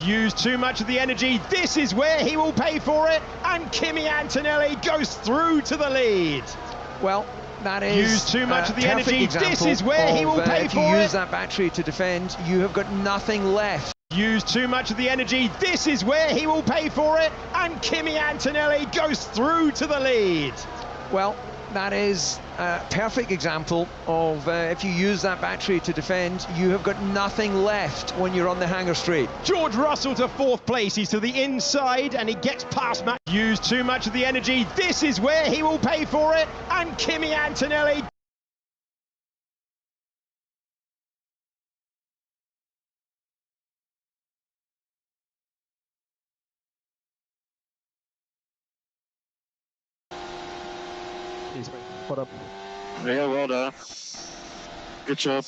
Used too much of the energy, this is where he will pay for it, and Kimi Antonelli goes through to the lead. Well, that is used too much of the energy, this is where of, he will pay if for you it. use that battery to defend, you have got nothing left. Used too much of the energy, this is where he will pay for it, and Kimi Antonelli goes through to the lead. Well, that is a perfect example of if you use that battery to defend, you have got nothing left when you're on the hangar straight. George Russell to fourth place, he's to the inside and he gets past Matt. Used too much of the energy, this is where he will pay for it, and Kimi Antonelli. What up? Yeah, well done. Good job.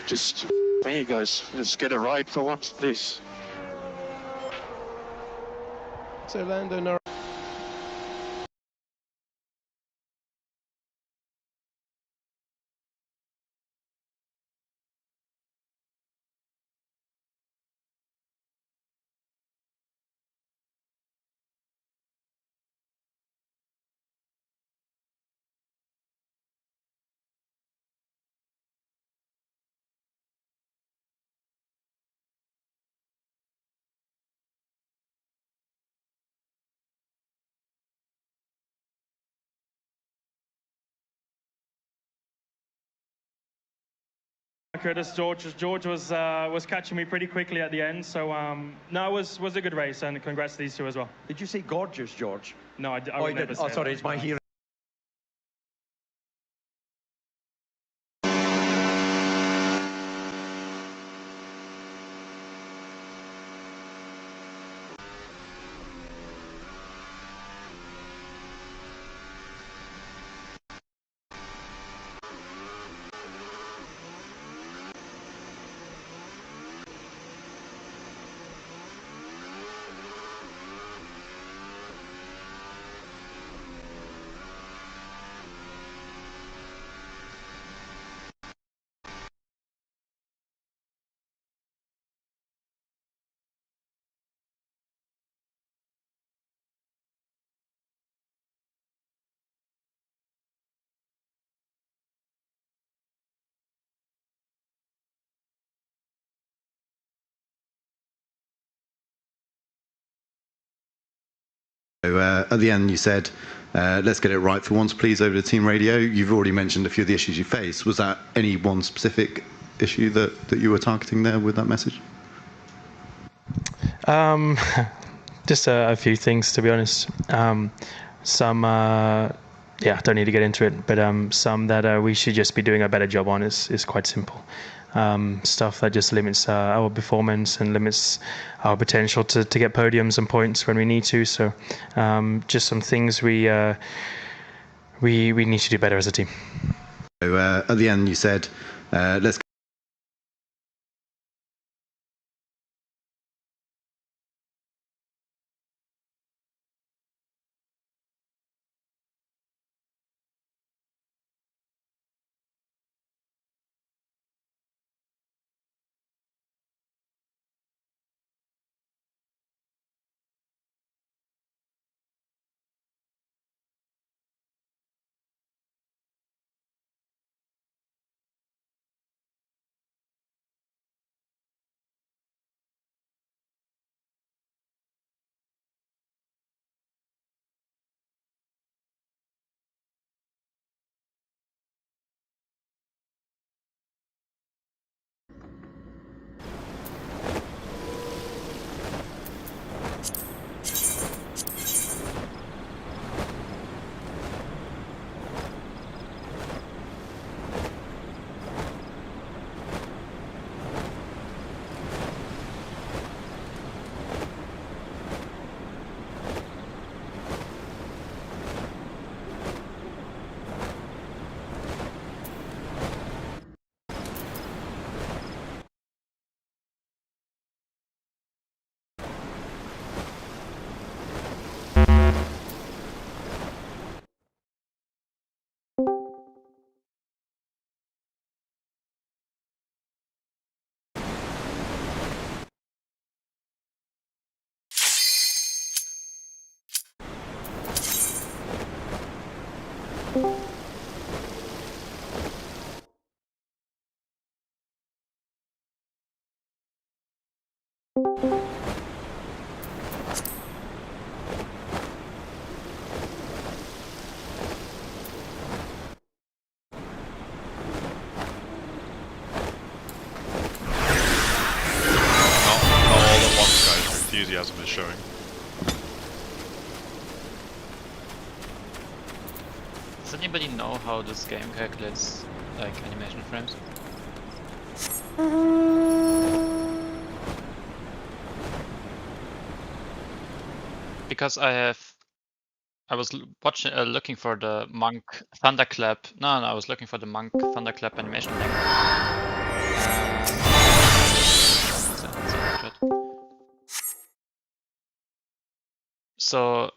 Just, there you guys. Just get it right for once, please. So Lando Norris. Curtis, George was catching me pretty quickly at the end, so no, it was a good race, and congrats to these two as well. Did you say gorgeous, George? No, I would never say Oh, sorry, that. it's my hearing. So, at the end you said, let's get it right for once, please, over the team radio. You've already mentioned a few of the issues you face. Was that any one specific issue that you were targeting there with that message? Just a few things, to be honest. Some, yeah, don't need to get into it, but some that we should just be doing a better job on is quite simple. Stuff that just limits our performance and limits our potential to get podiums and points when we need to. So just some things we need to do better as a team. So, at the end you said, let's Enthusiasm is showing. Does anybody know how this game calculates like animation frames? Because I was watching, looking for the Monk Thunderclap. No, I was looking for the Monk Thunderclap animation link. So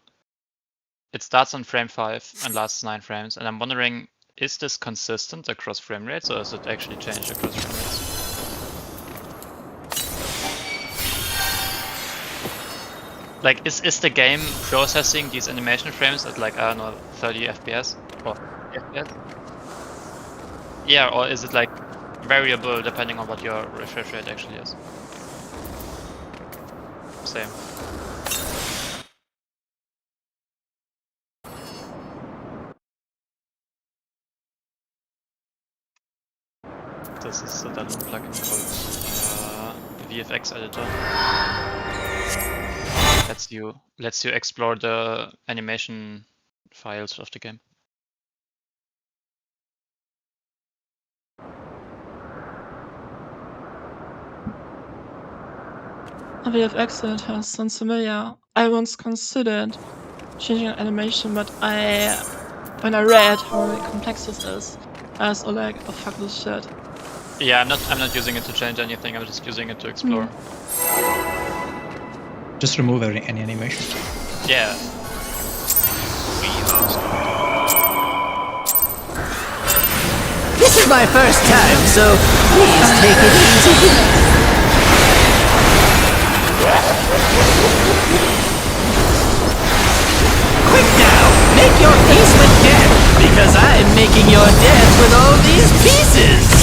it starts on frame 5 and lasts 9 frames, and I'm wondering, is this consistent across frame rates, or is it actually changed across frame rates? Like, is the game processing these animation frames at like, I don't know, 30 FPS? Or FPS? Yeah, or is it like variable depending on what your refresh rate actually is? Same. This is a Dalton plugin called VFX editor. Lets you explore the animation files of the game. VFX editor sounds familiar. I once considered changing an animation, but when I read how complex this is, I was all like, oh fuck this shit. Yeah, I'm not using it to change anything. I'm just using it to explore. Just remove any animation. Yeah. This is my first time, so please take it easy. Quick now, make your peace with death, because I'm making your death with all these pieces.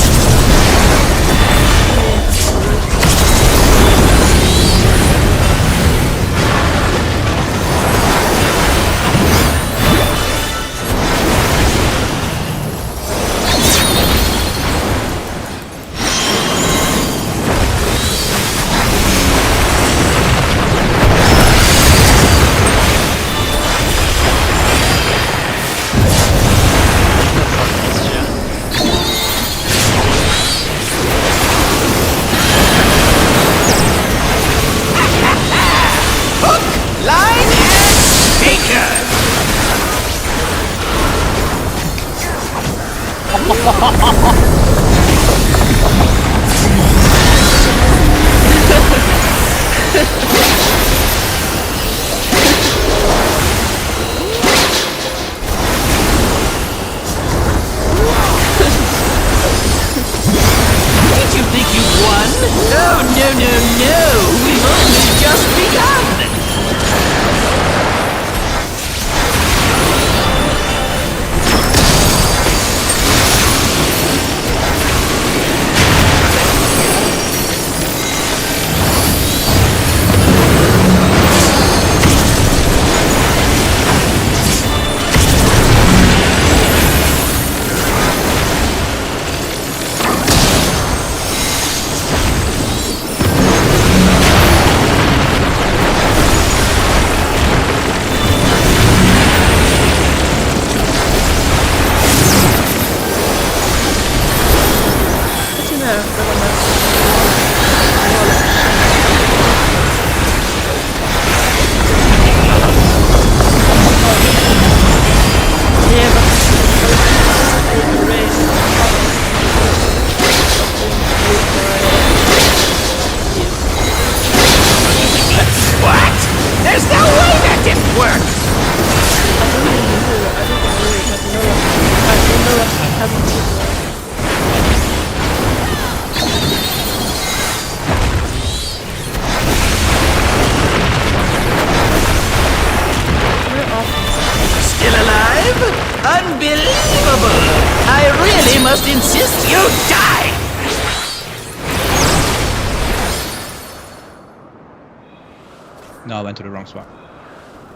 No, I went to the wrong spot.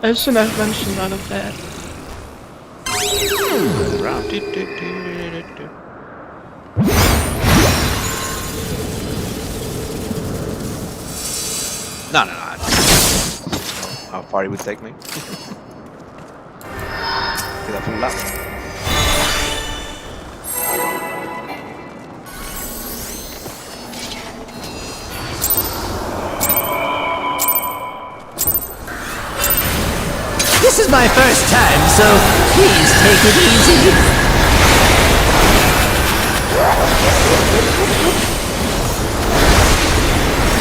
I shouldn't have mentioned all of that. No. How far it would take me? Get a full lap. This is my first time, so please take it easy.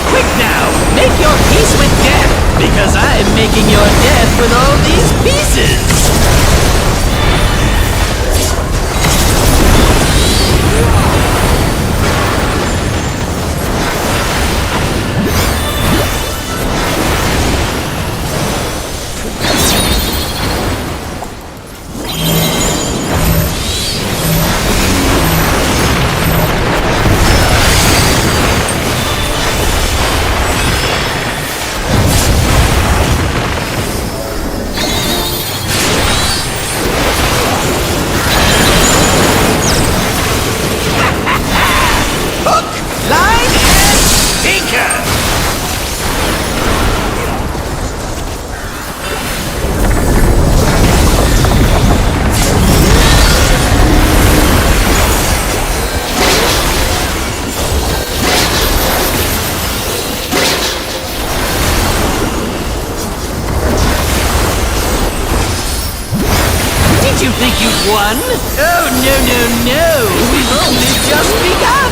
Quick now, make your peace with death, because I'm making your death with all these pieces. You think you've won? Oh, no. We've only just begun!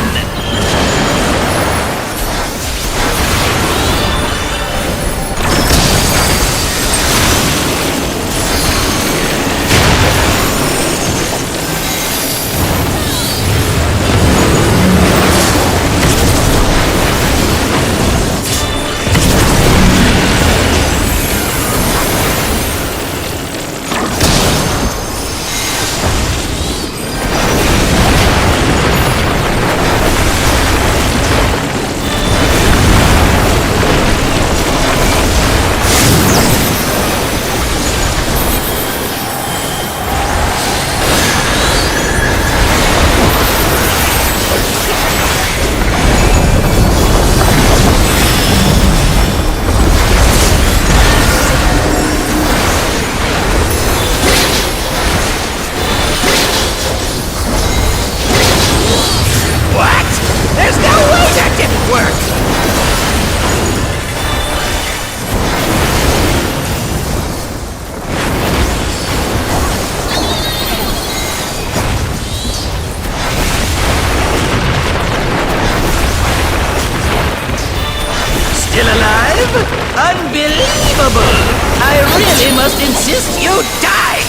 Unbelievable! I really must insist you die!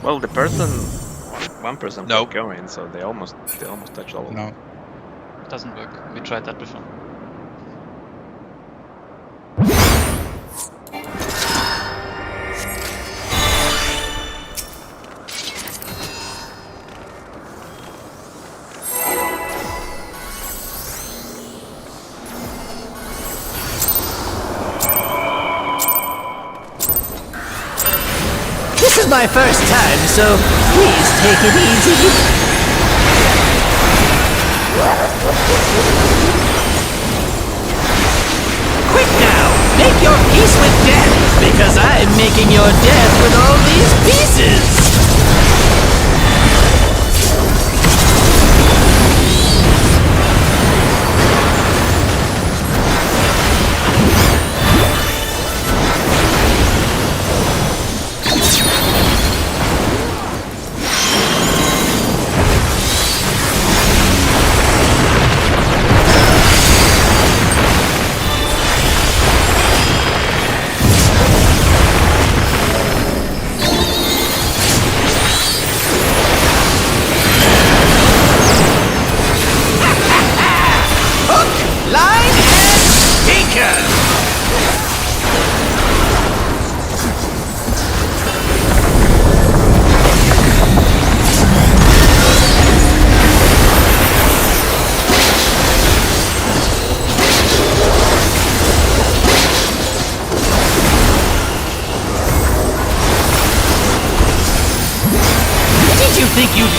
Well, one person kept going, so they almost touched all of them. No. It doesn't work. We tried that before. This is my first time, so please take it easy. Quick now, make your peace with death, because I'm making your death with all these pieces.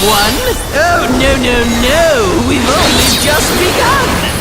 one? Oh, no, no, no! We've only just begun!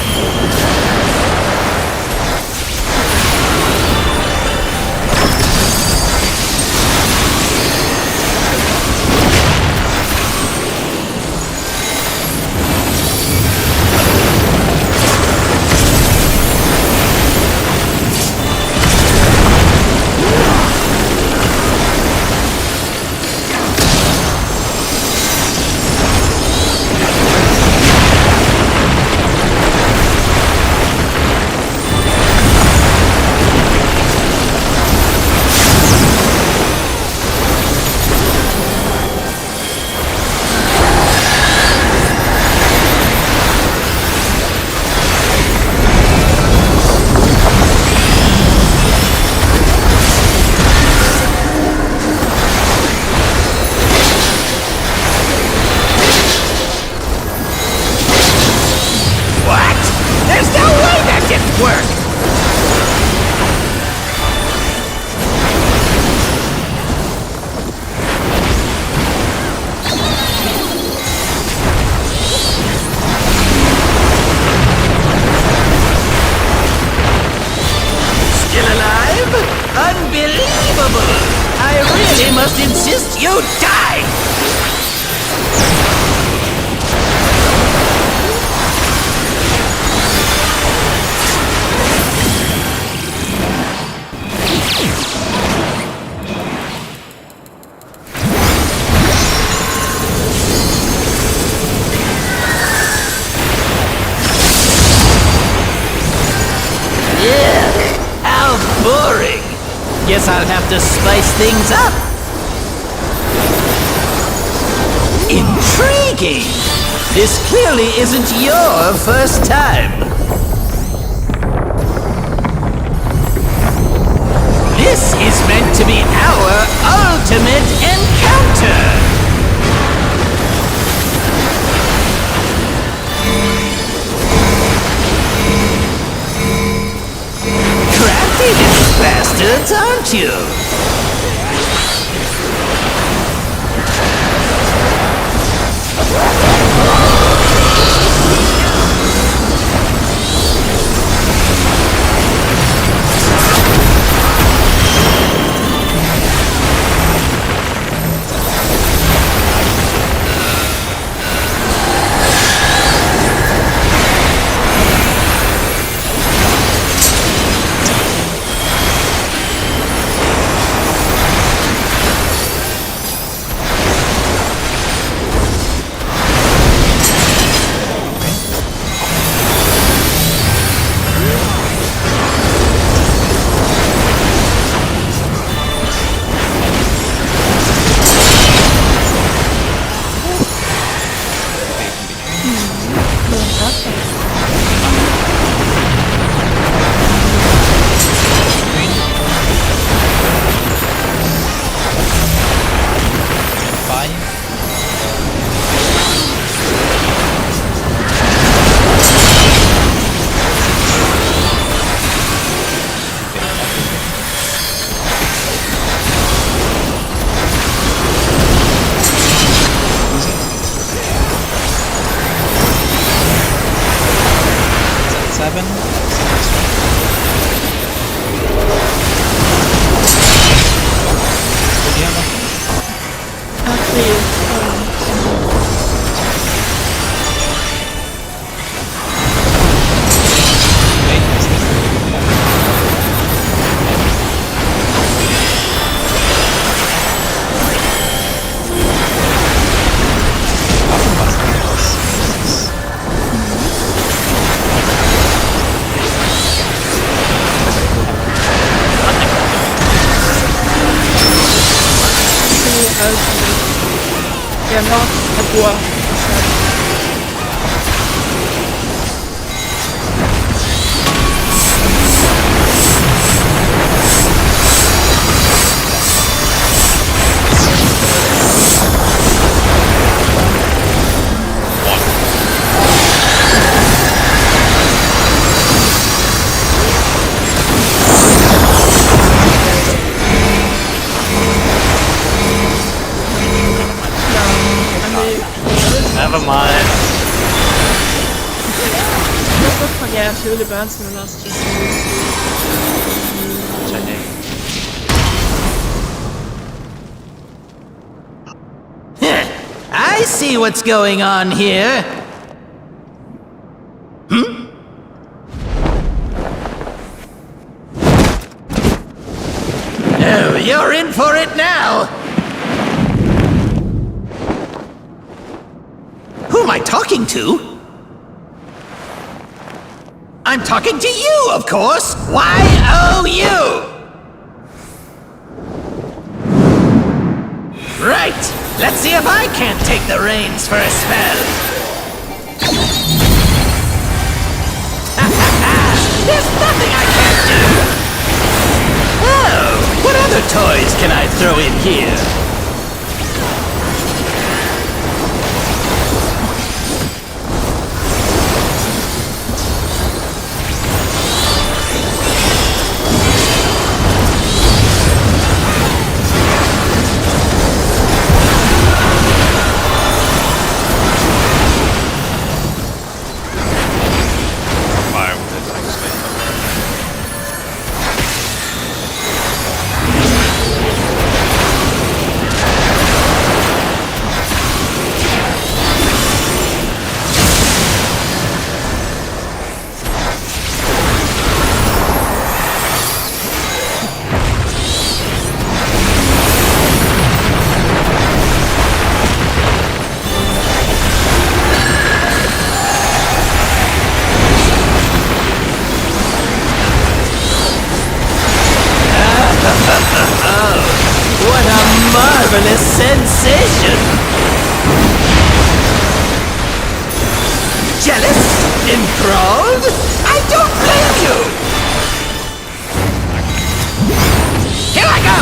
Unbelievable! I really must insist you die! Yeah, how boring! Guess I'll have to spice things up. Intriguing! This clearly isn't your first time. This is meant to be our ultimate encounter! Crafty little bastards, aren't you? Ja, noch Labor. Never mind. This looks like, yeah, if he really burns in the last 2 series. I see what's going on here. Oh, you're in for it now. Who am I talking to? I'm talking to you, of course. Y-O-U. Right. Let's see if I can't take the reins for a spell. There's nothing I can't do. Oh, what other toys can I throw in here? What a marvelous sensation! Jealous? Enthralled? I don't blame you! Here I go!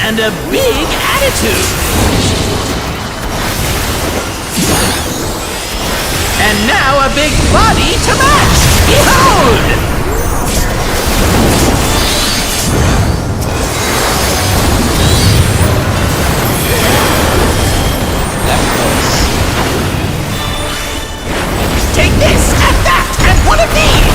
And a big attitude. And now a big body to match. Behold! Take this and that and one of these.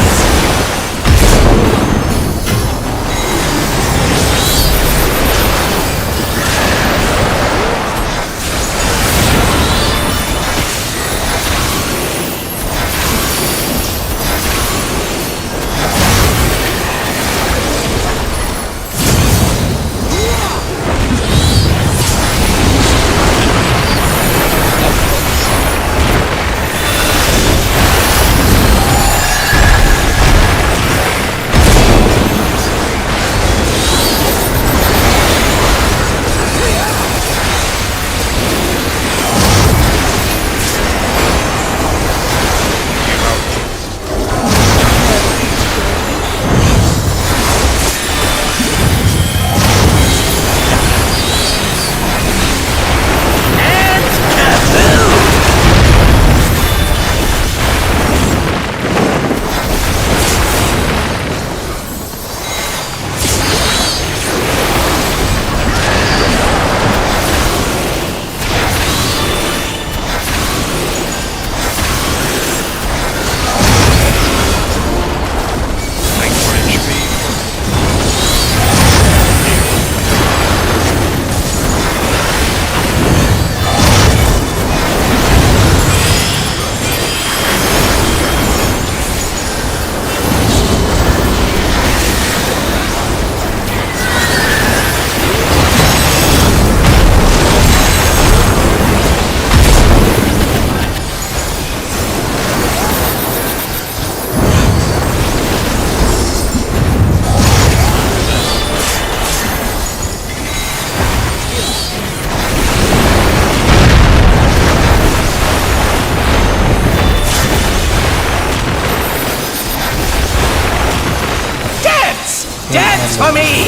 for me!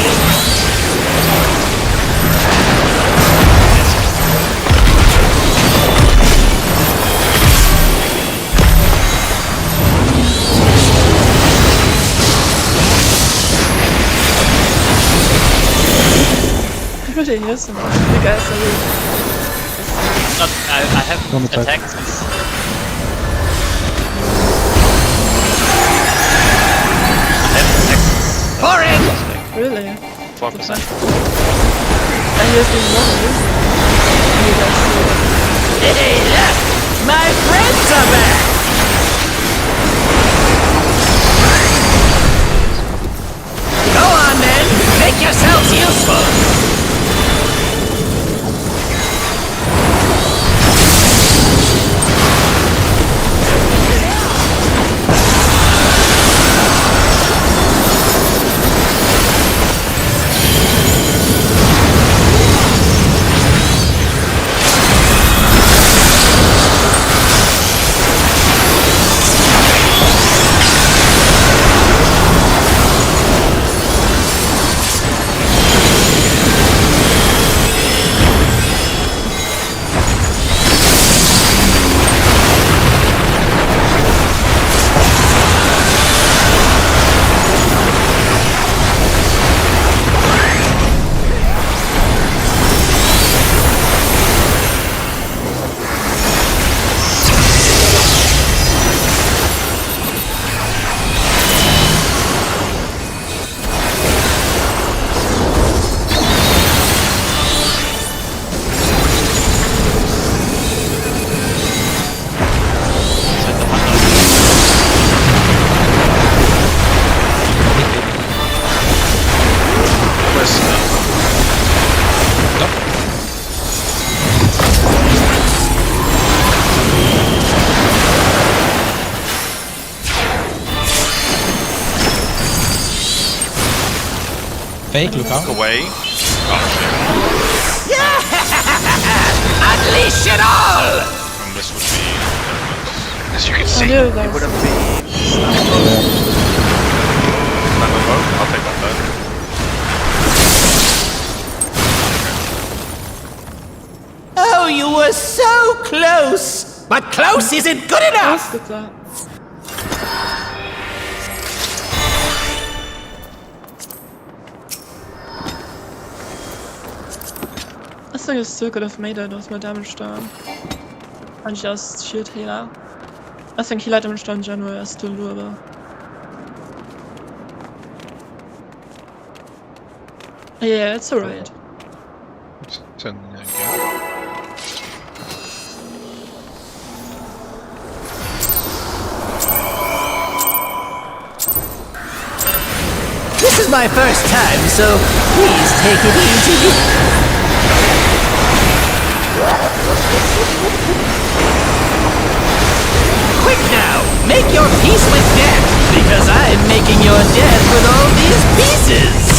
Ich würde hier so begeistert. I have attacks. For it! Really? 4%. And here's the numbers. You guys see it. Hey, look! My friends are back! Go on then! Make yourselves useful! Fake, look out. Look away. Oh shit. Yeah! Unleash it all! And this would be... As you can see, knew it that. would have been... Sniper boat? I'll take that boat. Oh, you were so close! But close isn't good enough! Ausgedacht. I think I still could have made it with my damage down. And just shield healer. I think healer damage down in general is still doable. Yeah, it's alright. It's 10 again. This is my first time, so please take it easy. Quick now! Make your peace with death! Because I'm making your death with all these pieces!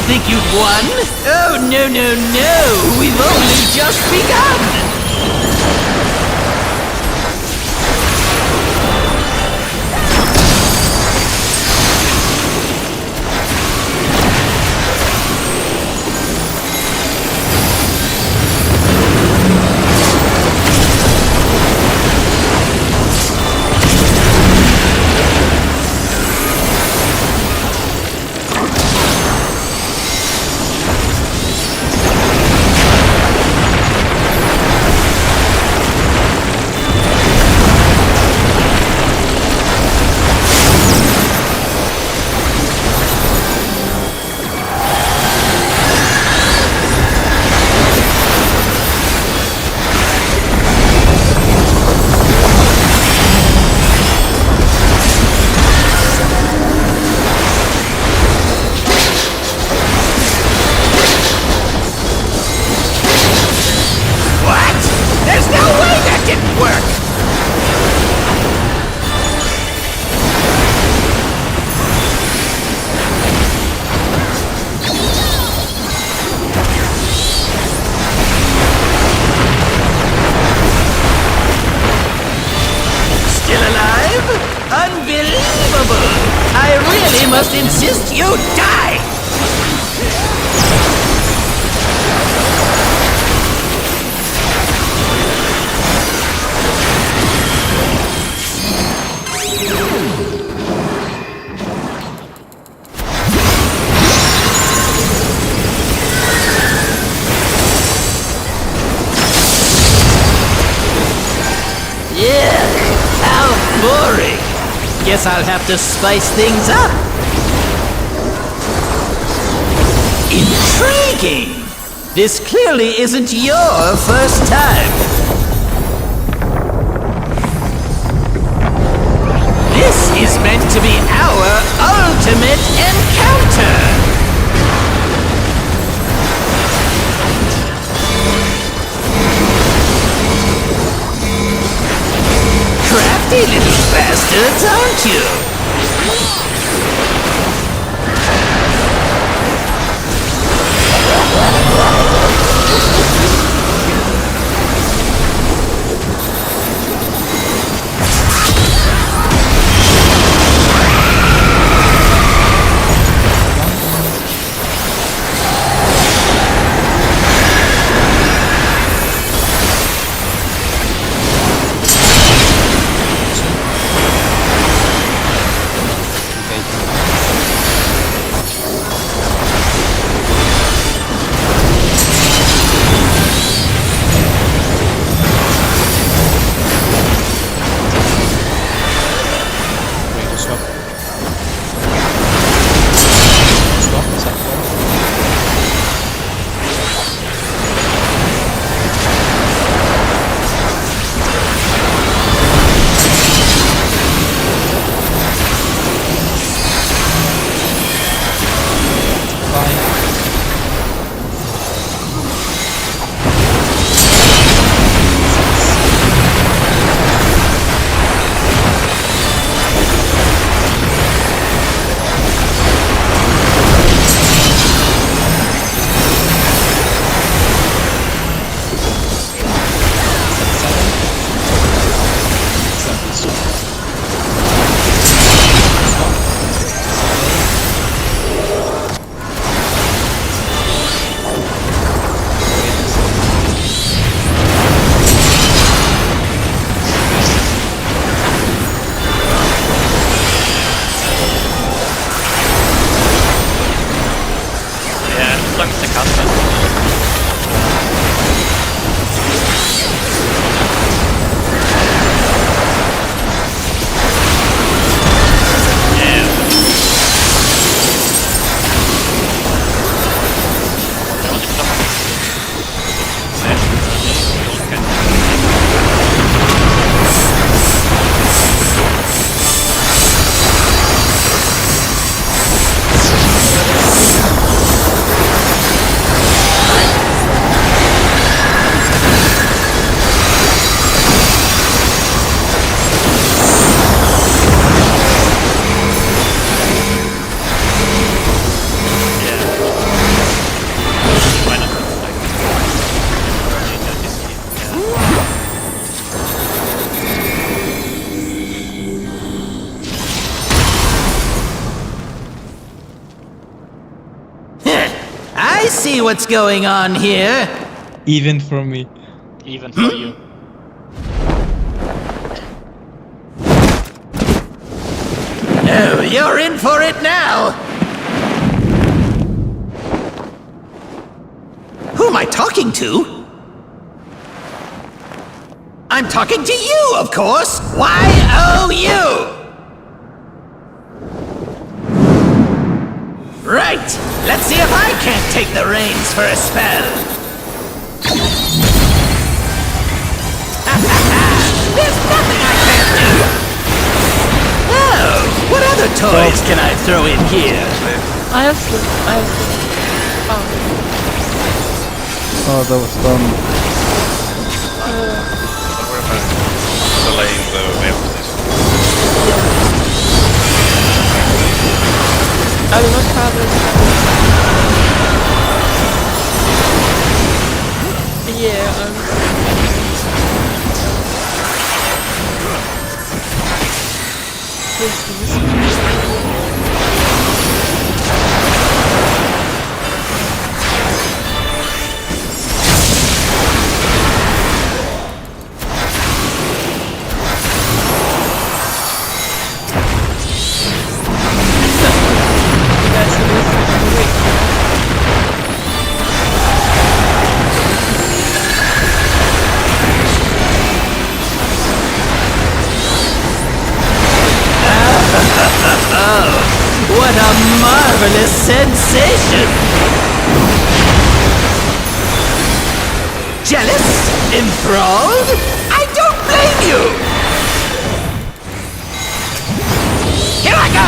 Think you'd won? Oh, no, no, no! We've only just begun! I must insist you die! Yeah, how boring. Guess I'll have to spice things up. Intriguing! This clearly isn't your first time. This is meant to be our ultimate encounter! Crafty little bastards, aren't you? I see what's going on here. Even for me. Even for you. Oh, you're in for it now. Who am I talking to? I'm talking to you, of course. Y-O-U. Right. Let's see if I can't take the reins for a spell. There's nothing I can't do. Oh, what other toys can I throw in here? I have slip. Oh. Oh, that was dumb. Don't worry about delaying the wave position. I will not have it. Yeah, Please. flavorless sensation. Jealous? Enthralled? I don't blame you! Here I go!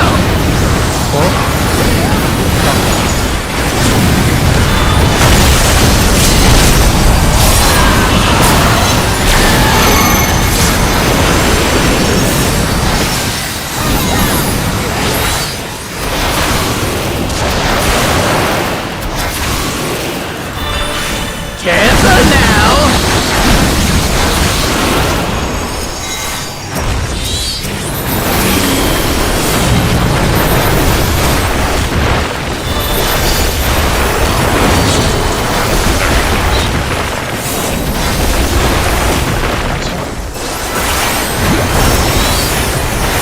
Careful now!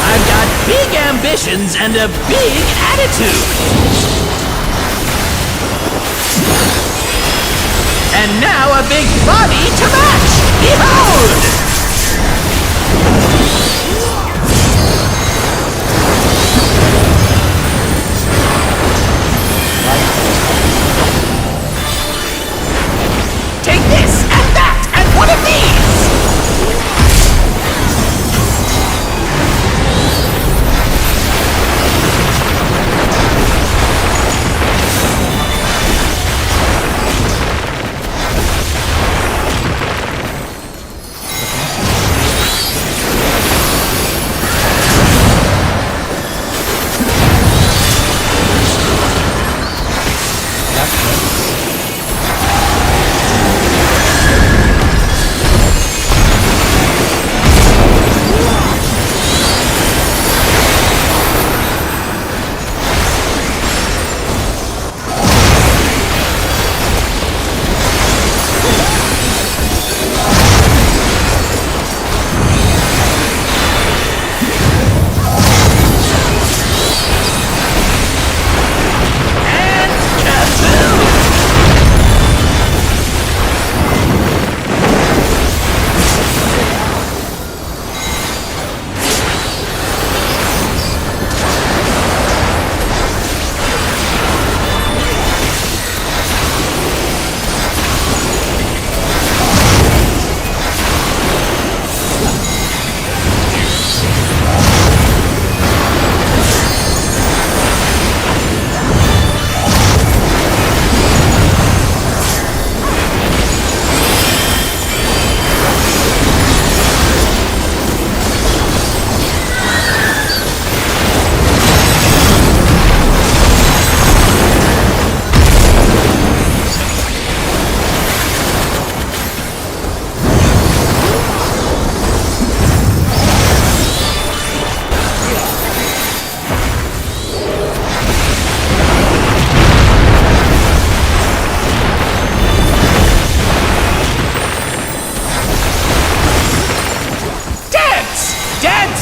I've got big ambitions and a big attitude! And now a big body to match! Behold! Take this, and that, and one of these!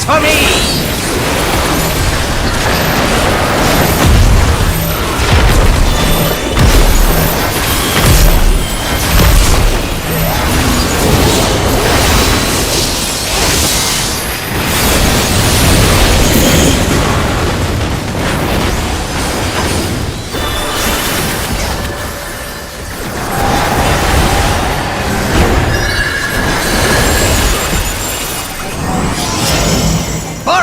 For me! For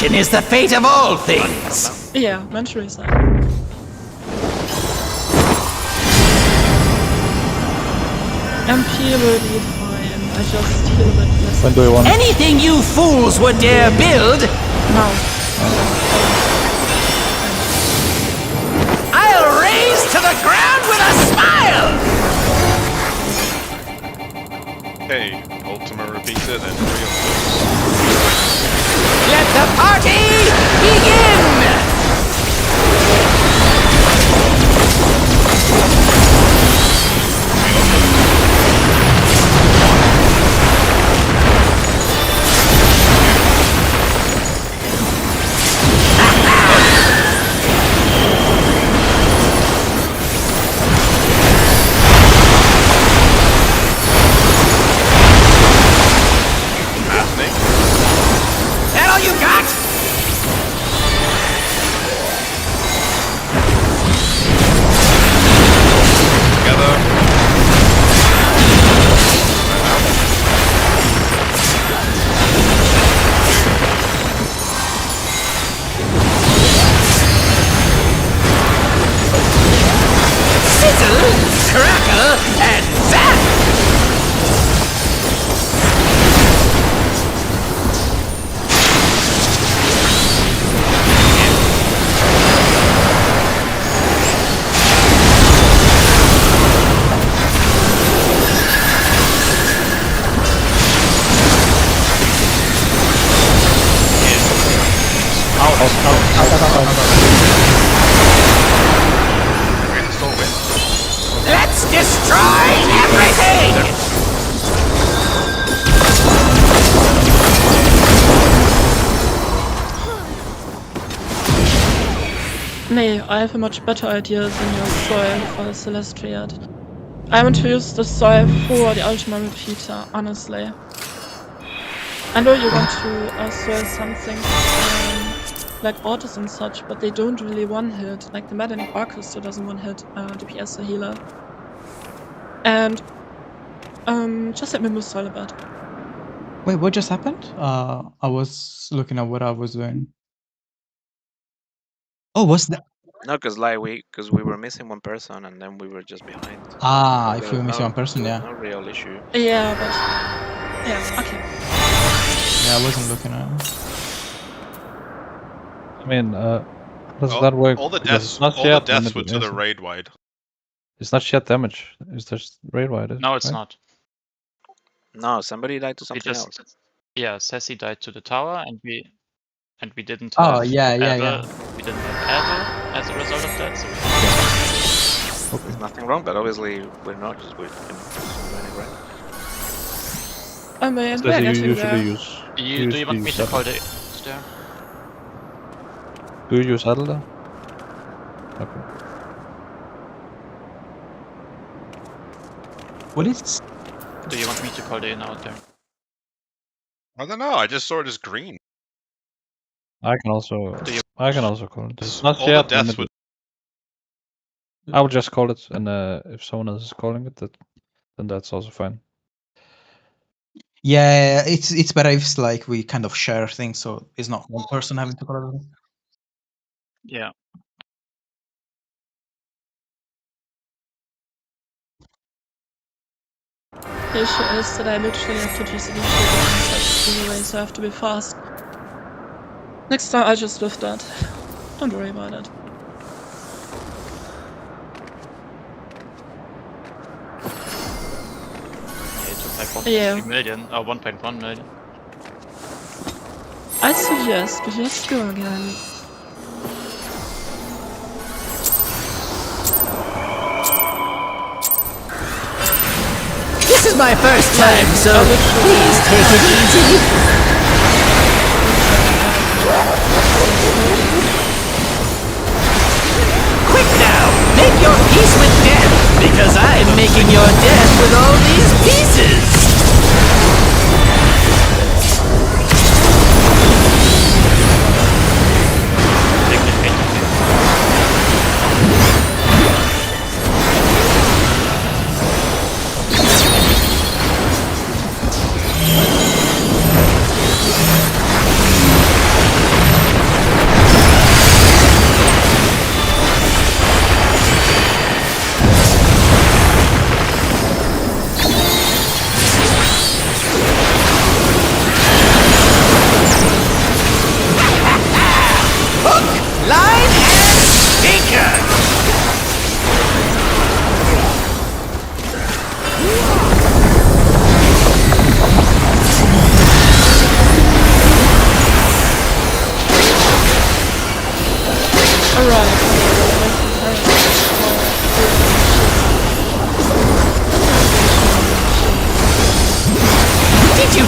Annihilation is the fate of all things. Yeah, mentally so. MP will be fine. I just heal a bit less. When do you want? Anything you fools would dare build, No. I'll raise to the ground with a smile. Hey, Ultima repeats it and Let the party begin. That all you got? Sizzle, crackle, and zap! Let's destroy everything! Nee, I have a much better idea than your soil for the Celestiate. I want to use the soil for the Ultima Repeater, honestly. I know you want to soil something like autos and such, but they don't really one-hit, like the Medanic Orchestra doesn't one-hit DPS or healer. And just let me move soil a bit. Wait, what just happened? I was looking at what I was doing. Oh, was that? No, because like we were missing one person and then we were just behind. Ah, There if was we miss one person, there was yeah. no real issue. Yeah, but... Yeah, okay. Yeah, I wasn't looking at it. I mean, does that work? all the Because deaths, it's not all shared the deaths when were it to the isn't. raid wide. It's not shared damage. It's just raid wide. No, it's right? not. No, somebody died to We something just, else. yeah, Sassy died to the tower, and we didn't Oh, have yeah, Ever. We didn't have Ever as a result of that. So There's nothing wrong, but obviously we're not just we're running right. I mean, So we're you getting usually there. use. do you want me to call the stair? Do you use Adler? Okay. What is? Do you want me to call the in out there? I don't know. I just saw it as green. I can also. Do you? I can also call it. It's not All the shared. deaths Then would. I will just call it, and if someone else is calling it, then that's also fine. Yeah, it's better if it's like we kind of share things, so it's not one person having to call everything. Yeah. The issue is that I literally have to GCD shit anyway, so I have to be fast. Next time I'll just lift that. Don't worry about it. It took like 1.3 Yeah. million, or 1.1 million. I suggest we just go again. This is my first time, so please take it easy. Quick now, make your peace with death, because I'm making your death with all these pieces.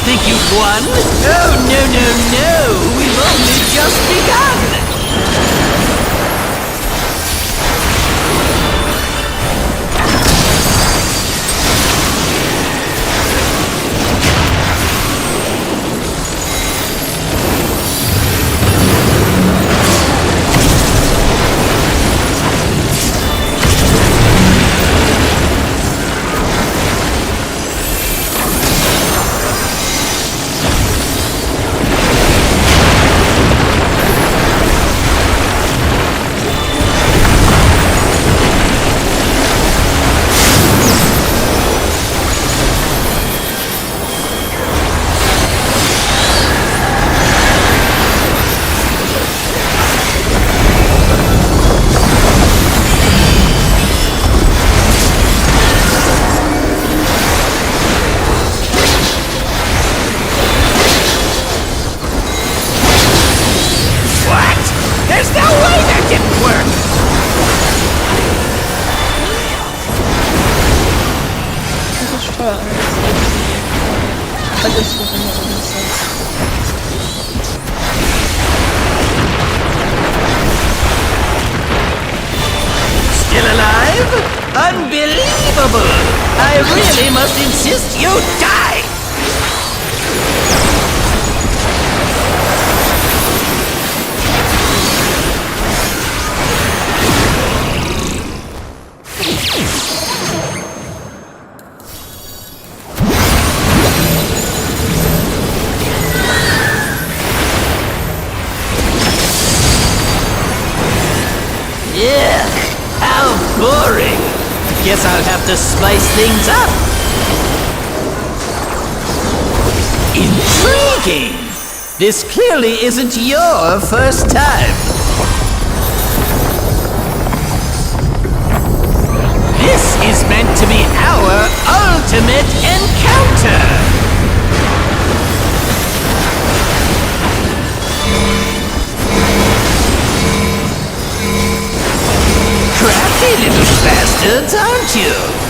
think you've won? Oh, no, no, no! We've only just begun! Still alive? Unbelievable! I really must insist you die! Yeah, how boring! Guess I'll have to spice things up. Intriguing! This clearly isn't your first time. This is meant to be our ultimate encounter! Crafty little bastards, aren't you?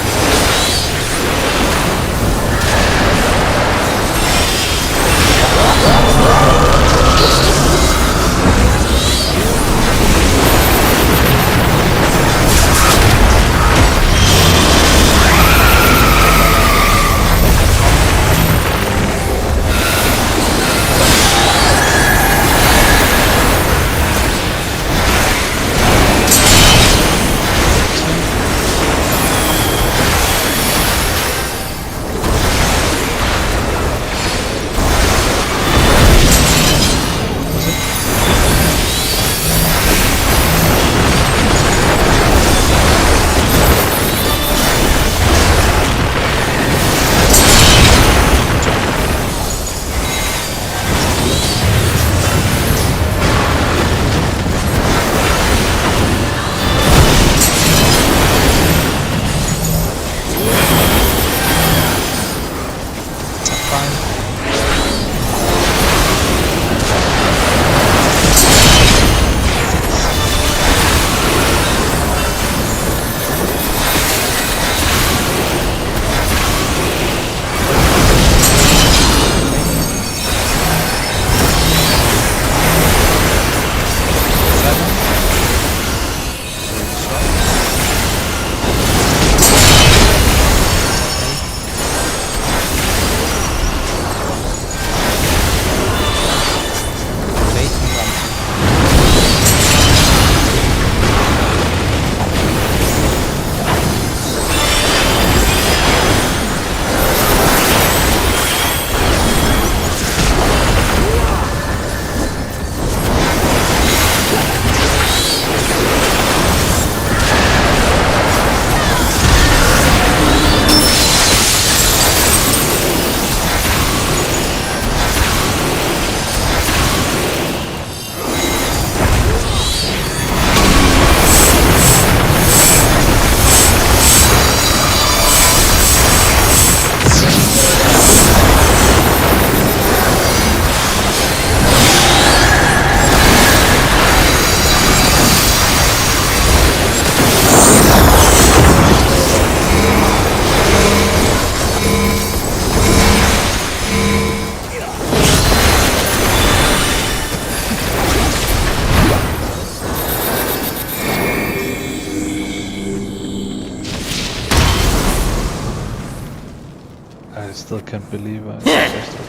I still can't believe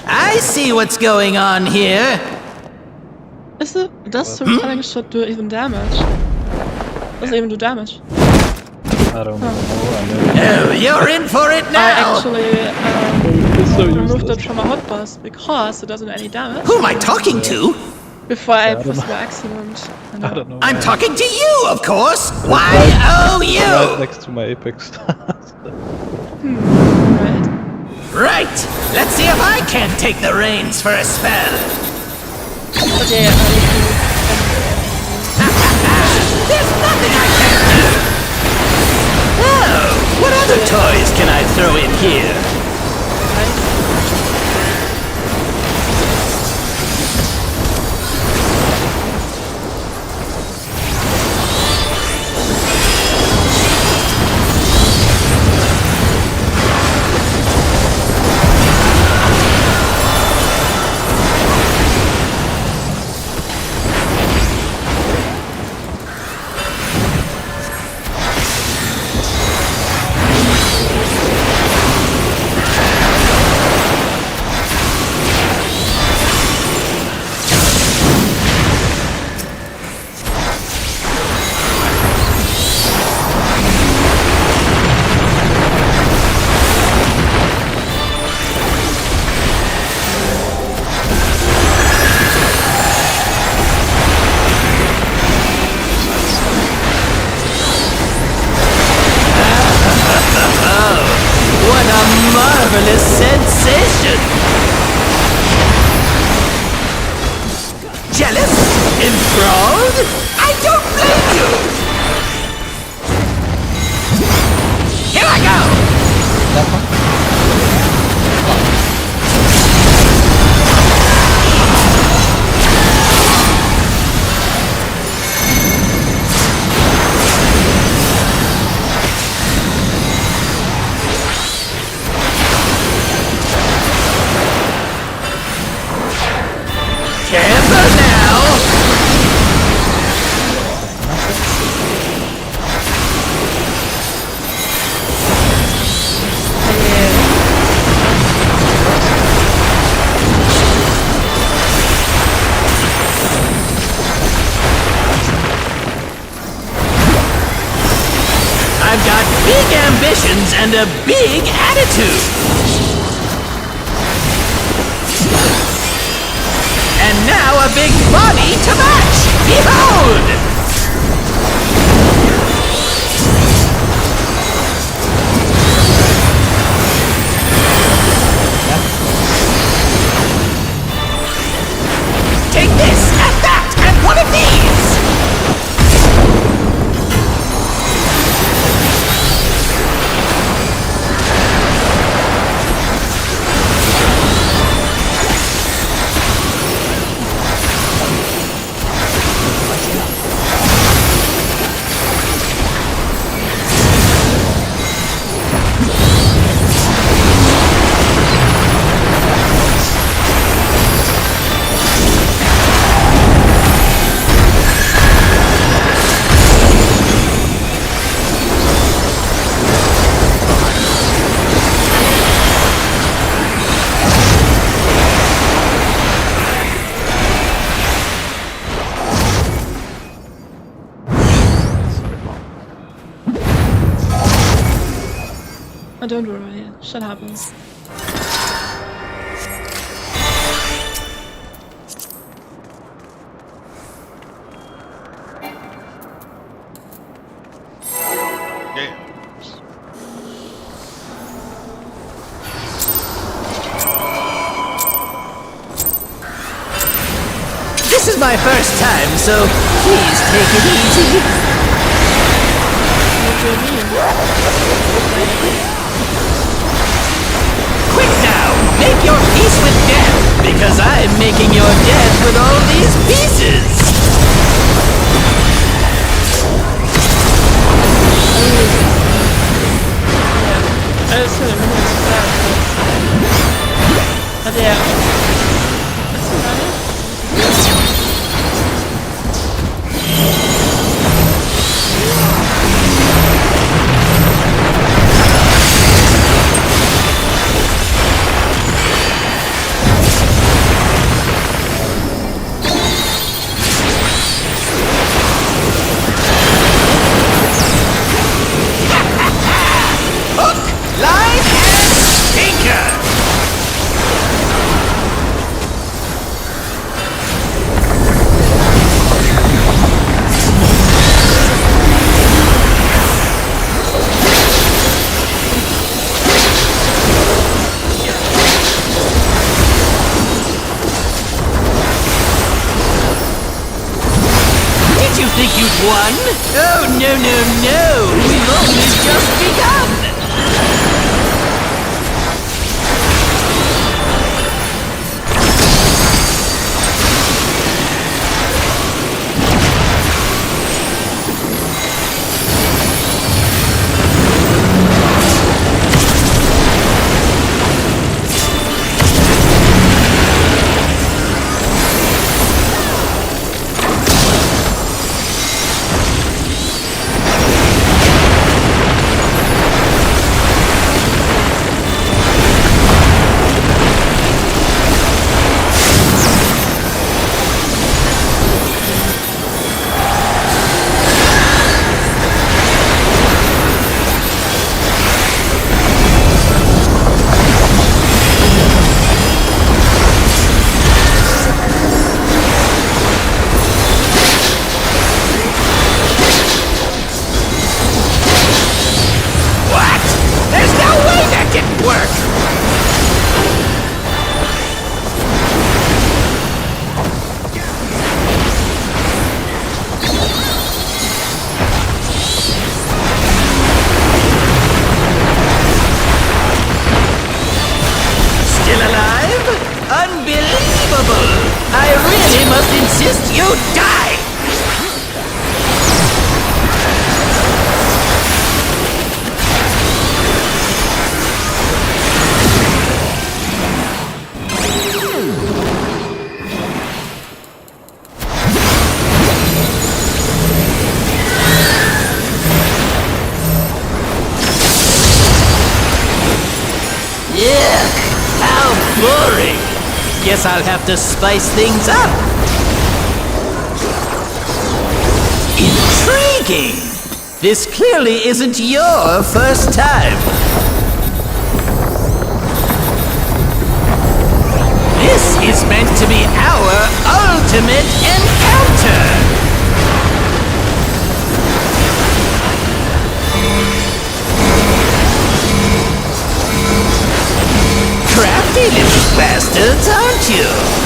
I see what's going on here. Does the repelling shot do even damage? Does it even do damage? I don't know. Oh, you're in for it now! I actually removed it from a hotbus because it doesn't do any damage. Who am I talking to? Before I pressed the accident. I don't know. I'm talking to you, of course! Why, you! Right next to my Apex. Right! Let's see if I can't take the reins for a spell! Okay, There's nothing I can't do! Oh, what other toys can I throw in here? Marvelous sensation! Jealous? Enthralled? I don't blame you! Here I go! Careful now! I've got big ambitions and a big attitude! And now a big body to match! Behold! Take this, and that, and one of these! Oh, don't worry, shit happens. This is my first time, so please take it easy. Quick now, make your peace with death, because I'm making your death with all these pieces. one? Oh, no, no, no! We've only just begun! Guess I'll have to spice things up. Intriguing! This clearly isn't your first time. This is meant to be our ultimate encounter! Crafty little bastards, aren't you?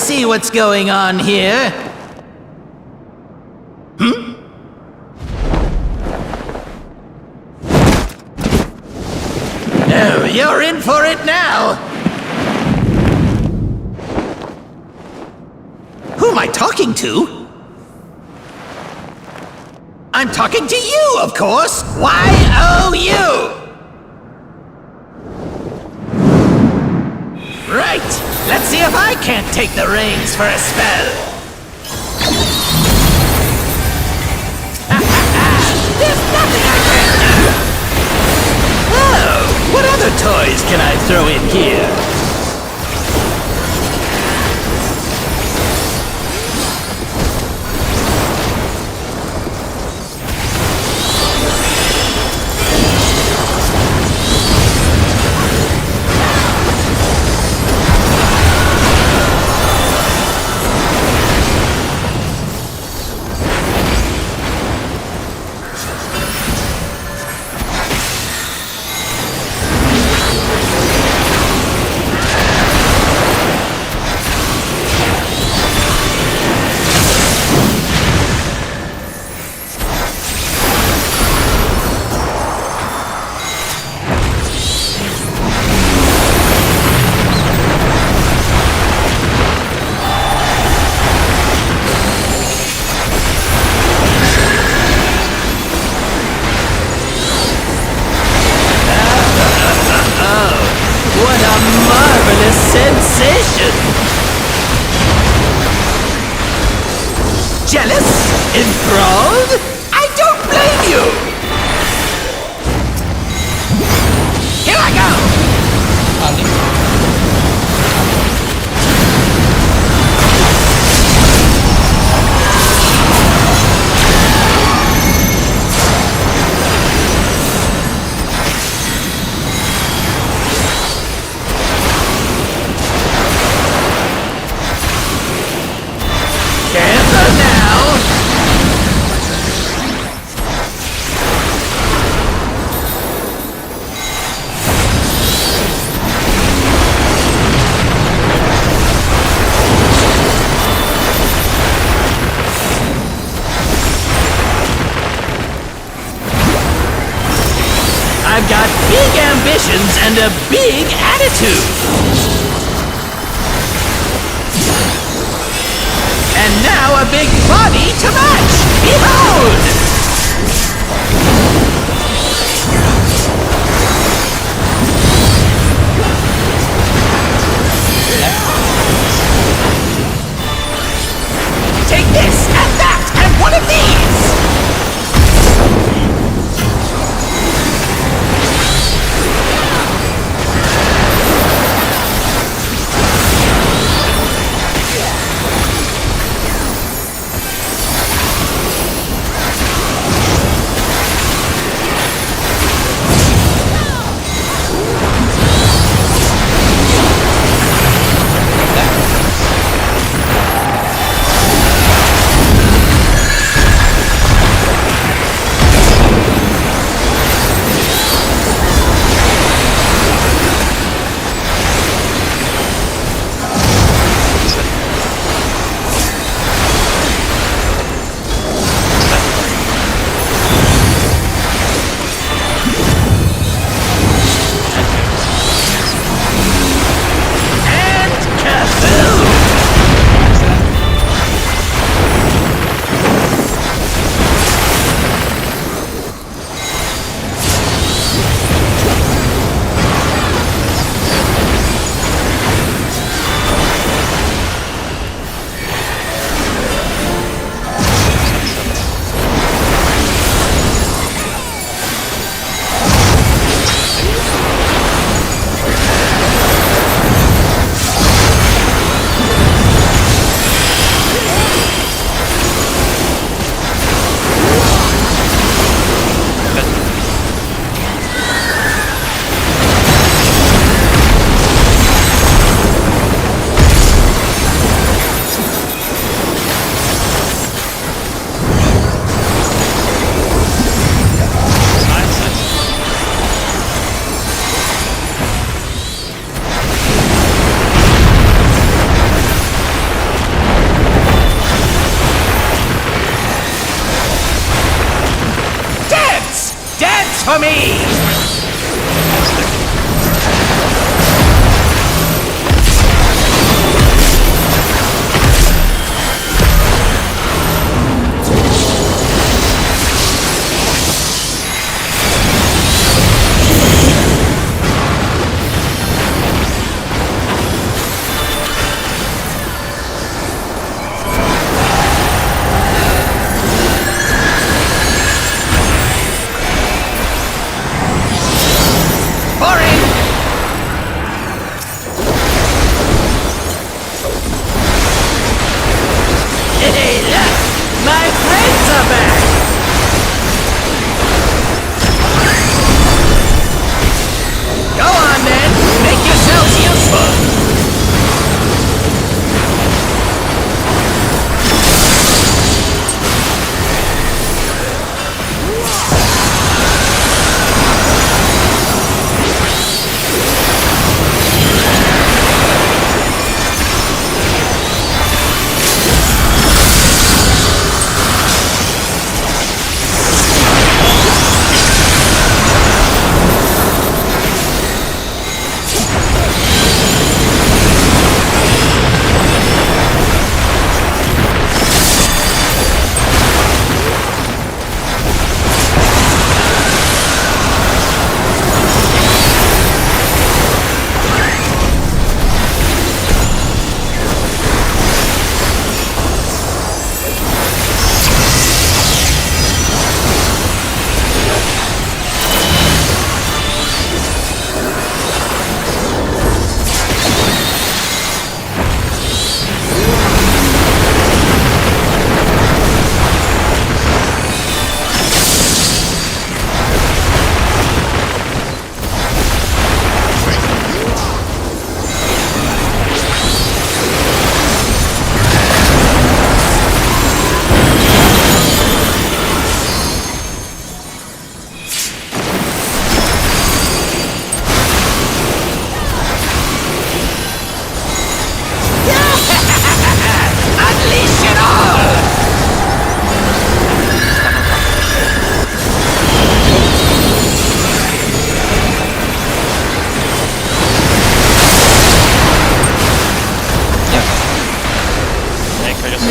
see what's going on here. No, you're in for it now. Who am I talking to? I'm talking to you, of course. Y-O-U. Right. Let's see if I can't take the reins for a spell. There's nothing I can't do. Oh, what other toys can I throw in here? Jealous? Enthralled? I don't blame you! Here I go! Careful now! I've got big ambitions and a big attitude. And now a big body to match! Behold! Take this, and that, and one of these!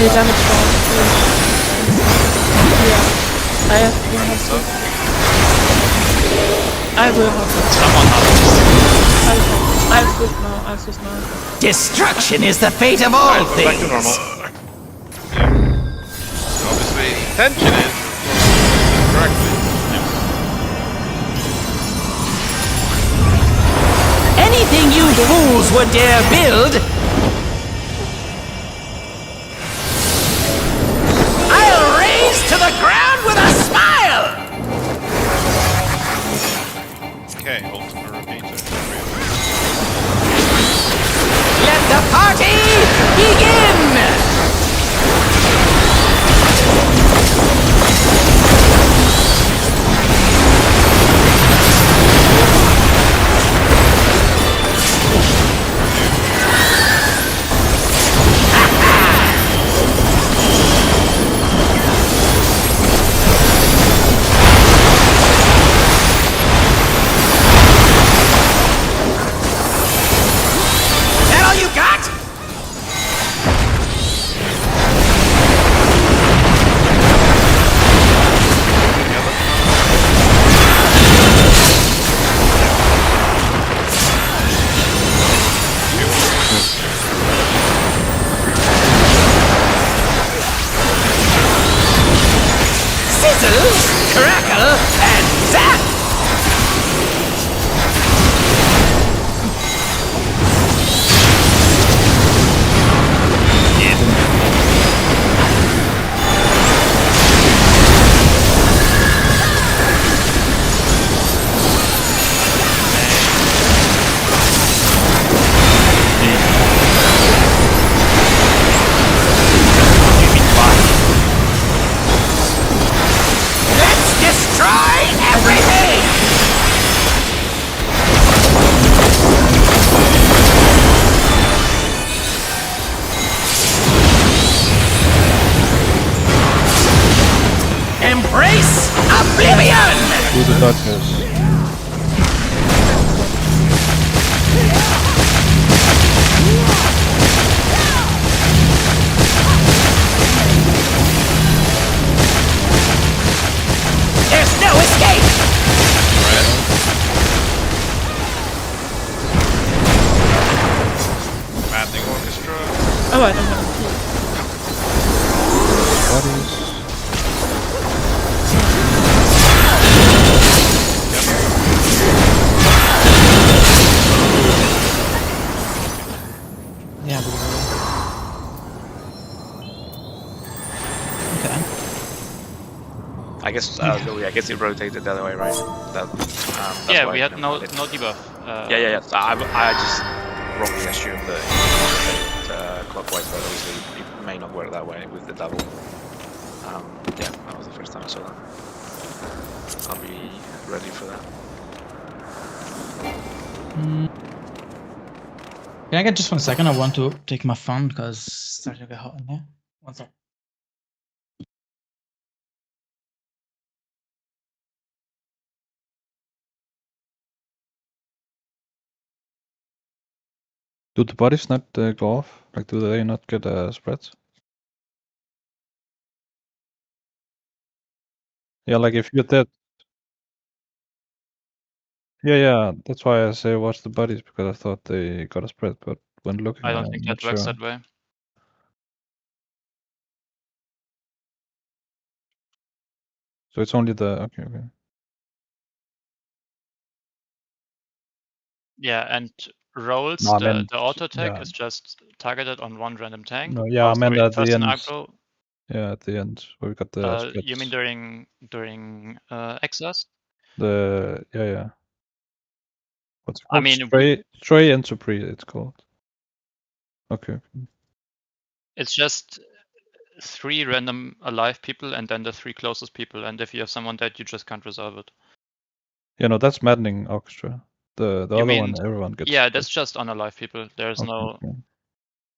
many damage rounds. Yeah. I will have to. I will have to. Someone has I'll switch now. I'll switch now. Destruction is the fate of all things. Back to normal. Obviously, intention is correctly. Anything you fools would dare build, I'll raise to the ground with a smile! Okay, ultimate repeater. Let the party begin! That all you got? Sizzle, crackle, and zap! Let's destroy everything! Embrace oblivion! Do the dodges. There's no escape! Maddening orchestra. Oh, I don't have Bodies. Yeah, but okay. I guess, Louis, I guess it rotated the other way, right? That's Yeah, why we it had never no did. no debuff. Yeah. So I just wrongly assumed that it rotated clockwise, but obviously it may not work that way with the double. Yeah, that was the first time I saw that. I'll be ready for that. Can I get just 1 second? I want to take my phone because it's starting to get hot in here. 1 second. Do the bodies not go off? Like, do they not get spreads? Yeah, like if you're dead. Yeah, that's why I say watch the bodies, because I thought they got a spread, but when looking, I don't I'm think not that works sure. that way. So it's only the okay. Yeah, and rolls, No, I the meant auto attack yeah. is just targeted on one random tank. No, yeah, I meant sorry, at first the an end. aggro. Yeah, at the end where we got the spreads. You mean during exhaust? Yeah. What's it I called? mean, Stray and Supre, it's called. Okay. it's just 3 random alive people and then the 3 closest people, and if you have someone dead, you just can't resolve it. Yeah, no, that's Maddening Orchestra. The You other mean, one, everyone gets. yeah, that's just unalive people. There's Okay, no. okay.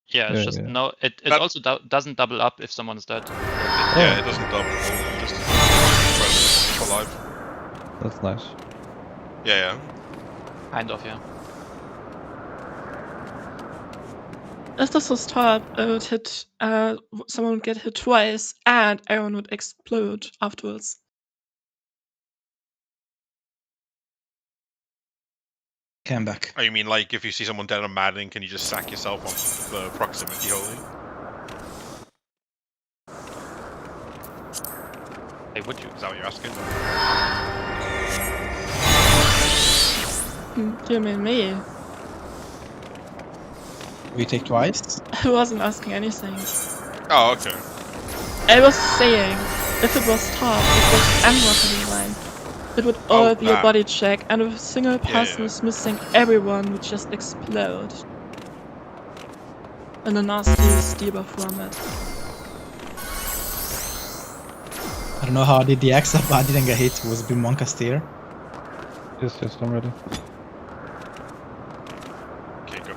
Yeah, it's Yeah, just yeah. no. It also doesn't double up if someone's dead. Yeah, it doesn't double. Just for life. That's nice. Yeah. Kind of, yeah. If this was top, it would hit. Someone would get hit twice, and everyone would explode afterwards. Okay, I'm back. Oh, you mean like if you see someone dead on Madden, can you just sack yourself on the proximity holy? Hey, would you? Is that what you're asking? You mean me? We take twice? I wasn't asking anything. Oh, okay. I was saying, if it was top, it was unwelcome line. It would all be a body check, and if a single person is missing, everyone would just explode. In a nasty Steber format. I don't know how I did the X up, but I didn't get hit. Was Bimonka steer? Yes, I'm ready. Okay, go.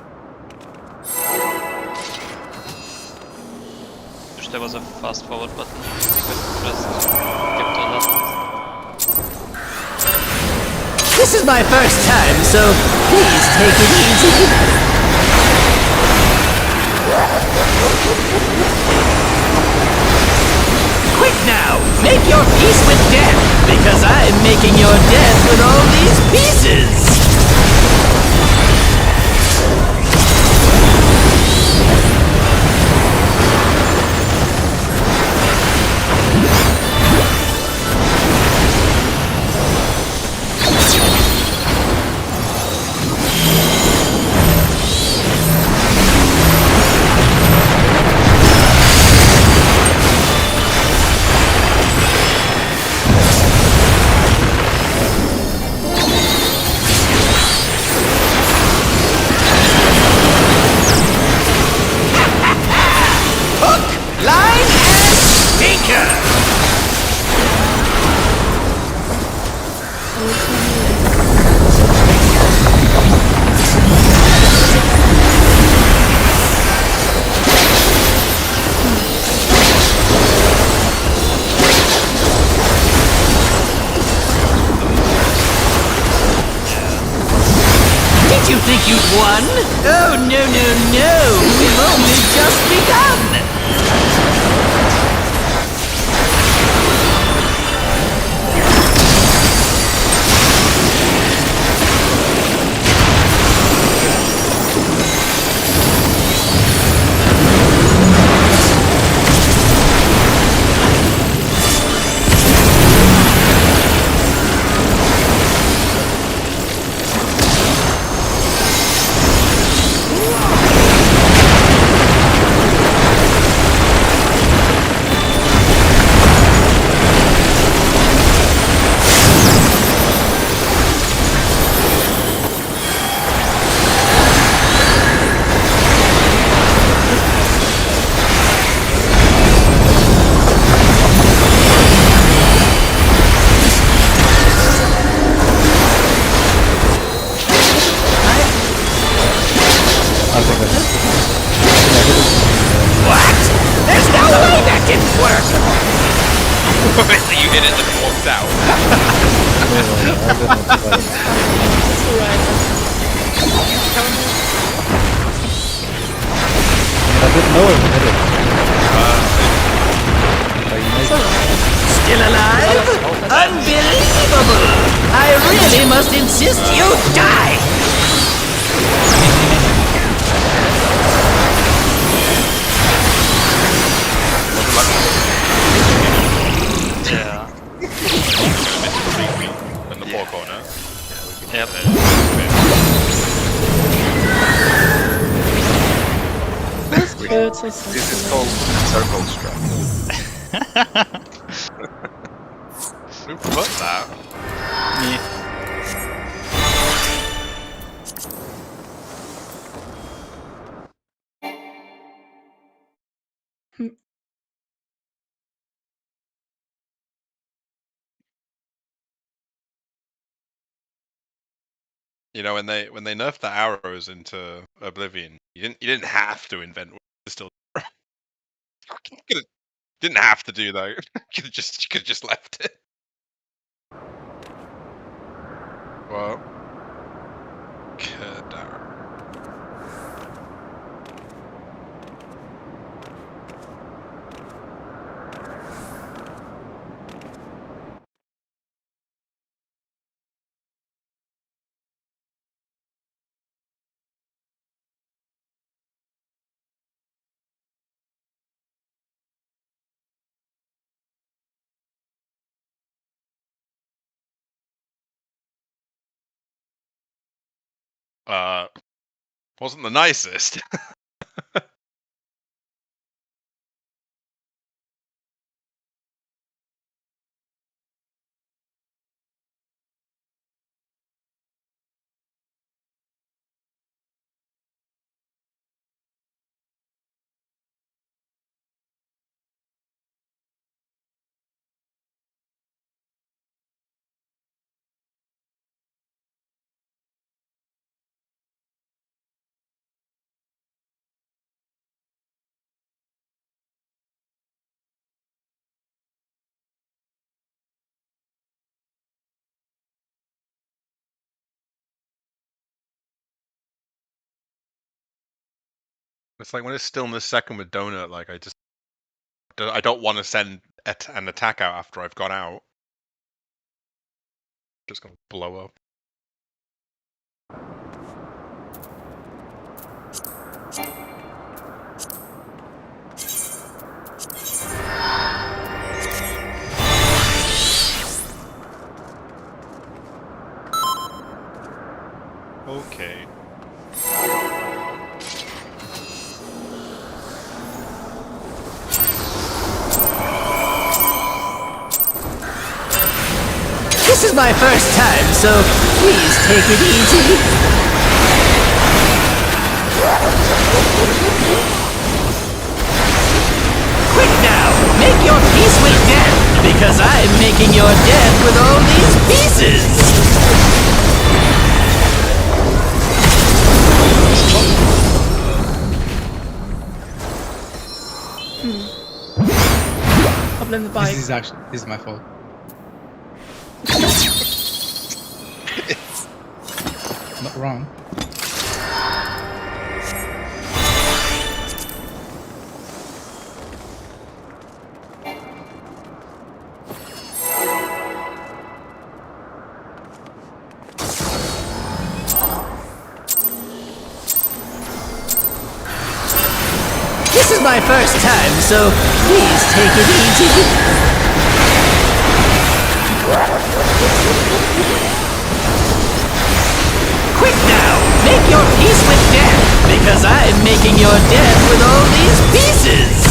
Wish there was a fast forward button. We could just skip to left. This is my first time, so please take it easy. Quick now! Make your peace with death, because I'm making your death with all these pieces! You think you'd won? Oh, no, we've only just begun! What? There's no way that didn't work! So you hit it and walked out. I didn't know it hit it. Still alive? Unbelievable! I really must insist you die! Yeah. In the four corner. Yep. This is called circle strike. Who put that? Me. You know, when they nerfed the arrows into Oblivion, you didn't have to invent still. Didn't have to do though. You could have just left it. Well, Kedar. wasn't the nicest. It's like when it's still in the second with Donut, like I don't want to send an attack out after I've gone out. Just gonna blow up. Okay. This is my first time, so please take it easy. Quick now, make your peace with death, because I'm making your death with all these pieces. I'll blame the bike. This is my fault. Not wrong. This is my first time, so please take it easy. Quick now, make your peace with death, because I'm making your death with all these pieces.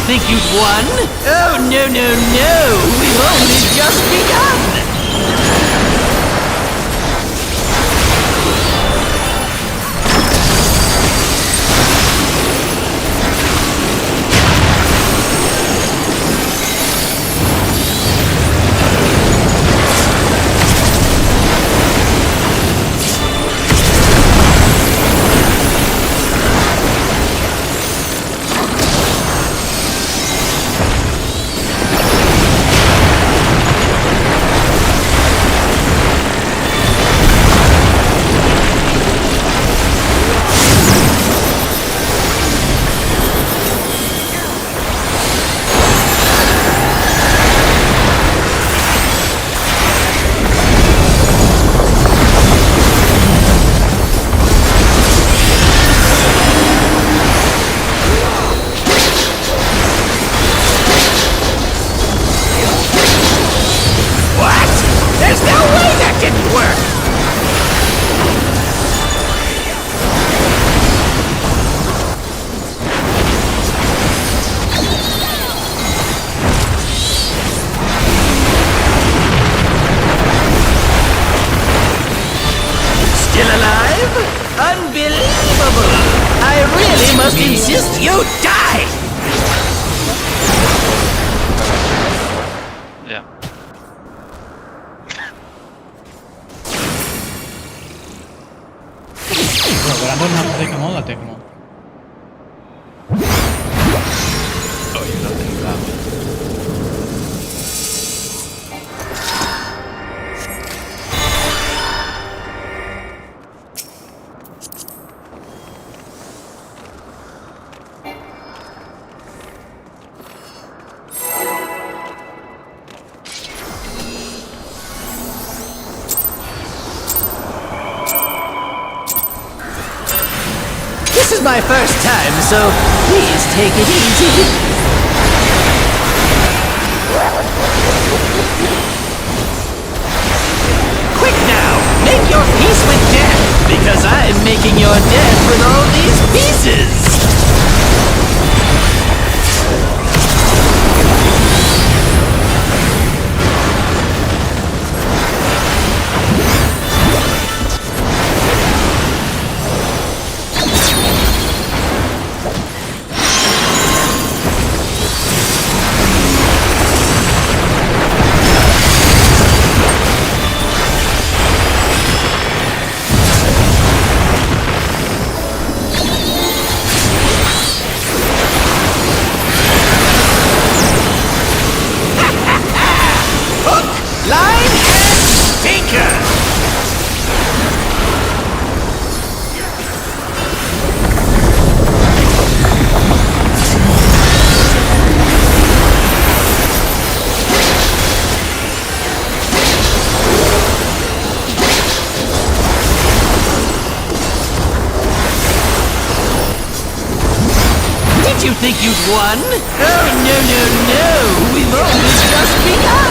Think you'd won? Oh, no, no, no! We've only just begun! must insist you die! Yeah. Bro, but I don't have to take them all, I take them all. Oh, you're not doing that. This is my first time, so please take it easy. Quick now, make your peace with death, because I'm making your death with all these pieces. Did you think you'd won? Oh, no, no, no! We've only just begun!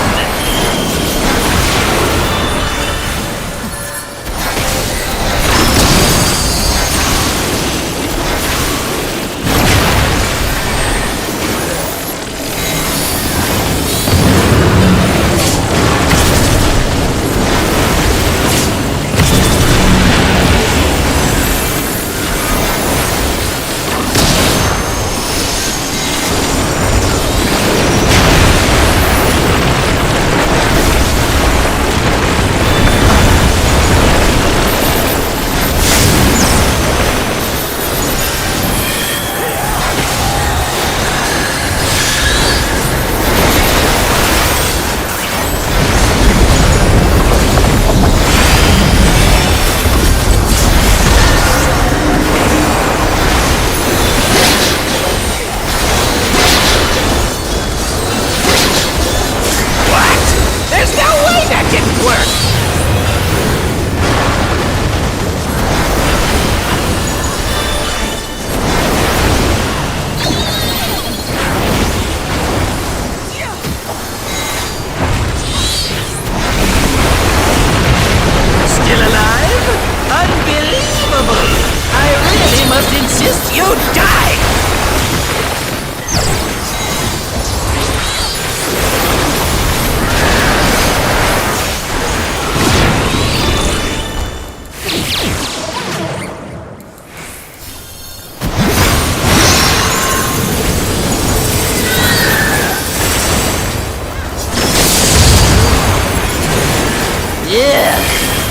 Yeah,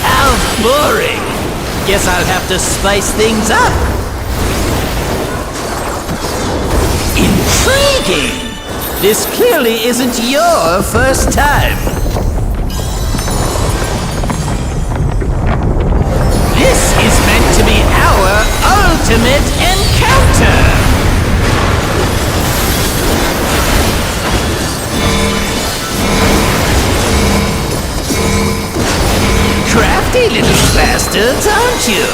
how boring. Guess I'll have to spice things up. Intriguing. This clearly isn't your first time. This is meant to be our ultimate encounter. Crafty little bastards, aren't you?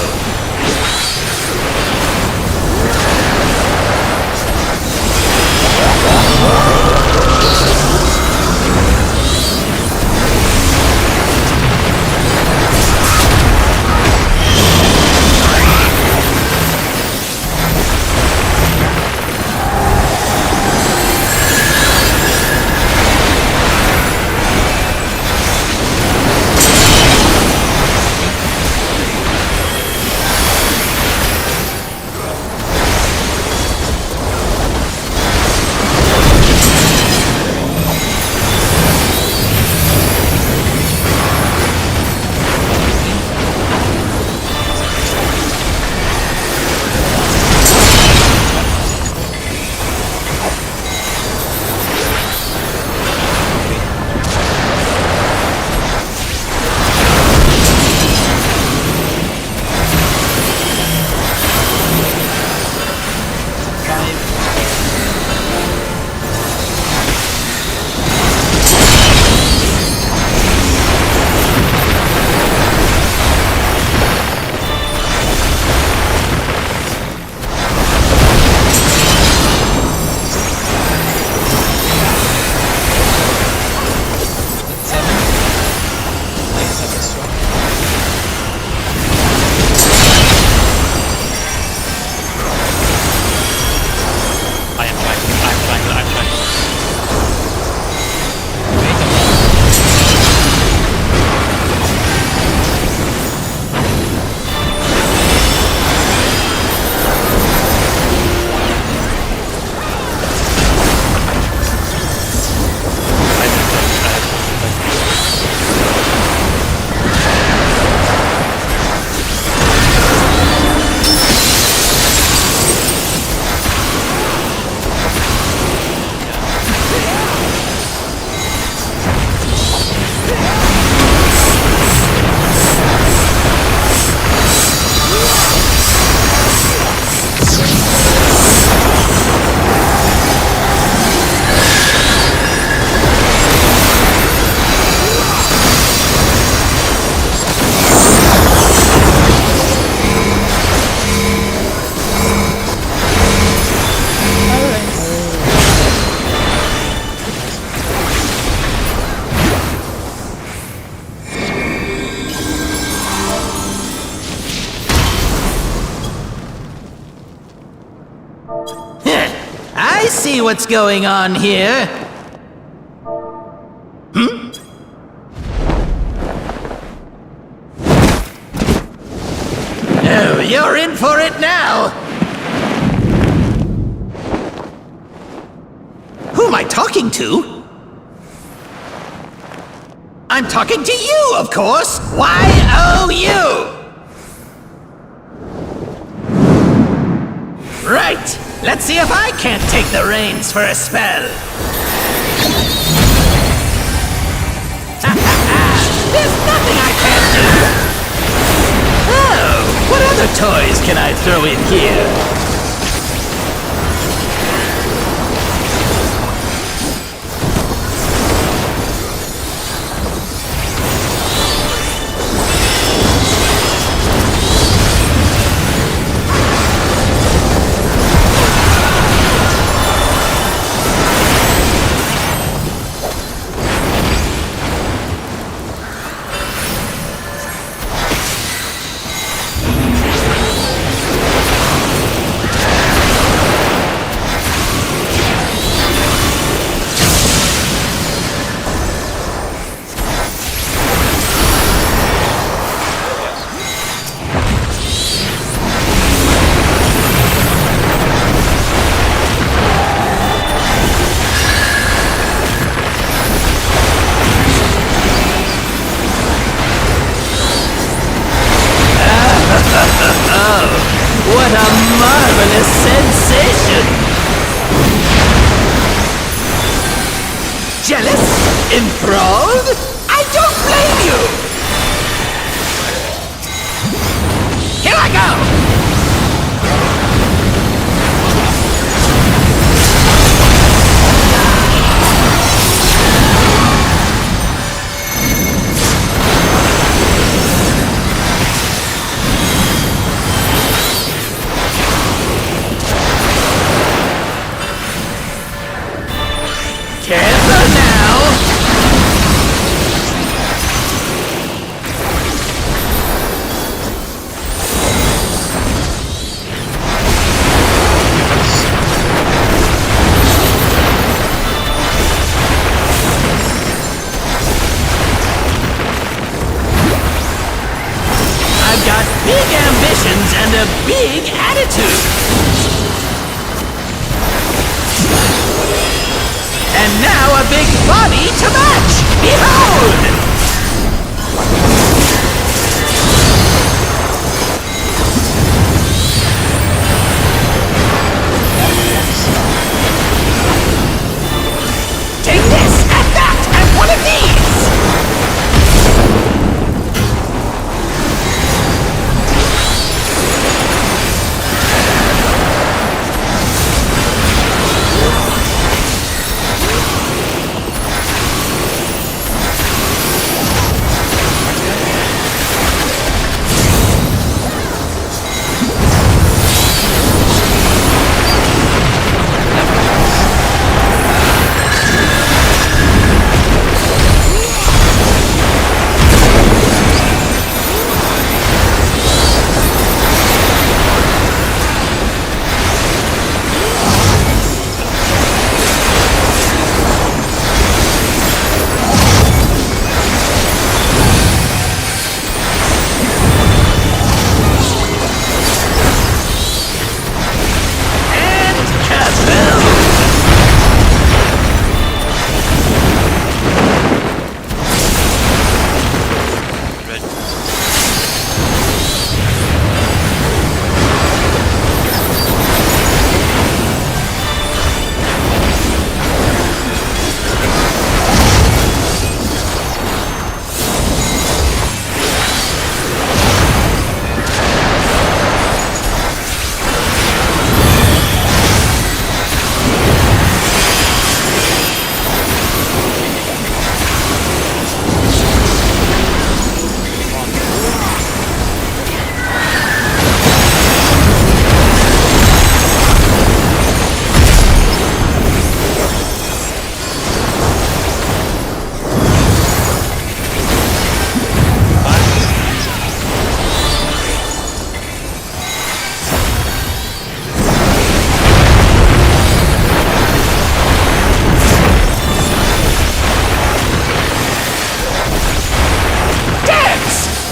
see what's going on here. Hmm? Oh, you're in for it now! Who am I talking to? I'm talking to you, of course! Y-O-U! Right! Let's see if I can't take the reins for a spell! There's nothing I can't do! Oh, what other toys can I throw in here? What a marvelous sensation! Jealous? Enthralled? I don't blame you! Here I go! Careful now! I've got big ambitions and a big attitude! And now a big body to match! Behold! Take this, and that, and one of these!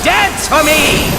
Dance for me!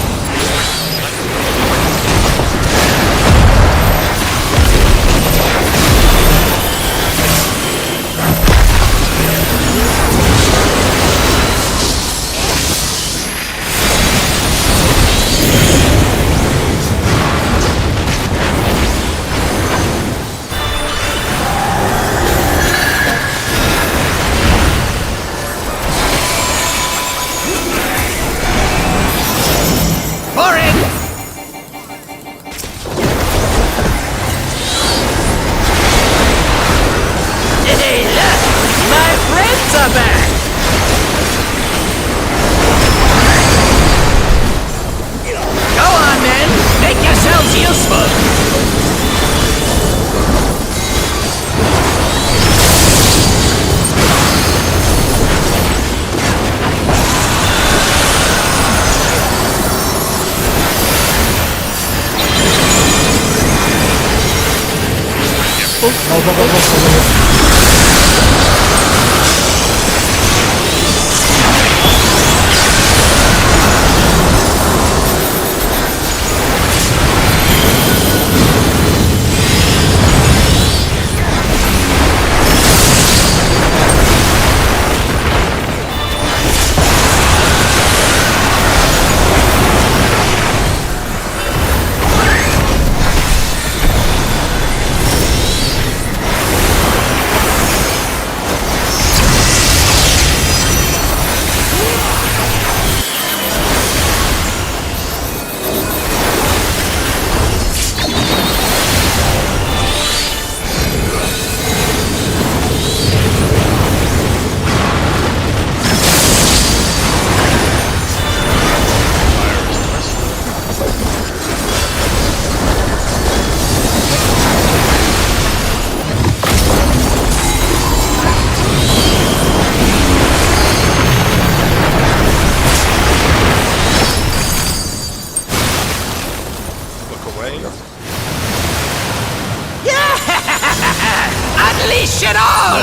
Unleash it all!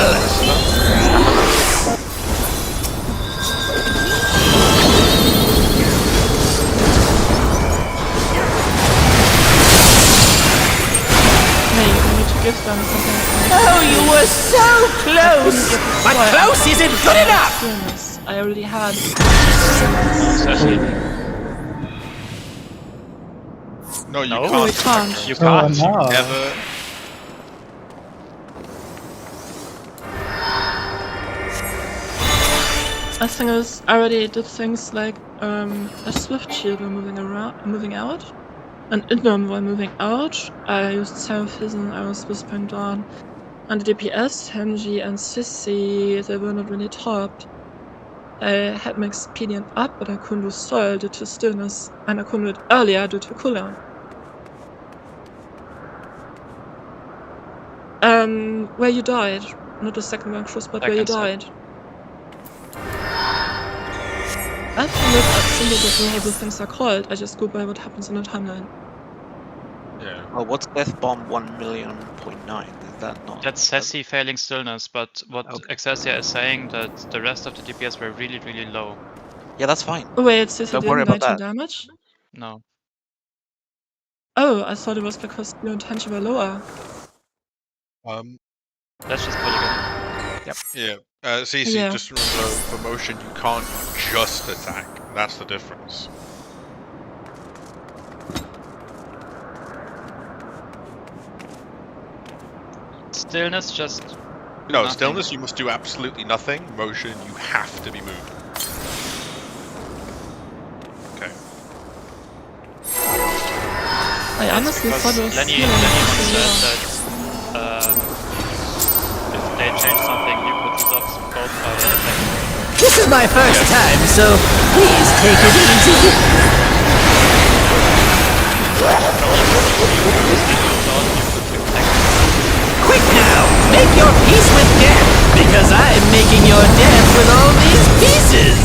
Oh, you were so close! But close isn't good enough! I already had. No, you No, can't. we can't. You can't. Oh, no. Never. I think I already did things like a swift shield while moving out, an Indom while moving out. I used Self-Hidden, I was Whispering Dawn. And the DPS, Henji and Sissy, they were not really topped. I had my expedient up, but I couldn't do soil due to stillness, and I couldn't do it earlier due to cooldown. Where you died, not the second one cross, but where you died. I think it's simple that the things are called. I just go by what happens in the timeline. Yeah. Well, what's Death Bomb 1,000,000.9? Is that not? That's Sassy failing stillness, but what Excelsior is saying that the rest of the DPS were really, really low. Yeah, that's fine. Oh wait, Sissy Don't worry didn't about 19 that. damage? No. Oh, I thought it was because your intention were lower. Let's just put it again. Yep. Yeah. CC, Yeah. just remember, for motion, you can't just attack. That's the difference. Stillness just... No, nothing. stillness, you must do absolutely nothing. Motion, you have to be moving. Okay. I honestly thought it was Lenny healing. once said that if they change something, you could stop both by the This is my first time, so please take it easy. Quick now, make your peace with death, because I'm making your death with all these pieces.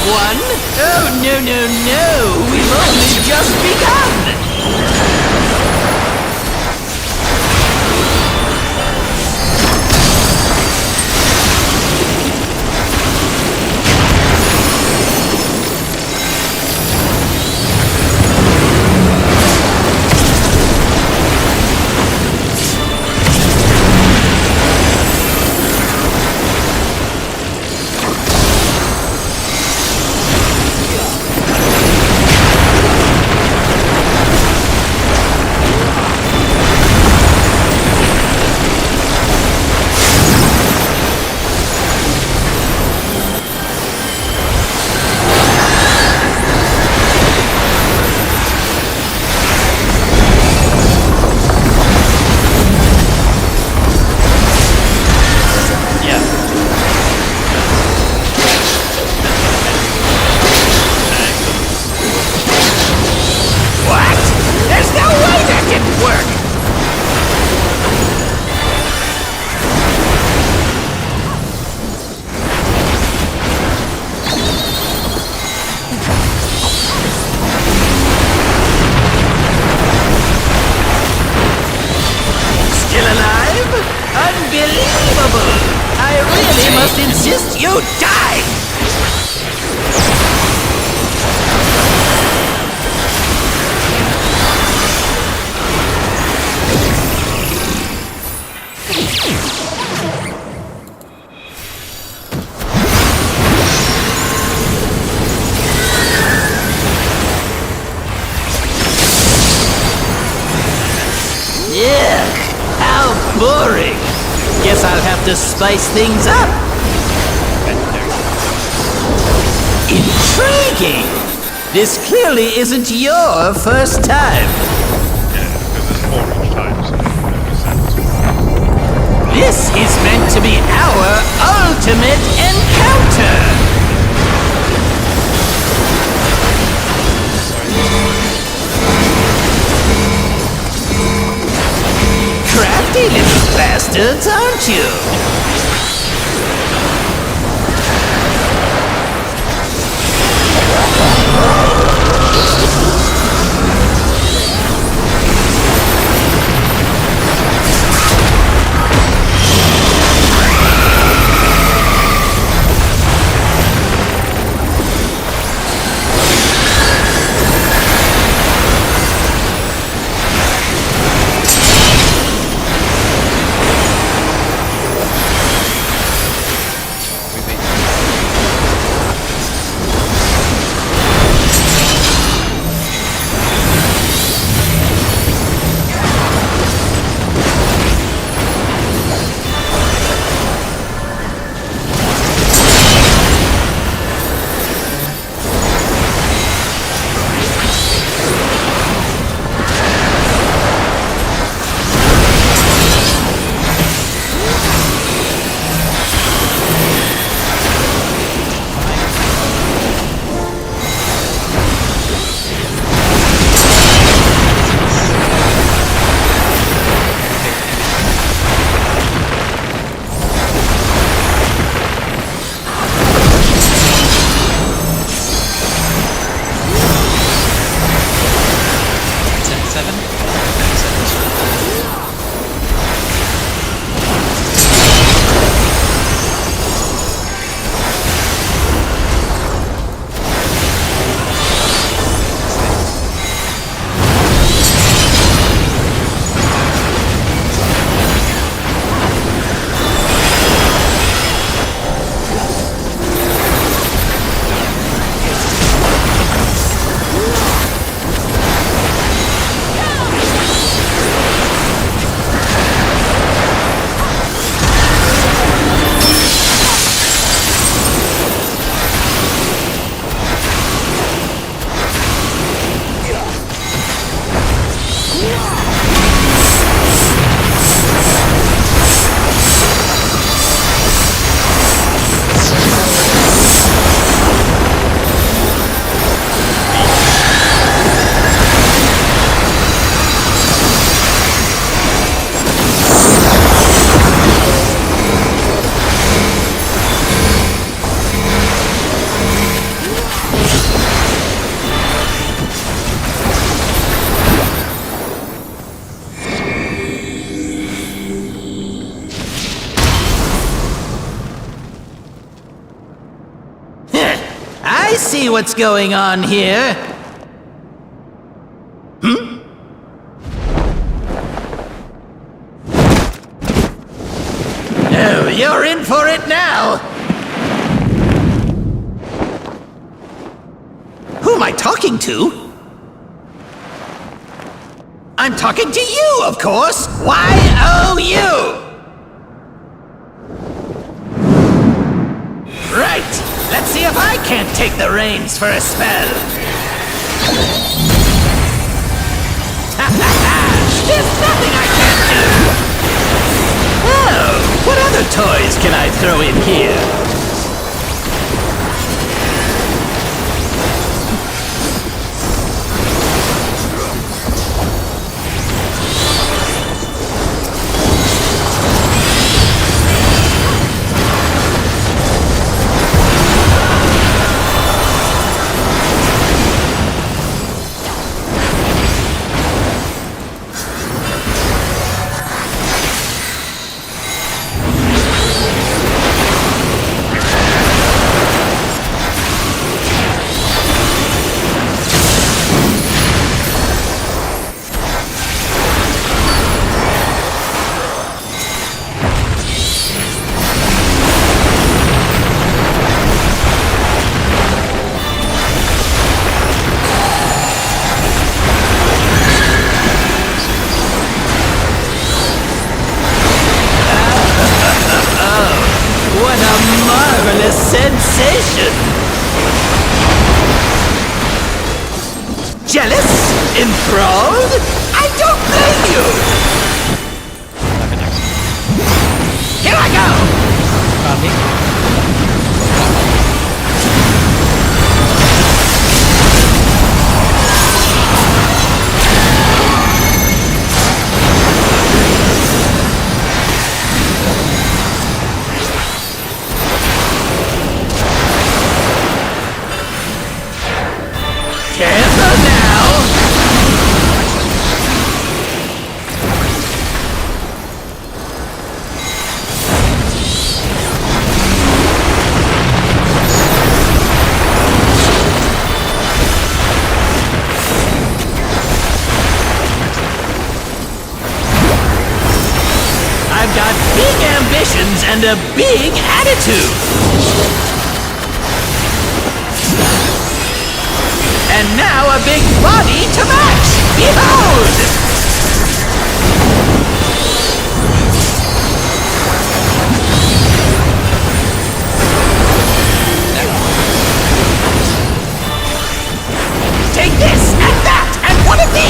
one? Oh, no, no, no! We've only just begun! Insist you die! Yeah, how boring! Guess I'll have to spice things up. Intriguing! This clearly isn't your first time. Yeah, because there's 4 each time, so it makes sense. This is meant to be our ultimate encounter! Crafty little bastards, aren't you? see what's going on here. Oh, you're in for it now. Who am I talking to? I'm talking to you, of course. Y-O-U. Right. Let's see if I can't take the reins for a spell. There's nothing I can't do. Oh, what other toys can I throw in here? Sensation! Jealous? Enthralled? I don't blame you! Here I go! Careful now! I've got big ambitions and a big attitude! And now a big body to match! Behold! Take this, and that, and one of these!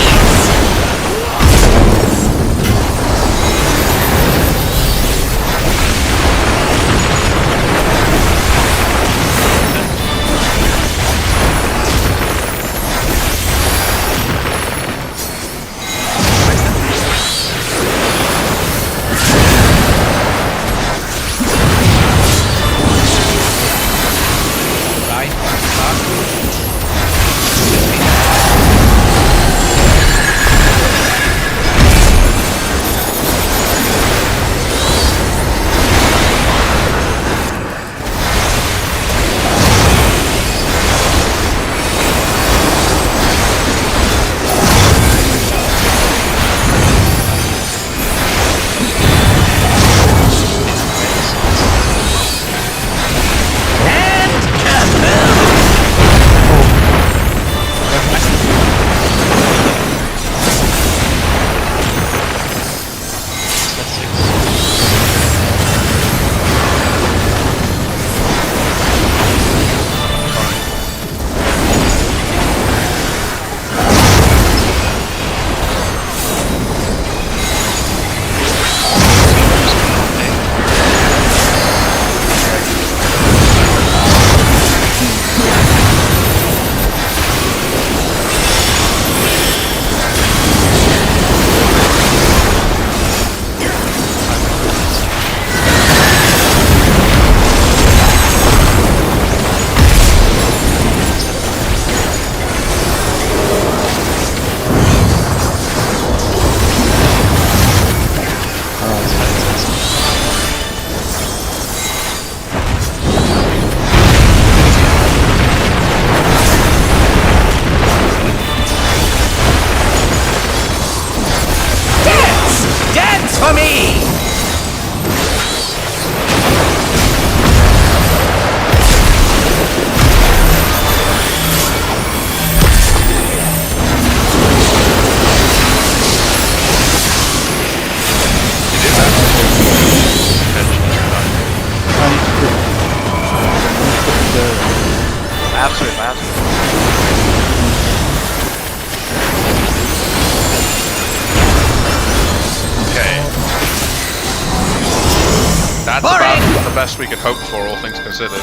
best we could hope for, all things considered.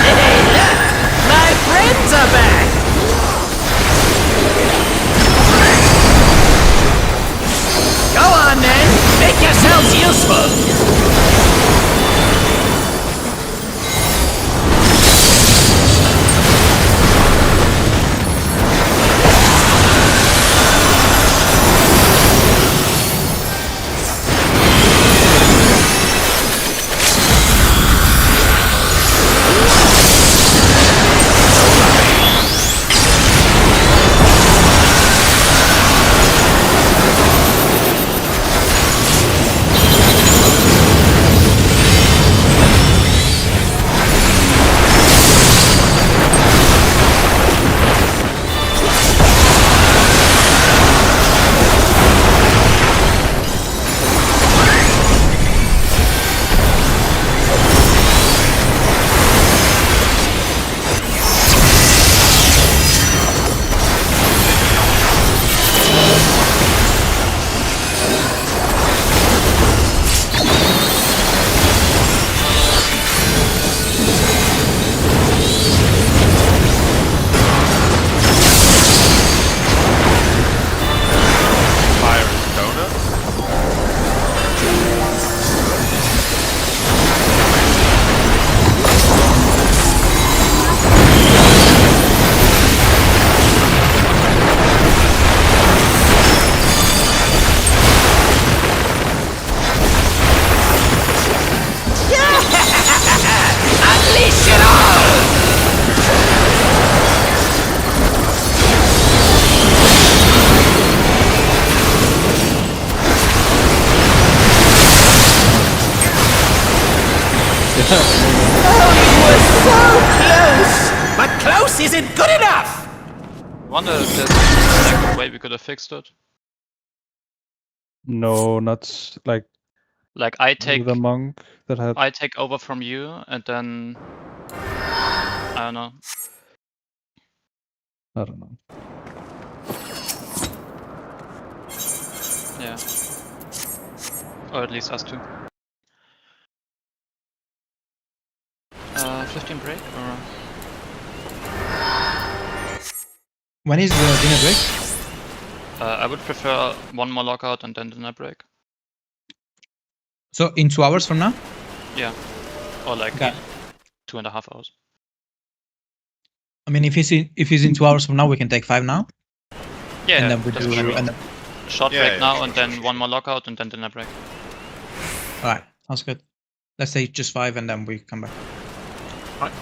Hey, look! My friends are back! Go on then! Make yourselves useful! Close isn't good enough! I wonder if there's like a way we could have fixed it. No, not like. Like I take the monk that had. I take over from you, and then I don't know. I don't know. Yeah. Or at least us two. 15 break or? When is the dinner break? I would prefer one more lockout and then dinner break. So in 2 hours from now? Yeah. Or like Okay. 2.5 hours. I mean, if he's in 2 hours from now, we can take 5 now. Yeah. And then we that's do what I mean. and then, Short Yeah, break now and then one more lockout and then dinner break. all right, that's good. Let's say just 5 and then we come back. Right.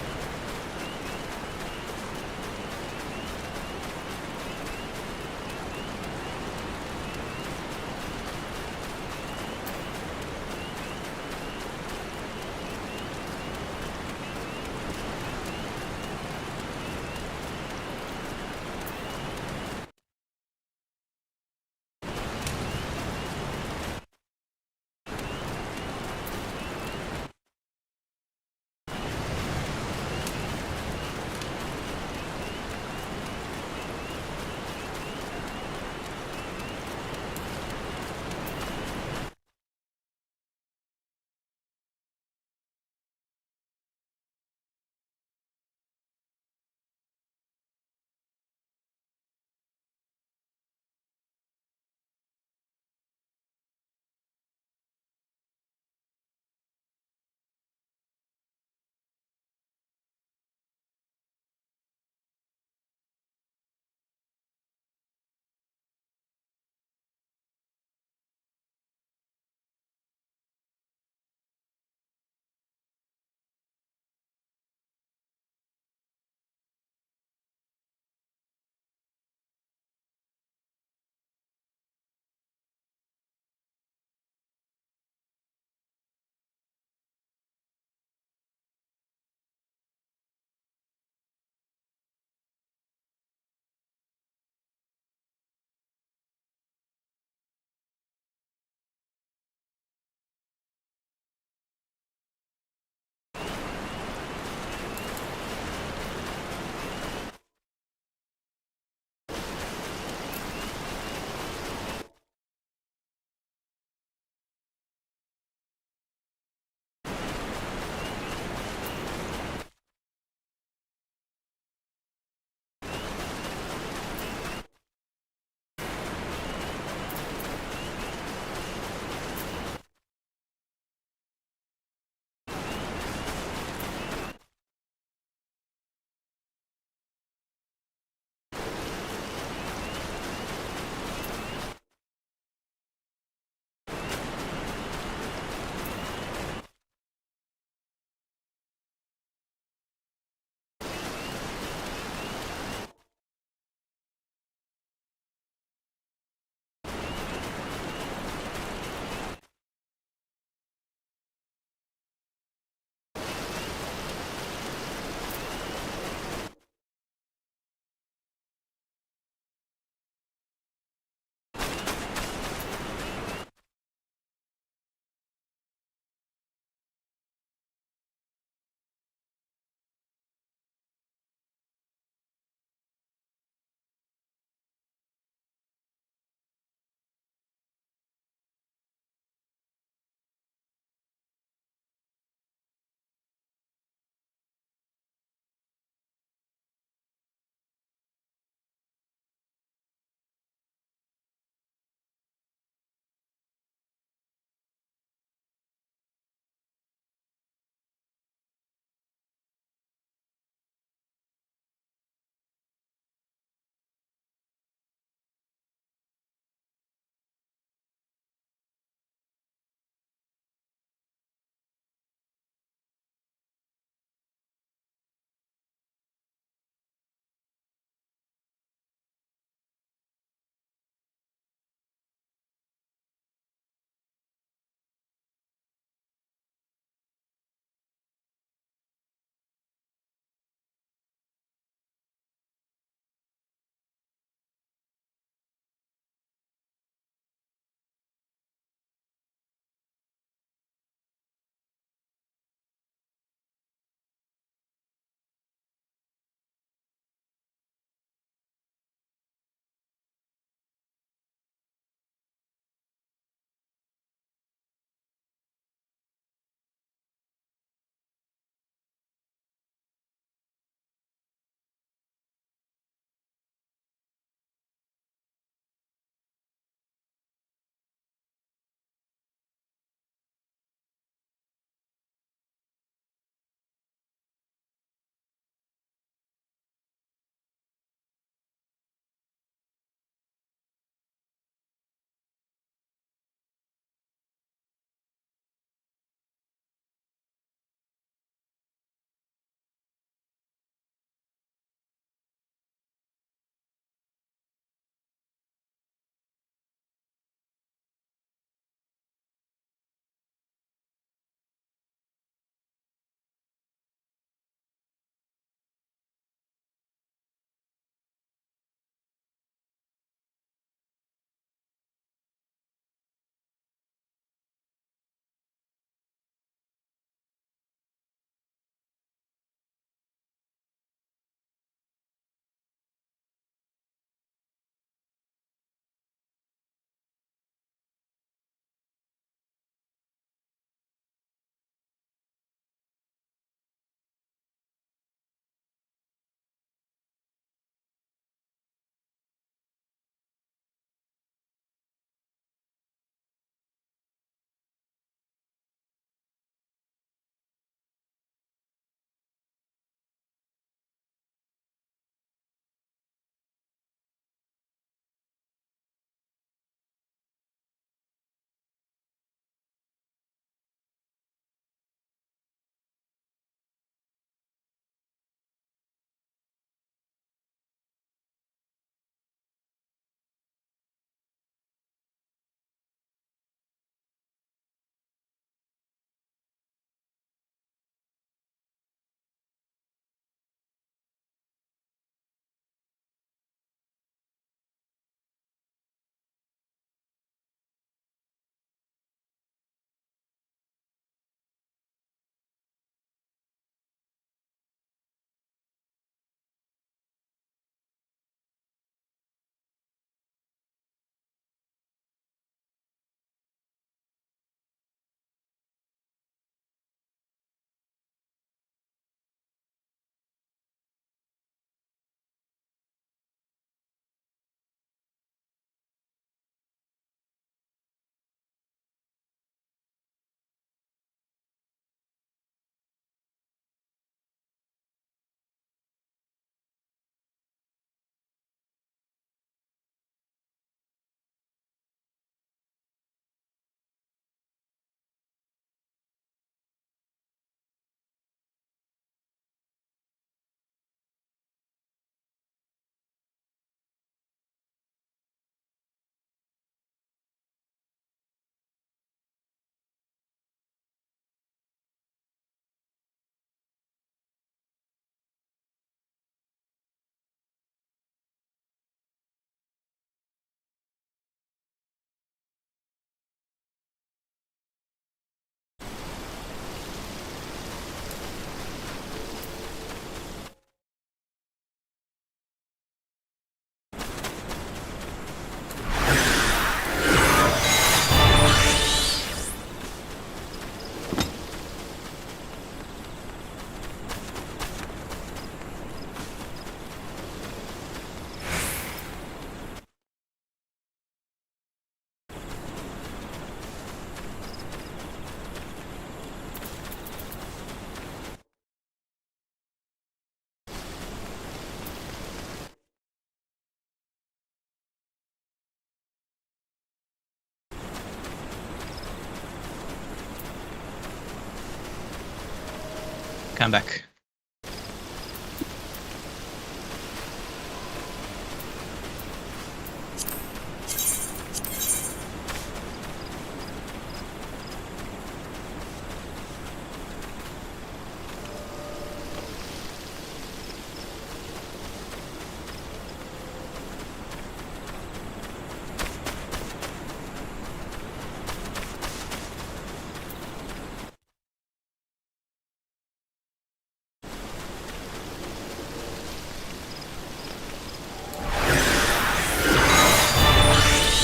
Come back.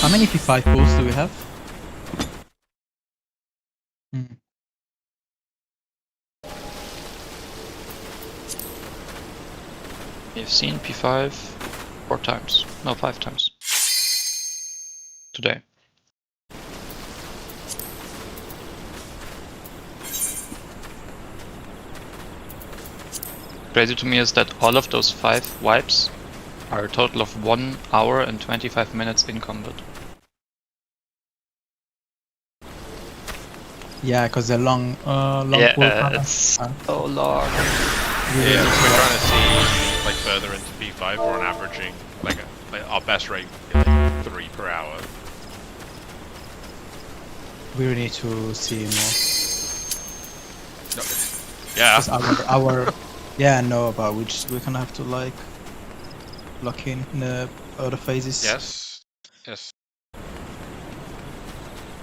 How many P5 pools do we have? We've seen P5 4 times. No, 5 times. Today. Crazy to me is that all of those 5 wipes are a total of 1 hour and 25 minutes in combat. Yeah, because they're long Yeah, pool it's so long. Yeah, we're trying to see like further into P5. We're on averaging like our best rate would be like 3 per hour. We really need to see more. No. Yeah. Our yeah, no, but we're gonna have to like lock in the other phases. Yes. Yes.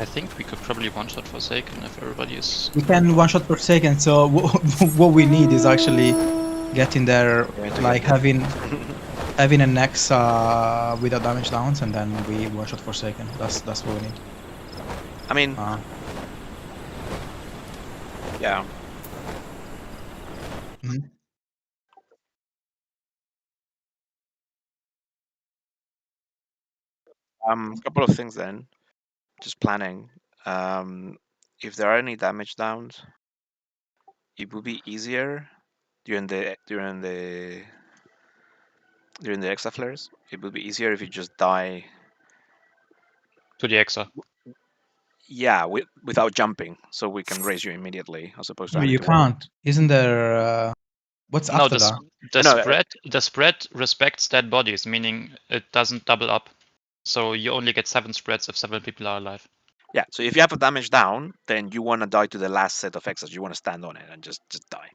I think we could probably one-shot Forsaken if everybody is... We can one shot per second, so what we need is actually getting there, like having an X without damage downs, and then we one shot for second. That's what we need. I mean, yeah. Couple of things then. Just planning. If there are any damage downs, it would be easier during the Exa flares. It would be easier if you just die to the Exa. Yeah, without jumping, so we can raise you immediately, as opposed to. No, you can't. Isn't there? What's No, after that? The spread respects dead bodies, meaning it doesn't double up. So you only get 7 spreads if 7 people are alive. Yeah, so if you have a damage down, then you want to die to the last set of X's. You want to stand on it and just die.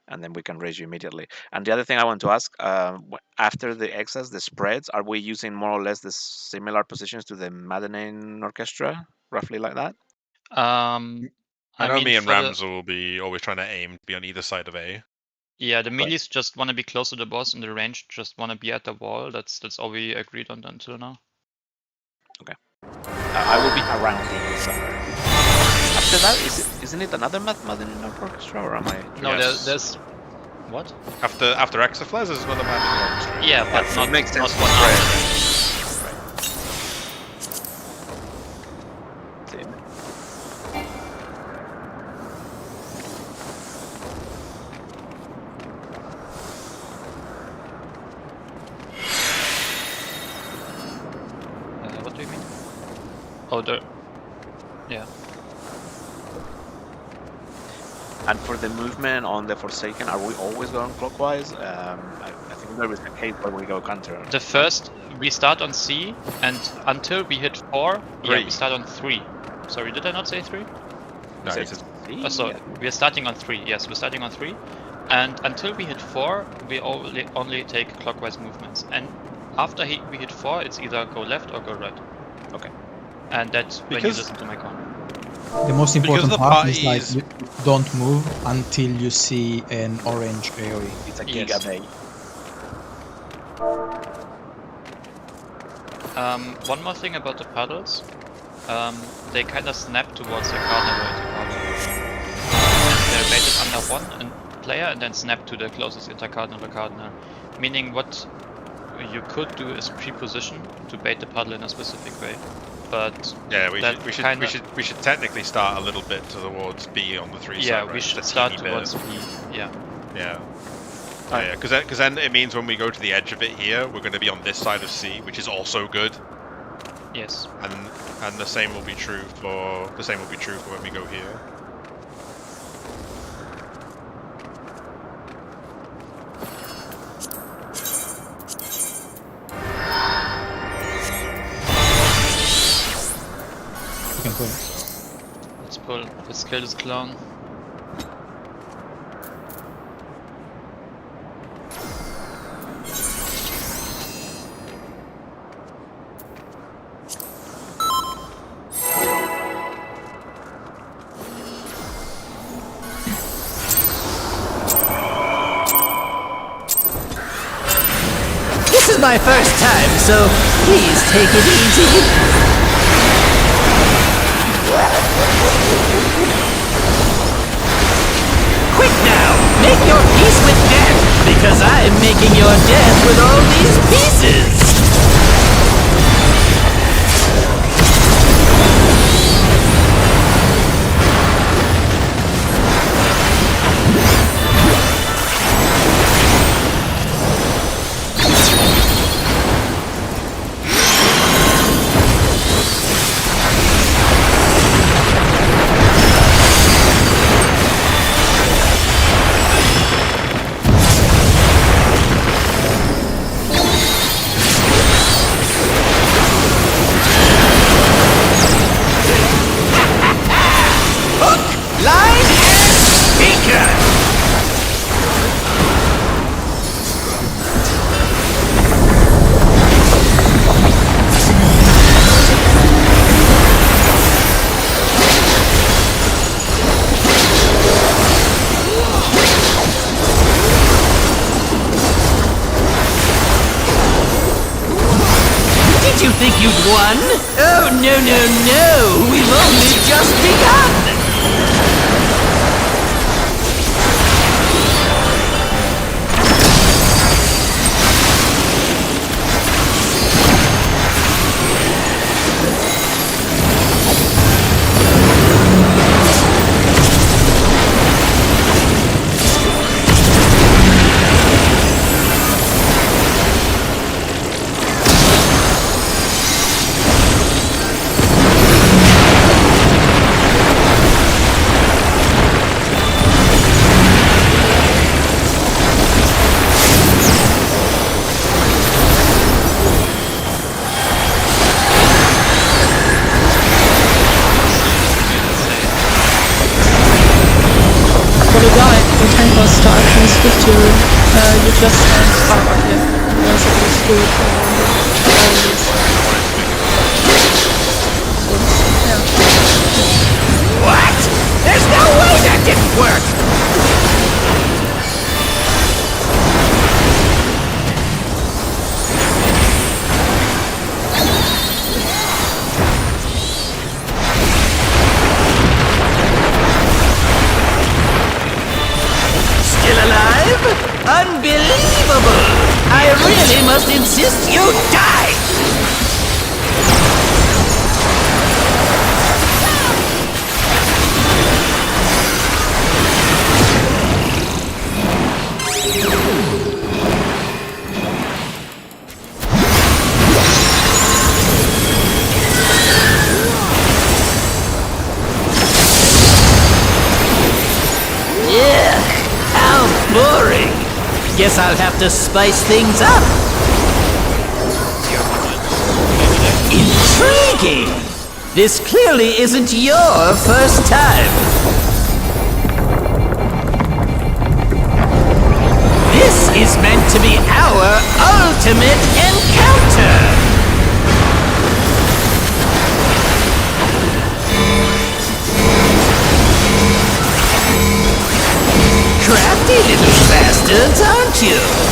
And then we can raise you immediately. And the other thing I want to ask, after the X's, the spreads, are we using more or less the similar positions to the Madeleine Orchestra? Roughly like that? I know me and Ramsel will be always trying to aim to be on either side of A. Yeah, the melees just want to be close to the boss, and the range just want to be at the wall. That's all we agreed on until now. Okay. I will be around the somewhere. After that, isn't it another Madeleine Orchestra, or am I? No, there's what? After Exaflares, there's another Madeleine Orchestra. Yeah, but so not it makes sense. one after. What do you mean? Oh, yeah. And for the movement on the Forsaken, are we always going clockwise? I think there is a case where we go counter. The first, we start on C, and until we hit 4, yeah, we start on 3. Sorry, did I not say 3? No, oh, so we're starting on 3. Yes, we're starting on 3. And until we hit 4, we only take clockwise movements. And after we hit 4, it's either go left or go right. Okay. And that's when you listen to my call. The most important part is like you don't move until you see an orange AoE. It's a giga bay. One more thing about the paddles. They kind of snap towards the cardinal intercardinal. And they're baited under one player and then snap to the closest intercardinal or cardinal. Meaning what you could do is pre-position to bait the paddle in a specific way. But yeah, we should technically start a little bit towards B on the 3 side. Yeah, right? we should start towards B. Yeah. Yeah. Yeah, because then it means when we go to the edge of it here, we're going to be on this side of C, which is also good. Yes. And the same will be true for when we go here. pull. Let's pull. Let's kill this clone. This is my first time, so please take it easy. Quick now! Make your peace with death, because I'm making your death with all these pieces! Did you think you'd won? Oh, no, no, no! We've only just begun! to you just okay. There's a good school What? There's no way that didn't work! Still alive? Unbelievable! I really must insist you die! Yeah, how boring! Guess I'll have to spice things up. Intriguing! This clearly isn't your first time. This is meant to be our ultimate encounter! Crafty little bastards, aren't you?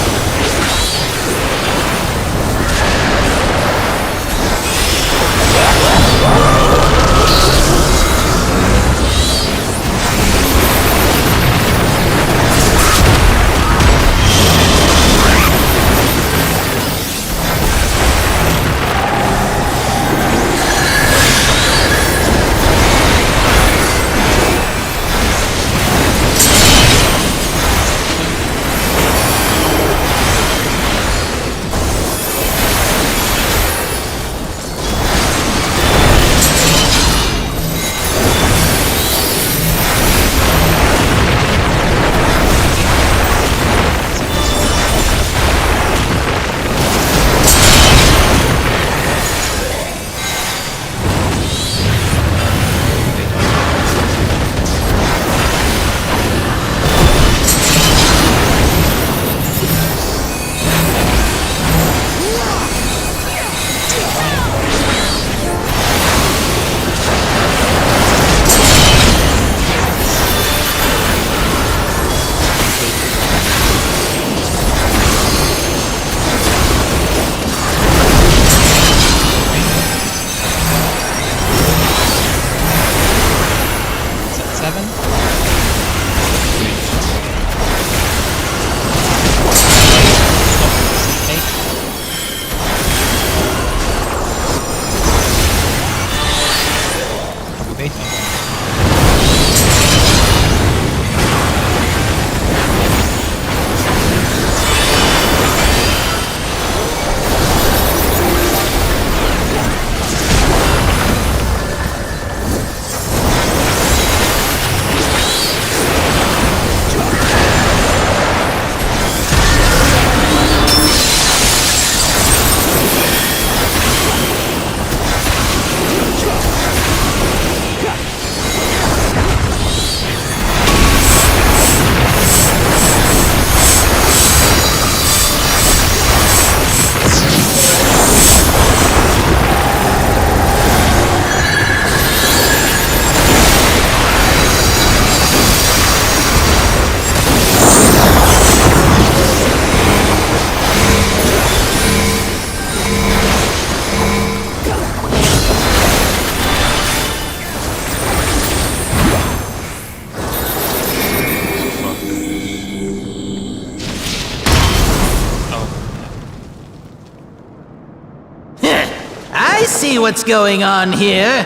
I see what's going on here.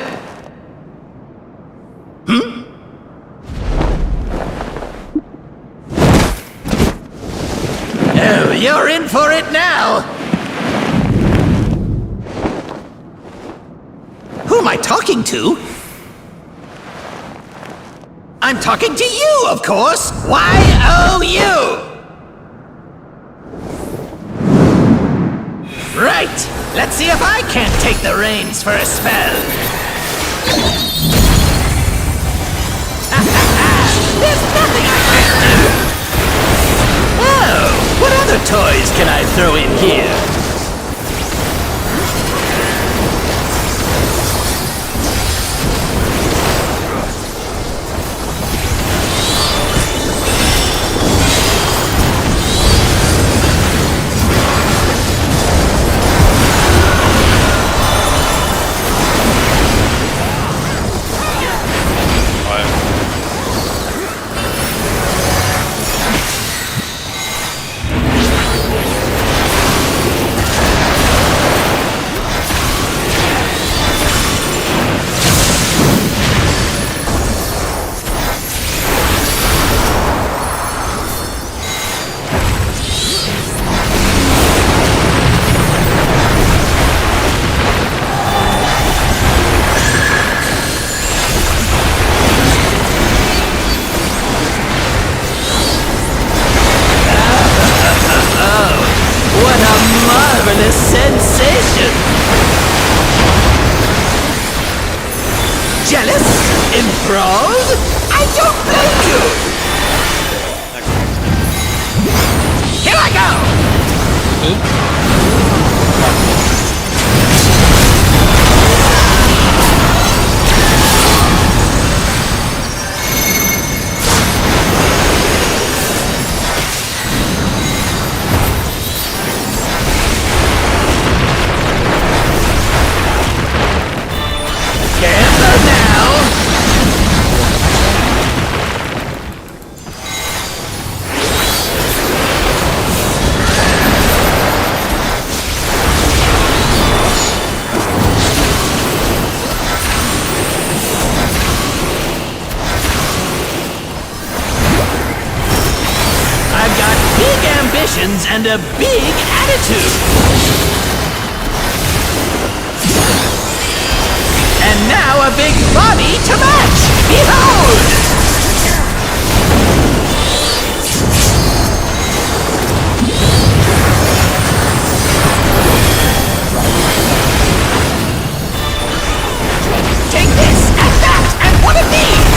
Hmm? Oh, you're in for it now. Who am I talking to? I'm talking to you, of course. Y-O-U. Right. Let's see if I can't take the reins for a spell. There's nothing I can't do. Oh, what other toys can I throw in here? Sensation! Jealous? Enthralled? I don't blame you! Here I go! And a big attitude. And now a big body to match. Behold! Take this and that and one of these.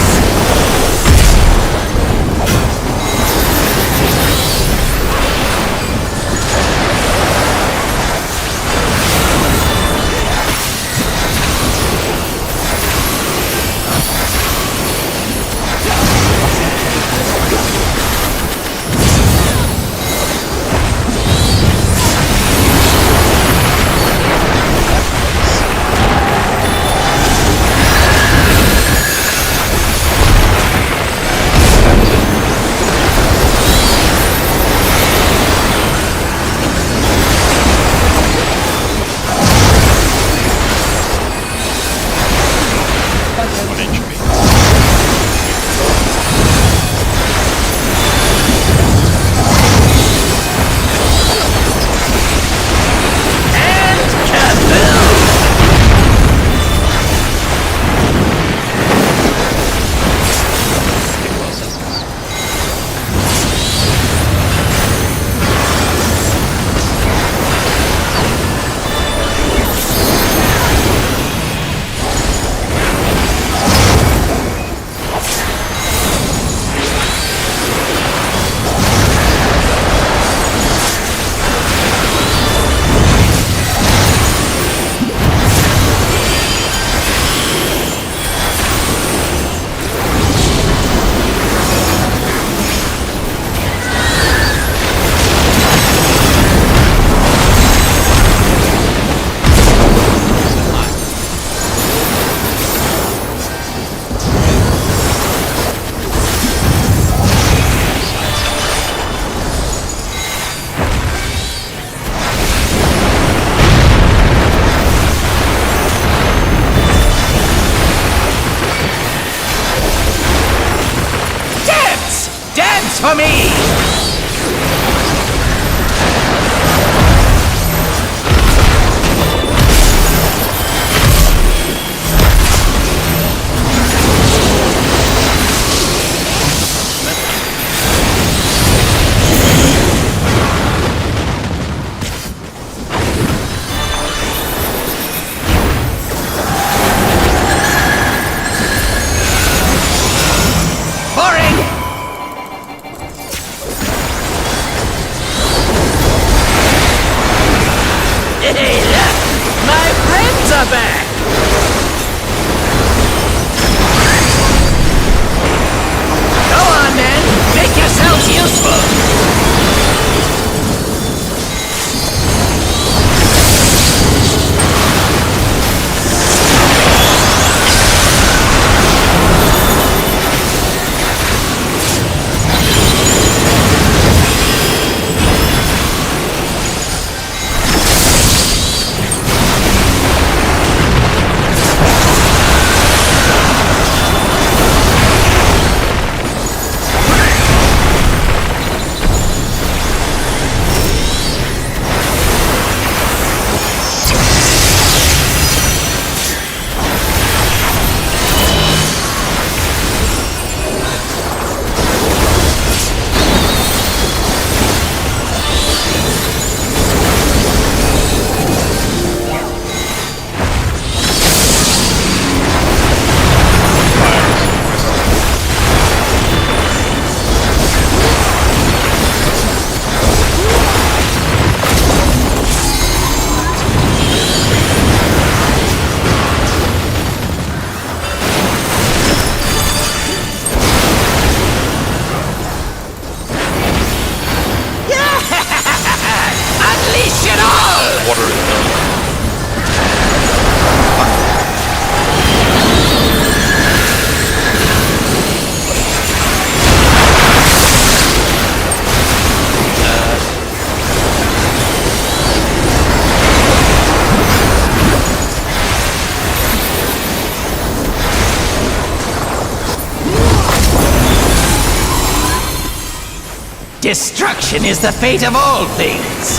for me! Hey, look! My friends are back! Go on, then! Make yourselves useful! Destruction is the fate of all things!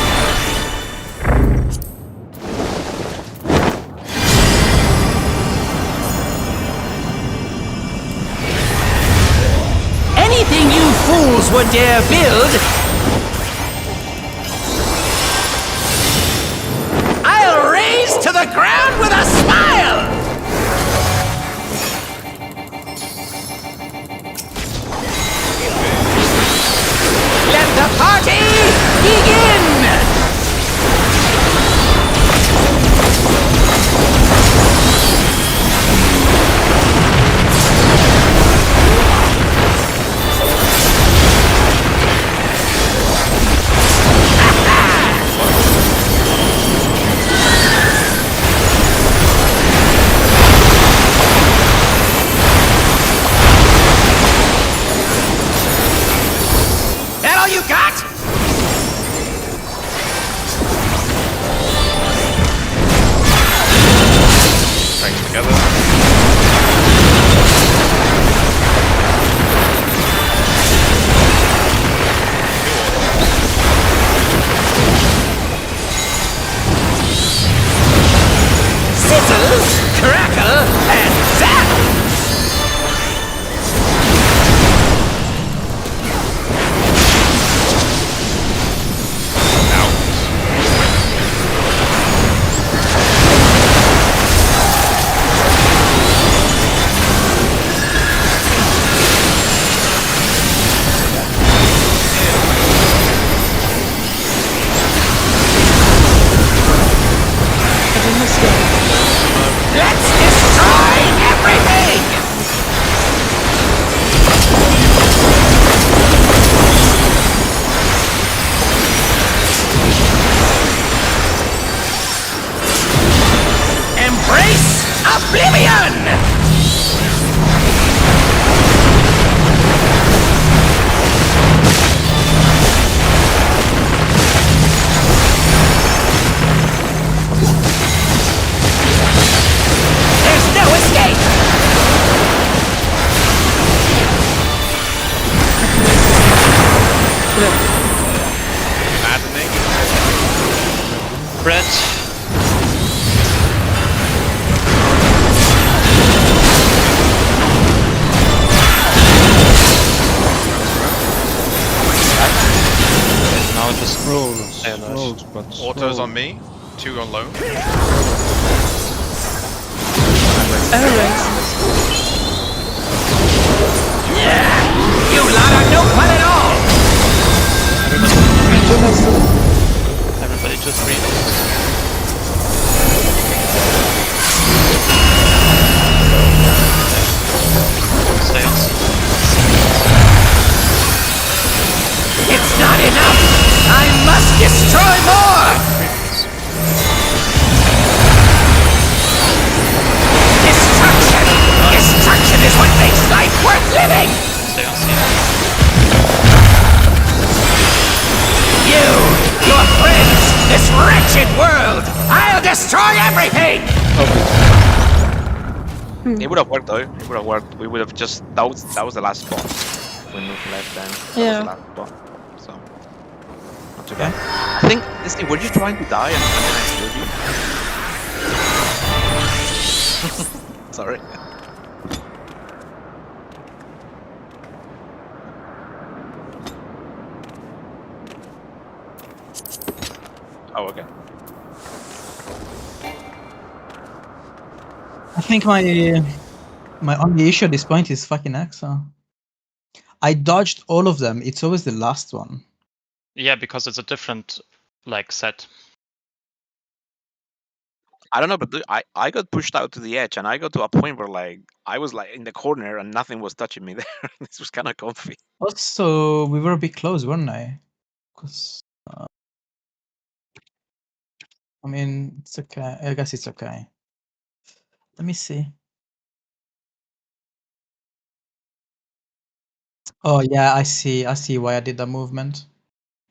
Anything you fools would dare build, I'll raise to the ground with a smile! Let the party begin! That all you got? Thanks together. Sizzles, crackle, and zap! spread. Now just stay alert. Autos on me, 2 on low. Yeah! You lot are no fun at all! Everybody to 3. Stay on C. It's not enough! I must destroy more! Destruction! Destruction is what makes life worth living! Stay on C. You, your friends, this wretched world! I'll destroy everything! It would have worked though. It would have worked. We would have just that was the last spot. If we moved left, then that was the last spot. So not too bad. I think Disney, were you trying to die and then I killed you? Sorry. Oh, okay. I think my only issue at this point is fucking Axa. I dodged all of them. It's always the last one. Yeah, because it's a different like set. I don't know, but I got pushed out to the edge, and I got to a point where like I was like in the corner, and nothing was touching me there. This was kind of comfy. Also, we were a bit close, weren't I? 'Cause, I mean, it's okay. I guess it's okay. Let me see. Oh yeah, I see. I see why I did that movement.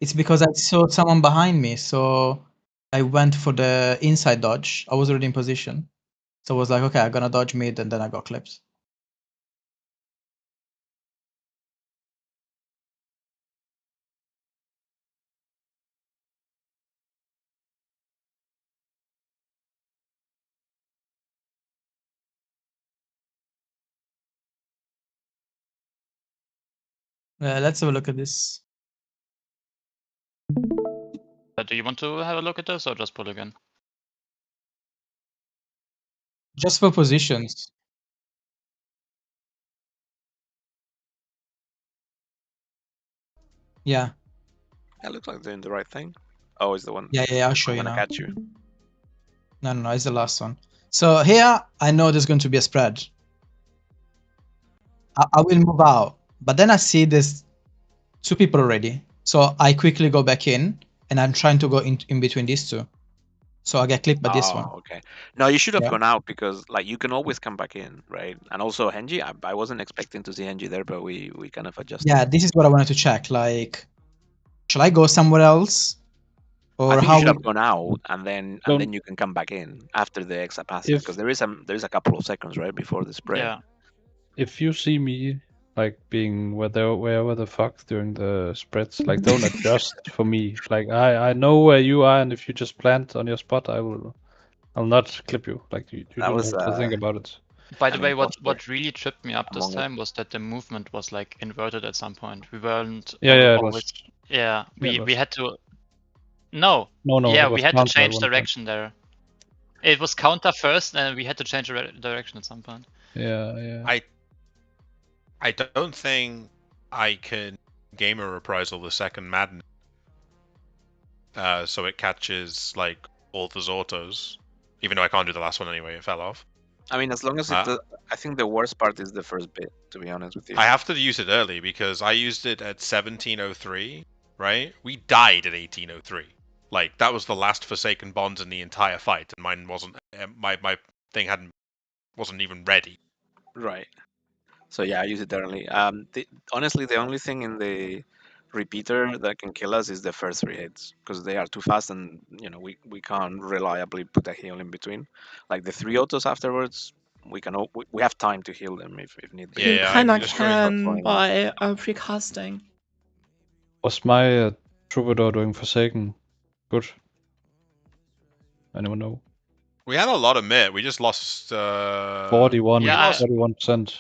It's because I saw someone behind me, so I went for the inside dodge. I was already in position, so I was like, okay, I'm gonna dodge mid, and then I got clipped. Let's have a look at this. Do you want to have a look at this or just pull again? Just for positions. Yeah. That looks like doing the right thing. Oh, it's the one. Yeah, I'll show you I'm gonna now. catch you. No, it's the last one. So here, I know there's going to be a spread. I will move out, but then I see there's 2 people already. So I quickly go back in, and I'm trying to go in between these 2. So I get clipped by this one. Okay. No, you should have Yeah. gone out because like you can always come back in, right? And also Henji, I wasn't expecting to see Henji there, but we kind of adjusted. Yeah, this is what I wanted to check. Like, shall I go somewhere else? Or I think how you should we... have gone out and then you can come back in after the extra passing because there is a couple of seconds right before the spread. Yeah. If you see me like being wherever the fuck during the spreads, like don't adjust for me. Like I know where you are, and if you just plant on your spot, I'll not clip you. Like you don't have to think about it. By the way, what really tripped me up this time was that the movement was like inverted at some point. We weren't. Yeah, always, yeah, we had to. No. No. Yeah, it was we had to counter at change one point. direction there. It was counter first, and we had to change direction at some point. Yeah. I don't think I can gamer reprisal the second Madden. So it catches like all those autos. Even though I can't do the last one anyway, it fell off. I mean, as long as it does, I think the worst part is the first bit, to be honest with you. I have to use it early because I used it at 1703, right? We died at 1803. Like, that was the last Forsaken Bonds in the entire fight, and mine wasn't, my thing wasn't even ready. Right. So yeah, I use it early. Honestly, the only thing in the repeater that can kill us is the first 3 hits because they are too fast, and we can't reliably put a heal in between. Like the 3 autos afterwards, we have time to heal them if need be. You kinda can by precasting. Was my Troubadour doing Forsaken good? Anyone know? We had a lot of mid. We just lost 41, Yeah, 41%.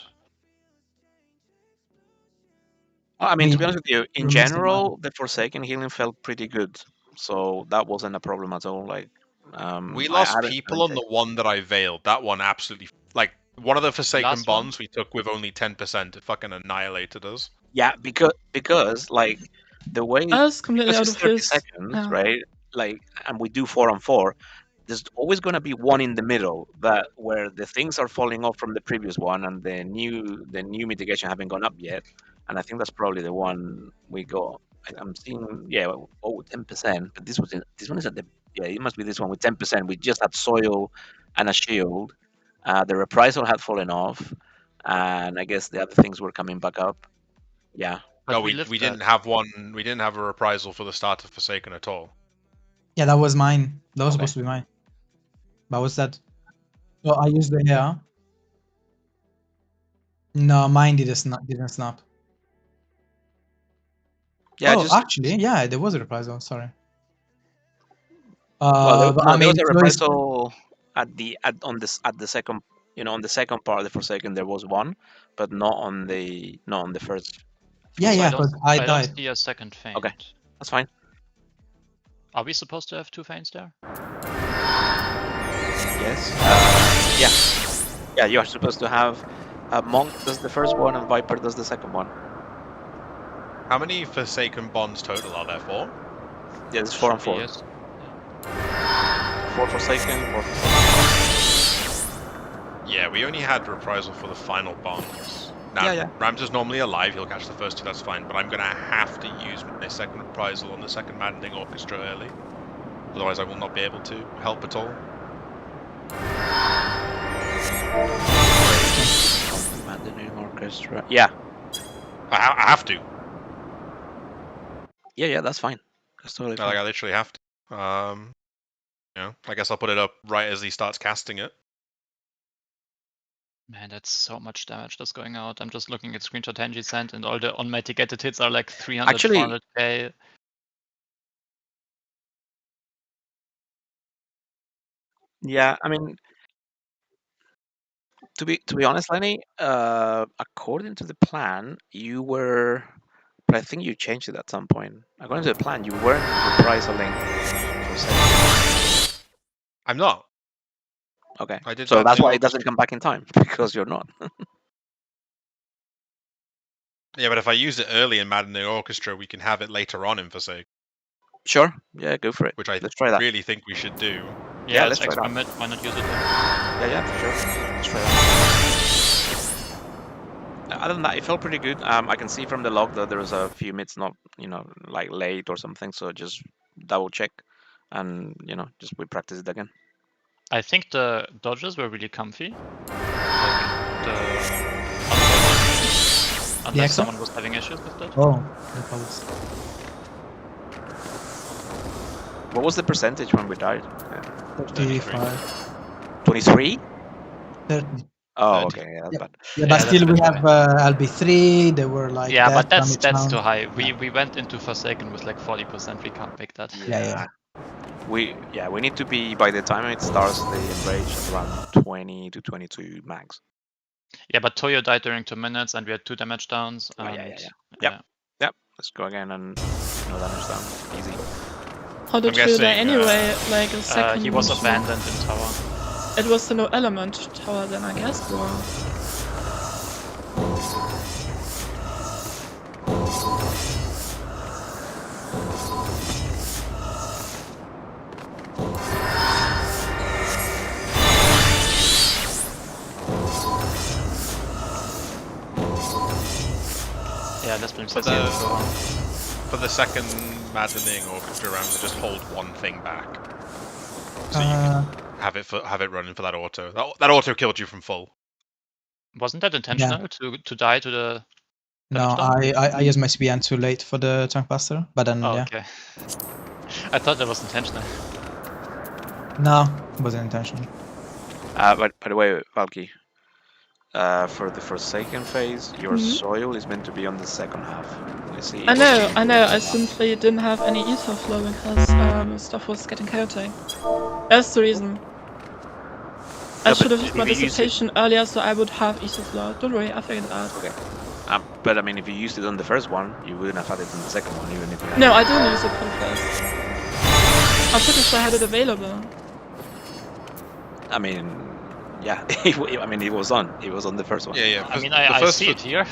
I mean, to be We- honest with you, in we're missing general, the Forsaken healing felt pretty good, so that wasn't a problem at all. Like, we I lost hadn't people on the one that I veiled. That one absolutely, like, one of the Forsaken last one? bonds we took with only 10%. It fucking annihilated us. Yeah, because like the way I was completely because out it's of 30 his. seconds, Yeah. right? Like, and we do 4-on-4. There's always going to be one in the middle that where the things are falling off from the previous one, and the new mitigation haven't gone up yet. And I think that's probably the one we got. I'm seeing, yeah, 10%, but this one is at the, yeah, it must be this one with 10%. We just had soil and a shield. The reprisal had fallen off, and I guess the other things were coming back up. Yeah. But No, we we lived didn't that. have one. We didn't have a reprisal for the start of Forsaken at all. Yeah, that was mine. That was Okay. supposed to be mine. But was that? So I used the hair. No, mine didn't snap. Yeah, Oh, just actually, yeah, there was a reprisal. Sorry. well, But no, I there was mean, a so it's- reprisal at the second, on the second part of the Forsaken there was one, but not on the first. yeah, So yeah, I because don't, I I died. don't see a second feint. Okay, that's fine. Are we supposed to have 2 feints there? Yes. Yeah, you are supposed to have Monk does the first one and Viper does the second one. How many Forsaken bonds total are there? 4? Yeah, it's 4-on-4. Yes. 4 Forsaken, 4 Forsaken. Yeah, we only had reprisal for the final bonds. Now, Yeah, yeah. Rams is normally alive. He'll catch the first 2. That's fine. But I'm gonna have to use my second reprisal on the second Maddening Orchestra early. Otherwise, I will not be able to help at all. Maddening Orchestra. Yeah. I have to. Yeah, that's fine. That's totally fine. Like, I literally have to. I guess I'll put it up right as he starts casting it. Man, that's so much damage that's going out. I'm just looking at screenshot Henji sent, and all the unmitigated hits are like 300, Actually- 400k. Yeah, I mean, to be honest, Lenny, according to the plan, you were, but I think you changed it at some point. According to the plan, you weren't reprisaling Forsaken. I'm not. Okay, I did so that that's in why it August. doesn't come back in time because you're not. Yeah, but if I use it early in Maddening Orchestra, we can have it later on in Forsaken, Sure, yeah, go for it. which I Let's try that. really think we should do. Yeah, let's it's try extra that. mid. Why not use it? Yeah, for sure. Let's try that. Other than that, it felt pretty good. I can see from the log that there was a few mids not, like late or something. So just double check, and just we practice it again. I think the dodges were really comfy. Like the unless exo? someone was having issues with that. Oh, that was. What was the percentage when we died? 35. 23? 30. Oh, 30. okay, yeah, that's bad. Yeah, but that's still a we bit have high. LB3. They were like. Yeah, but damage that's down. too high. We went into Forsaken with like 40%. We can't pick that. Yeah. We need to be, by the time it starts the enrage, around 20 to 22 max. Yeah, but Toyo died during 2 minutes, and we had 2 damage downs. Oh, And, yeah. Yep. Let's go again and no damage down. Easy. How did I'm you die guessing, anyway? Like a second. He was abandoned in tower. It was the no element tower then, I guess. Or... Yeah, let's bring For the second Maddening Orchestra round, to just hold one thing back, so you can have it running for that auto. That auto killed you from full. Wasn't that intentional to die to the? No, I used my SPN too late for the chunk buster, but then Oh, yeah. okay. I thought that was intentional. No, it wasn't intentional. But by the way, Valky, For the Forsaken phase, your soil is meant to be on the second half. I know. I simply didn't have any ether flow because stuff was getting chaotic. That's the reason. I should have used my dissipation earlier so I would have ether flow. Don't worry, I figured it out. Okay. But I mean, if you used it on the first one, you wouldn't have had it on the second one, even if you had No, I didn't use it for the first. I'm pretty sure I had it available. I mean, yeah. I mean, it was on. It was on the first one. Yeah. I mean, I see it here.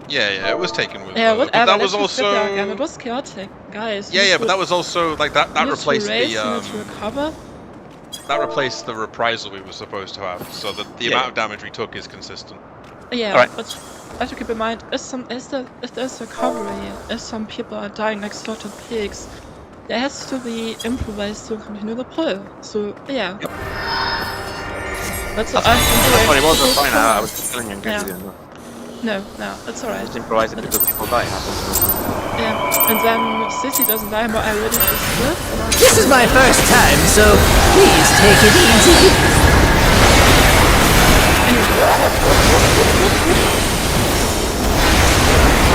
Yeah, it was taken with. Yeah, whatever. But that Let's was just get there also. again. It was chaotic, guys. Yeah, but that was also like that. That replaced to the. recover. That replaced the reprisal we were supposed to have, so that the amount of damage we took is consistent. Yeah, but I have to keep in mind, if there's recovery, if some people are dying like slaughtered pigs, there has to be improvised to continue the pull. So yeah. That's what I think. That's what it was. Fine. I was just telling you in case you didn't know. No, it's alright. Just improvise it because people die. Yeah, and then Sissy doesn't die, but I already just live. This is my first time, so please take it easy.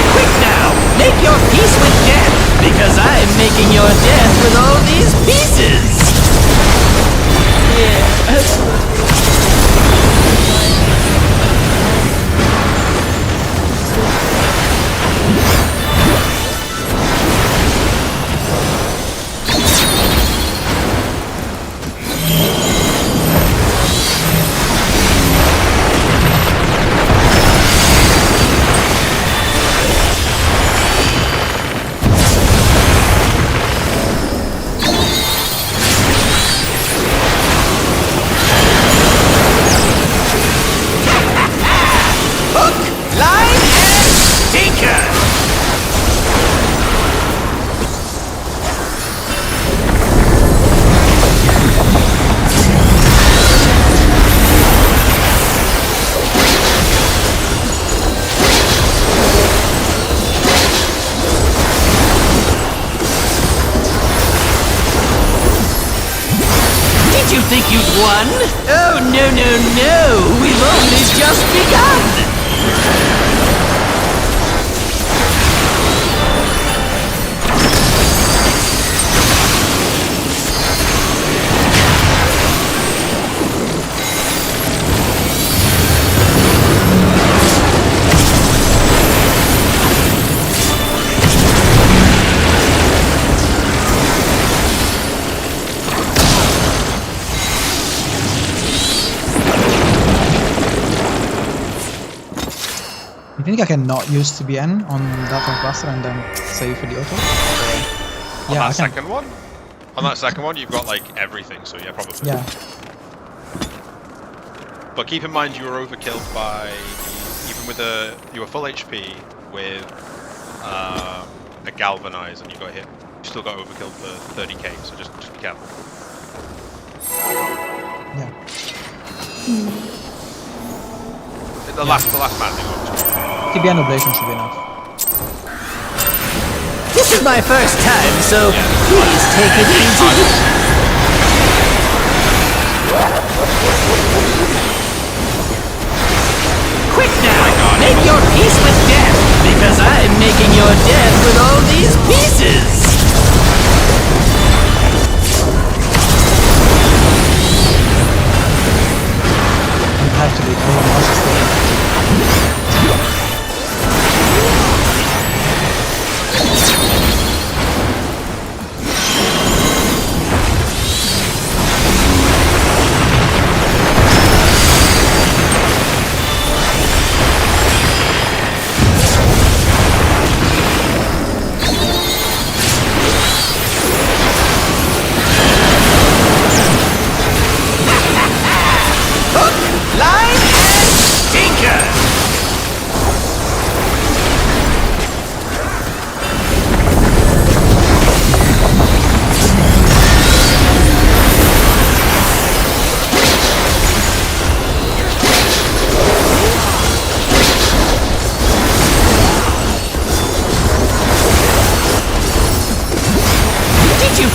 Quick now, make your peace with death, because I'm making your death with all these pieces. Yeah, absolutely. Did you think you'd won? Oh, no. We've only just begun. You think I can not use TBN on that one cluster and then save for the auto? On that second one? On that second one, you've got like everything, so yeah, probably. Yeah. But keep in mind, you were overkilled by even with you were full HP with a galvanize, and you got hit. You still got overkilled for 30k, so just be careful. Yeah. The last man thing. TBN ablation should be enough. This is my first time, so please take it easy. Quick now, make your peace with death, because I'm making your death with all these pieces. You have to be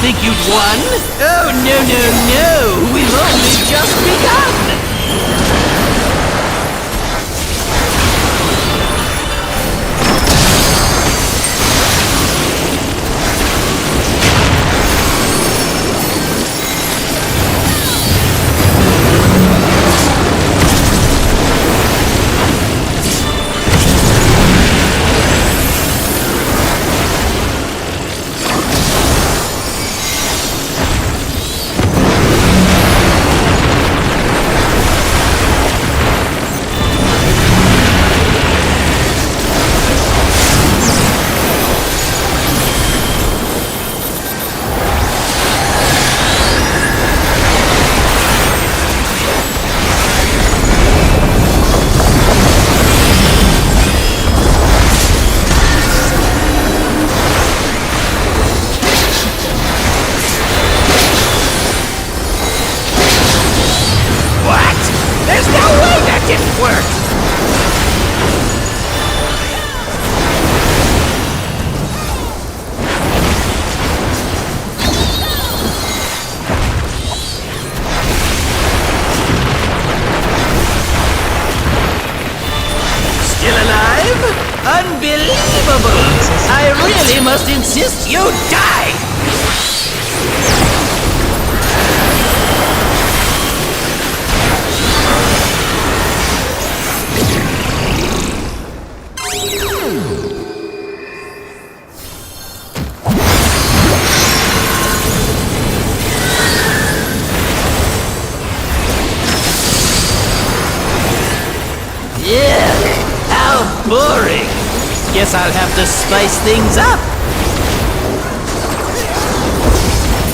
Think you'd won? Oh, no. We've only just begun. must insist you die! Yeah, how boring! Guess I'll have to spice things up.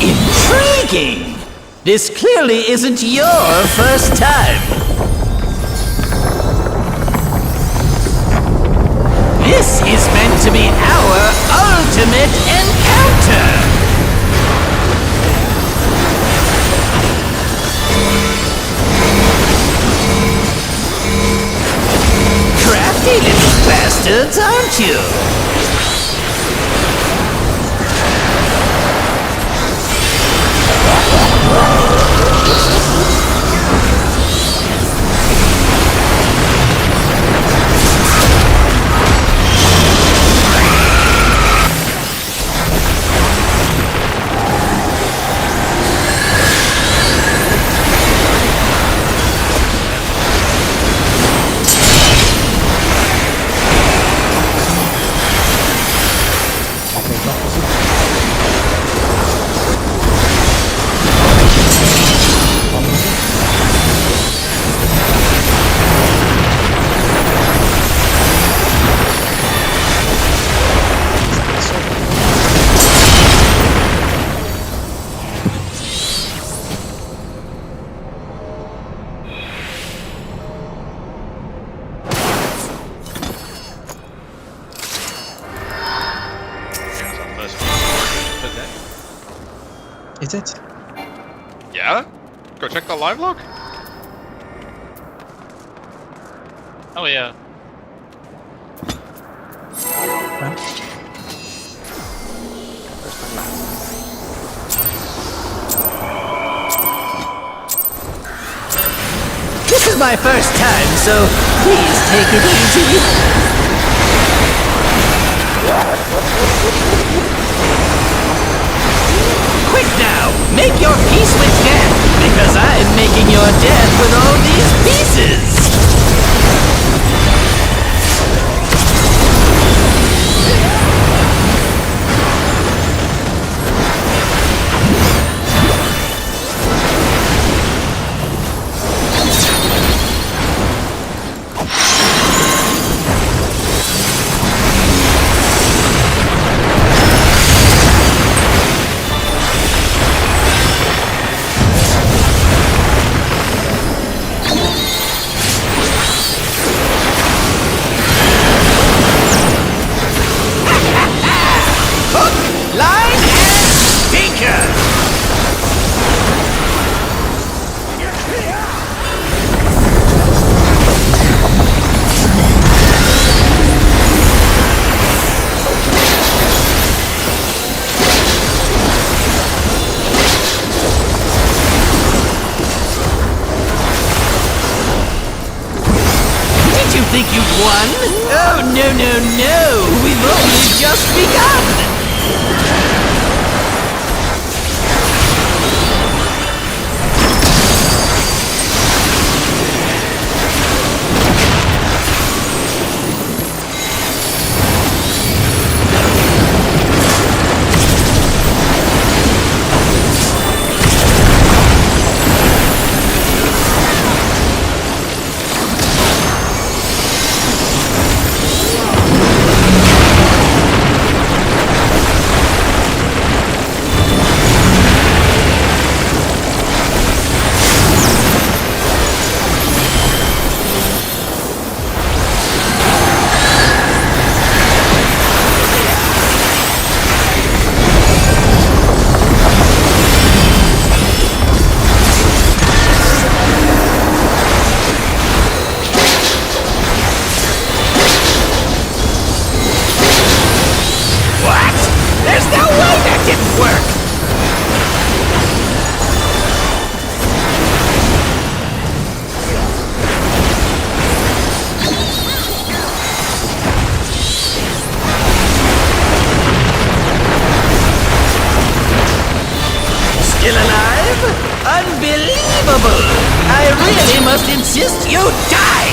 Intriguing! This clearly isn't your first time. This is meant to be our ultimate encounter! Crafty little bastards, aren't you? Is it? Yeah? Go check the live log? Oh yeah. This is my first time, so please take it easy. Quick now, make your peace with death, because I'm making your death with all these pieces. Think you've won? Oh, no, no, no! We've only just begun! Unbelievable! I really must insist you die!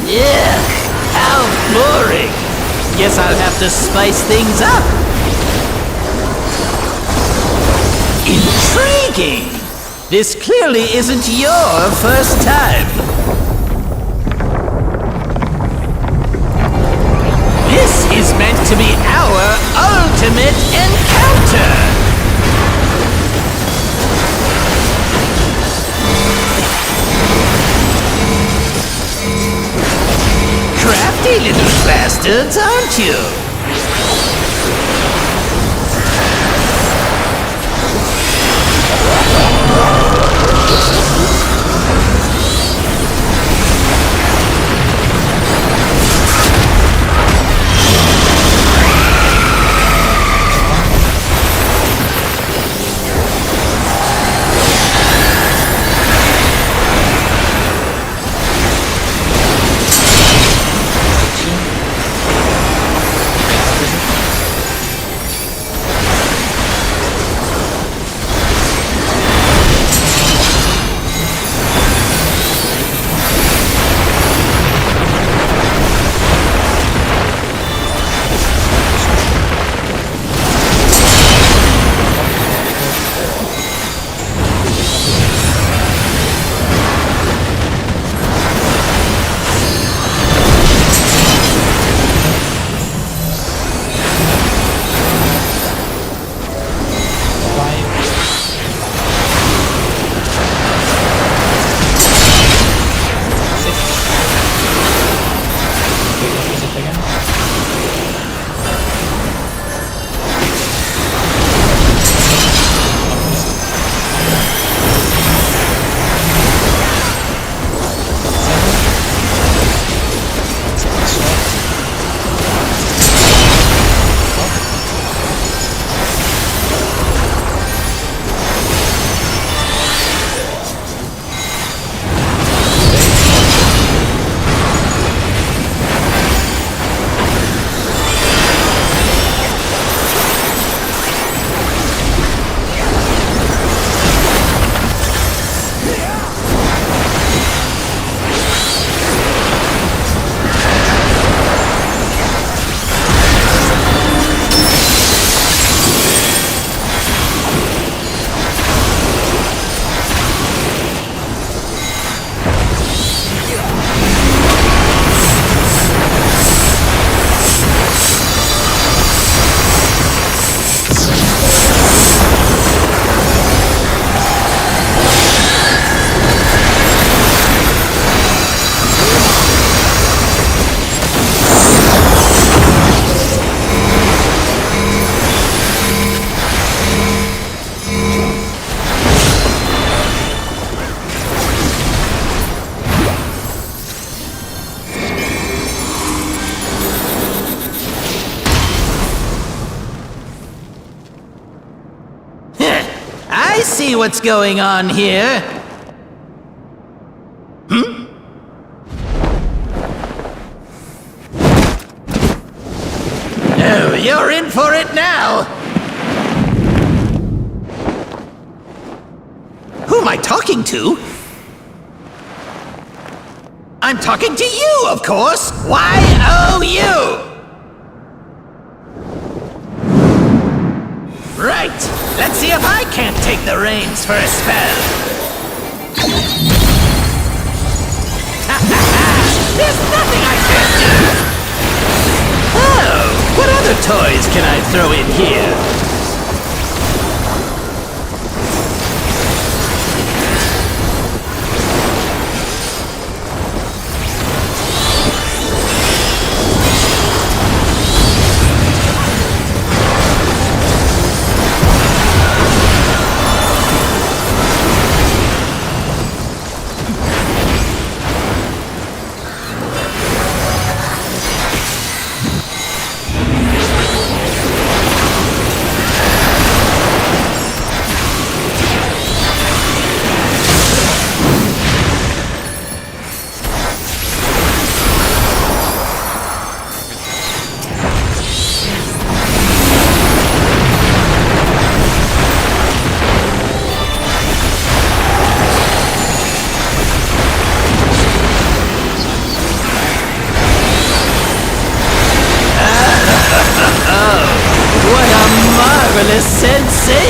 Yeah, how boring! Guess I'll have to spice things up. Intriguing! This clearly isn't your first time. This is meant to be our ultimate encounter! Crafty little bastards, aren't you? I see what's going on here. Oh, you're in for it now. Who am I talking to? I'm talking to you, of course. Y-O-U. Right. Let's see if I can't take the reins for a spell. There's nothing I can't do. Oh, what other toys can I throw in here?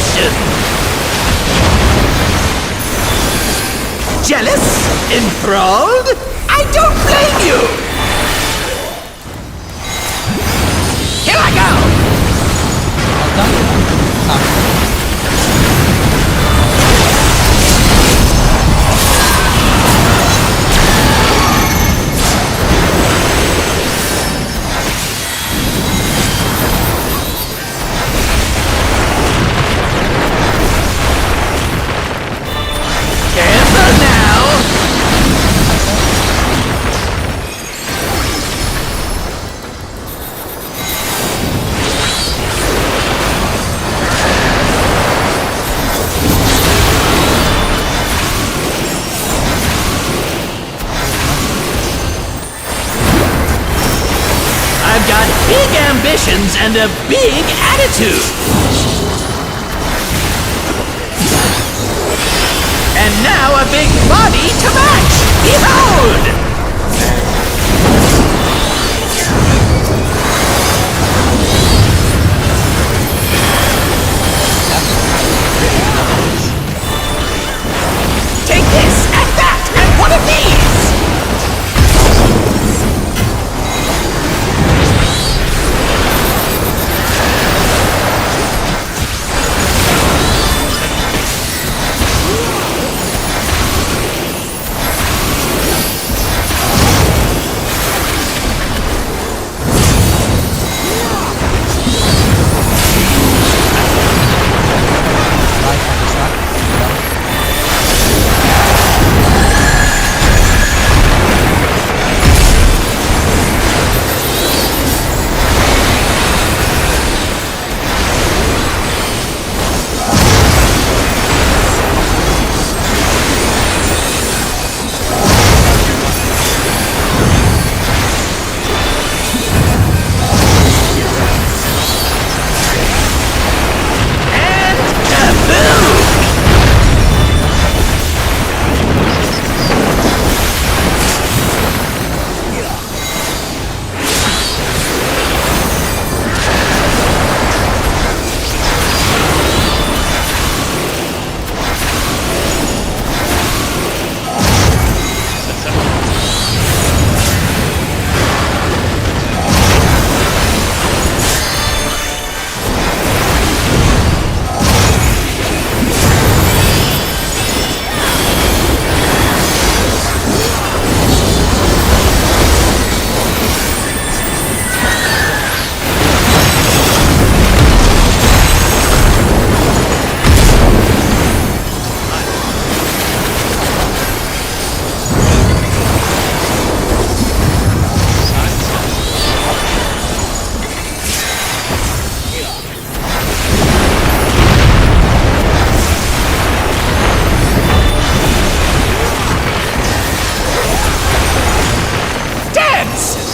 ambition. Jealous? Enthralled? I don't blame you! Here I go! Careful now! I've got big ambitions and a big attitude. And now a big body to match! Behold! Take this and that and one of these!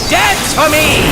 Dance for me!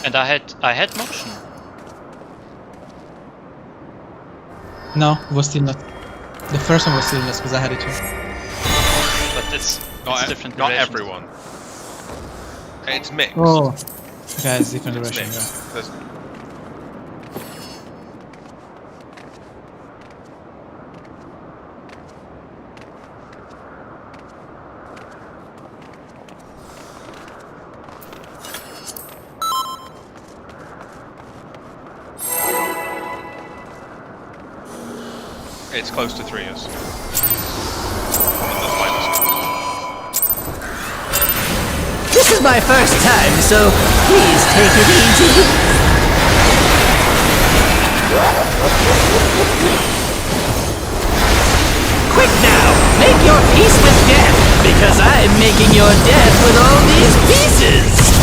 And I had motion. No, it was stillness. The first one was stillness because I had it too. But it's different not durations. everyone. It's mixed. Oh, okay, it's different It's duration. mixed. Yeah. There's- It's close to 3 years. This is my first time, so please take it easy. Quick now, make your peace with death, because I'm making your death with all these pieces.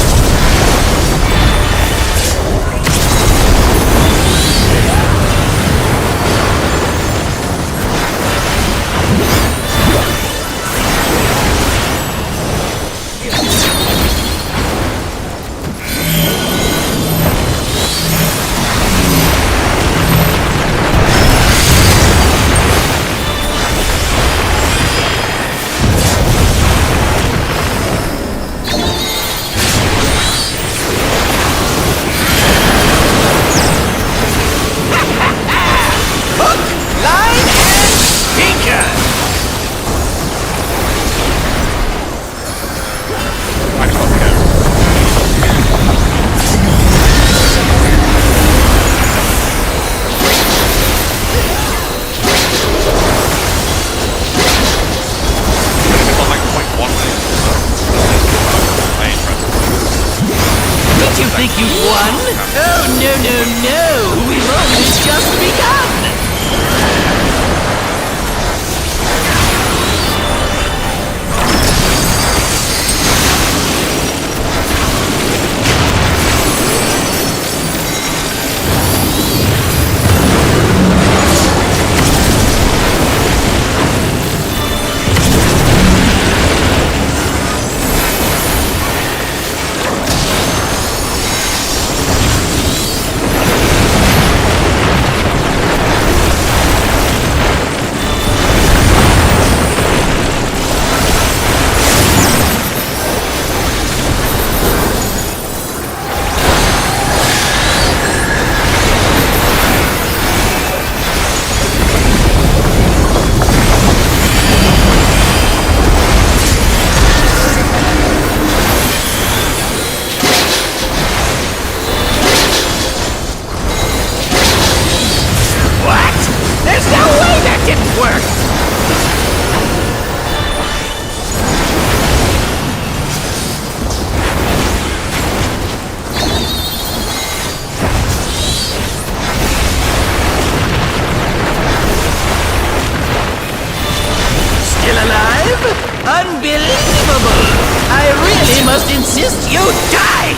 Unbelievable! I really must insist you die!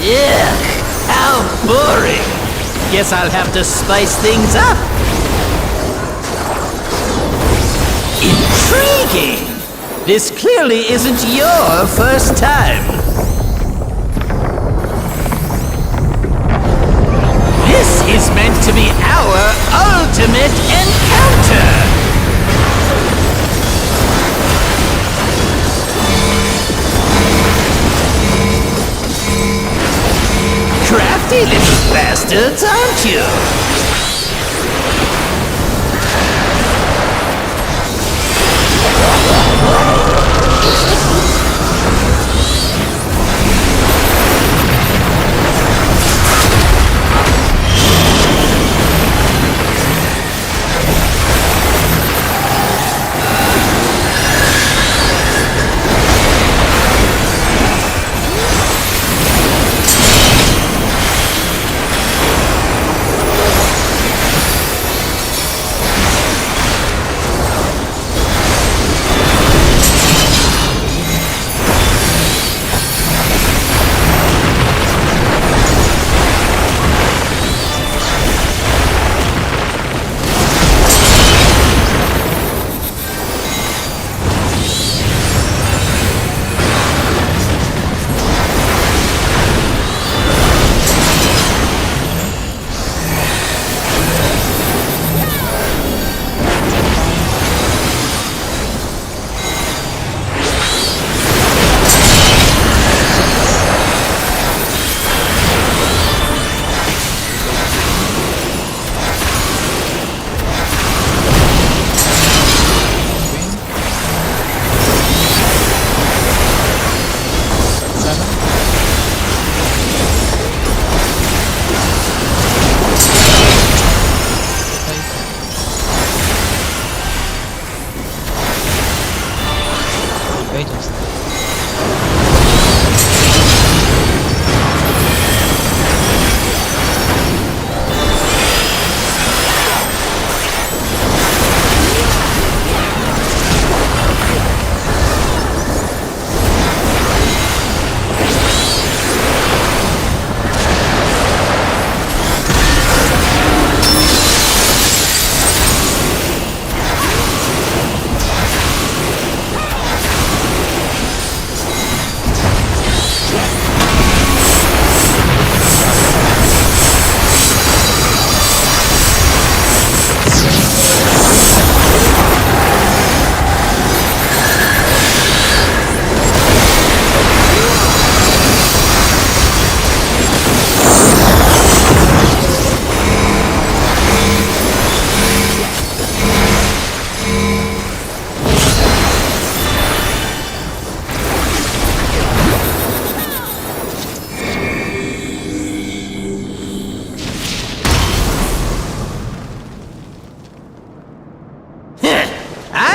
Yuck! How boring! Guess I'll have to spice things up. Intriguing! This clearly isn't your first time. This is meant to be our ultimate encounter! Crafty little bastards, aren't you?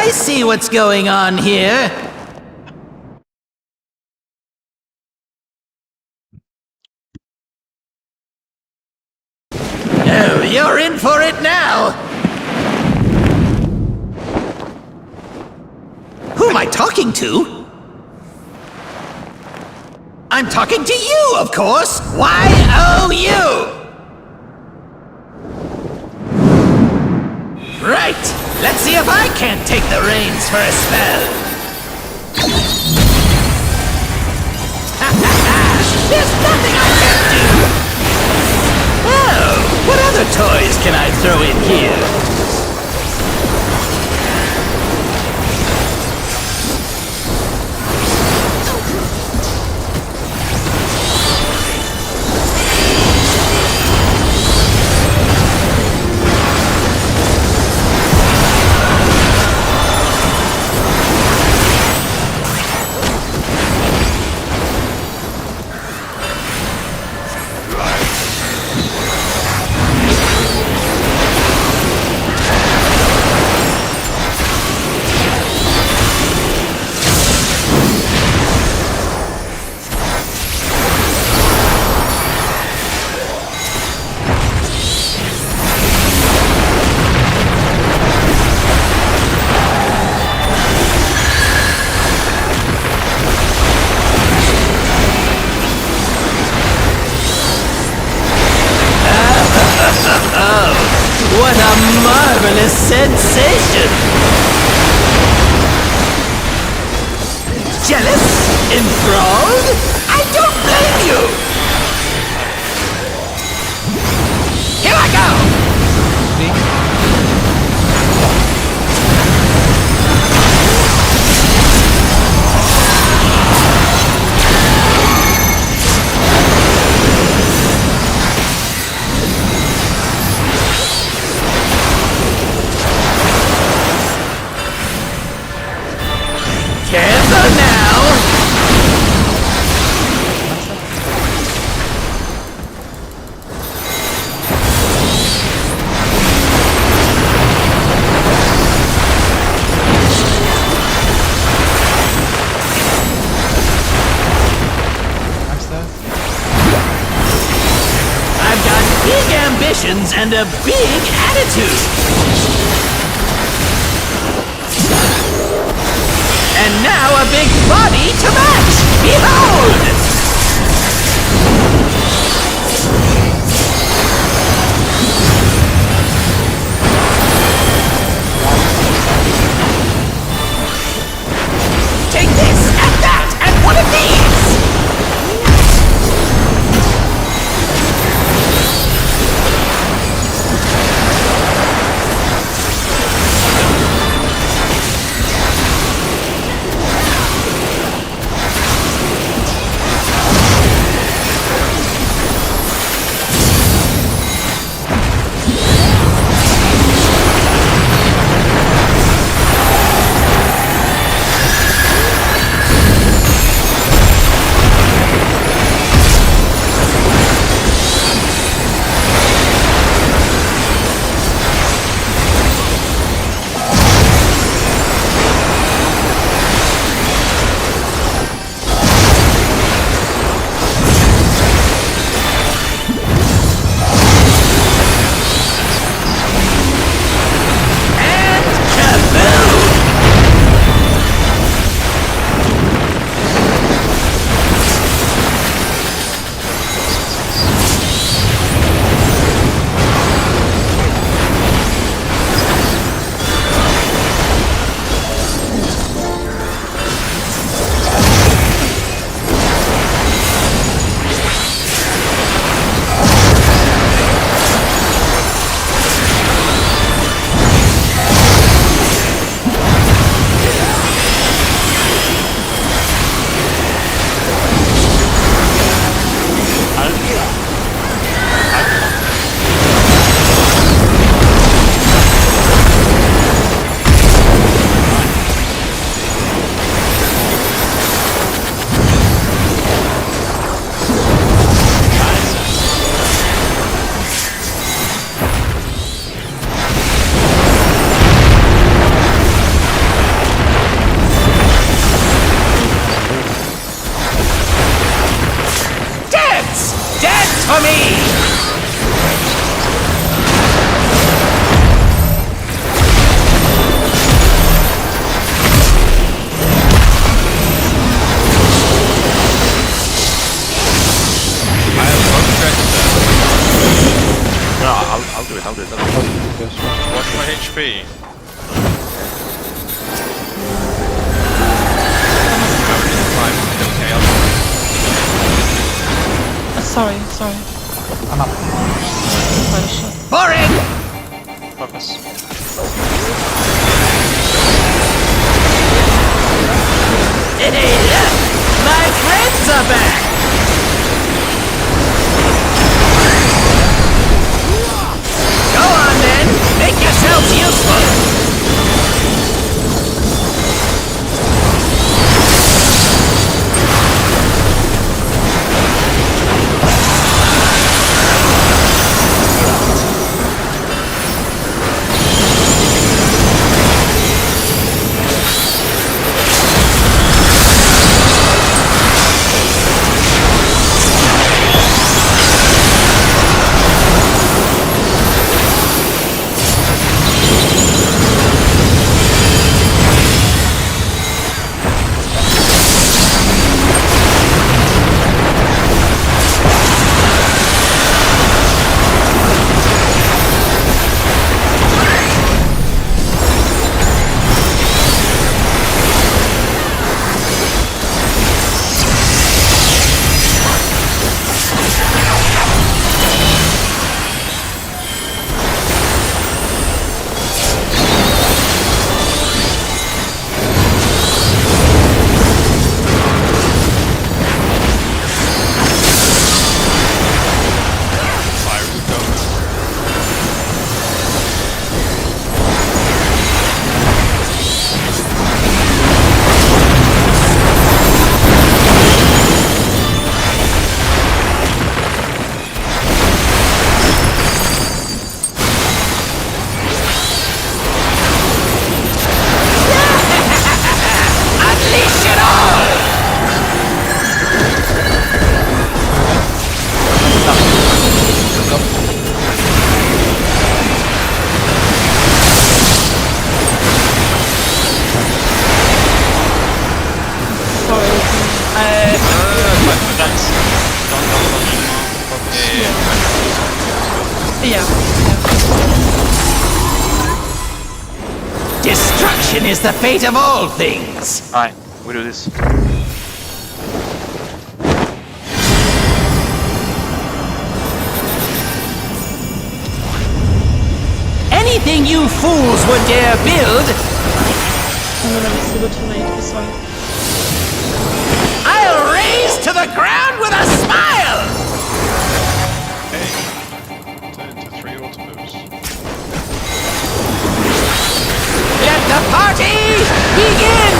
I see what's going on here. Oh, you're in for it now. Who am I talking to? I'm talking to you, of course. Y-O-U. Right. Let's see if I can't take the reins for a spell. There's nothing I can't do. Oh, what other toys can I throw in here? What a marvelous sensation! Jealous? Enthralled? I don't blame you! Here I go! Careful now! I've got big ambitions and a big attitude! And now a big body to match! Behold! Take this, and that, and one of these! FP. Sorry. I'm up. Quite a shot. Boring! Focus. Hey, look! My friends are back! Go on then! Make yourselves useful! Destruction is the fate of all things! Alright, we do this. Anything you fools would dare build, I'll raise to the ground with a smile! Turn to 3 auto-moves. Let the party begin!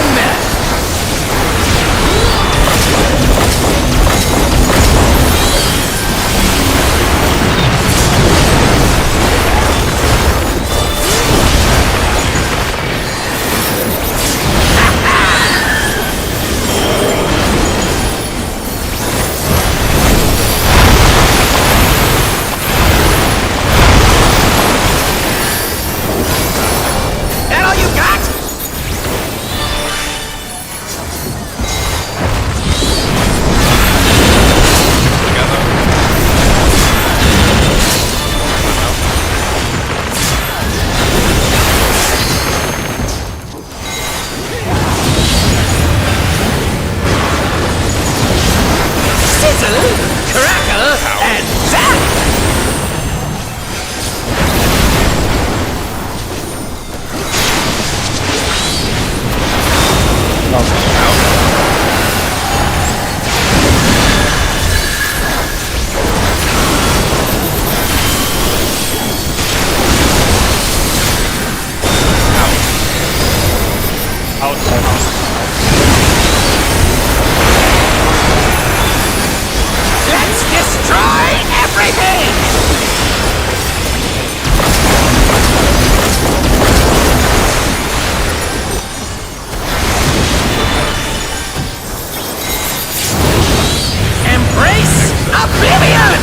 Crackle and zap! Let's destroy everything! Embrace oblivion!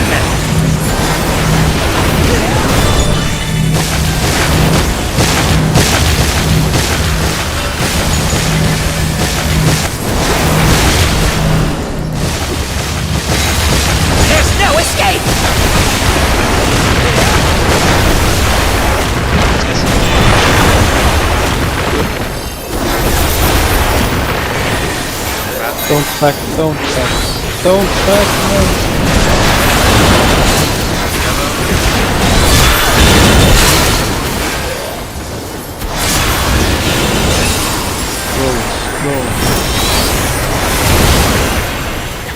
Don't back, don't back, don't back, no.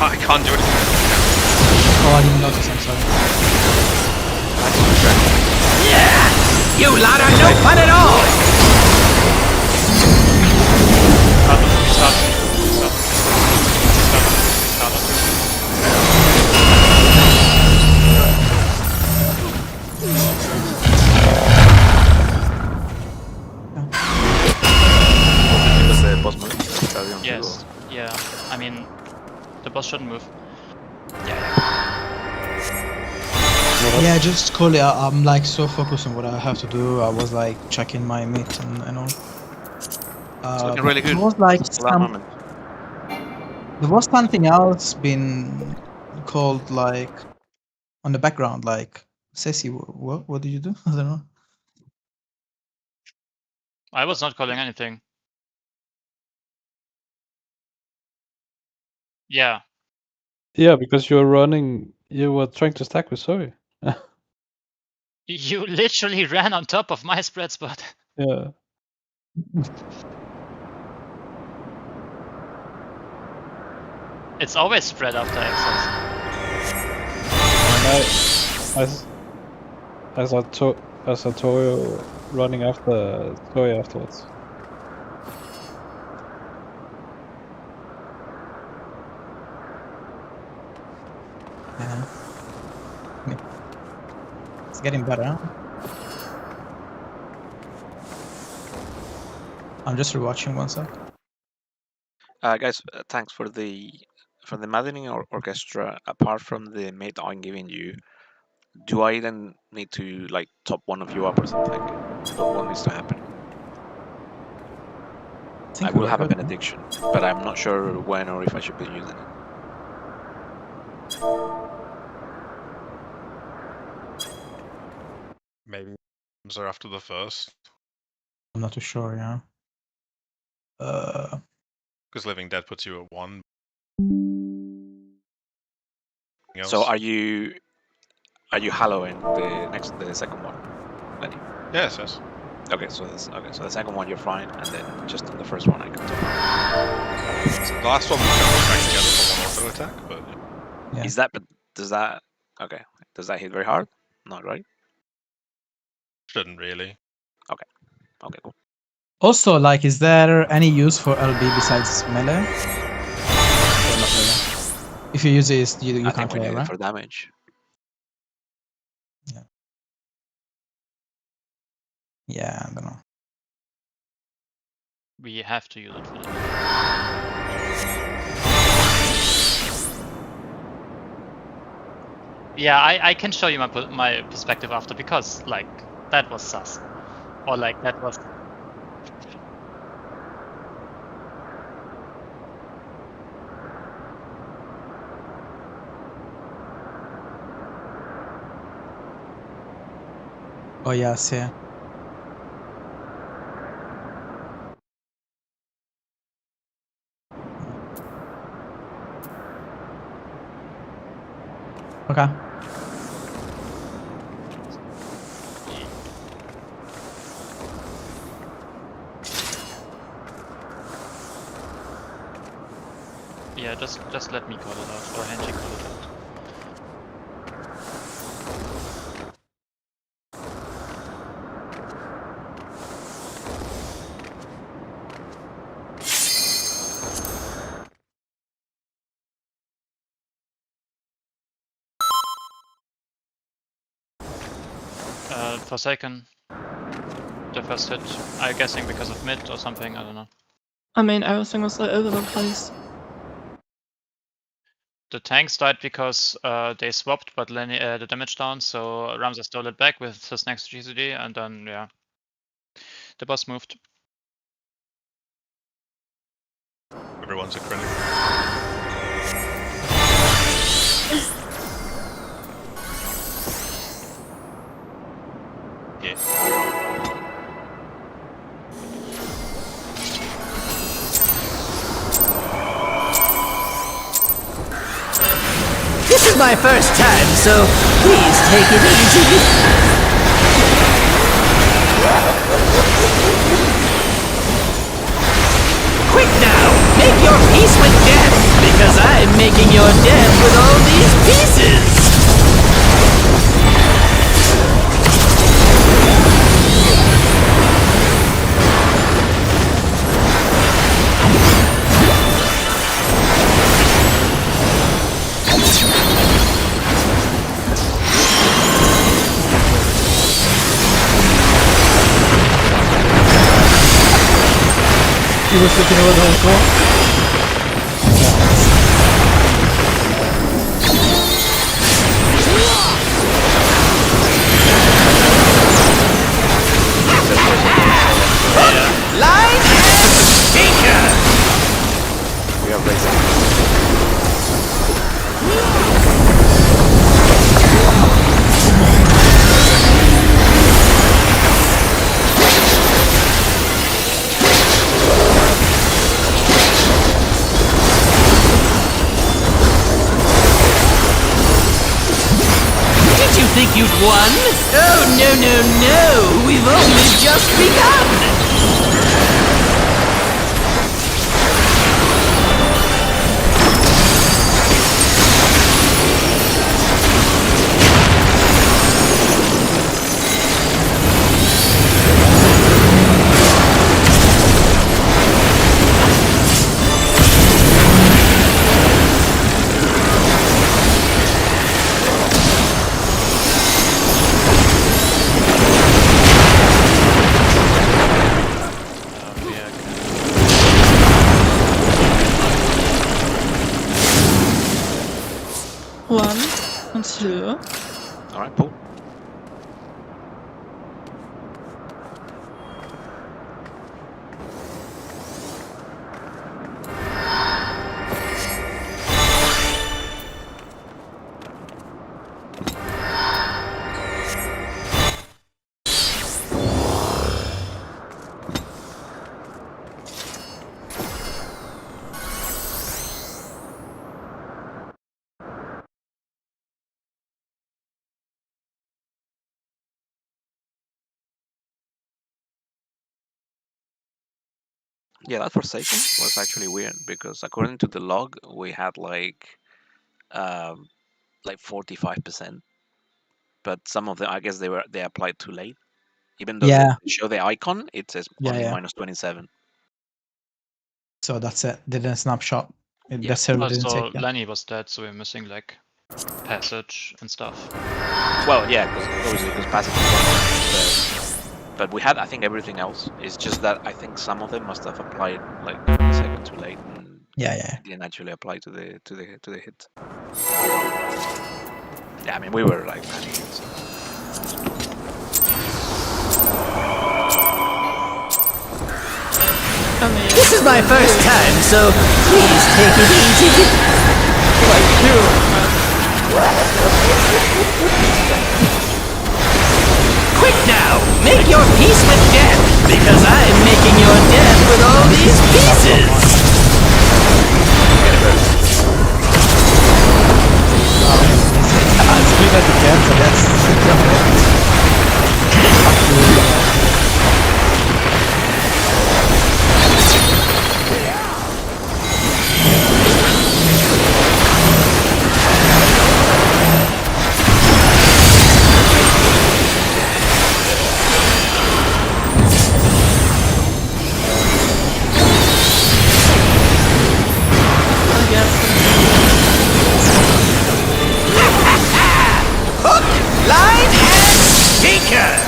I can't do it. Oh, I didn't notice, I'm sorry. Yeah! You lot are no fun at all! Does the boss move? Yes. Yeah. I mean, the boss shouldn't move. Yeah, just call it. I'm like so focused on what I have to do. I was like checking my meat and all. It's looking really good. It was like It's that moment. there was something else been called like on the background, like Ceci. What did you do? I don't know. I was not calling anything. Yeah. Yeah, because you were trying to stack with Zoe. You literally ran on top of my spread spot. Yeah. It's always spread after access. And I saw Toyo running after Zoe afterwards. Yeah. It's getting better. Huh? I'm just rewatching one sec. Guys, thanks for the maddening orchestra. Apart from the mate I'm giving you, do I then need to like top one of you up or something? What needs to happen? I will have a benediction, but I'm not sure when or if I should be using it. Maybe are after the first. I'm not too sure. Yeah. Because Living Dead puts you at 1. So are you hallowing the second one, Lenny? Yes, yes. Okay, so the second one you're fine, and then just on the first one I can top. So the last one we got back together for one auto attack, but Is that? But does that? Okay, does that hit very hard? Not right. Shouldn't really. Okay. Okay, cool. Also, like, is there any use for LB besides melee? Or not really? If you use it, you can't play it, right? For damage. Yeah. Yeah, I don't know. We have to use it for that. Yeah, I can show you my perspective after, because like that was sus, or like that was. Oh yes, yeah. Okay. Yeah, just let me call it out, or Henry call it out. Forsaken. The first hit. I'm guessing because of mid or something, I don't know. I mean, everything was all over the place. The tanks died because they swapped, but Lenny the damage down, so Ramza stole it back with his next GCD, and then yeah, the boss moved. Everyone's a critic. Yeah. is my first time, so please take it easy. Quick now, make your peace with death, because I'm making your death with all these pieces. He was looking over the whole floor. Line and Tinker! We are racing. Did you think you'd won? Oh, no, no, no! We've only just begun! One and two. Alright, pull. Yeah, that Forsaken was actually weird because according to the log, we had like 45%, but some of them, I guess they applied too late. Even though Yeah. they show the icon, it says Yeah, only yeah. minus 27. So that's it. Didn't snapshot. Yeah. The server didn't Also, take it. Lenny was dead, so we're missing like passage and stuff. Well, yeah, because obviously because passage is one, but we had I think everything else. It's just that I think some of them must have applied like a second too late and Yeah. didn't actually apply to the hit. Yeah, I mean we were like panicking. So. This is my first time, so please take it easy. Quick now, make your peace with death, because I'm making your death with all these pieces. I'll scream at the can, so that's Hook, line, and Tinker!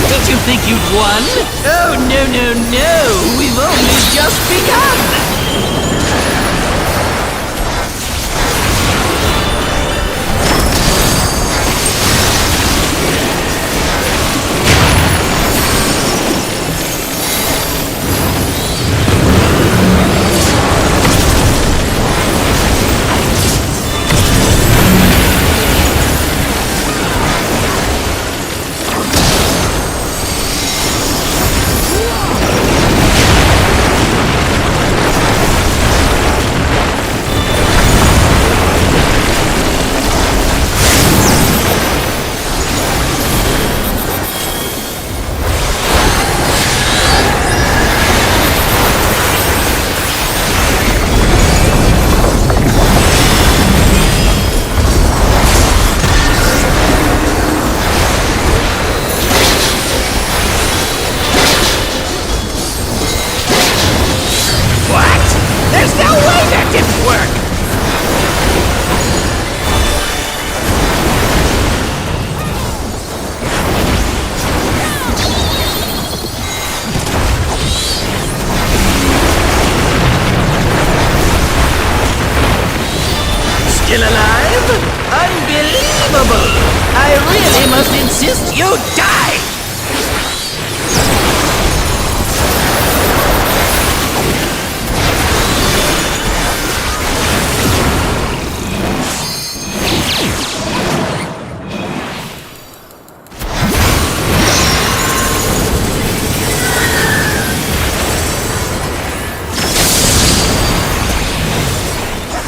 Did you think you'd won? Oh, no, no, no! We've only just begun! just insist you die!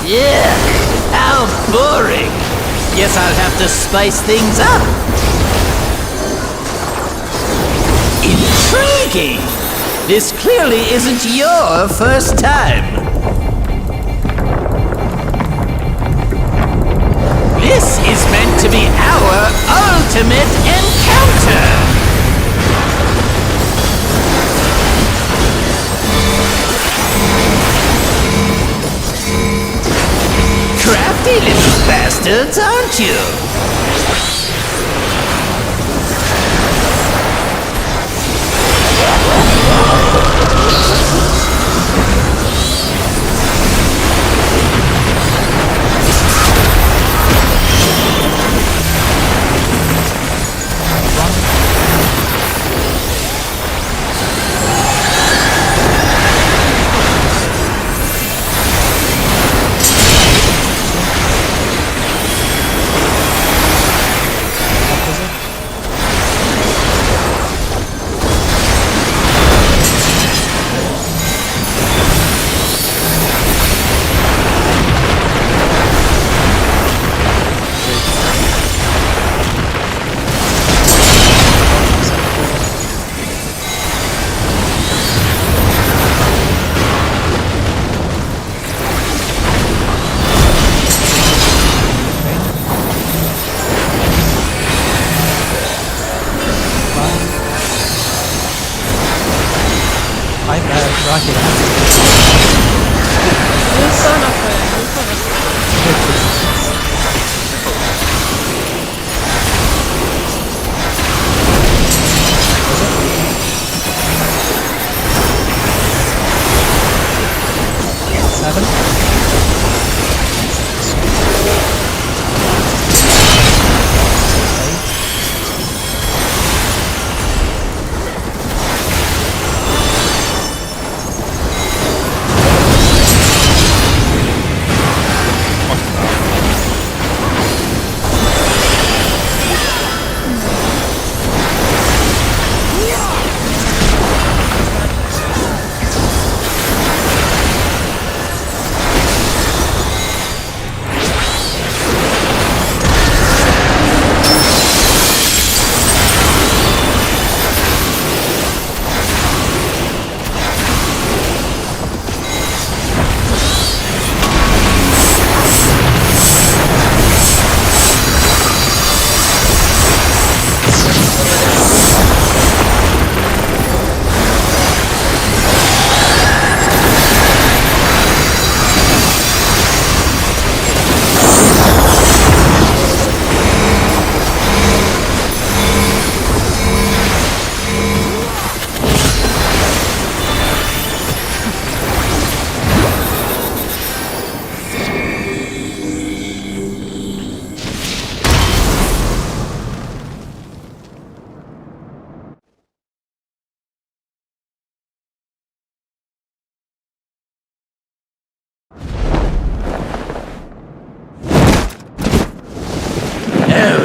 Yeah, how boring! Guess I'll have to spice things up. Intriguing! This clearly isn't your first time. This is meant to be our ultimate encounter! Crafty little bastards, aren't you?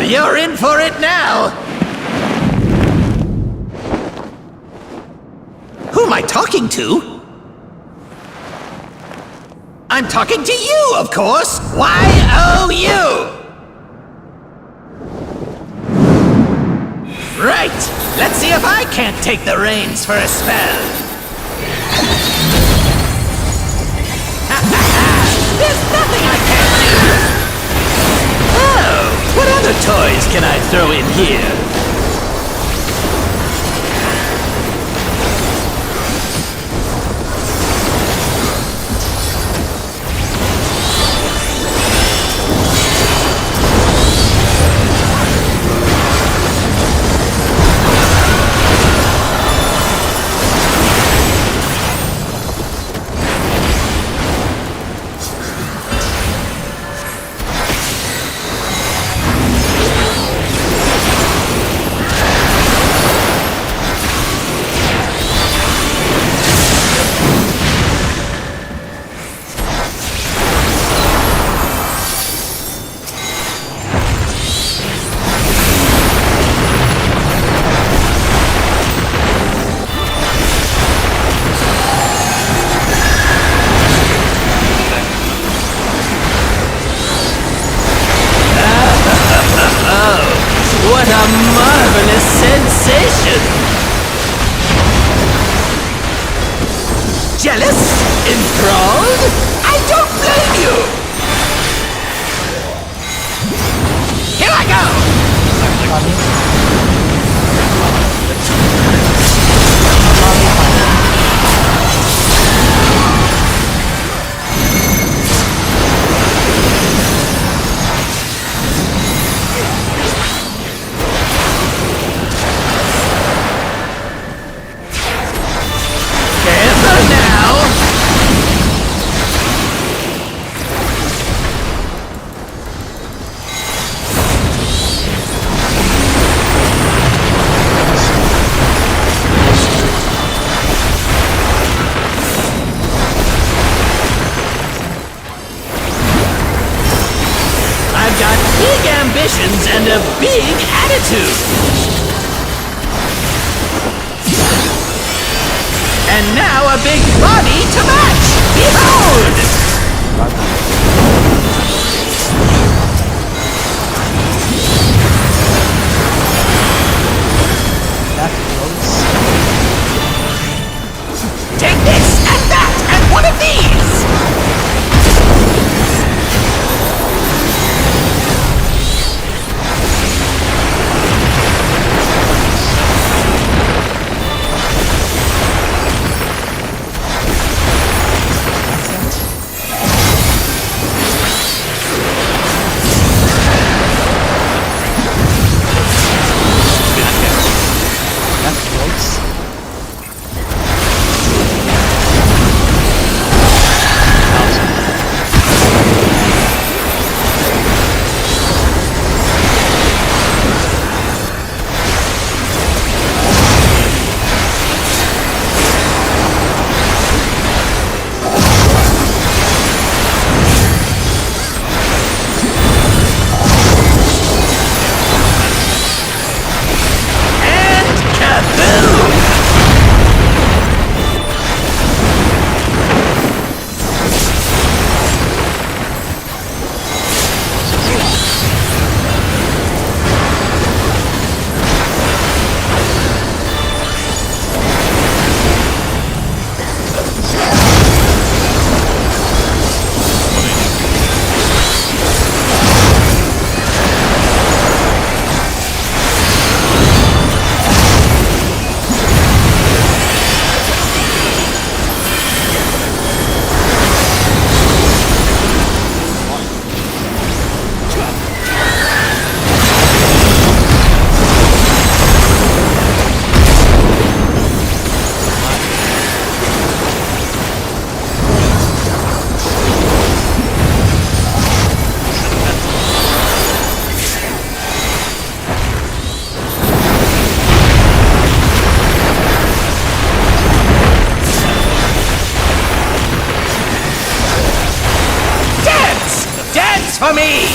You're in for it now! Who am I talking to? I'm talking to you, of course! Y-O-U! Right! Let's see if I can't take the reins for a spell! There's nothing I can't do! Oh, what other toys can I throw in here? sensation. Jealous? Enthralled? I don't blame you! Here I go! Careful now! I've got big ambitions and a big attitude. And now a big body to match! Behold! Take this and that and one of these! For me!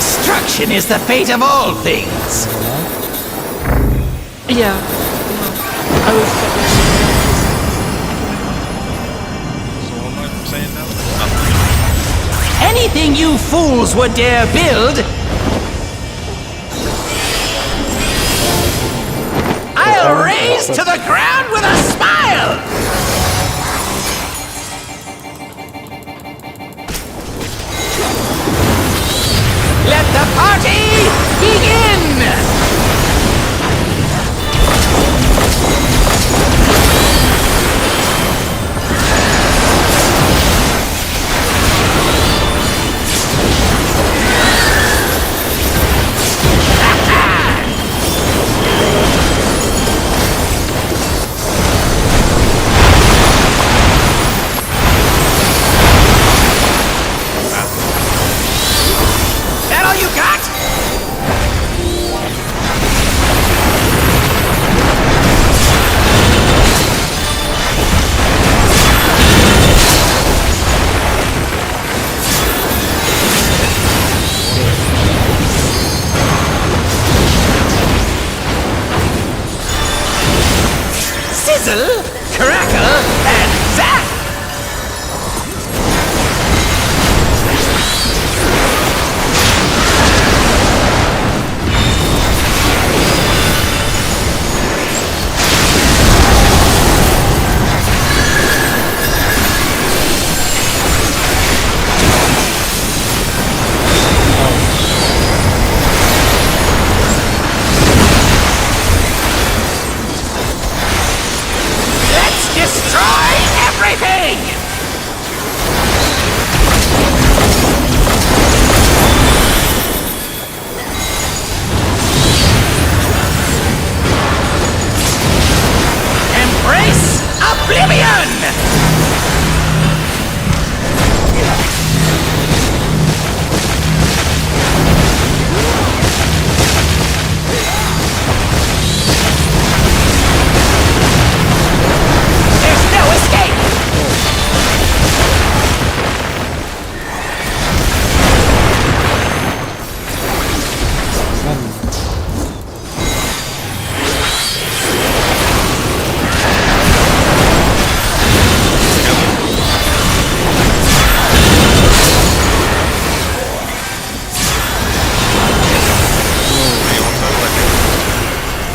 Destruction is the fate of all things. Yeah. I will stop it. So what am I saying now? Anything you fools would dare build, I'll raise to the ground with a smile! Let the party begin! That all you got? Sizzle, crackle, and zap! Let's destroy everything! Embrace oblivion! There's no escape!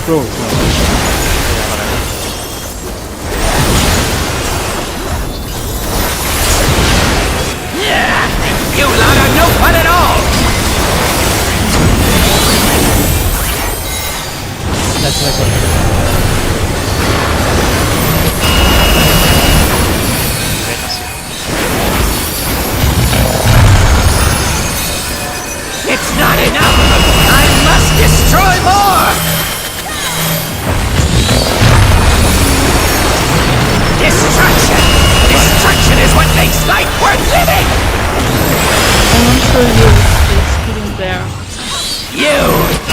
Bro, Yeah, you lot are no fun at all! That's like It's not enough! I must destroy more! Destruction! Destruction is what makes life worth living! I'm not sure you the experience there. You,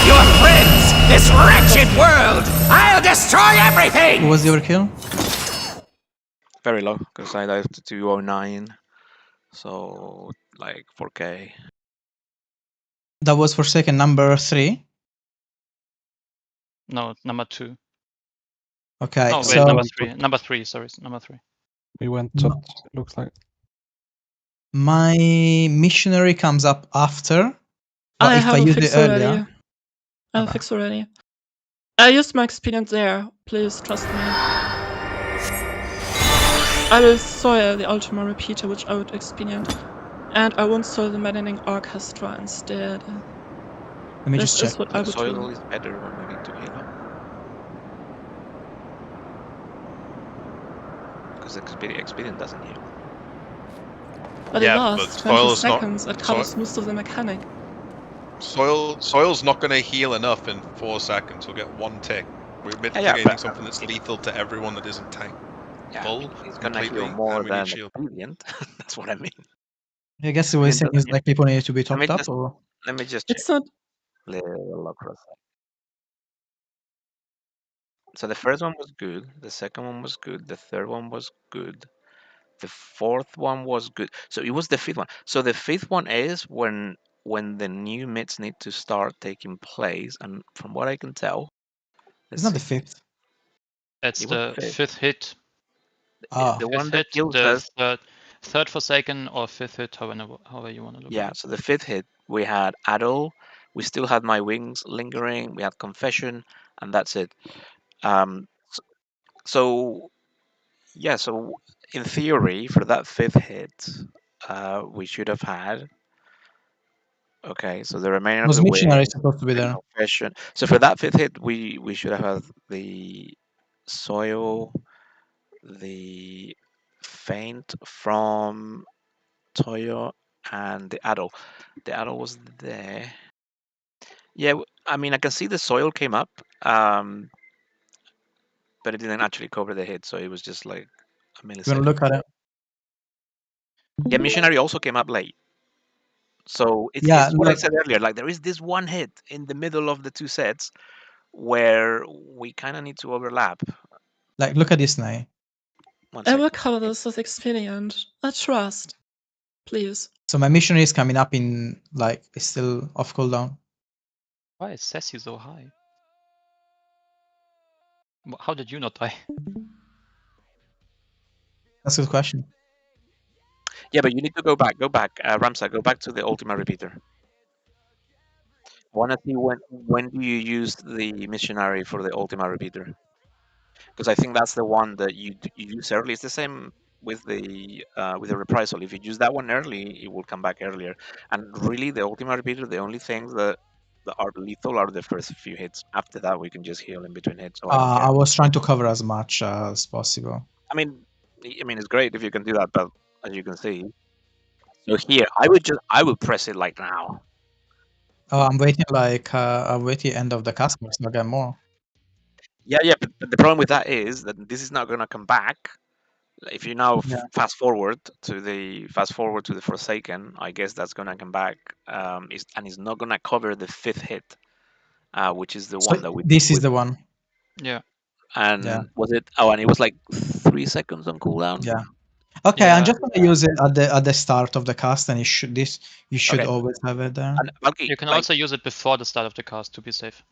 your friends, this wretched world! I'll destroy everything! What was the overkill? Very low, because I dived to 209. So, like 4K. That was for second number 3. No, number 2. Okay, Oh, wait, so number 3. Number 3, sorry, number 3. we went top, looks like. my missionary comes up after. I If I have a use fix it earlier, already. I have a fix already. I used my experience there. Please trust me. I will soil the Ultima Repeater, which I would expedient. And I won't soil the Maddening Orchestra instead. let me This just is check. what I would Soil do. is better when moving to Halo. Because experience doesn't heal. But Yeah, it but lasts soil 20 is not- seconds. It covers most of the mechanic. Soil's not going to heal enough in 4 seconds. We'll get one tick. We're mitigating but something that's lethal to everyone that isn't tank. Yeah, Full, it's gonna completely, heal more and we need than shield. expedient. That's what I mean. I guess the way Expedient saying is doesn't like people need to be Let topped me up, just or let me just check. It's not. Little across. So the first one was good. The second one was good. The third one was good. The fourth one was good. So it was the fifth one. So the fifth one is when when the new mids need to start taking place, and from what I can tell, It's not the 5th. It's It was the the fifth. 5th hit. Ah. The Fifth one that hit, kills the us. third Forsaken, or 5th hit, however you want to look at Yeah, it. so the 5th hit, we had Adol, we still had My Wings lingering, we had Confession, and that's it. So yeah, so in theory, for that 5th hit, we should have had. Okay, so the remainder of Was the Missionary wave, supposed to be there? Confession. So for that 5th hit, we should have had the Soil, the Feint from Toyo, and the Adol. The Adol was there. Yeah, I mean, I can see the Soil came up, but it didn't actually cover the hit, so it was just like a You want millisecond. to look at it? Yeah, Missionary also came up late. So it's what I said earlier. Like there is this one hit in the middle of the two sets where we kind of need to overlap. Like, look at this now. I will cover this with Expedient. I trust. Please. So my missionary is coming up in, like, it's still off cooldown. Why is Sassy so high? How did you not die? That's a good question. Yeah, but you need to go back. Ramsa, go back to the Ultima Repeater. I want to see when do you use the Missionary for the Ultima Repeater? Because I think that's the one that you use early. It's the same with the Reprisal. If you use that one early, it will come back earlier. And really, the Ultima Repeater, the only things that are lethal are the first few hits. After that, we can just heal in between hits. So I don't care. I was trying to cover as much as possible. I mean, it's great if you can do that, but as you can see, so here I would press it like now. Oh, I'm waiting I'm waiting end of the customers to get more. Yeah, but the problem with that is that this is not gonna come back. If you now Yeah. fast forward to the Forsaken, I guess that's gonna come back. And it's not gonna cover the 5th hit, which is the So one that we. this is the one. Yeah. And Yeah. was it? Oh, and it was like 3 seconds on cooldown. Yeah. Okay, I'm just gonna use it at the start of the cast, and you should Okay. always have it there. And Valky, You can also use it before the start of the cast to be safe.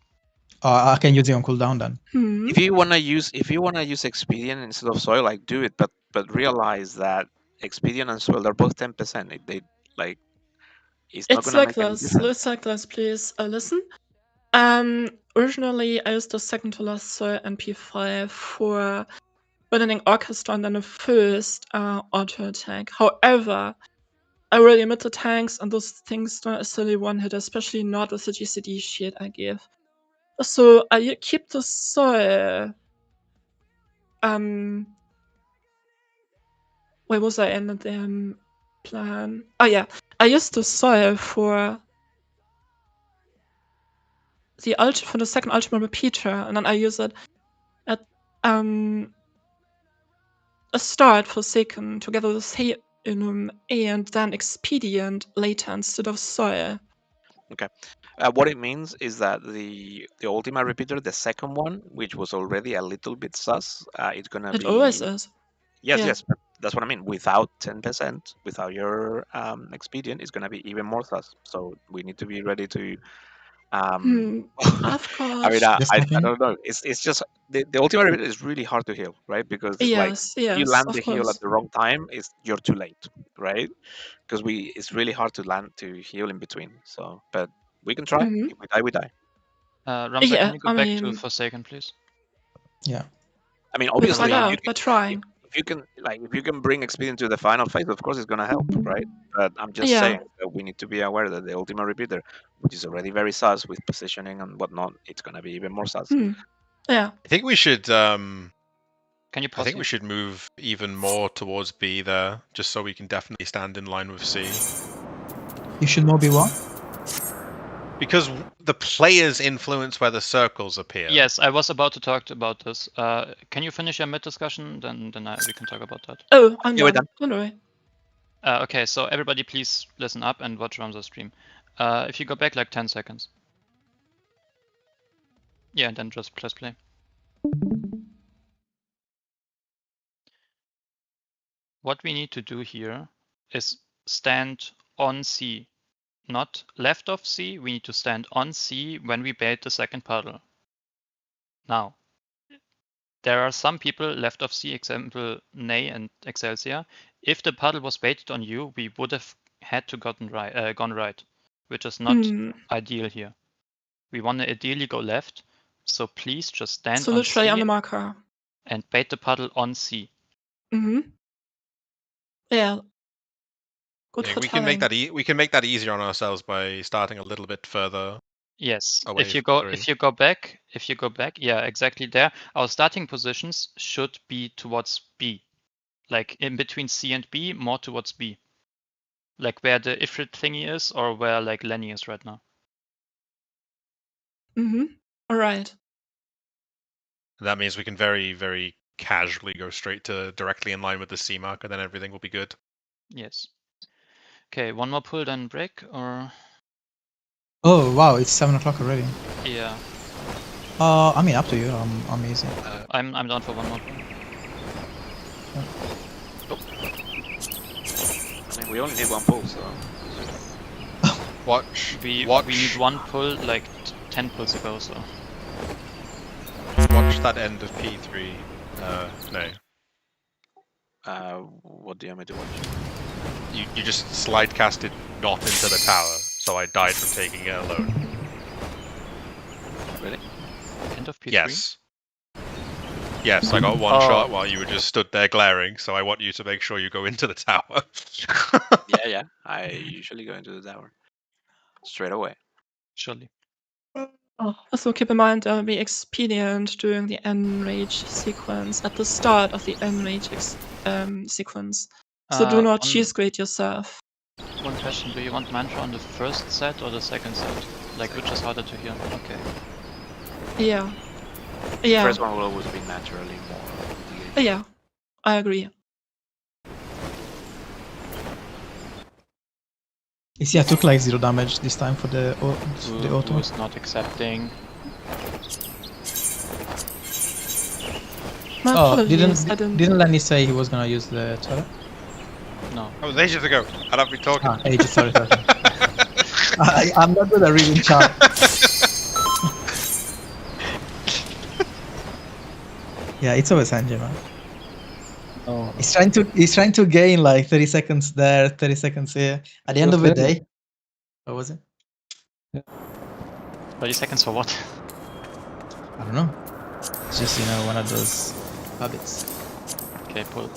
I can use it on cooldown then. If you wanna use Expedient instead of Soil, like do it, but realize that Expedient and Soil they're both 10%. They like it's not It's gonna like make any this. difference. It's like this, please listen. Originally I used the second to last Soil and P5 for winning Orchestra and then the first auto attack. However, I really limit the tanks and those things don't necessarily one hit, especially not with the GCD shield I give. So I keep the Soil. Where was I in the plan? Oh yeah, I used the Soil for the second Ultimate Repeater, and then I use it at a start Forsaken together with Heirloom and then Expedient later instead of Soil. Okay. What it means is that the Ultima Repeater, the second one, which was already a little bit sus, it's gonna It be. always is. Yes, Yeah. yes, but that's what I mean. Without 10%, without your Expedient, it's gonna be even more sus. So we need to be ready to. Of I mean, course. I don't know. It's just the Ultima Repeater is really hard to heal, right? Because like Yes, if you yes, land of the heal course. at the wrong time, you're too late, right? Because it's really hard to land to heal in between. So, but we can try. Mhm. If we die, we die. Ramsa, Yeah, can you go I back to mean, Forsaken, please? Yeah. I mean, we'll obviously, find out by trying. if you can bring Expedient to the final phase, of course, it's gonna help, right? But I'm just Yeah. saying that we need to be aware that the Ultima Repeater, which is already very sus with positioning and whatnot, it's gonna be even more sus. Yeah. I think we should. Can you I think we should move even more towards B there, just so we can definitely stand in line with C. You should more be what? Because the players influence where the circles appear. Yes, I was about to talk about this. Can you finish your mid discussion? Then we can talk about that. Oh, I'm Yeah, we're done. Don't worry. Okay, so everybody please listen up and watch Ramsa's stream. If you go back like 10 seconds. Yeah, then just press play. What we need to do here is stand on C, not left of C. We need to stand on C when we bait the second puddle. Now, there are some people left of C, example Nay and Excelsior. If the puddle was baited on you, we would have had to gone right, which is not ideal here. We want to ideally go left, so please just stand So on literally C on the marker. and bait the puddle on C. Yeah. Good Yeah, for we can make telling. that we can make that easier on ourselves by starting a little bit further. Yes. Away If you from go back, yeah, exactly there. Our starting positions should be towards B, like in between C and B, more towards B, like where the Ifrit thingy is, or where like Lenny is right now. All right. That means we can very, very casually go straight to directly in line with the C marker, then everything will be good. Yes. Okay, one more pull, then break, or? Oh wow, it's 7 o'clock already. Yeah. I mean, up to you. I'm easy. I'm down for one more pull. I mean, we only need one pull, so. Watch. We need one pull like 10 pulls ago, so. Watch that end of P3. No. What do you want me to watch? You just slide casted not into the tower, so I died from taking it alone. Really? End of P3? Yes. Yes, I got one shot while you were just stood there glaring, so I want you to make sure you go into the tower. Yeah. I usually go into the tower. Straight away. Surely. Also keep in mind be expedient during the enrage sequence at the start of the enrage sequence. So do not cheese grade yourself. One question, do you want mantra on the first set or the second set? Like which is harder to hear? Okay. Yeah. The first one will always be naturally more. Yeah, I agree. You see, I took like 0 damage this time for the auto. Who's not accepting? Didn't Lenny say he was gonna use the turret? No. That was ages ago. I'd have been talking. Ages, sorry. I'm not good at reading chat. Yeah, it's always Sanjay, man. Oh. He's trying to gain like 30 seconds there, 30 seconds here. At the end of the day, what was it? 30 seconds for what? I don't know. It's just, you know, one of those habits. Okay, pull.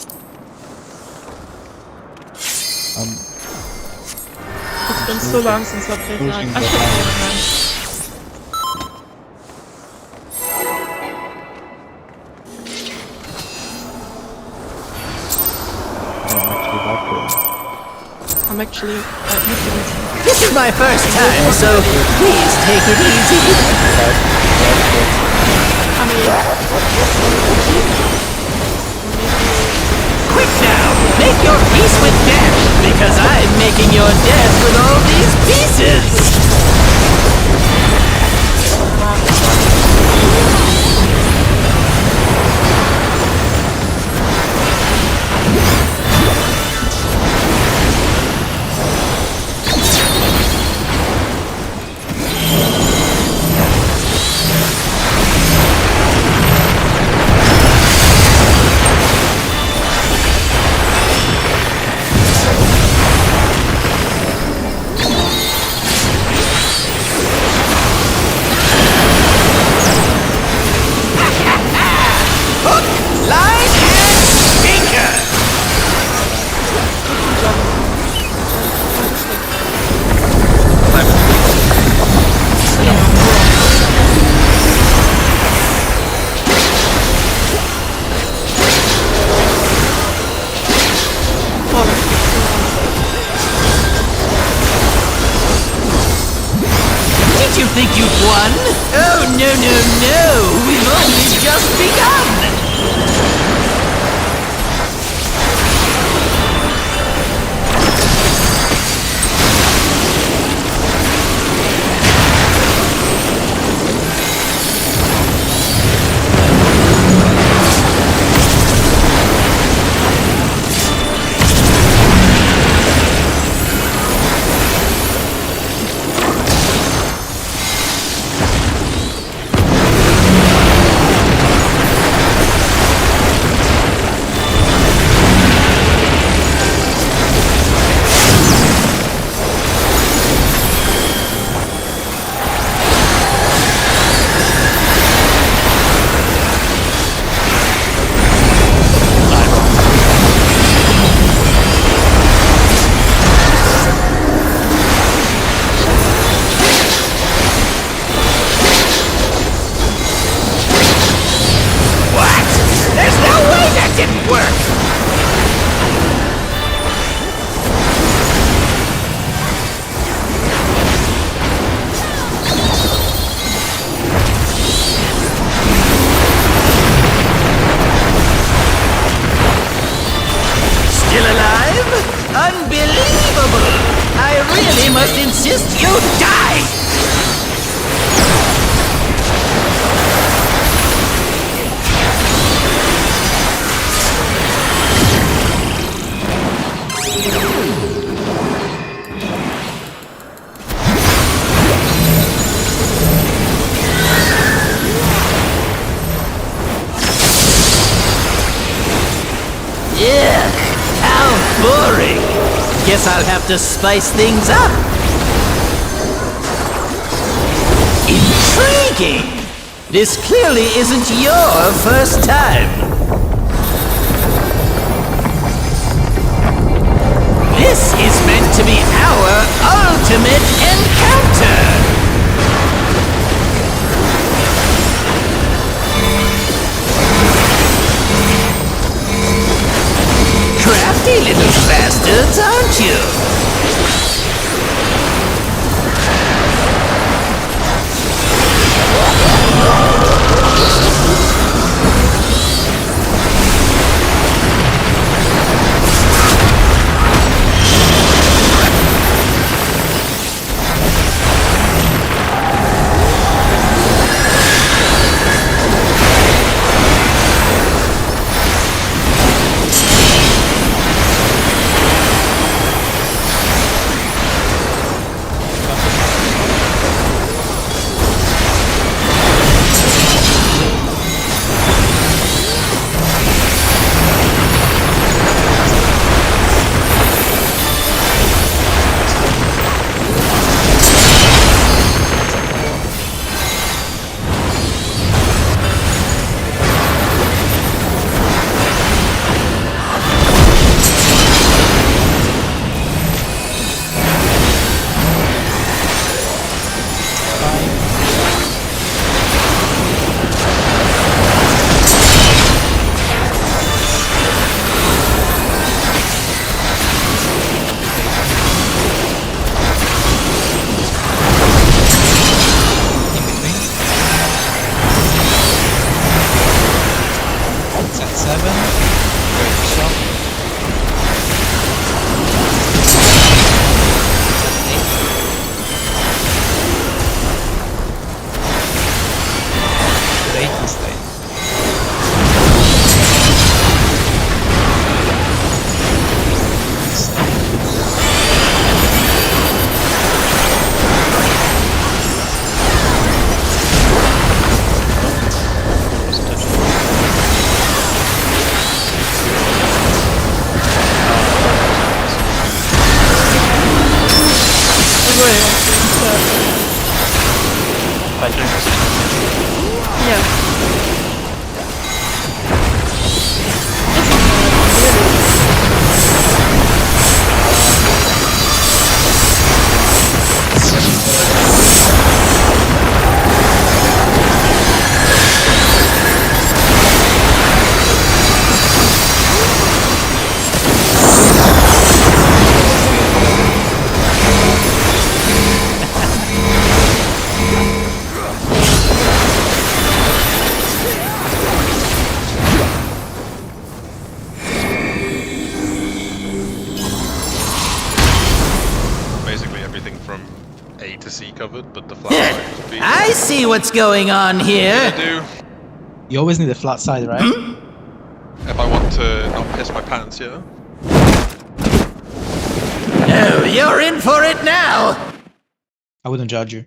It's been so long since I played that. I should play it again. I'm actually This is my first time, so please take it easy. I mean, quick now, make your peace with death, because I'm making your death with all these pieces. Did you think you'd won? Oh, no, we've only just begun! must insist you die! Yuck, how boring. Guess I'll have to spice things up. Intriguing! This clearly isn't your first time. This is meant to be our ultimate encounter! Crafty little bastards, aren't you? I see what's going on here. I do. You always need a flat side, right? If I want to not piss my pants, yeah. Oh, you're in for it now. I wouldn't judge you.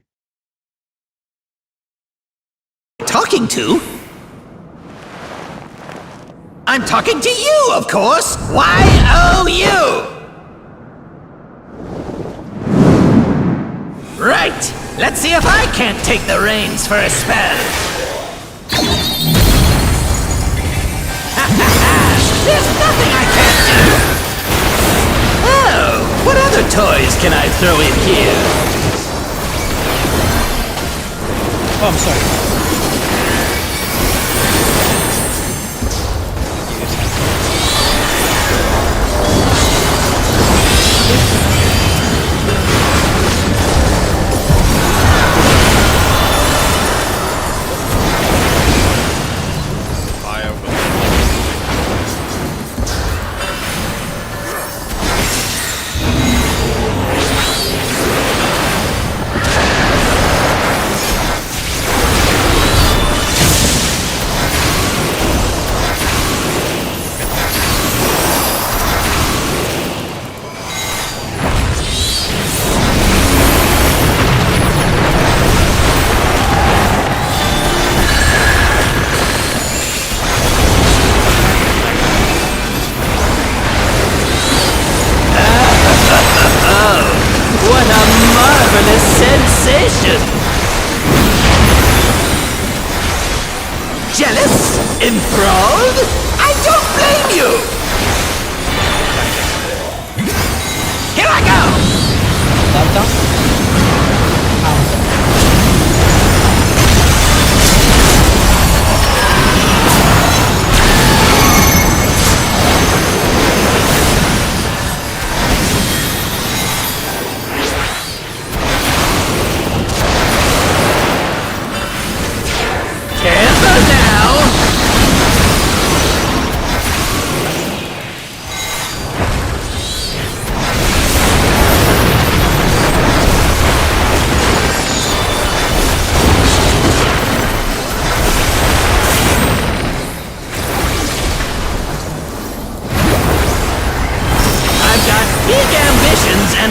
Talking to? I'm talking to you, of course. Y-O-U. Right. Let's see if I can't take the reins for a spell. There's nothing I can't do. Oh, what other toys can I throw in here? Oh, I'm sorry.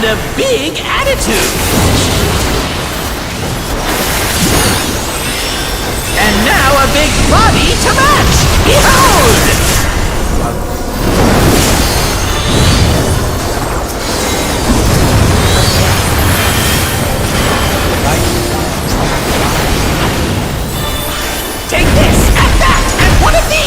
a big attitude. And now a big body to match. Behold! Take this, and that, and one of these!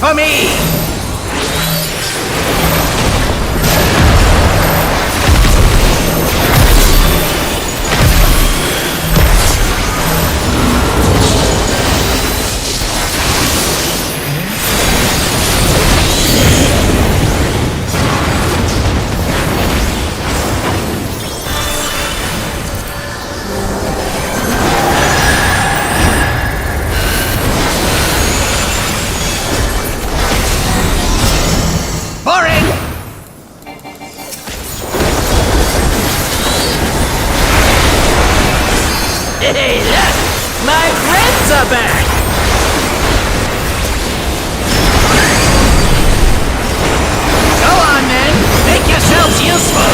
For me! Hey, look! My friends are back! Go on, men! Make yourselves useful!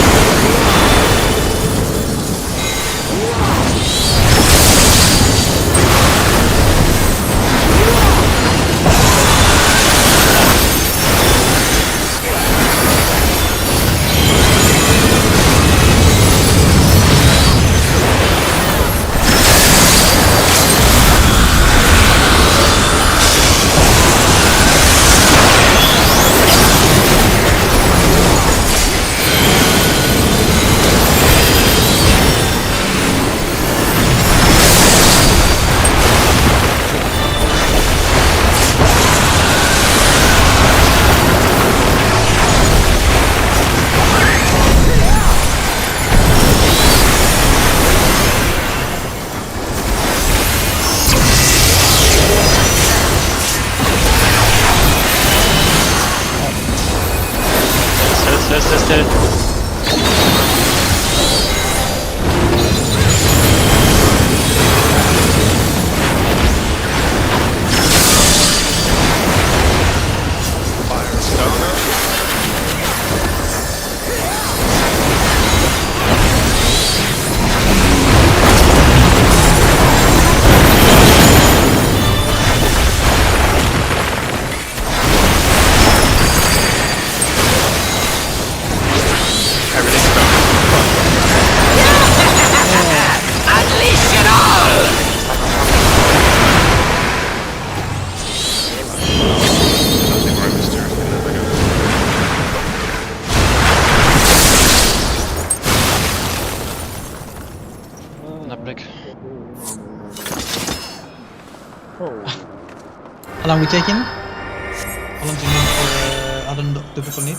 How long we taking? How long do you need? I don't know. Do people need?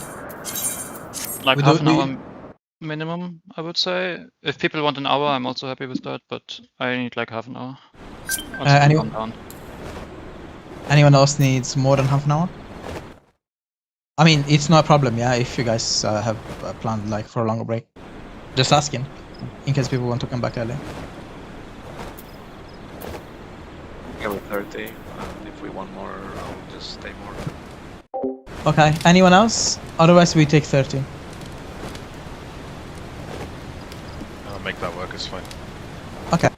Like We half do- an we- hour minimum, I would say. If people want an hour, I'm also happy with that, but I need like half an hour. Anyone? Anyone else needs more than half an hour? I mean, it's not a problem, yeah. If you guys have planned like for a longer break, just asking, in case people want to come back early. Go with 30. If we want more, I'll just stay more. Okay. Anyone else? Otherwise, we take 30. I'll make that work, it's fine. Okay.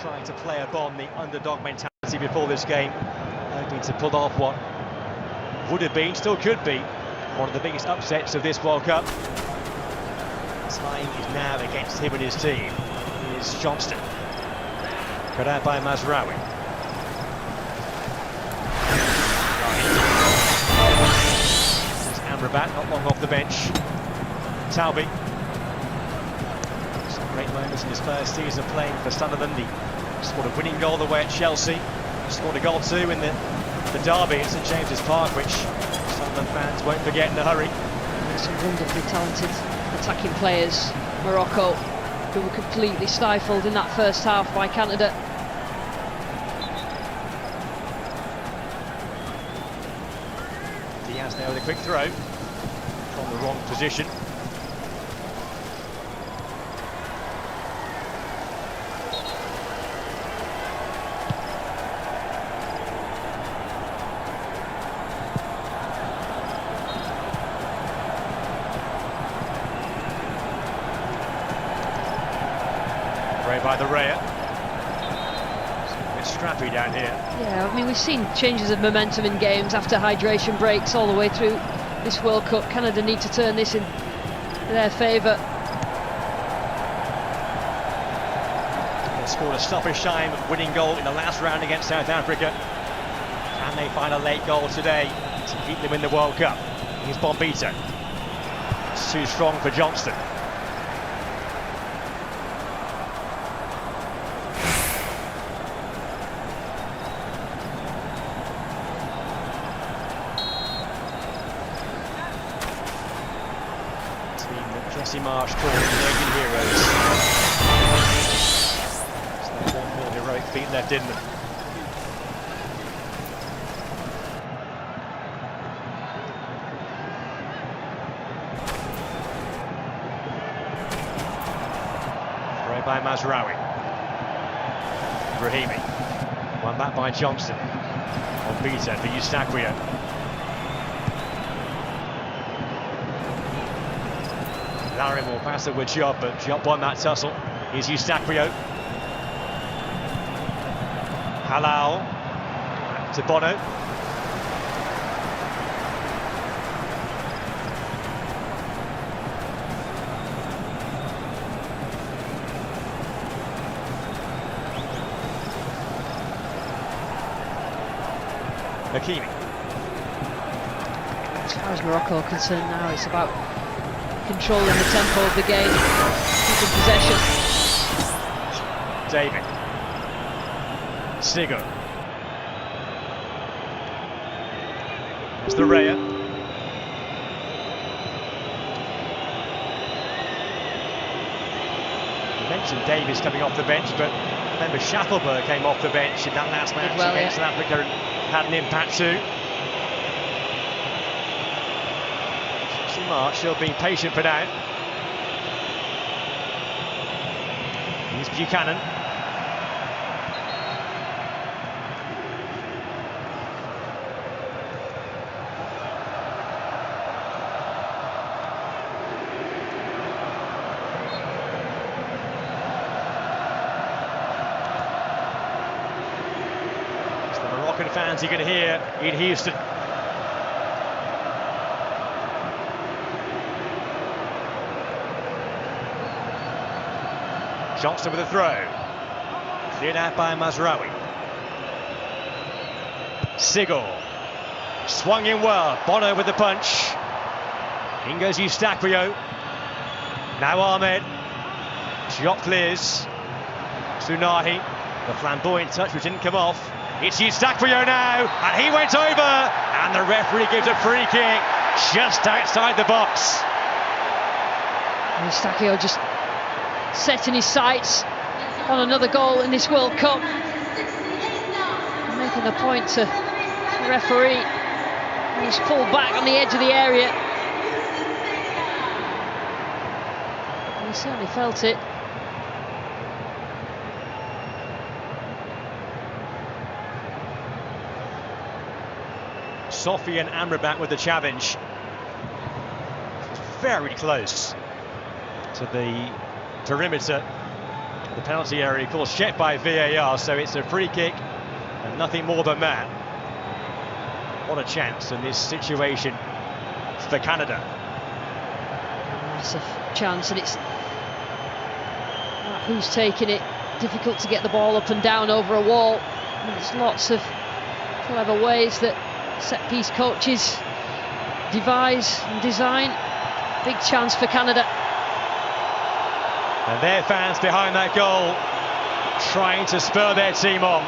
Trying to play upon the underdog mentality before this game, hoping to pull off what would have been, still could be, one of the biggest upsets of this World Cup. Time is now against him and his team. Here's Johnston, cut out by Mazraoui. There's Amrabat, not long off the bench. Talby. Some great moments in his first season playing for Sunderland. He scored a winning goal the way at Chelsea. Scored a goal too in the derby at St James's Park, which Sunderland fans won't forget in a hurry. Some wonderfully talented attacking players, Morocco, who were completely stifled in that first half by Canada. Diaz now with a quick throw from the wrong position. By the Raya. It's strappy down here. Yeah, I mean, we've seen changes of momentum in games after hydration breaks all the way through this World Cup. Canada need to turn this in their favour. They scored a stoppage time winning goal in the last round against South Africa. Can they find a late goal today to keep them in the World Cup? Here's Bombito. It's too strong for Johnston. Jesse Marsh called the Canadian heroes. So they had one more heroic feat left in them. Throw by Mazraoui. Brahimi. Won back by Johnston. On Beta for Eustachio. Larin will pass it with Job, but Job won that tussle. Here's Eustachio. Halal. Back to Bono. Hakimi. As far as Morocco are concerned now, it's about controlling the tempo of the game, keeping possession. David. Sigo. It's the Raya. You mentioned Davies coming off the bench, but remember Shackelberg came off the bench in that last match against South Africa and had an impact too. March, still being patient for now. Here's Buchanan. It's the Moroccan fans you can hear in Houston. Johnston with a throw. Cleared out by Mazraoui. Sigel. Swung in well. Bono with the punch. In goes Eustachio. Now Ahmed. Shot clears. Tsunahi. The flamboyant touch which didn't come off. It's Eustachio now. And he went over. And the referee gives a free kick just outside the box. Eustachio just setting his sights on another goal in this World Cup. Making a point to the referee. He's pulled back on the edge of the area. He certainly felt it. Sophie and Amrabat with the challenge. Very close to the perimeter of the penalty area. Of course, checked by VAR, so it's a free kick and nothing more than that. What a chance in this situation for Canada. Massive chance, and it's who's taking it. Difficult to get the ball up and down over a wall. And there's lots of clever ways that set-piece coaches devise and design. Big chance for Canada. And their fans behind that goal trying to spur their team on.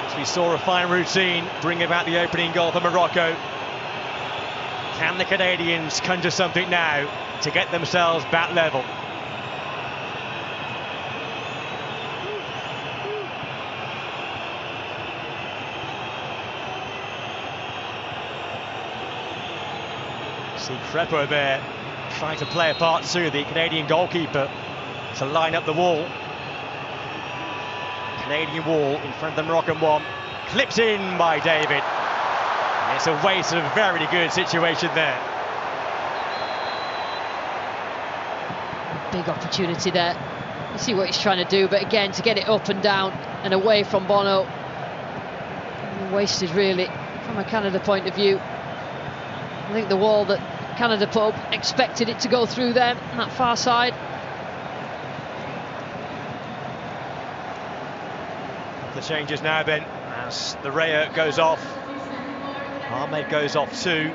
As we saw a fine routine bring about the opening goal for Morocco. Can the Canadians conjure something now to get themselves back level? See Crepo there trying to play a part too, the Canadian goalkeeper, to line up the wall. Canadian wall in front of the Moroccan one, clipped in by David. And it's a waste of a very good situation there. Big opportunity there. You see what he's trying to do, but again, to get it up and down and away from Bono. Wasted really, from a Canada point of view. I think the wall that Canada put up expected it to go through them, on that far side. The changes now then, as the Raya goes off. Ahmed goes off too.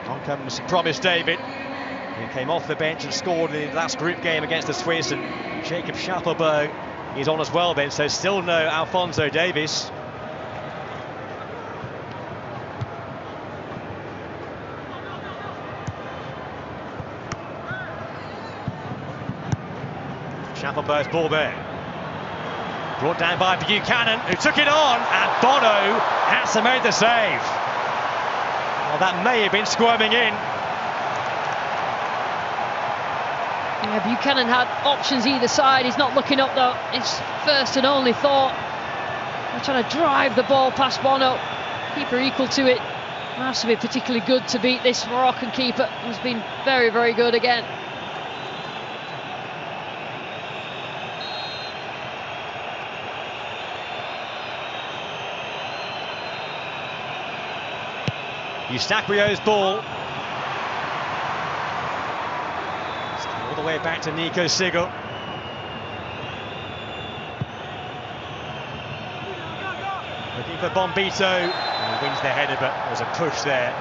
On comes Promise David, who came off the bench and scored in the last group game against the Swiss, and Jacob Schaffelberg is on as well then, so still no Alphonso Davies. Schaffelberg's ball there. Brought down by Buchanan, who took it on, and Bono has to make the save. Well, that may have been squirming in. Yeah, Buchanan had options either side. He's not looking up though. His first and only thought. They're trying to drive the ball past Bono. Keeper equal to it. Has to be particularly good to beat this Moroccan keeper, who's been very, very good again. Eustachio's ball. All the way back to Nico Sigel. Looking for Bombito. And he wins the header, but there's a push there.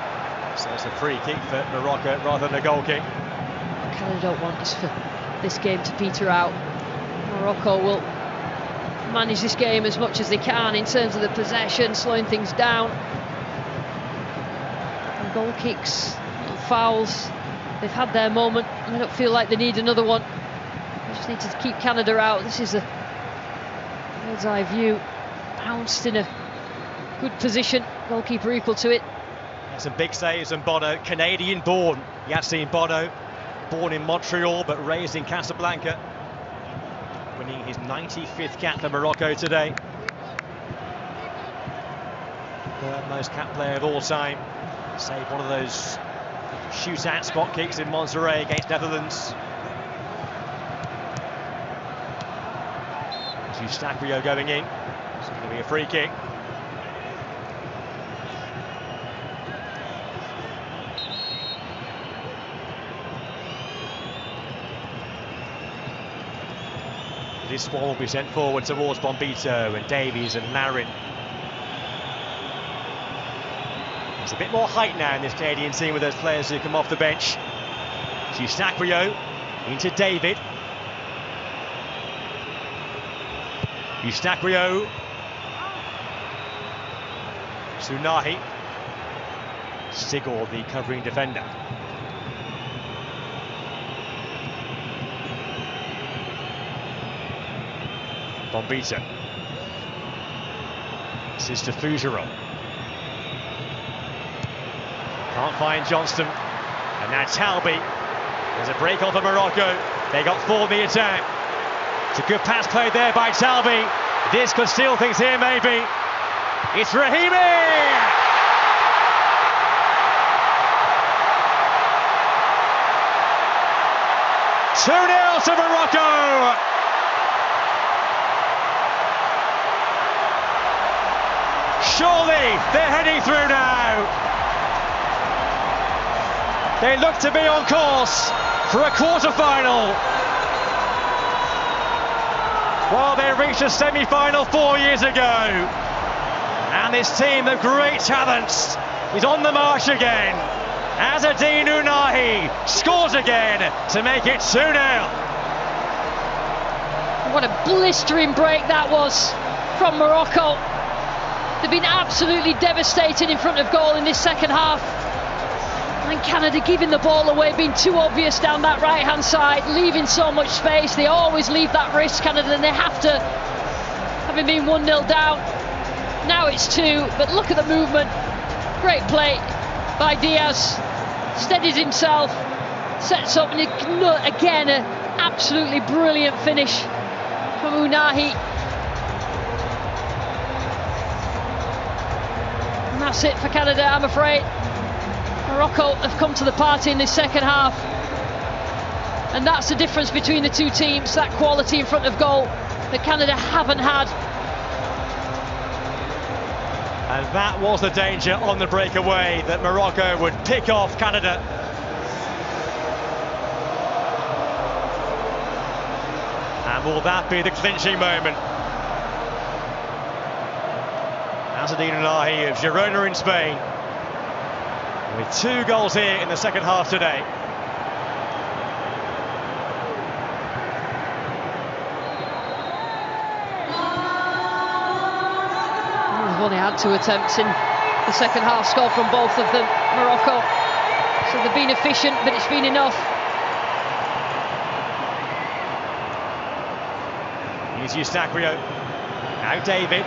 So it's a free kick for Morocco rather than a goal kick. Canada don't want this game to peter out. Morocco will manage this game as much as they can in terms of the possession, slowing things down. Goal kicks, fouls, they've had their moment. I don't feel like they need another one. They just need to keep Canada out. This is a bird's eye view. Bounced in a good position. Goalkeeper equal to it. Some big saves, and Bono, Canadian born. Yassine Bono, born in Montreal but raised in Casablanca. Winning his 95th cap for Morocco today. Third most cap player of all time. Saved one of those shootout spot kicks in Monterrey against Netherlands. Eustachio going in. It's going to be a free kick. This one will be sent forward towards Bombito and Davies and Marin. There's a bit more height now in this Canadian team with those players who come off the bench. Eustachio into David. Eustachio. Tsunahi. Sigurd, the covering defender. Bombita. This is to Fougeron. Can't find Johnston. And now Talbi. There's a break off of Morocco. They got forward the attack. It's a good pass played there by Talbi. This could steal things here, maybe. It's Rahimi! 2-0 to Morocco! Surely they're heading through now. They look to be on course for a quarter-final. Well, they reached a semi-final 4 years ago. And this team of great talents is on the march again. Azzedine Ounahi scores again to make it 2-0. What a blistering break that was from Morocco. They've been absolutely devastated in front of goal in this second half. And Canada giving the ball away, being too obvious down that right-hand side, leaving so much space. They always leave that risk, Canada, and they have to, having been 1-0 down. Now it's 2, but look at the movement. Great play by Diaz. Steadies himself, sets up, and again, an absolutely brilliant finish from Ounahi. And that's it for Canada, I'm afraid. Morocco have come to the party in this second half. And that's the difference between the two teams, that quality in front of goal that Canada haven't had. And that was the danger on the breakaway, that Morocco would pick off Canada. And will that be the clinching moment? Azzedine Ounahi of Girona in Spain, with 2 goals here in the second half today. They've only had 2 attempts in the second half, scored from both of them, Morocco. So they've been efficient, but it's been enough. Here's Eustachio. Now David.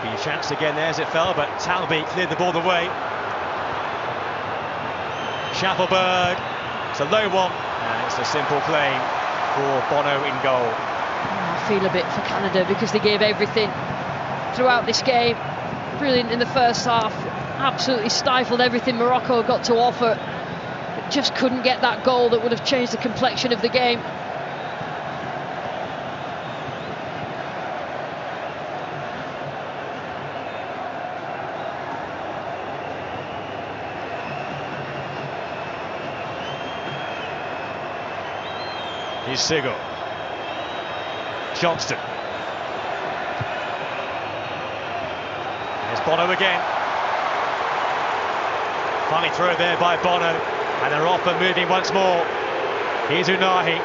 Be a chance again there as it fell, but Talbi cleared the ball away. Schaffelberg. It's a low one, and it's a simple claim for Bono in goal. I feel a bit for Canada because they gave everything throughout this game. Brilliant in the first half, absolutely stifled everything Morocco got to offer, but just couldn't get that goal that would have changed the complexion of the game. Here's Sigurd. Johnston. There's Bono again. Funny throw there by Bono, and they're off and moving once more. Here's Ounahi.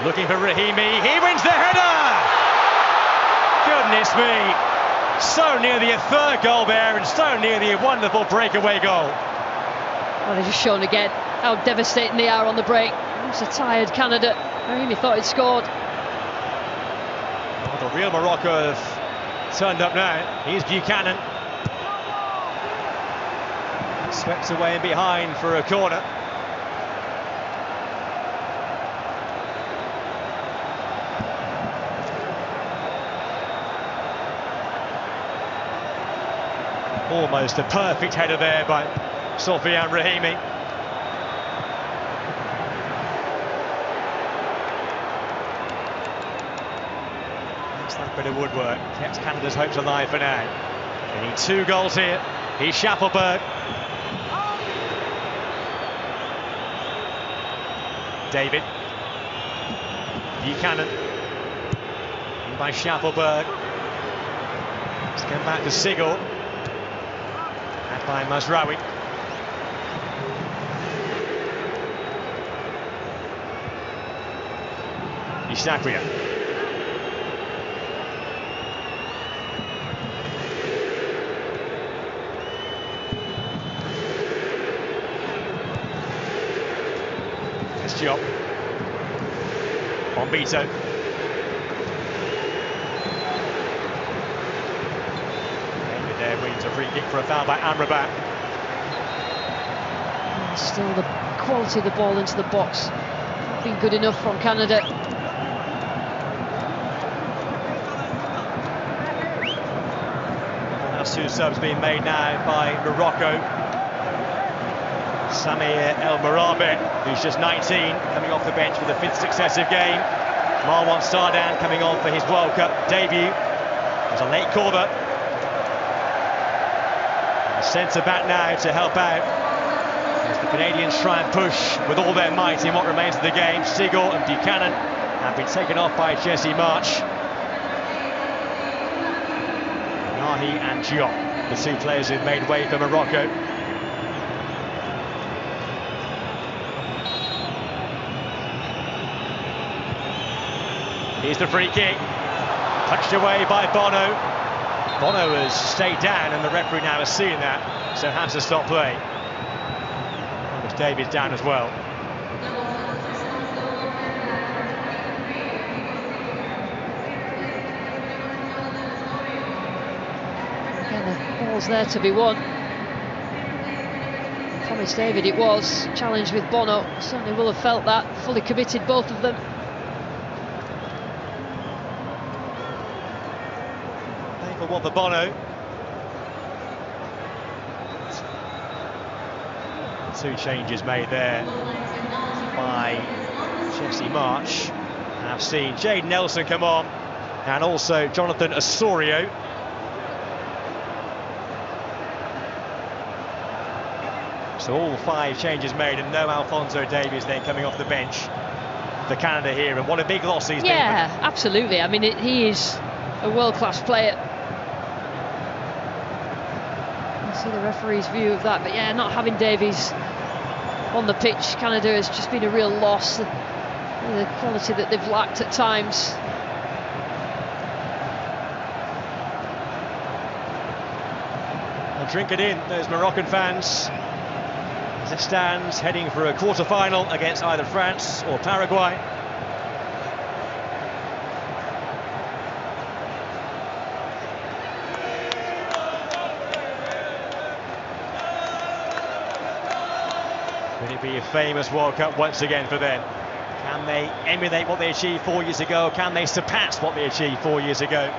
Looking for Rahimi. He wins the header! Goodness me. So near the 3rd goal there, and so near the wonderful breakaway goal. Well, they've just shown again how devastating they are on the break. It's a tired Canada. Rahimi thought he'd scored. Well, the real Morocco have turned up now. Here's Buchanan. Swept away and behind for a corner. Almost a perfect header there by Sofiane Rahimi. That's that bit of woodwork. Kept Canada's hopes alive for now. They need 2 goals here. Here's Schaffelberg. David. Buchanan. In by Schaffelberg. Let's get back to Sigurd. And by Mazraoui. Isakria. It's Diop. Bombito. There wins a free kick for a foul by Amrabat. Still the quality of the ball into the box. Not been good enough from Canada. That's two subs being made now by Morocco. Samir El Marabi, who's just 19, coming off the bench for the 5th successive game. Marwan Sardan coming on for his World Cup debut. There's a late corner. Centre back now to help out as the Canadians try and push with all their might in what remains of the game. Sigel and Buchanan have been taken off by Jesse March. Nahi and Diop, the two players who've made way for Morocco. Here's the free kick, punched away by Bono. Bono has stayed down and the referee now has seen that, so has to stop play. Thomas Davies down as well. Yeah, the ball's there to be won. Thomas David it was, challenged with Bono, certainly will have felt that, fully committed both of them. One for Bono. Two changes made there by Jesse March. I've seen Jade Nelson come on and also Jonathan Osorio. So all 5 changes made and no Alphonso Davies then coming off the bench for Canada here, and what a big loss he's been. Yeah, absolutely. I mean, he is a world-class player. See the referee's view of that, but yeah, not having Davies on the pitch, Canada has just been a real loss. The quality that they've lacked at times. They'll drink it in, those Moroccan fans, as it stands, heading for a quarter-final against either France or Paraguay. Will it be a famous World Cup once again for them? Can they emulate what they achieved 4 years ago? Can they surpass what they achieved 4 years ago?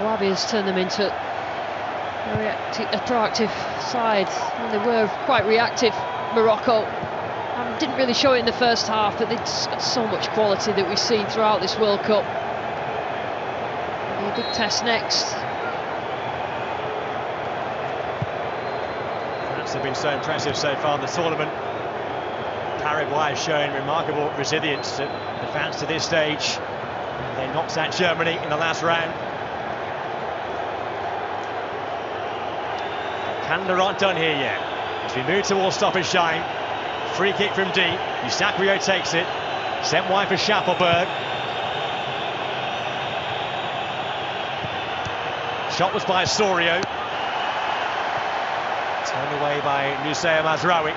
Wabi has turned them into a proactive side, and they were quite reactive, Morocco. Didn't really show it in the first half, but they've just got so much quality that we've seen throughout this World Cup. It'll be a big test next. Have been so impressive so far in the tournament. Paraguay has shown remarkable resilience to advance to this stage. They knocked out Germany in the last round. Canada aren't done here yet. As we move towards stoppage time, free kick from deep. Isakrio takes it, sent wide for Schaffelberg. Shot was by Osorio. Turned away by Nusayr Mazraoui.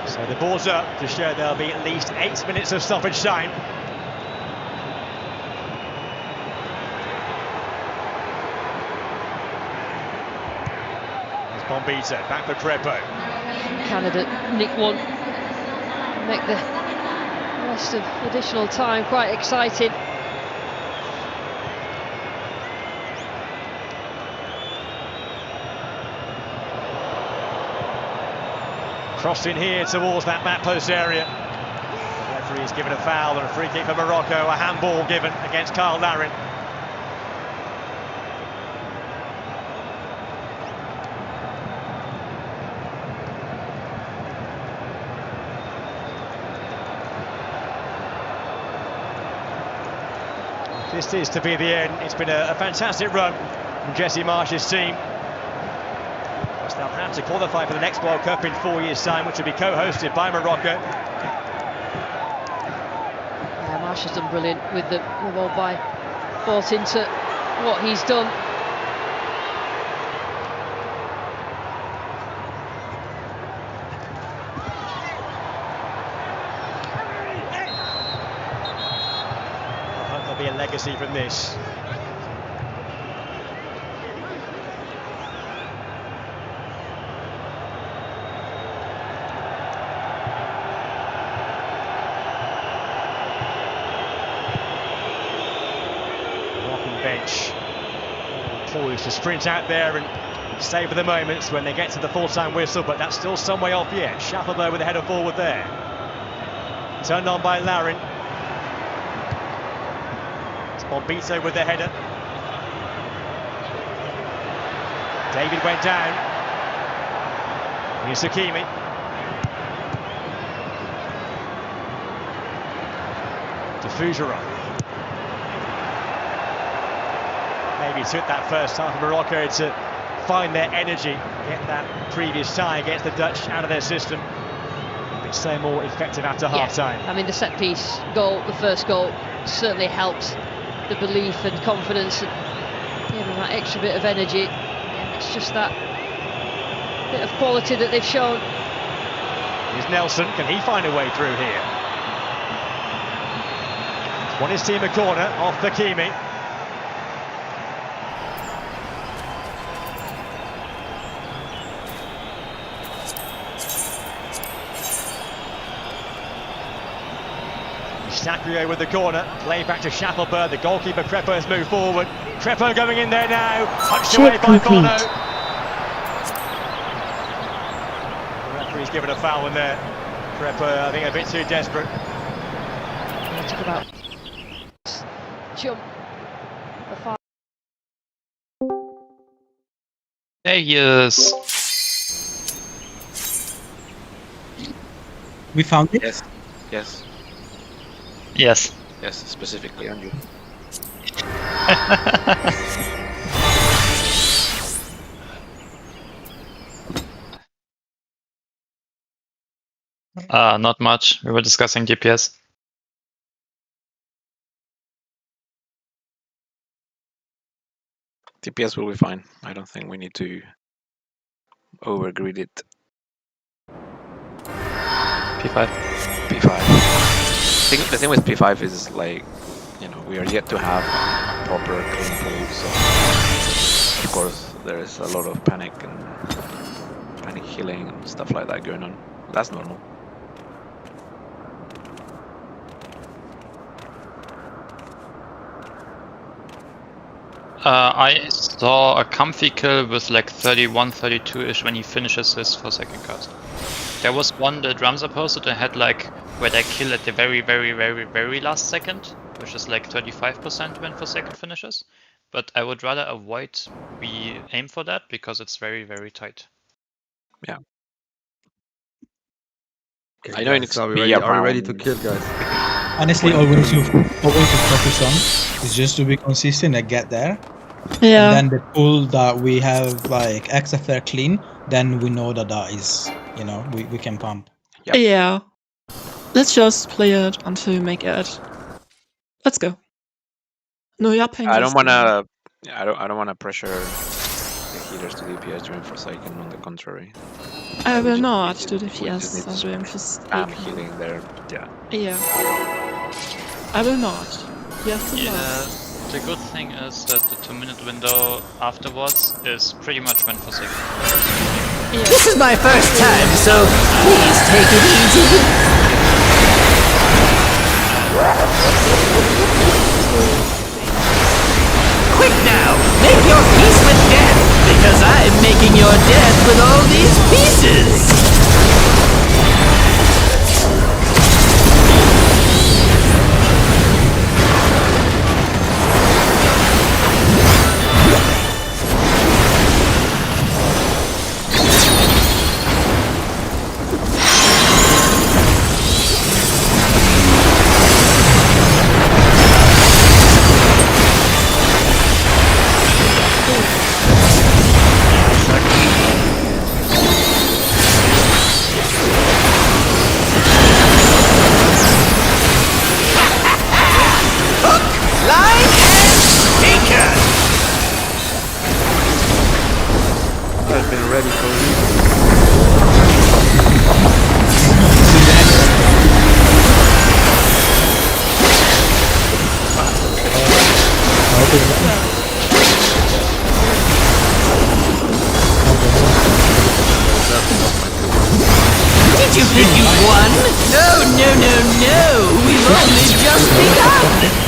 So the ball's up to show there'll be at least 8 minutes of stoppage time. Bombito, back for Crepo. Canada nick one, make the rest of additional time quite exciting. Crossing here towards that back post area. The referee is given a foul and a free kick for Morocco, a handball given against Carl Larin. this is to be the end. It's been a fantastic run from Jesse Marsh's team. They'll have to qualify for the next World Cup in 4 years' time, which will be co-hosted by Morocco. Yeah, Marsh has done brilliant with the ball by bought into what he's done. I hope there'll be a legacy from this. Bench poised to sprint out there and savour the moments when they get to the full-time whistle, but that's still some way off yet. Schaffelberg with the header forward there. Turned on by Larin. It's Bombito with the header. David went down. Here's Sakimi. To Fougeron. Maybe took that first half of Morocco to find their energy, get that previous tie against the Dutch out of their system. But so more effective after half-time. I mean, the set-piece goal, the first goal, certainly helped the belief and confidence and gave them that extra bit of energy. Yeah, it's just that bit of quality that they've shown. Here's Nelson, can he find a way through here? He's won his team a corner off Hakimi. Sacrio with the corner, play back to Schaffelberg, the goalkeeper Crepo has moved forward. Crepo going in there now, punched away by Bono. The referee's given a foul in there. Crepo, I think, a bit too desperate. Talk about jump. The far. There he is. We found it? Yes. Yes. Yes. Yes, specifically on you. Not much. We were discussing DPS. DPS will be fine. I don't think we need to overgrid it. P5. P5. The thing with P5 is, like, you know, we are yet to have a proper clean pool, so of course there is a lot of panic and panic healing and stuff like that going on. That's normal. I saw a comfy kill with like 31, 32-ish when he finishes his 4-second cast. There was one that Ramza posted and had like where they kill at the very, very, very, very last second, which is like 35% when 4-second finishes. But I would rather avoid we aim for that because it's very, very tight. Yeah. Okay, I know it needs to be are we ready to kill, guys? Honestly, all we need to focus on is just to be consistent and get there. Yeah. And then the pool that we have, like XFR clean, then we know that that is, you know, we can pump. Yep. Yeah. Let's just play it until we make it. Let's go. No yapping. I don't wanna pressure the healers to DPS during Forsaken, on the contrary. I will not do We just DPS need on to doing spam healing there. Yeah. Yeah. I will not. You have to Yeah, the good thing is that the 2-minute window afterwards is pretty much when Forsaken. This is my first time, so please take it easy. Quick now, make your peace with death, because I'm making your death with all these pieces. I've been ready for you. Did you think you'd won? No, no, no, no! We've only just begun!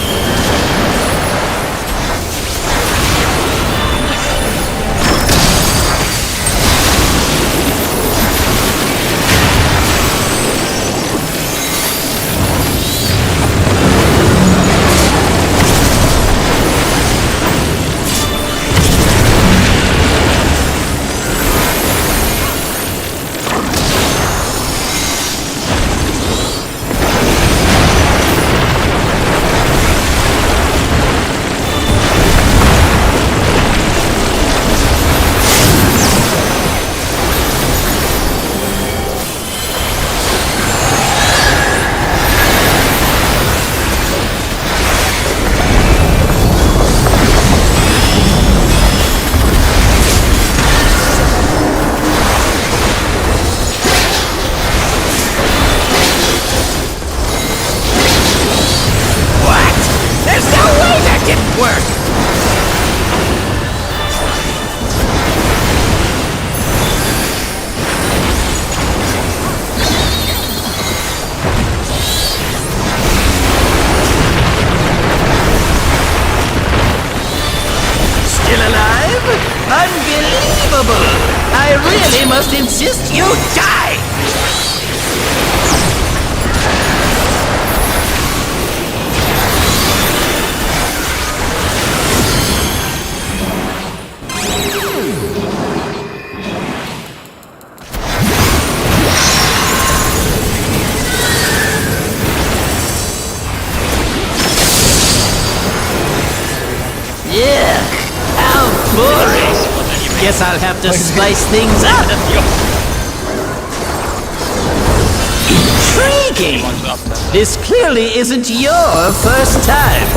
Unbelievable! I really must insist you die! Yeah, how boring! Guess I'll have to spice things up. Intriguing! This clearly isn't your first time.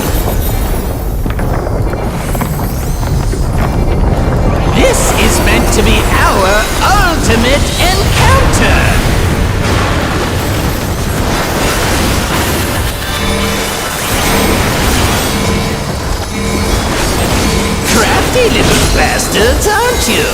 This is meant to be our ultimate encounter! Crafty little bastards, aren't you?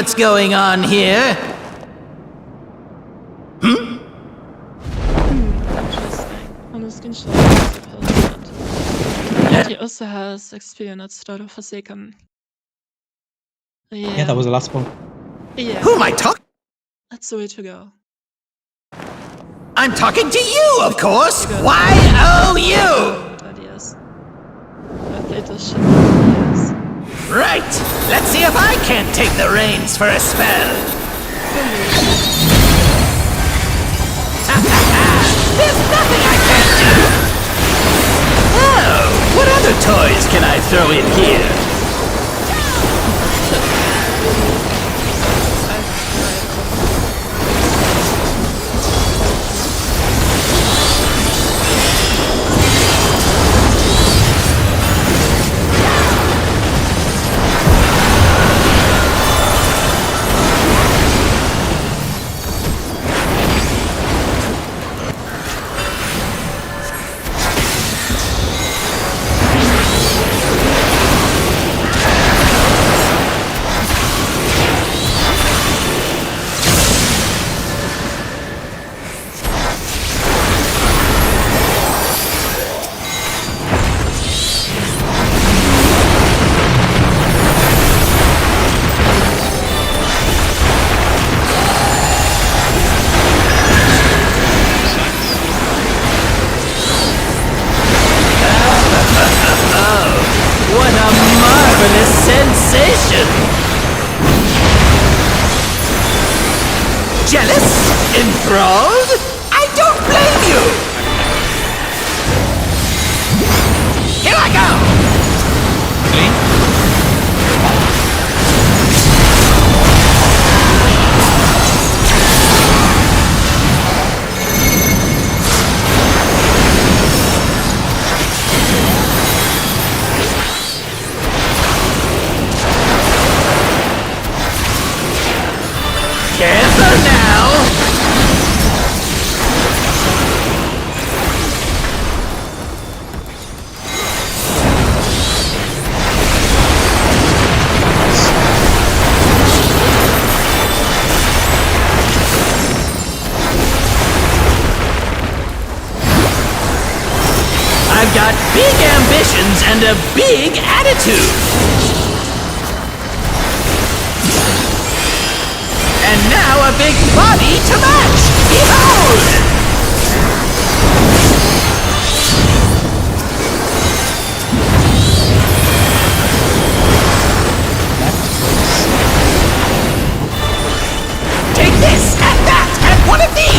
what's going on here. Interesting. On the screenshot, it's supposed that he also has experience at start of Forsaken. Yeah, that was the last one. Yeah. Who am I talking? That's the way to go. I'm talking to you, of course. Y-O-U. Ideas. I played this shit for years. Right. Let's see if I can't take the reins for a spell. There's nothing I can't do. Oh, what other toys can I throw in here? What a marvelous sensation! Jealous? Enthralled? I don't blame you! Here I go! Careful now! I've got big ambitions and a big attitude! And now a big body to match! Behold! Take this, and that, and one of these!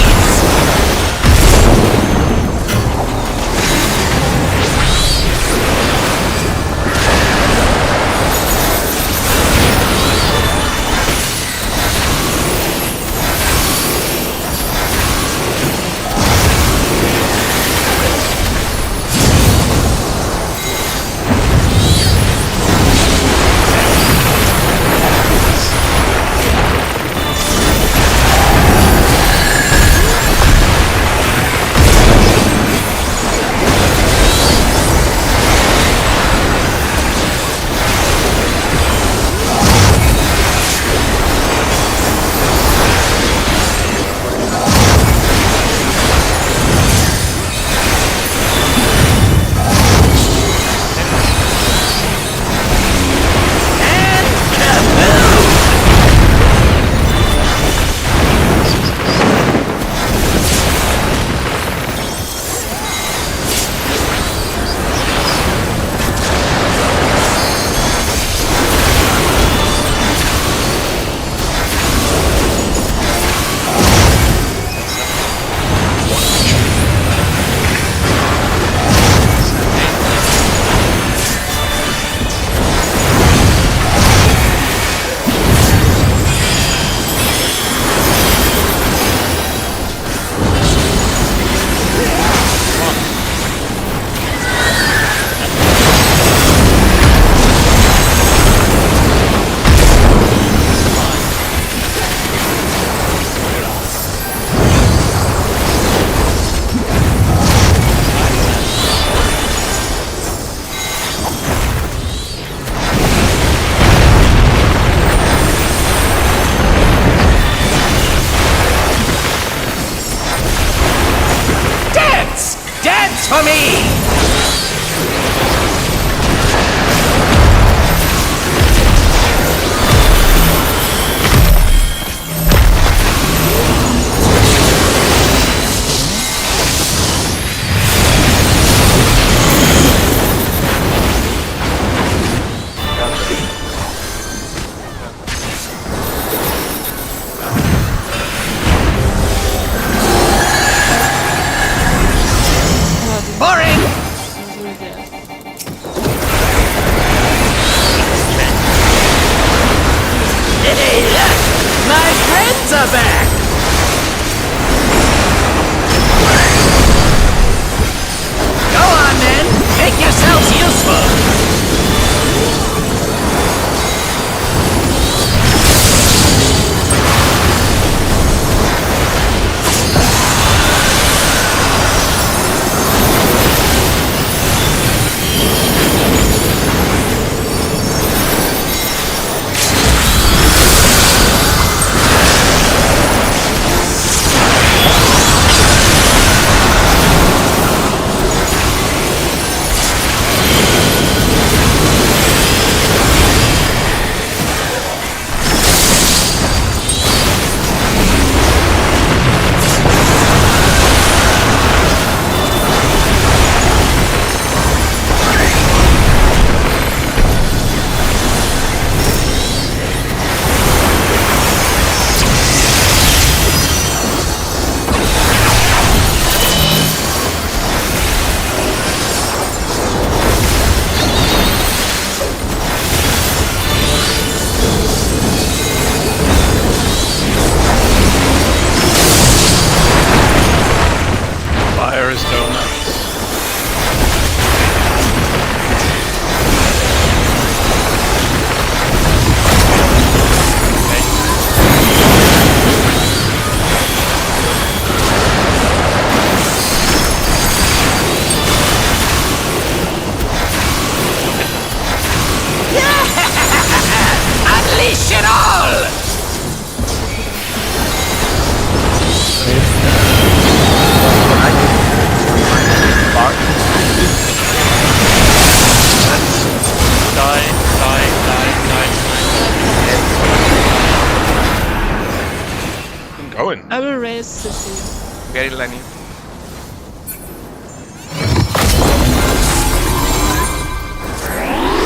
Dance for me! Hey, look! My friends are back! Go on then! Make yourselves useful! I will raise Sissy. Get it, Lenny.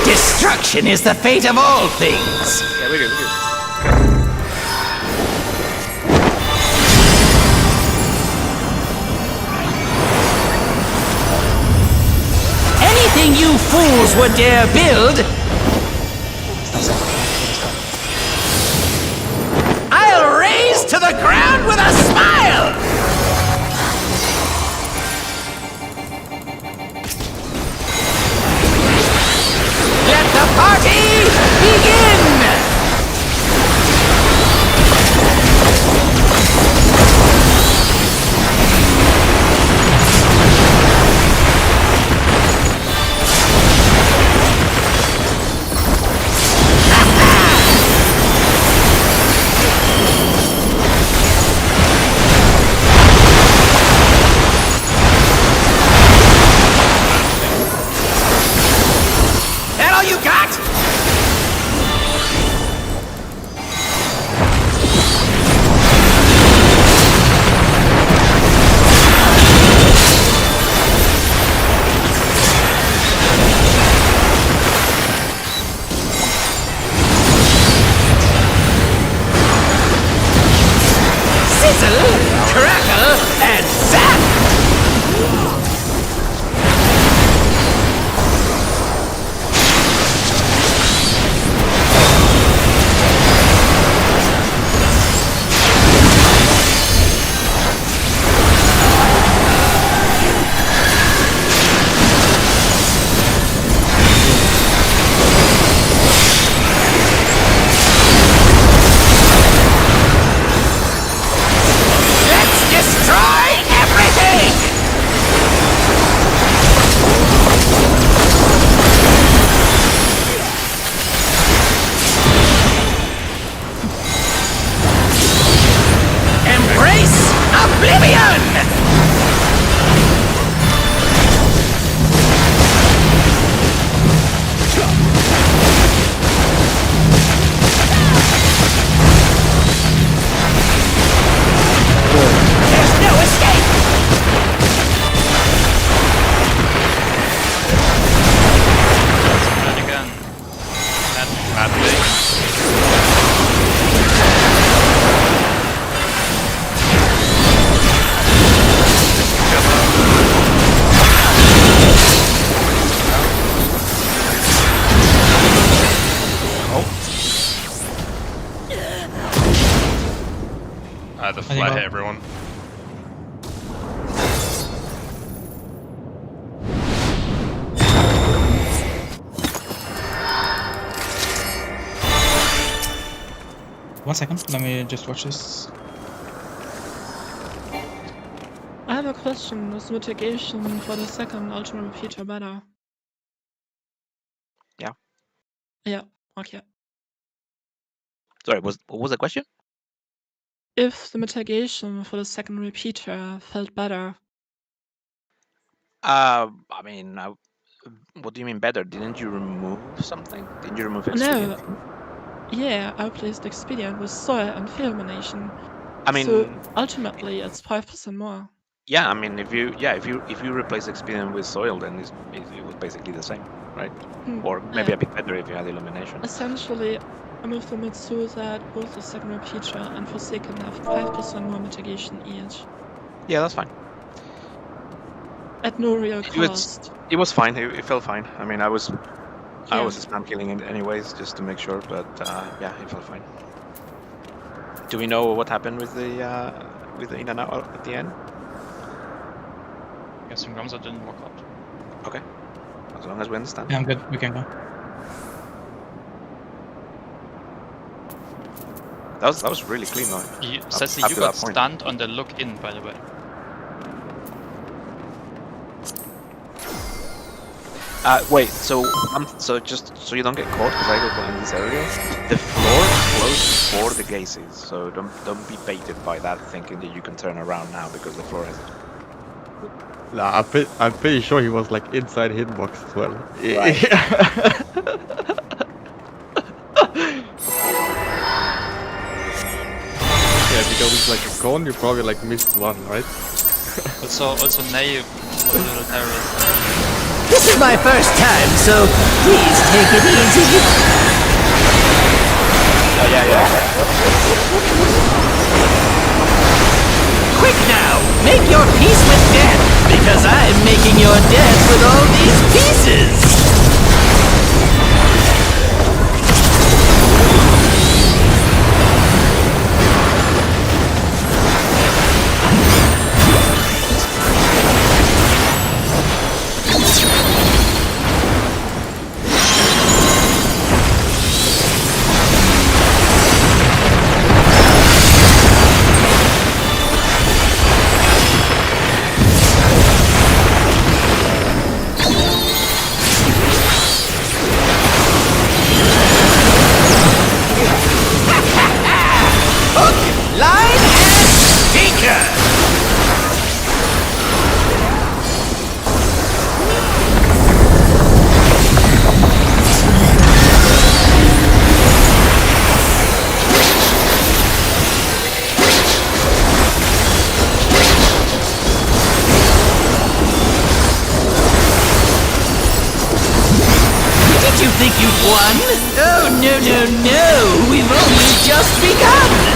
Destruction is the fate of all things. Yeah, we're good, we're good. Anything you fools would dare build, I'll raise to the ground with a smile! Let the party begin! I hit everyone. One second, let me just watch this. I have a question. Was mitigation for the second ultimate repeater better? Yeah. Yeah, okay. Sorry, what was the question? If the mitigation for the second repeater felt better. I mean, what do you mean better? Didn't you remove something? Didn't you remove expedient? No. Yeah, I replaced expedient with soil and field elimination. I mean, so ultimately it's 5% more. Yeah, I mean, if you replace expedient with soil, then it was basically the same, right? Or maybe a bit better if you had illumination. Essentially, I moved the mid so that both the second repeater and Forsaken have 5% more mitigation each. Yeah, that's fine. At no real cost. It was fine. It felt fine. I mean, I was spam killing it anyways, just to make sure. But yeah, it felt fine. Do we know what happened with the in and out at the end? Guessing Ramza didn't work out. Okay. As long as we understand. Yeah, I'm good. We can go. That was really clean though. Sassy, you got stunned on the look in, by the way. Wait, so just so you don't get caught, because I go in this area, the floor closed before the gases, so don't be baited by that thinking that you can turn around now because the floor is. Nah, I'm pretty sure he was like inside hitbox as well. Right. Yeah, because it's like a cone, you probably like missed one, right? also Nay was a little terrorist. This is my first time, so please take it easy. Oh yeah. Quick now, make your peace with death, because I'm making your death with all these pieces. Think you've won? Oh, no. We've only just begun.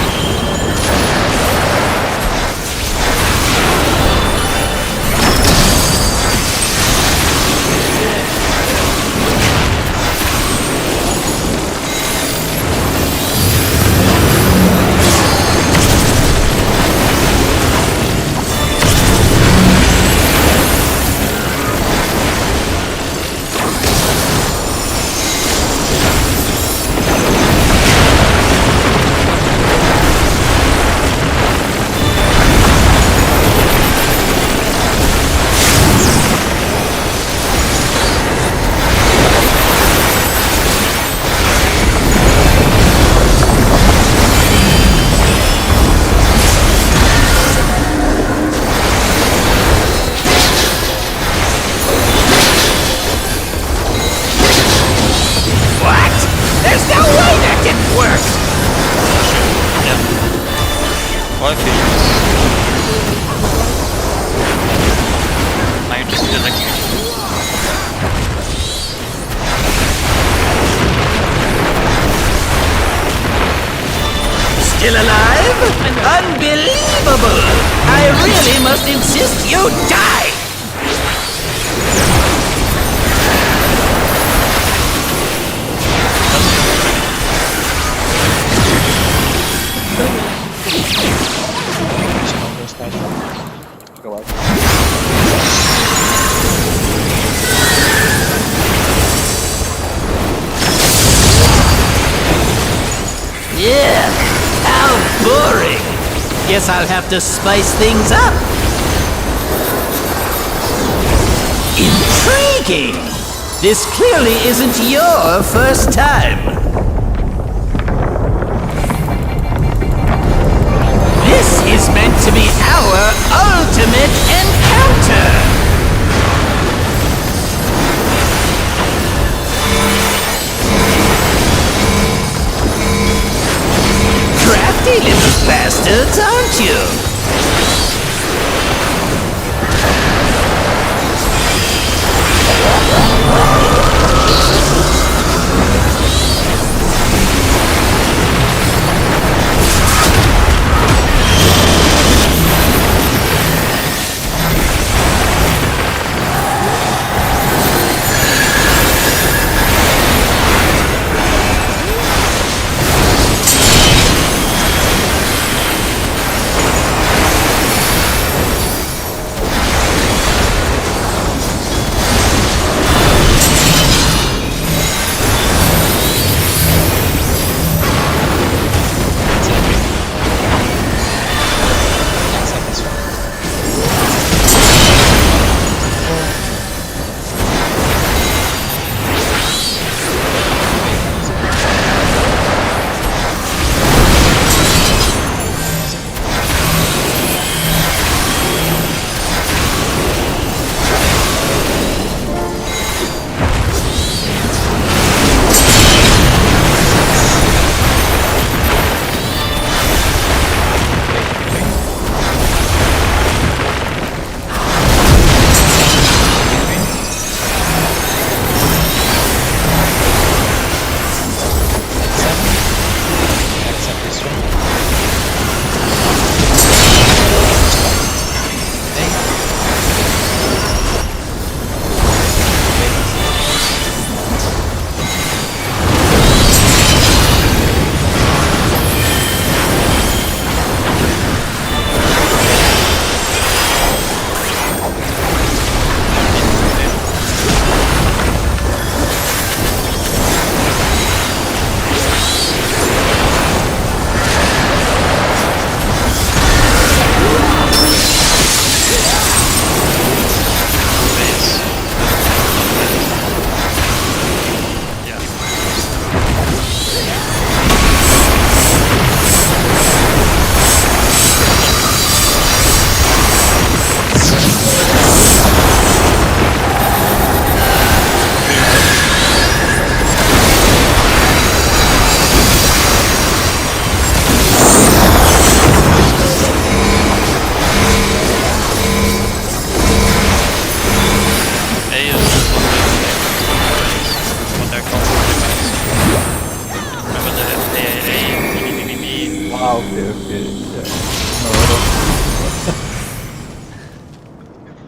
Still alive? Unbelievable! I really must insist you die! to go out. Yeah, how boring. Guess I'll have to spice things up. Intriguing. This clearly isn't your first time. This is meant to be our ultimate encounter! Crafty little bastards, aren't you?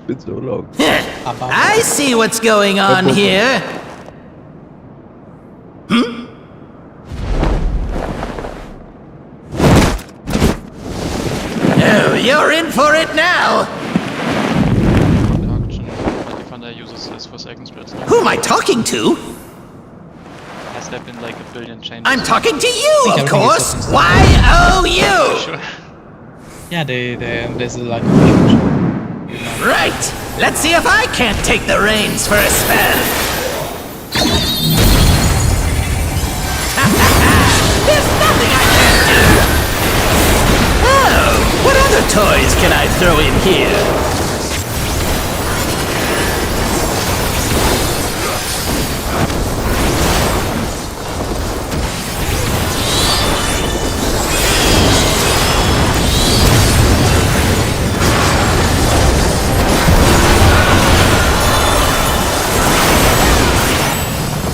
Been so long. I see what's going on here. Oh, you're in for it now. Who am I talking to? Has there been like a billion changes? I'm talking to you, of course. Y-O-U. Sure. Yeah, there's like a huge. Right. Let's see if I can't take the reins for a spell. There's nothing I can't do. Oh, what other toys can I throw in here?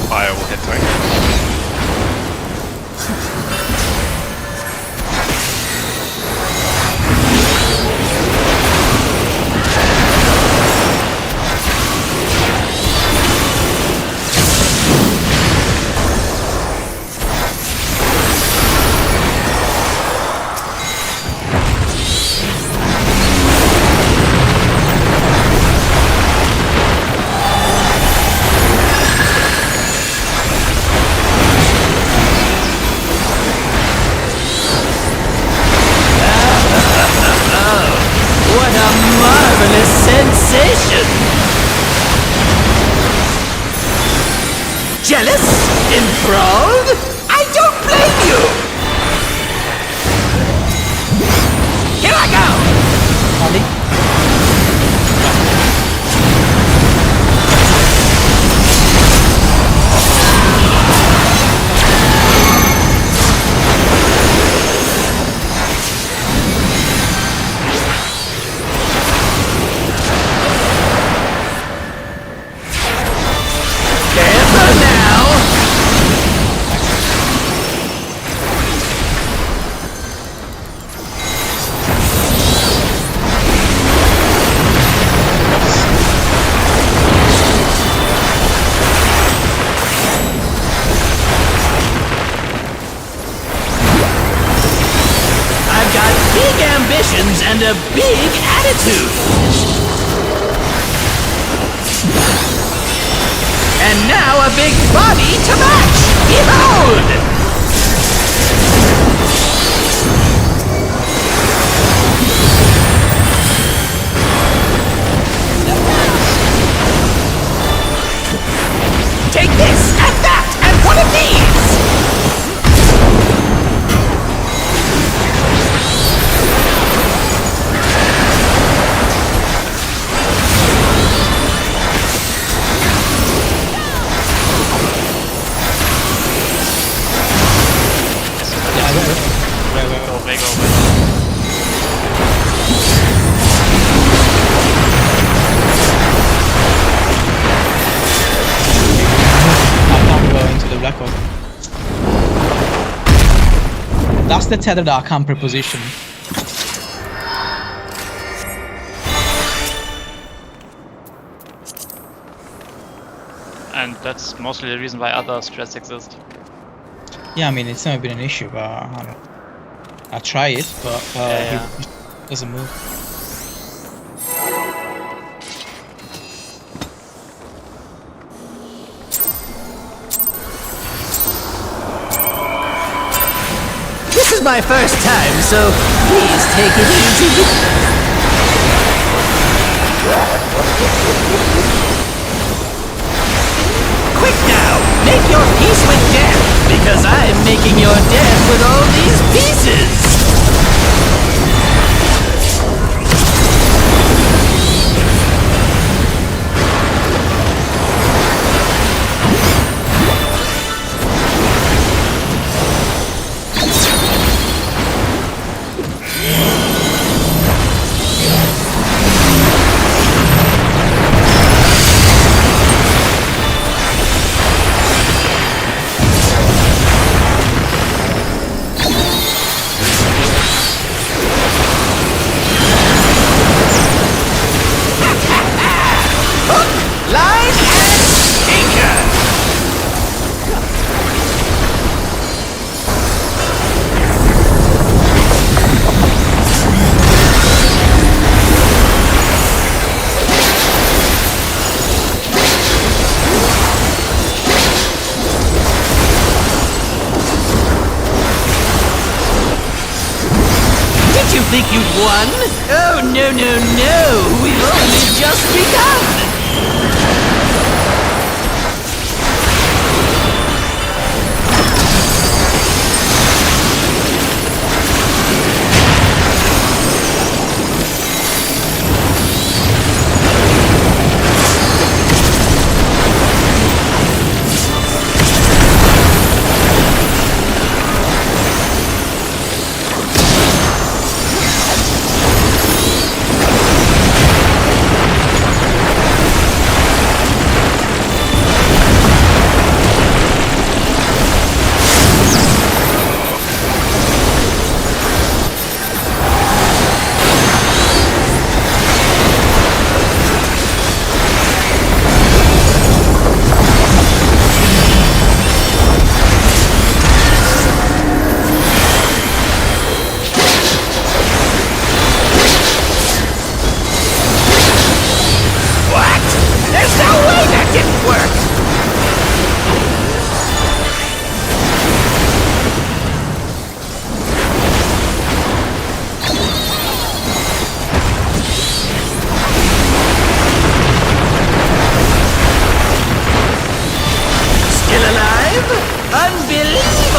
Fire will hit tank. sensation. Jealous? Enthralled? I don't blame you! Here I go! Careful now! I've got big ambitions and a big attitude. And now a big body to match! Behold! Take this, and that, and one of these! That's the tether that I can't preposition. And that's mostly the reason why other strats exist. Yeah, I mean, it's never been an issue, but I try it, but it doesn't move. This is my first time, so please take it easy. Quick now, make your peace with death, because I'm making your death with all these pieces.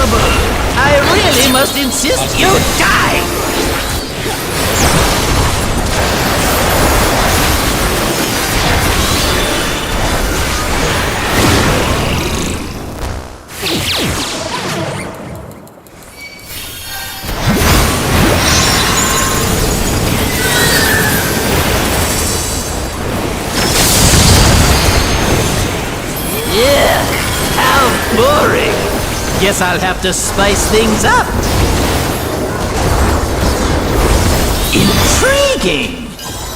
Unbelievable! I really must insist you die! Yeah, how boring! Guess I'll have to spice things up. Intriguing!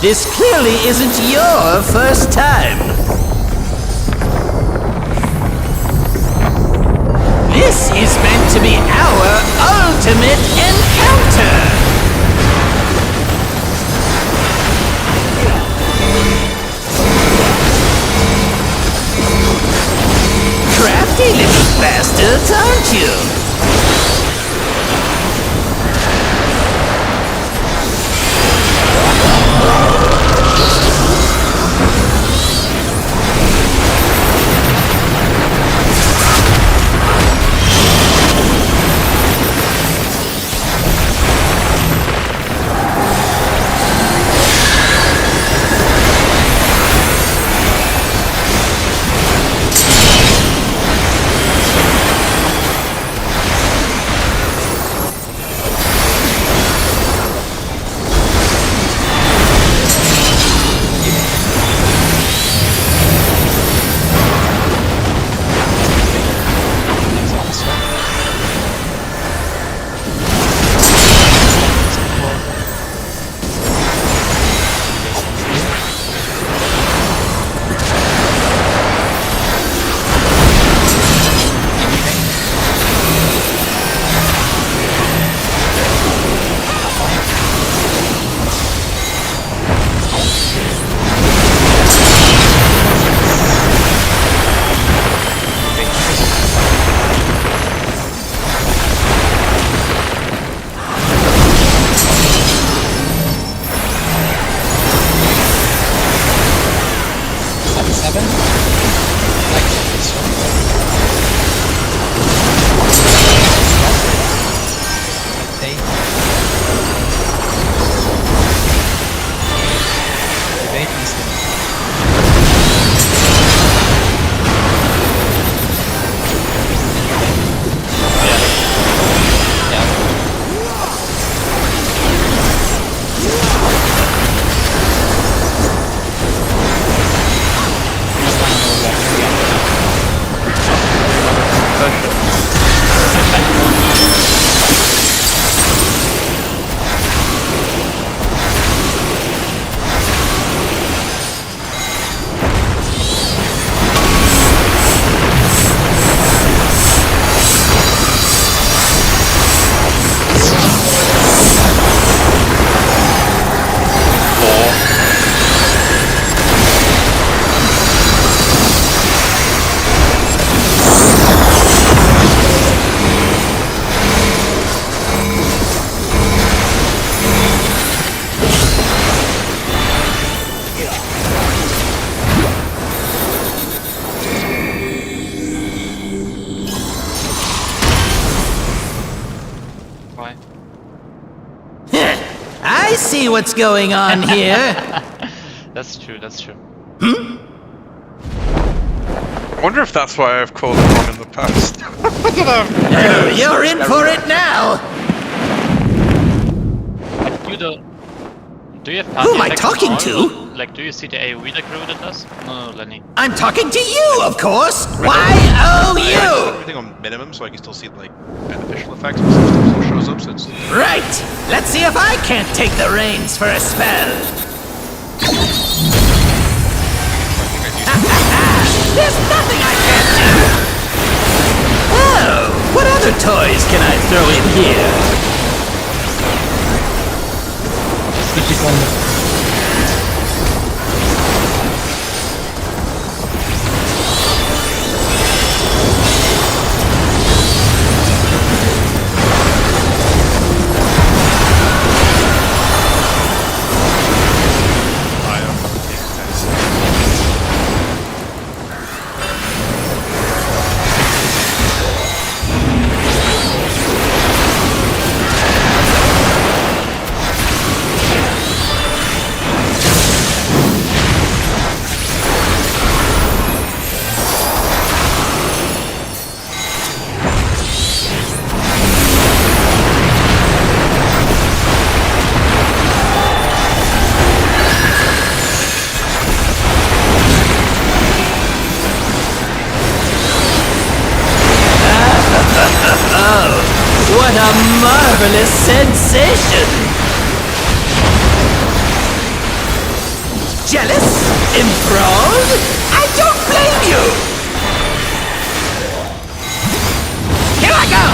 This clearly isn't your first time. This is meant to be our ultimate encounter! Crafty little bastards, aren't you? I see what's going on here. That's true, that's true. I wonder if that's why I've called it wrong in the past. I don't know. Oh, you're in for it now. Do you have Who am I effects talking on all? to? Like, do you see the AoE that Garuda does? No, Lenny. I'm talking to you, of course. Why oh I put you? everything on minimum so I can still see like beneficial effects when stuff still shows up. So it's Right. Let's see if I can't take the reins for a spell. There's nothing I can't do. Oh, what other toys can I throw in here? sensation. Jealous? Enthralled? I don't blame you! Here I go!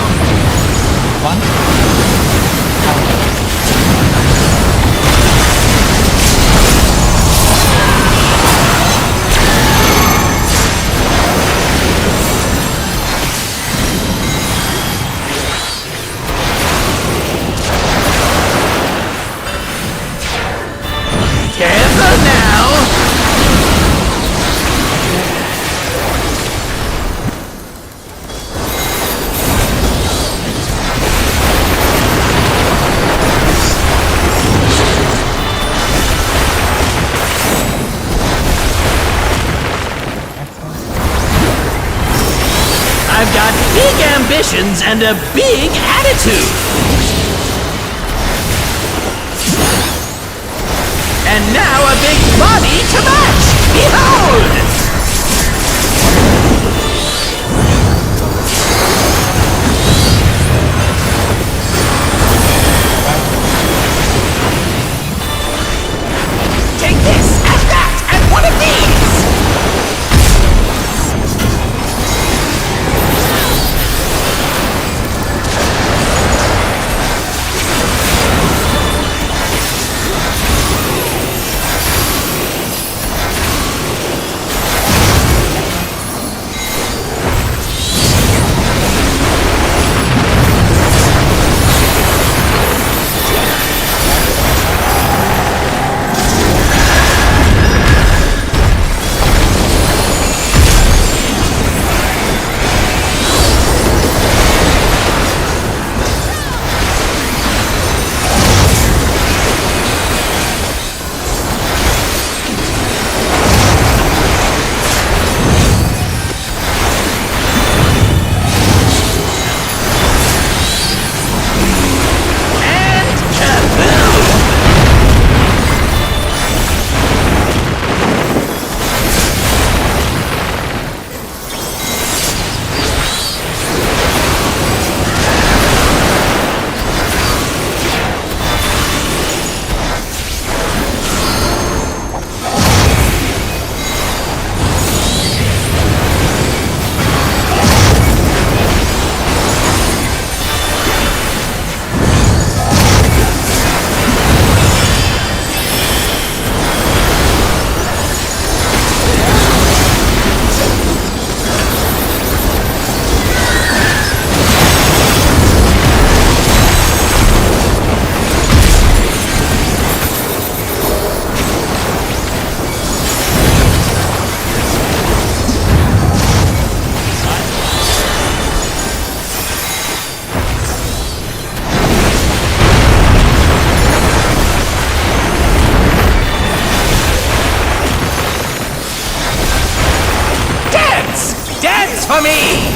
Careful now! I've got big ambitions and a big attitude! And now a big body to match! Behold! Take this, and that, and one of these! Dance for me!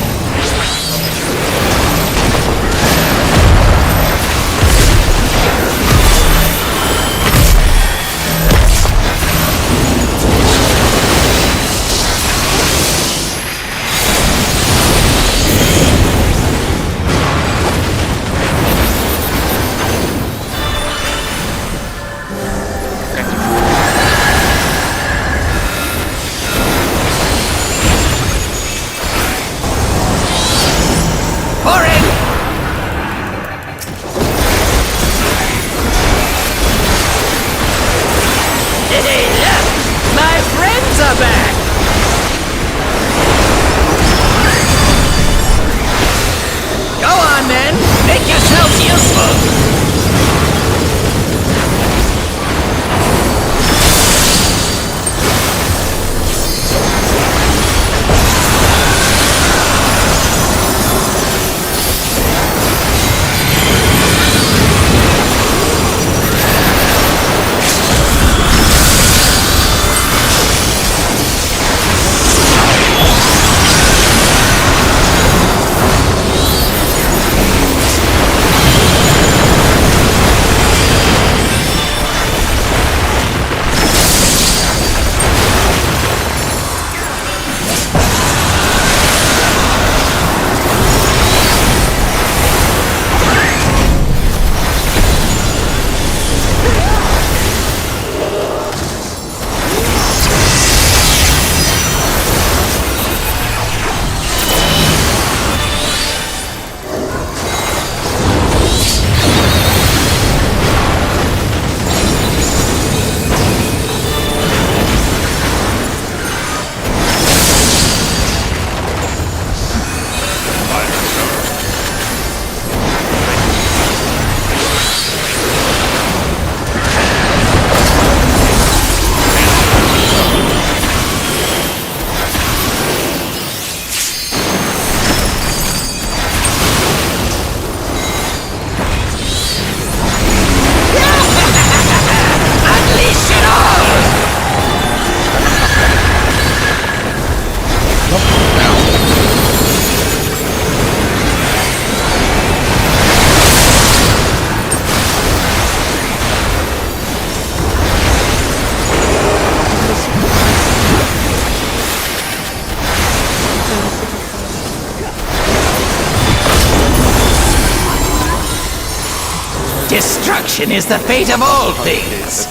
Destruction is the fate of all things.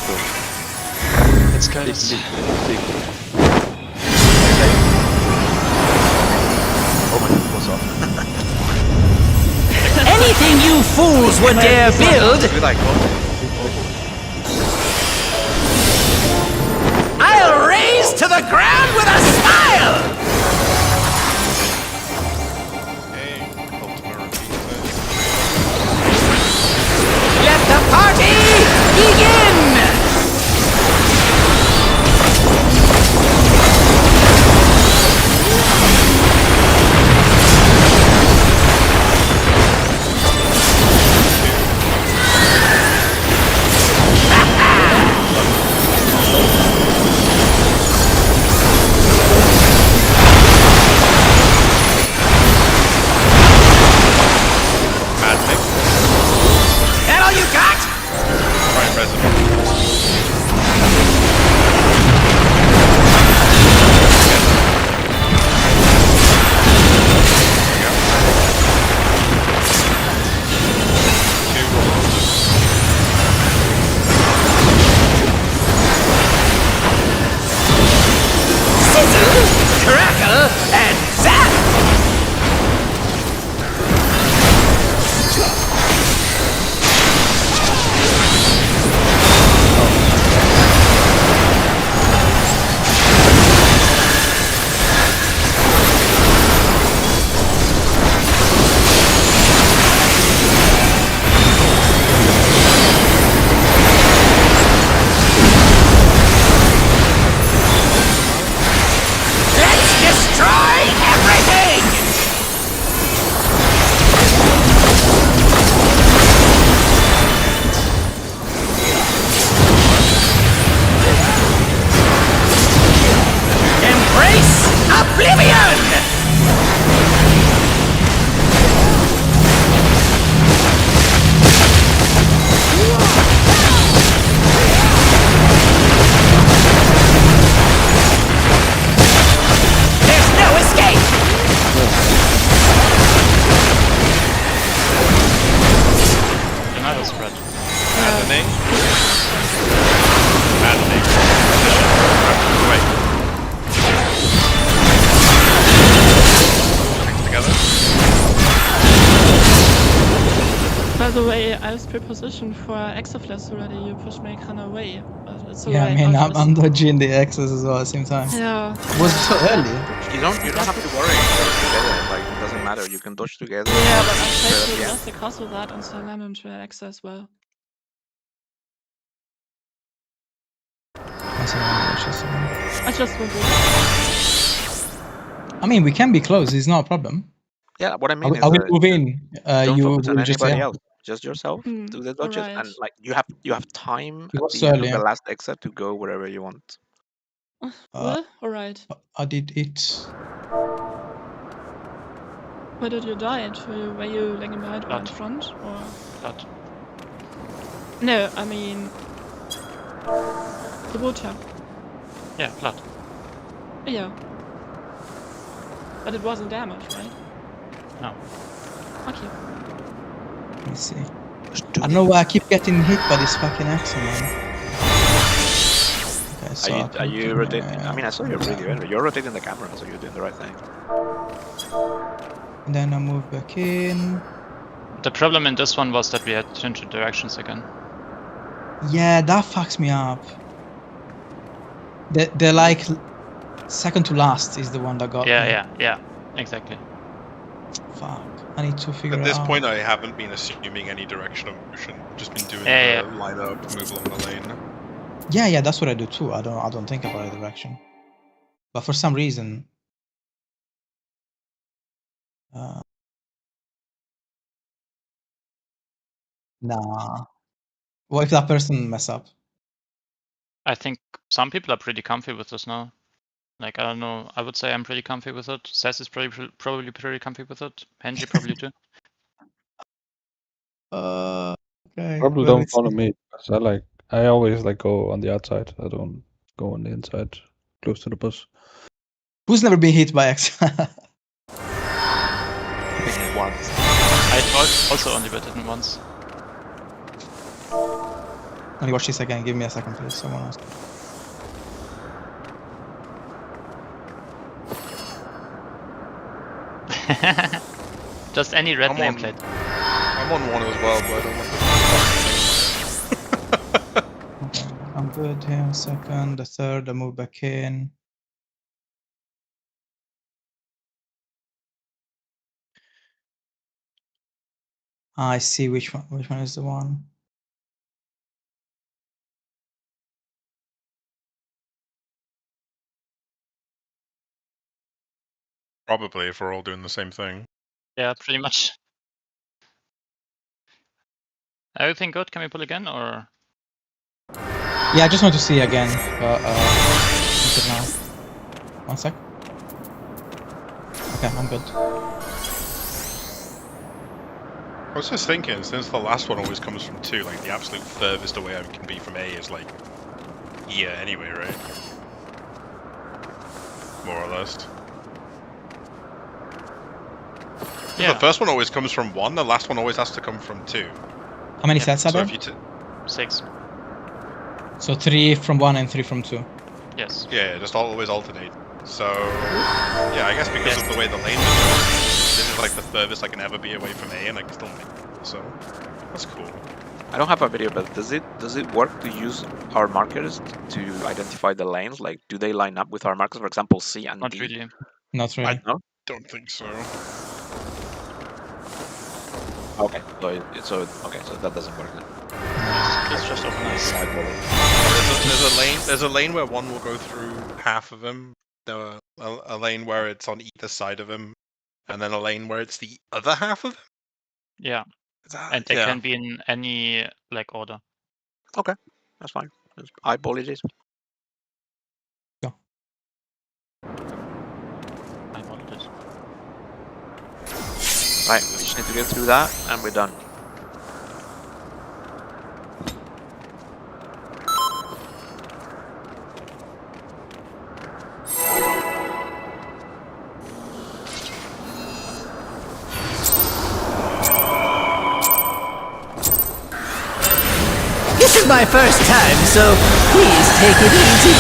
It's close. Oh my god, what's up? Anything you fools would dare build, I'll raise to the ground with a smile! Let the party begin! That all you got? Prime Resident. Sizzle, crackle, and zap! Let's destroy everything! Embrace oblivion! There's no escape! Another spread. Maddening. Maddening. Wait. Together. By the way, I was prepositioned for Exaflash already. You pushed me kind of away. But it's Yeah, I alright, mean, I'll I'm dodging the X's as well at the same time. Yeah. Was it so early? You don't have to worry. Dodge together. Like it doesn't matter. You can dodge together. Yeah, but I Straight tried at to the end. lost the castle that and so I landed into an X as well. I just won't do I mean, we can be close. It's not a problem. Yeah, what I mean is I will that move in. don't You focus on will just anybody yeah. else. Just yourself. Do the dodges, and alright. like you have time It at was the end early, of the yeah. last exit to go wherever you want. Uh, Alright. I did it. Where did you die? Were you lagging behind or in front? Or Blood. no, I mean the water. Yeah, blood. Yeah. But it wasn't damaged, right? No. Okay. Let me see. I don't know why I keep getting hit by this fucking axe, man. Okay, so Are you rotating? I mean, I saw you really early. You're rotating the camera, so you're doing the right thing. And then I move back in. The problem in this one was that we had to change the directions again. Yeah, that fucks me up. The like second to last is the one that got me. Yeah, exactly. Fuck. I need to figure At it this out. point, I haven't been assuming any direction of motion. Just been doing Yeah, the line up, move along the lane. Yeah, that's what I do too. I don't think about the direction. But for some reason, nah. What if that person mess up? I think some people are pretty comfy with this now. Like, I don't know, I would say I'm pretty comfy with it. Sess is probably pretty comfy with it. Henji probably too. Okay. Probably well, don't it's- follow me. 'Cause I always go on the outside. I don't go on the inside, close to the bus. Who's never been hit by X? Once. I also only been hit once. Let me watch this again. Give me a second, please. Someone else. Just any red nameplate. I'm on one as well, but I don't want to. Okay, I'm good here. Second, the third, I move back in. I see which one. Which one is the one? Probably if we're all doing the same thing. Yeah, pretty much. Everything good? Can we pull again or? Yeah, I just want to see again. But until now. 1 sec. Okay, I'm good. I was just thinking, since the last one always comes from 2, like the absolute furthest away I can be from A is like here anyway, right? More or less. Yeah. The first one always comes from 1, the last one always has to come from 2. How many sets are So there? if you 6. So 3 from 1 and 3 from 2. Yes. Yeah, just always alternate. So yeah, I guess because of the way the lanes are going, this is like the furthest I can ever be away from A, and I can still make it. So that's cool. I don't have a video, but does it work to use our markers to identify the lanes? Like, do they line up with our markers? For example, C and Not D. really. Not really. No? Don't think so. Okay, so that doesn't work then. It's just organized. There's a lane where one will go through half of him. There a lane where it's on either side of him, and then a lane where it's the other half of him. Yeah. And they can be in any like order. Okay, that's fine. Just eyeball it is. Eyeball it is. Right, we just need to get through that, and we're done. This is my first time, so please take it easy.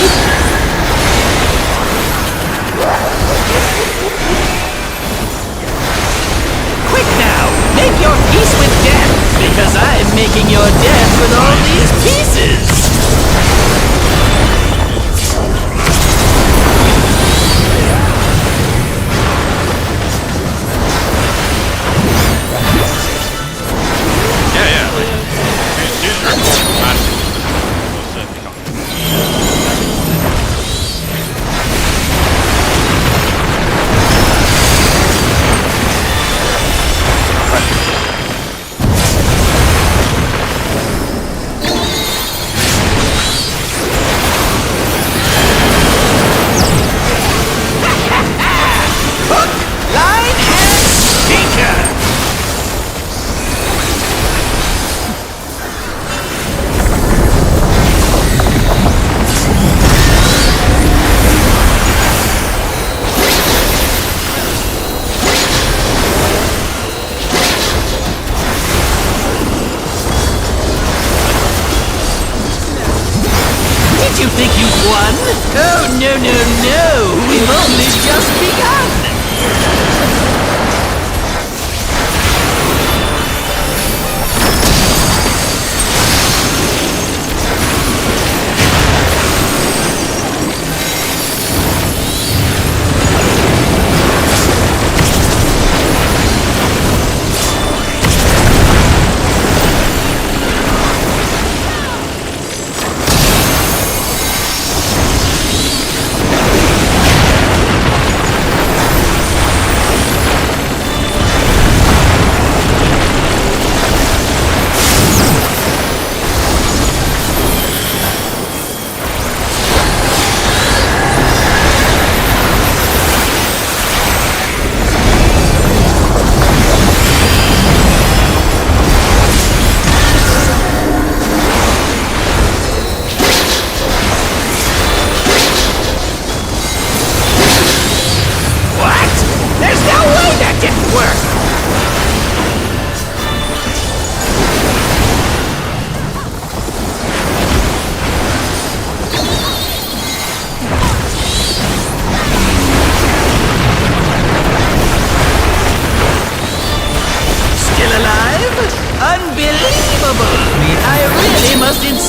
Quick now, make your peace with death, because I'm making your death with all these pieces. Did you think you'd won? Oh, no, no, no! We've only just begun!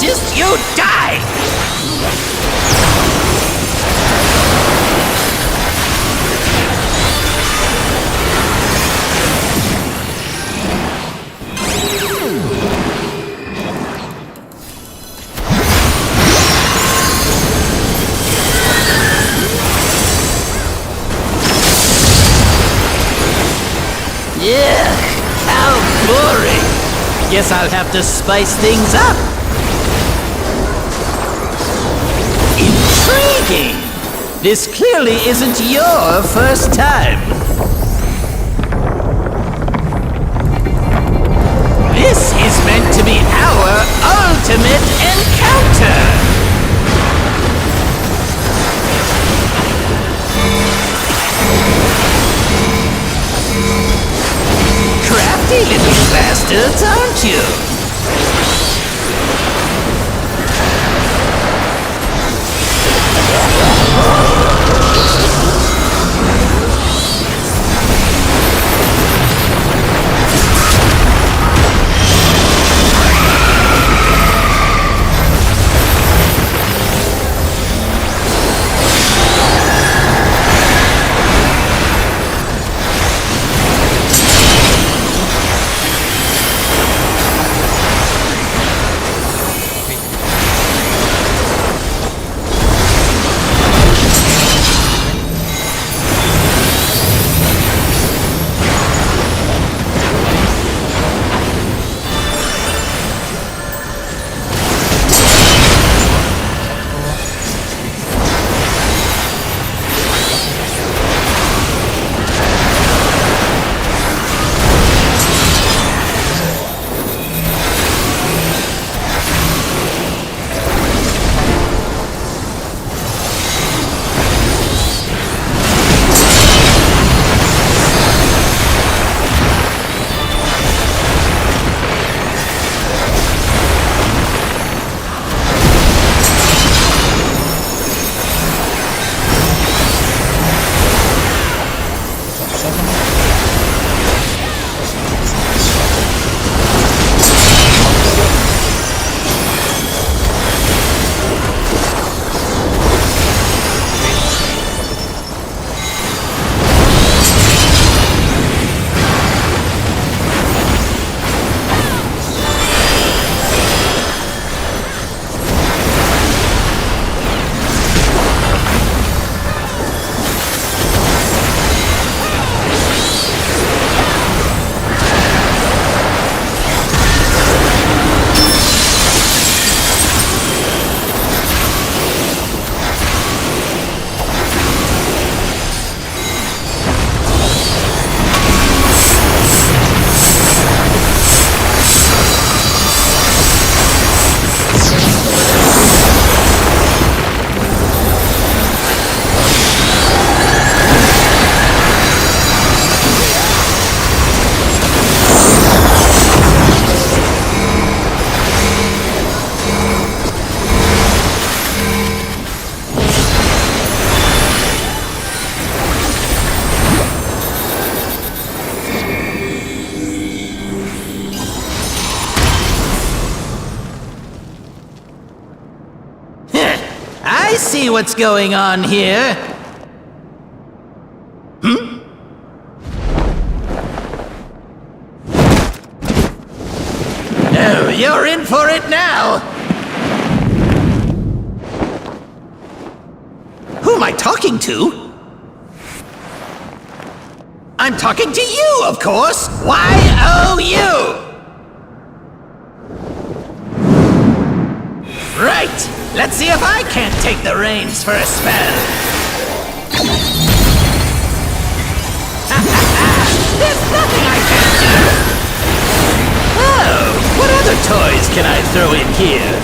insist you die! Yeah, how boring. Guess I'll have to spice things up. Intriguing. This clearly isn't your first time. This is meant to be our ultimate encounter. Crafty little bastards, aren't you? I see what's going on here. No, you're in for it now. Who am I talking to? I'm talking to you, of course. Y-O-U. Right. Let's see if I can't take the reins for a spell. There's nothing I can't do. Oh, what other toys can I throw in here?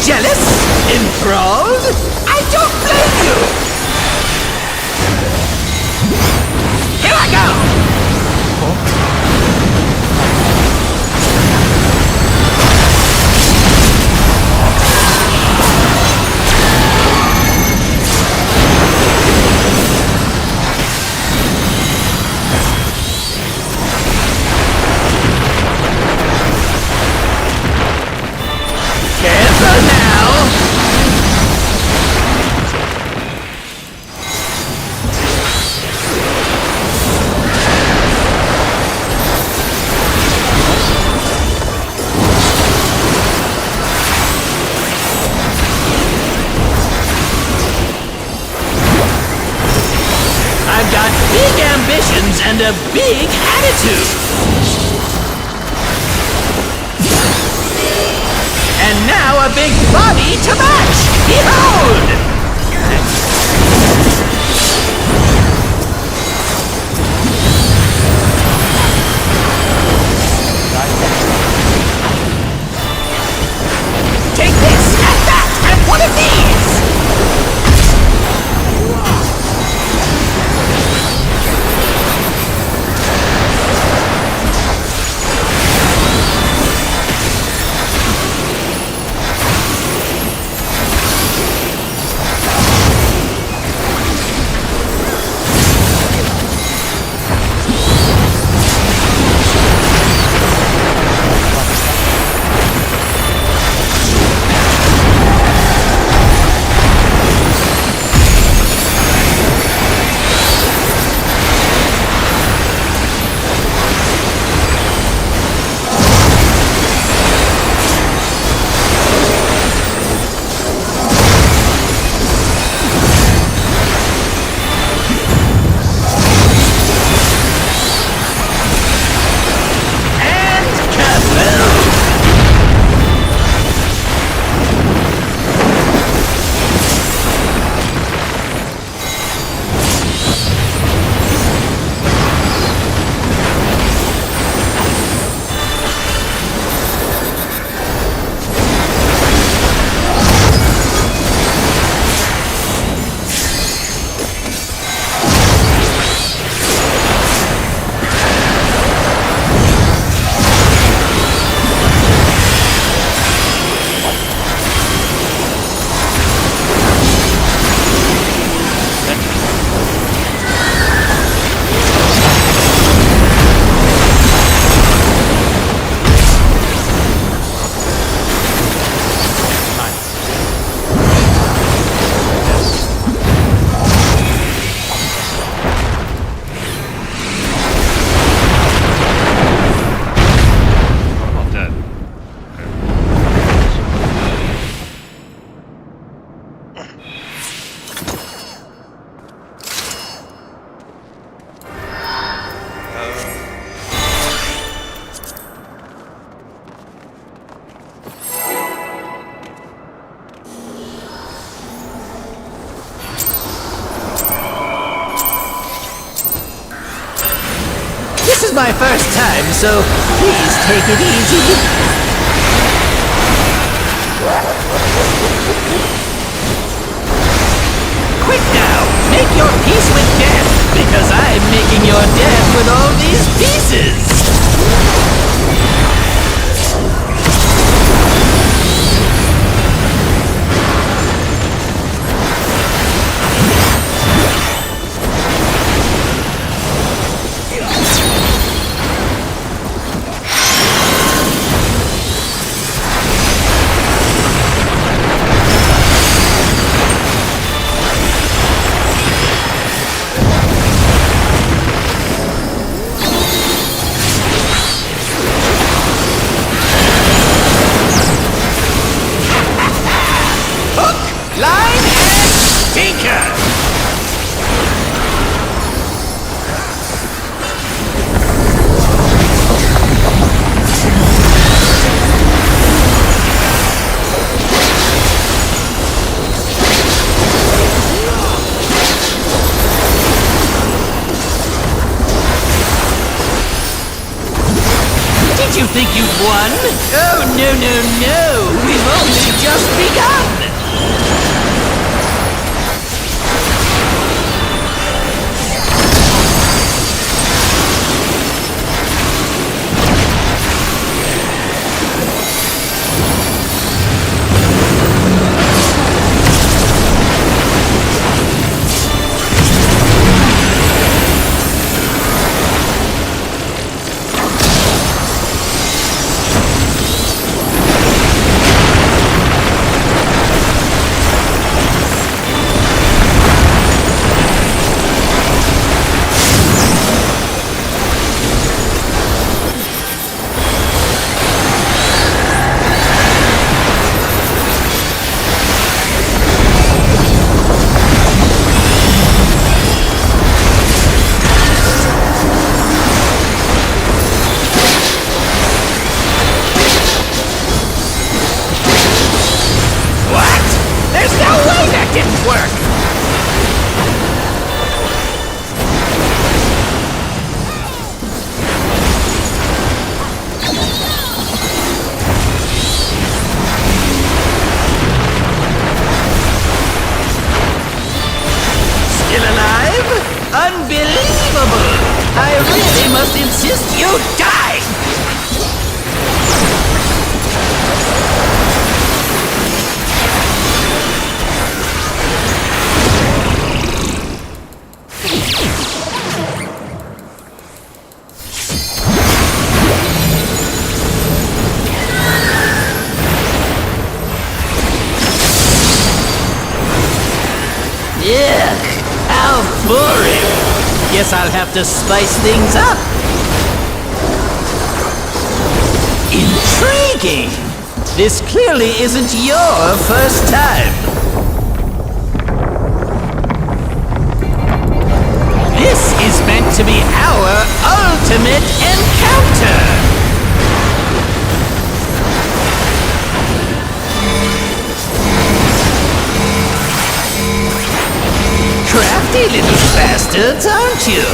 Jealous? Enthralled? I don't blame you! Here I go! Careful now! I've got big ambitions and a big attitude! And now a big body to match! Behold! Take this and that and one of these! This is my first time, so please take it easy. Quick now, make your peace with death, because I'm making your death with all these pieces. just begun! Unbelievable! I really must insist you die! Yuck! How boring! Guess I'll have to spice things up. Intriguing! This clearly isn't your first time. This is meant to be our ultimate encounter! Crafty little bastards, aren't you?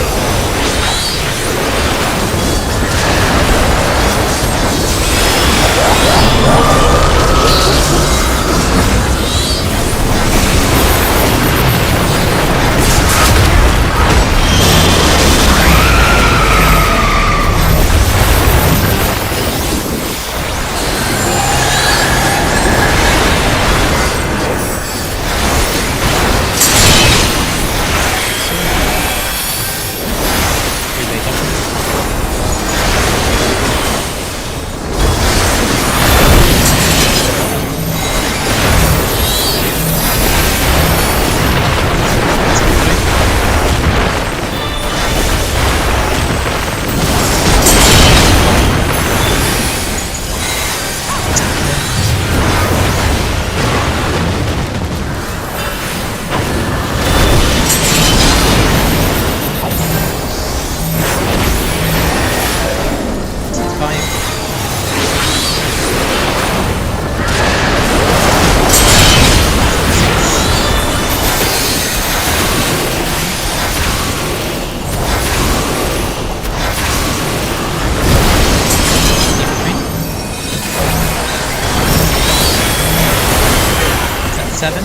Seven.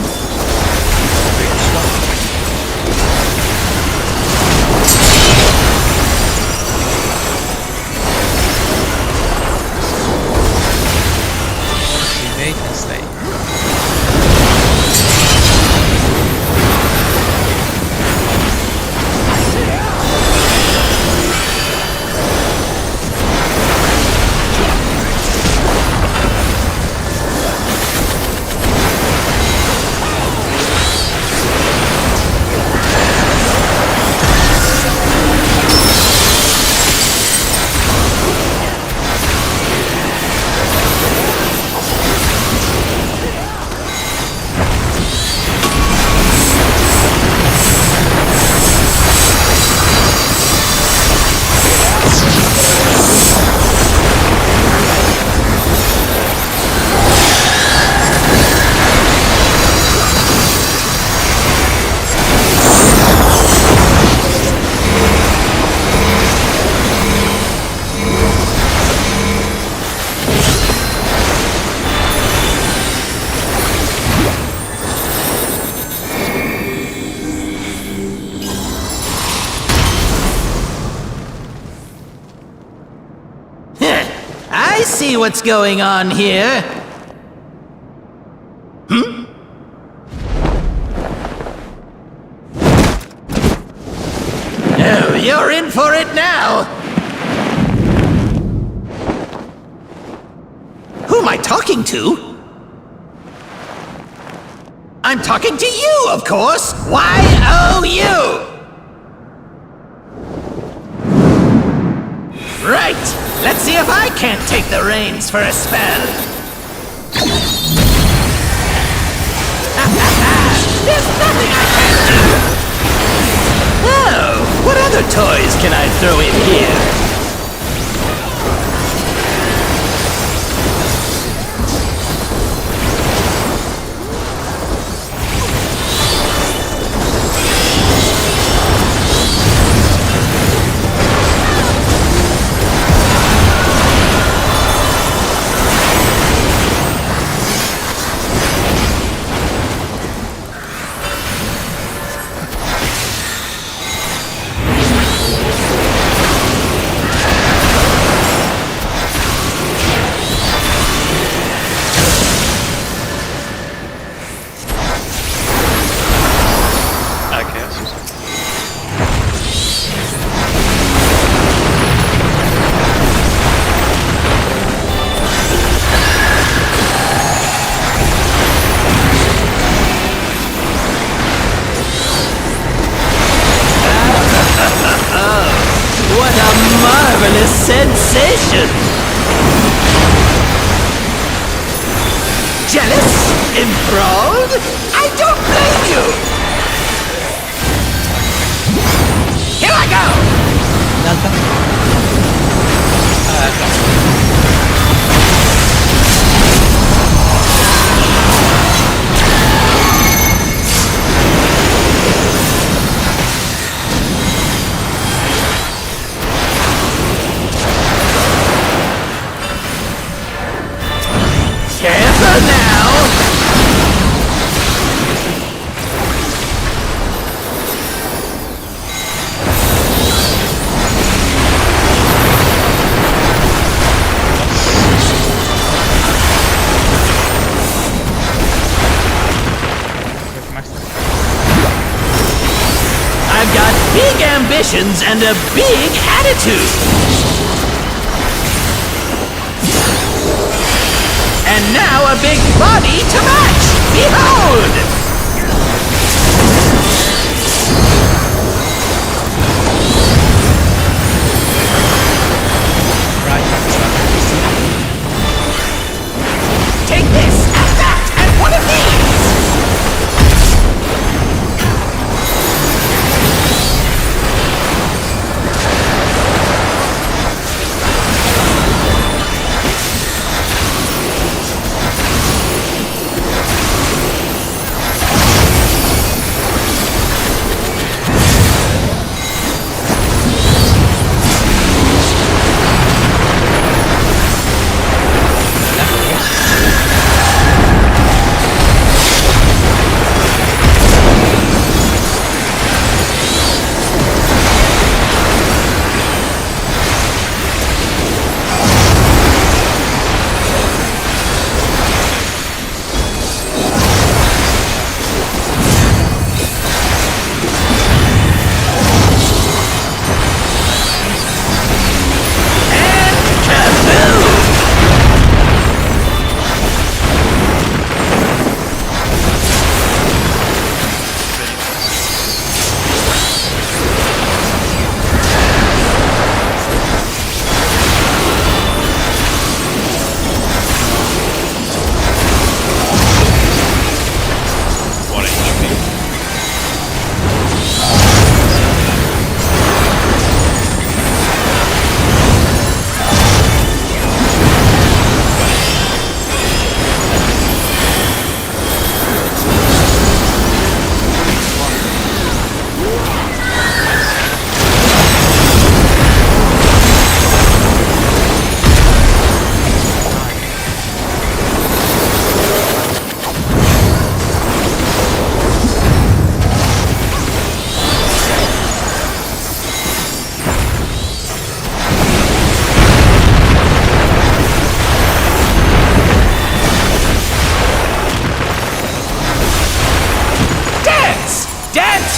Wait and stay. what's going on here. Hmm? Oh, you're in for it now. Who am I talking to? I'm talking to you, of course! Y-O-U! Right! Let's see if I can't take the reins for a spell! There's nothing I can't do! Oh, what other toys can I throw in here? Sensation! Jealous? Enthralled? I don't blame you! Here I go! Careful now! I've got big ambitions and a big attitude! And now a big body to match! Behold! Take this, and that, and one of these!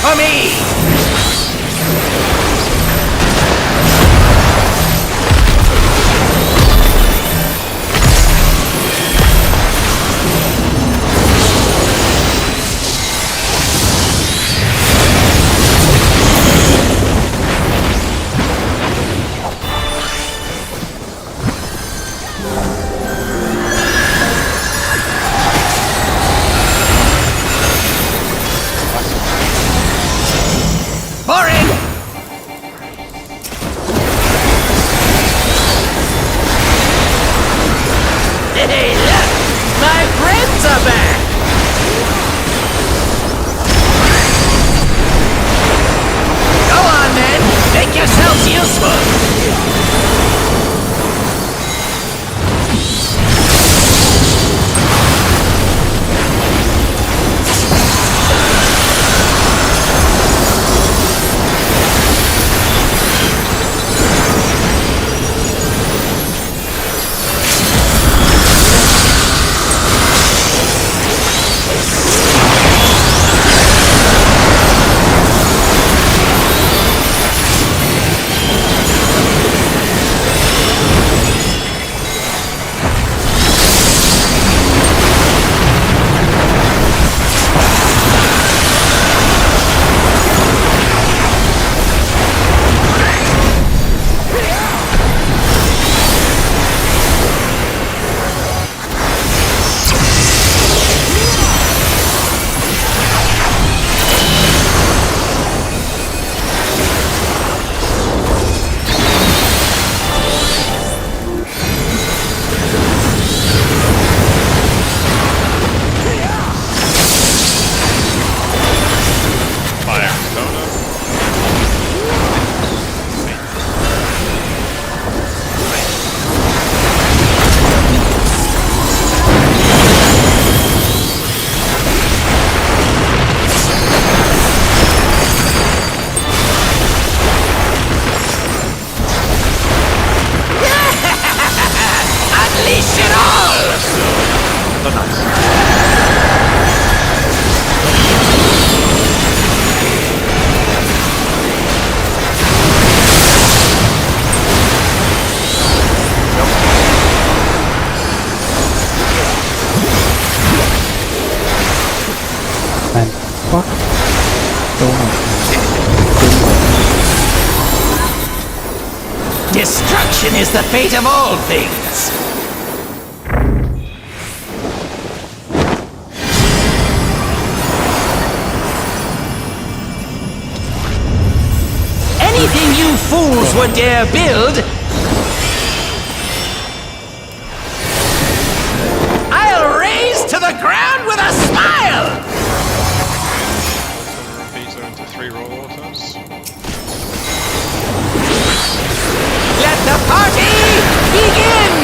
for me! Hey, look! My friends are back! Go on, then! Make yourselves useful! Destruction is the fate of all things! Anything you fools would dare build, I'll raise to the ground with a smile! These are into 3 raw waters. Let the party begin!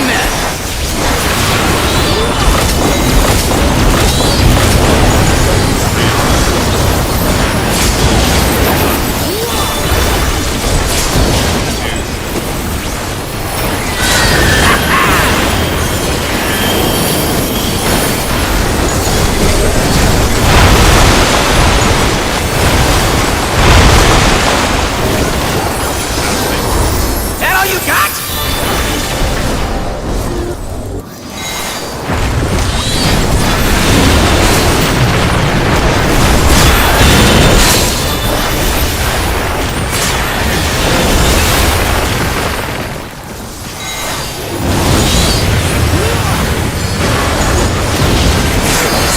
That all you got?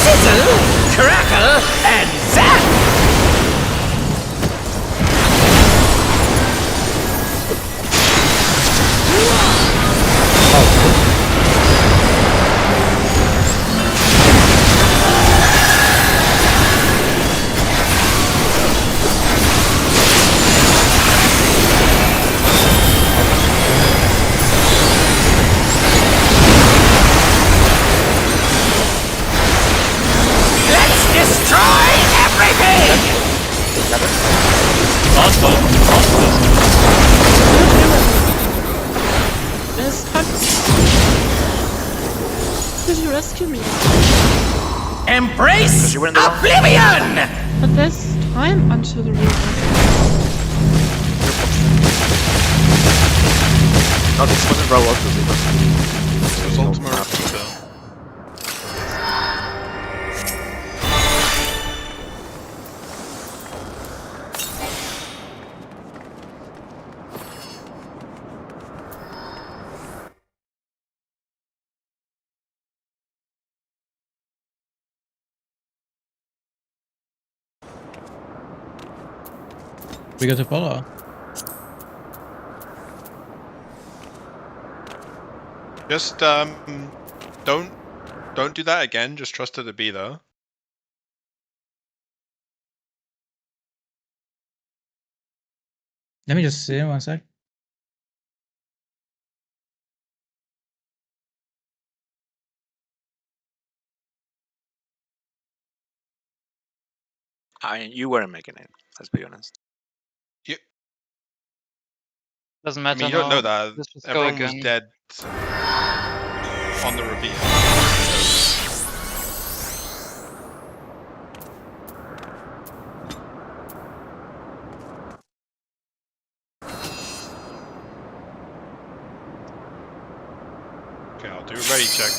Sizzle, crackle, and zap! Let's destroy everything! Did you rescue me? Embrace oblivion! But there's I'm onto the roof. No, this wasn't row up, It was Ultima Repeater. We got to follow. Just don't do that again. Just trust her to be there. Let me just see 1 sec. I mean, you weren't making it. Let's be honest. Doesn't I matter. mean, you don't know now. that. Let's just go Everyone was again. dead on the reveal. Okay, I'll do a ready check.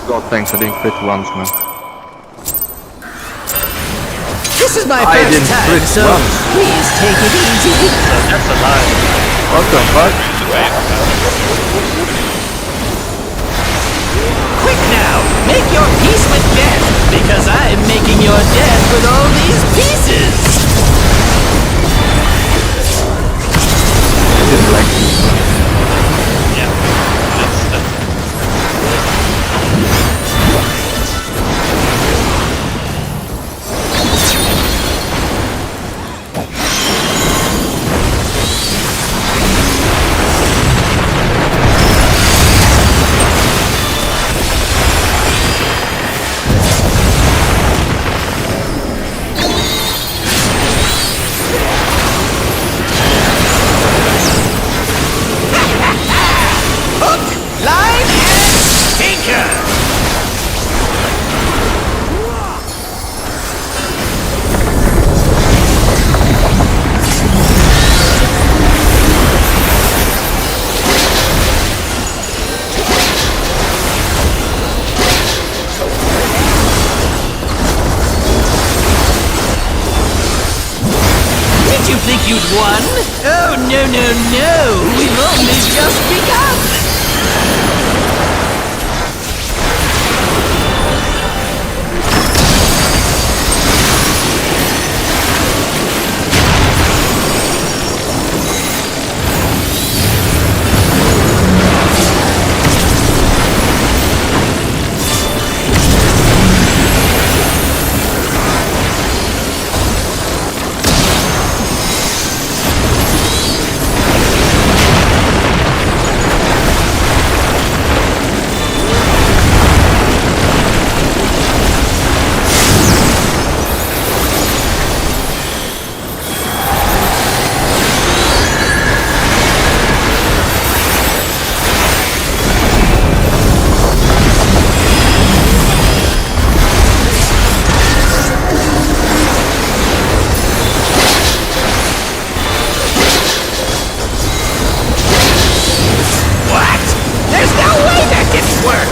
God, thanks, I didn't crit once, man. This is my I first didn't time, crit so once. please take it easy. That's a lie. What the fuck? Quick now, make your peace with death, because I'm making your death with all these pieces. Didn't like Yeah. That's Line and sinker. Did you think you'd won? Oh, no, no, no. We've only just begun. What? There's no way that didn't work!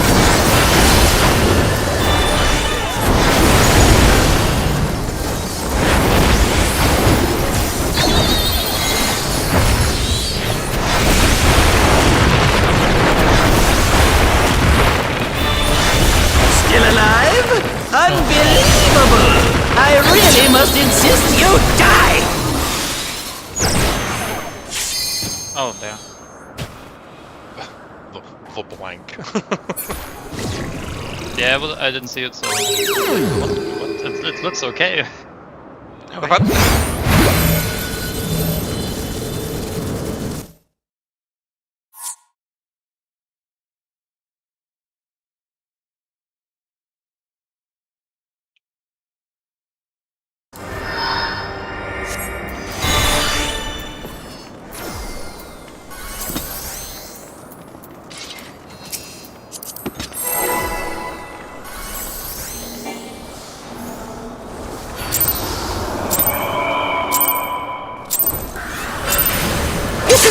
Still alive? Unbelievable! I really must insist you die! Oh, there. The blank. Yeah, well, I didn't see it, so. What? It looks okay.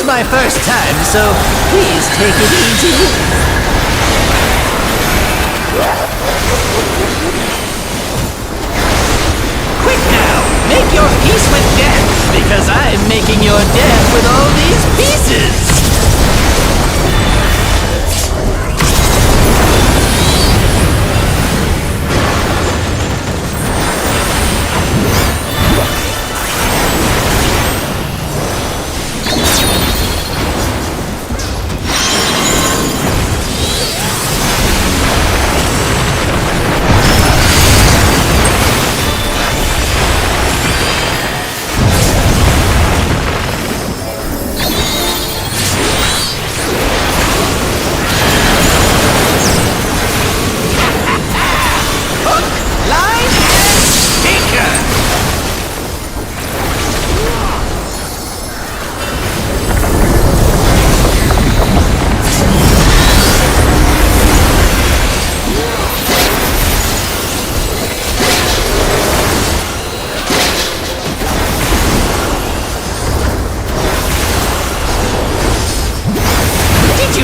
is my first time, so please take it easy. Quick now, make your peace with death, because I'm making your death with all these pieces.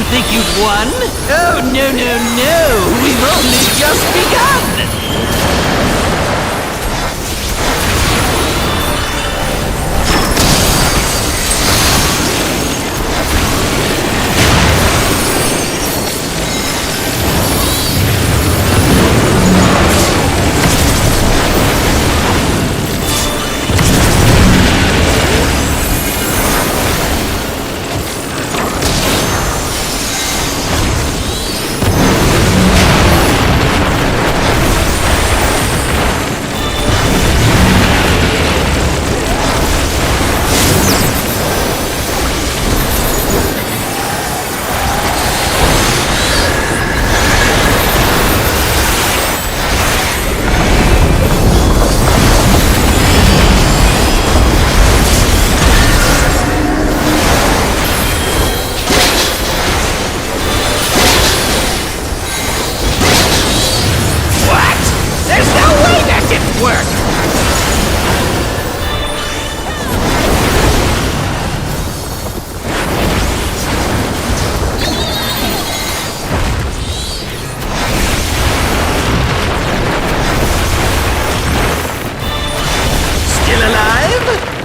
Think you've won? Oh, no, no, no! We've only just begun!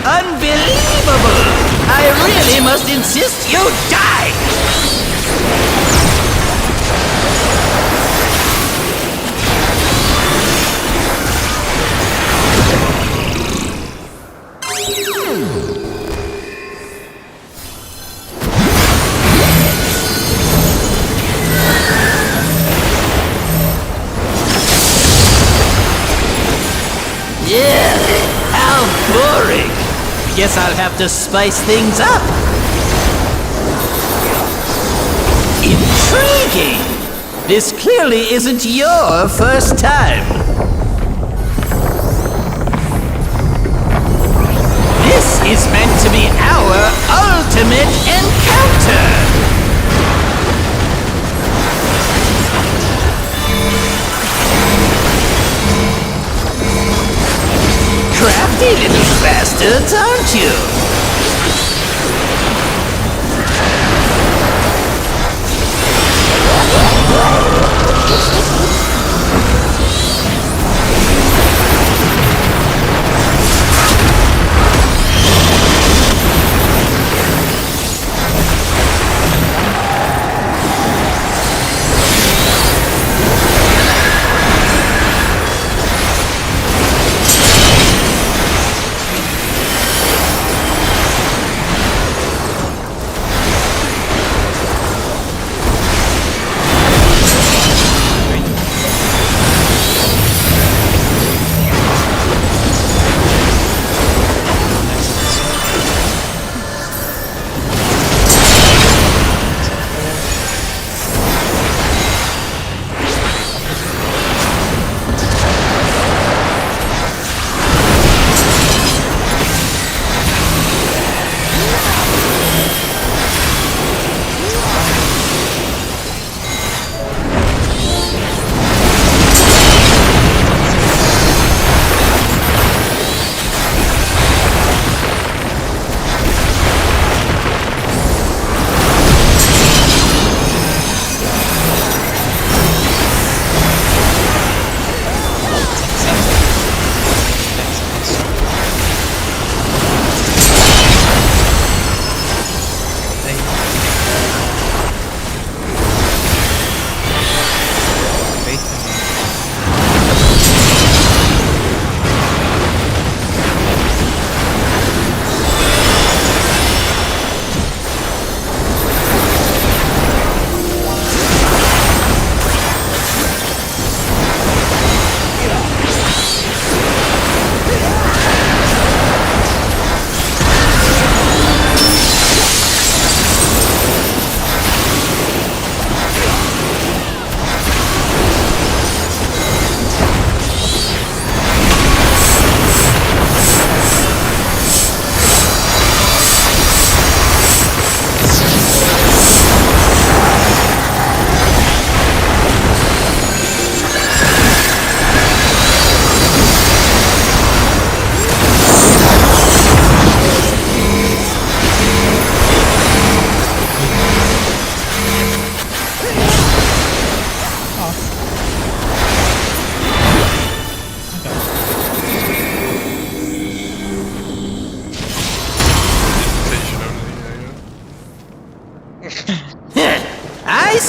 Unbelievable! I really must insist you die! Yeah, how boring! Guess I'll have to spice things up. Intriguing! This clearly isn't your first time. This is meant to be our ultimate encounter! Crafty little bastards, aren't you?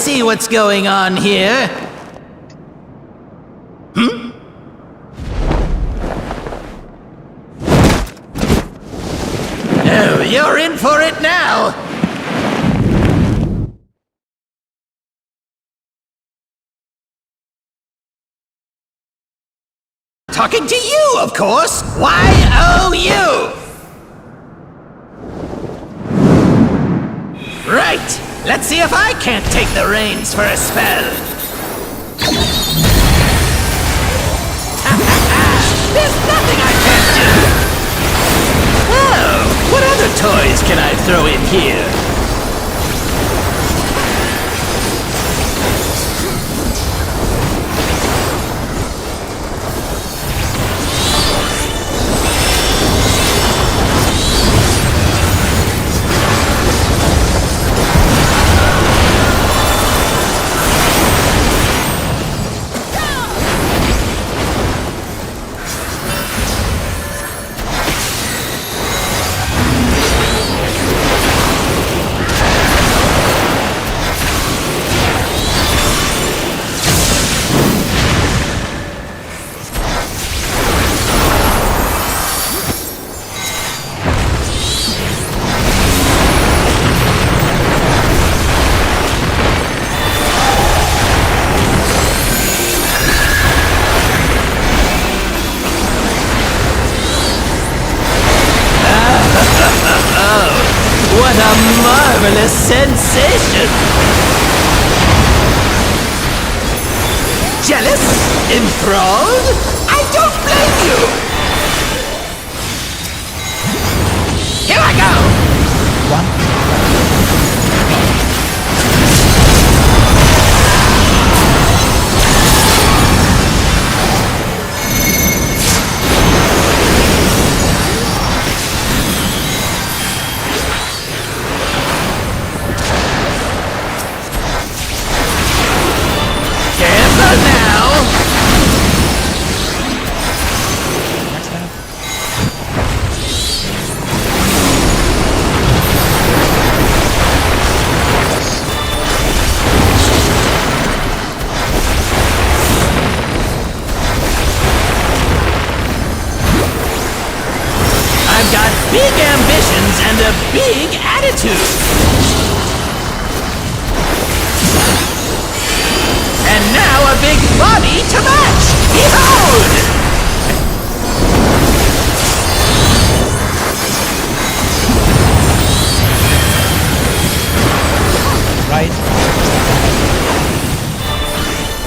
see what's going on here. Hmm? Oh, you're in for it now! Talking to you, of course! Y-O-U! Right! Let's see if I can't take the reins for a spell! There's nothing I can't do! Oh, what other toys can I throw in here? What a marvelous sensation! Jealous? Enthralled? I don't blame you! Here I go! Big ambitions and a big attitude. And now a big body to match. Behold! Right.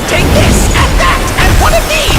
Take this and that and one of these.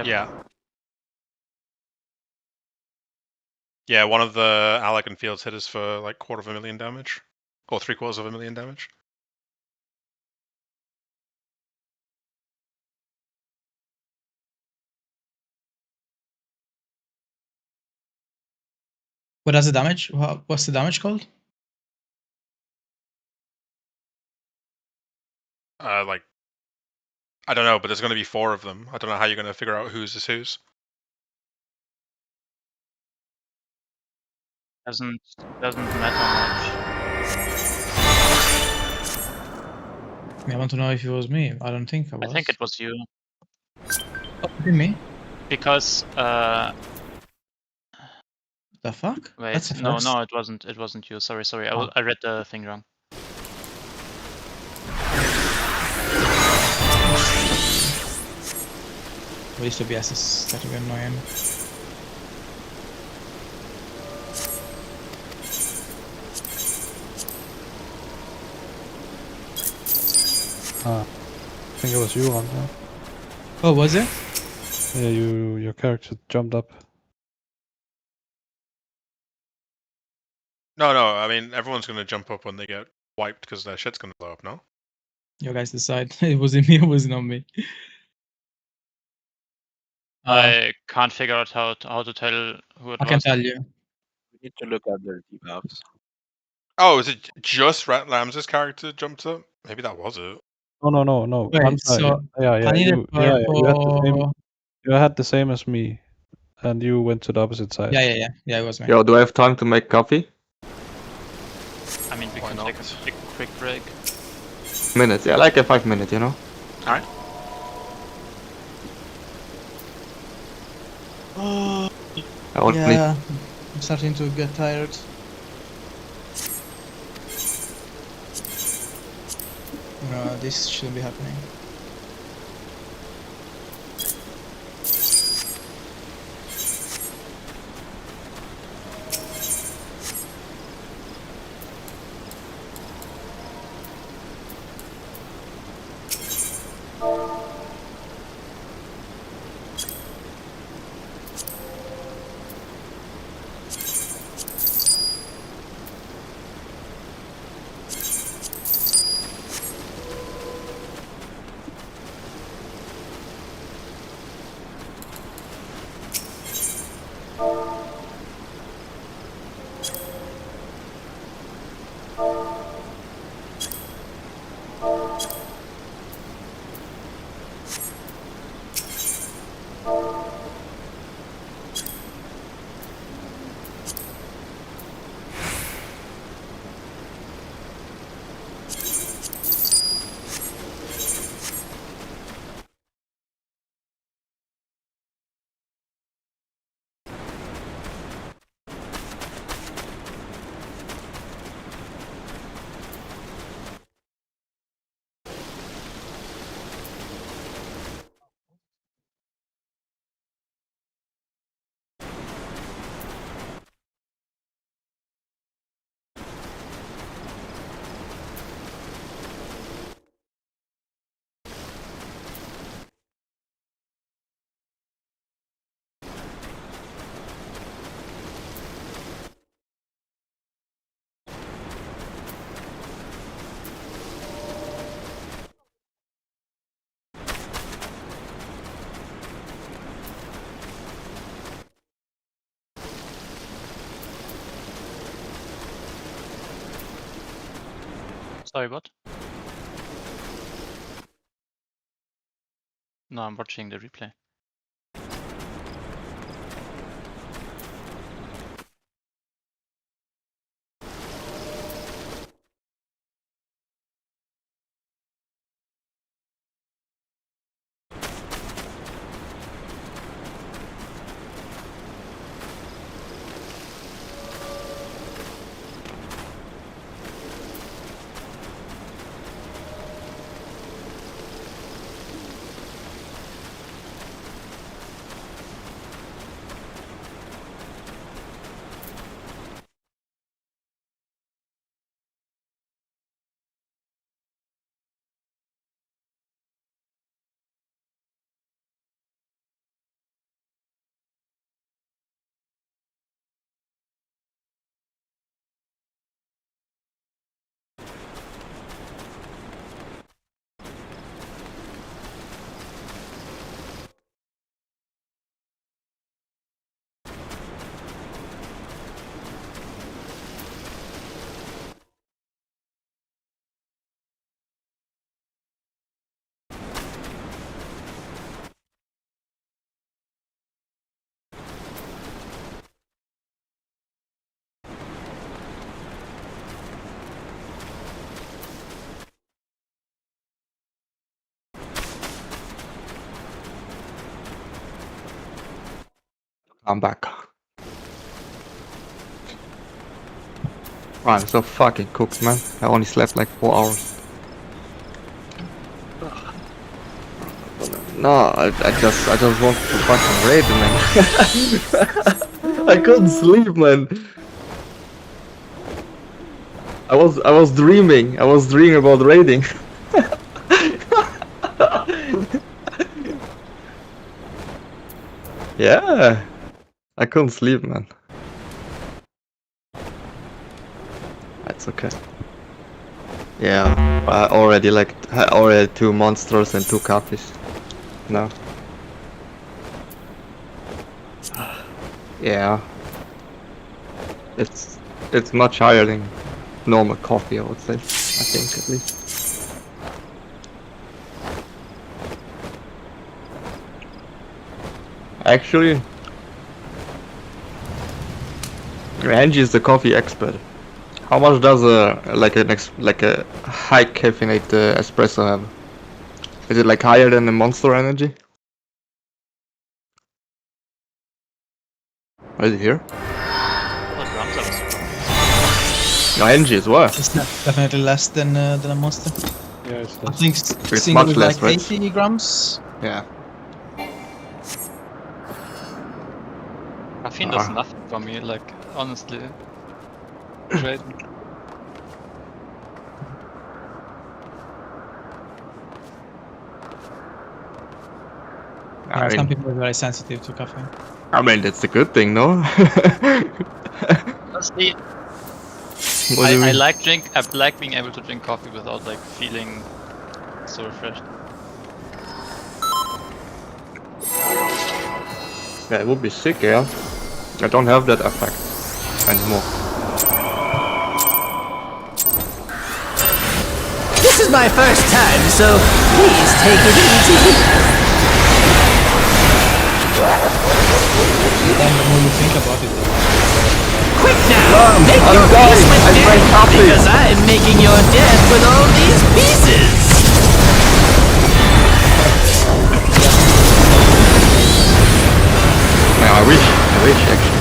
Yeah. Yeah, one of the Alec and Fields hit us for like 250,000 damage. Or 750,000 damage. What does the damage? What's the damage called? Like, I don't know, but there's going to be 4 of them. I don't know how you're going to figure out whose is whose. Doesn't matter I want to know if it was me. I don't think I was. much. I think it was you. Oh, it me? Because The fuck? wait, That's the no, first. no, it wasn't you. Sorry. Oh. I read the thing wrong. Waste OBS is starting to get annoying. I think it was you, Ramza. Oh, was it? Yeah, your character jumped up. No, I mean, everyone's going to jump up when they get wiped because their shit's going to blow up, no? You guys decide. It wasn't me, it was not me. I can't figure out how to tell who it was. I can tell you. We need to look at their debuffs. Oh, is it just Rams's character jumped up? Maybe that was it. No. Wait, Ramza, so yeah, I need you had the same. You had the same as me, and you went to the opposite side. Yeah, it was me. Yo, do I have time to make coffee? I mean, we can take a quick break. Minutes, yeah, like a 5 minute, you know? Alright. Yeah, I'm starting to get tired. No, this shouldn't be happening. Sorry, what? No, I'm watching the replay. I'm back. I'm so fucking cooked, man. I only slept like 4 hours. No, I just want to fucking raid, man. I couldn't sleep, man. I was dreaming. I was dreaming about raiding. Yeah, I couldn't sleep, man. That's okay. Yeah, I already already 2 monsters and 2 copies. No. Yeah. It's much higher than normal coffee, I would say. I think at least. Actually, Angie is the coffee expert. How much does a high caffeinated espresso have? Is it like higher than the Monster Energy? Is it here? No, Angie as well. It's definitely less than a Monster. Yeah, it's I think it's single much is less, like right? 80 grams. Yeah. Caffeine does nothing for me, like, honestly. Great. Some people are very sensitive to caffeine. I mean, that's a good thing, no? Honestly, What do you I mean? like being able to drink coffee without like feeling so refreshed. Yeah, it would be sick, yeah. I don't have that effect anymore. This is my first time, so please take it easy. Then the more you think about it, Quick now, make your peace with death, because I'm making your death with all these pieces. Yeah, I wish actually.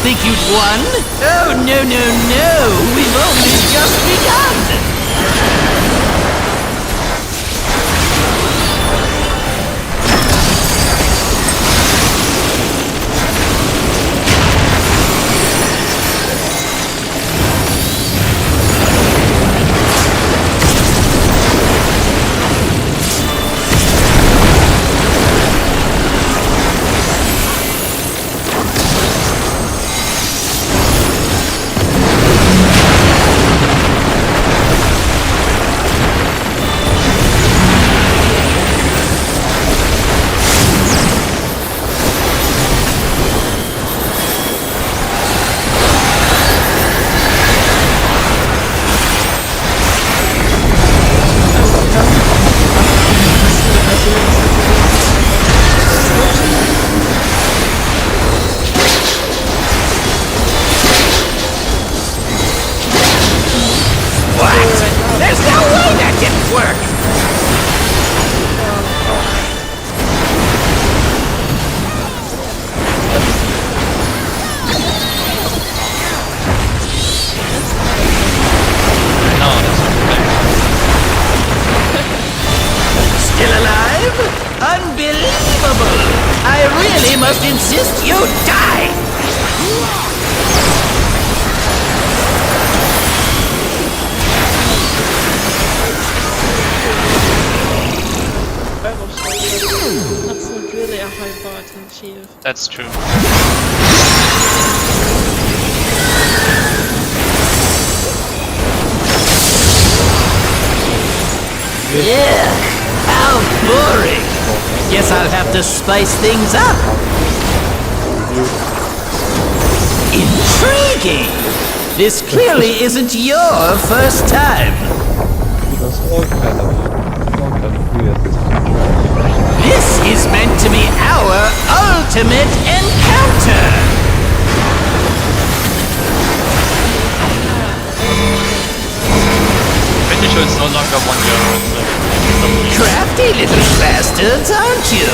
think you'd won? Oh, no, no, no! We've only just begun! Unbelievable! I really must insist you die! That's not really a high bar to achieve. That's true. Yeah, how boring! Guess I'll have to spice things up. Intriguing! This clearly isn't your first time. All kind of weird. This is meant to be our ultimate encounter! Pretty sure it's no longer 1 euro. It's like Crafty little bastards, aren't you?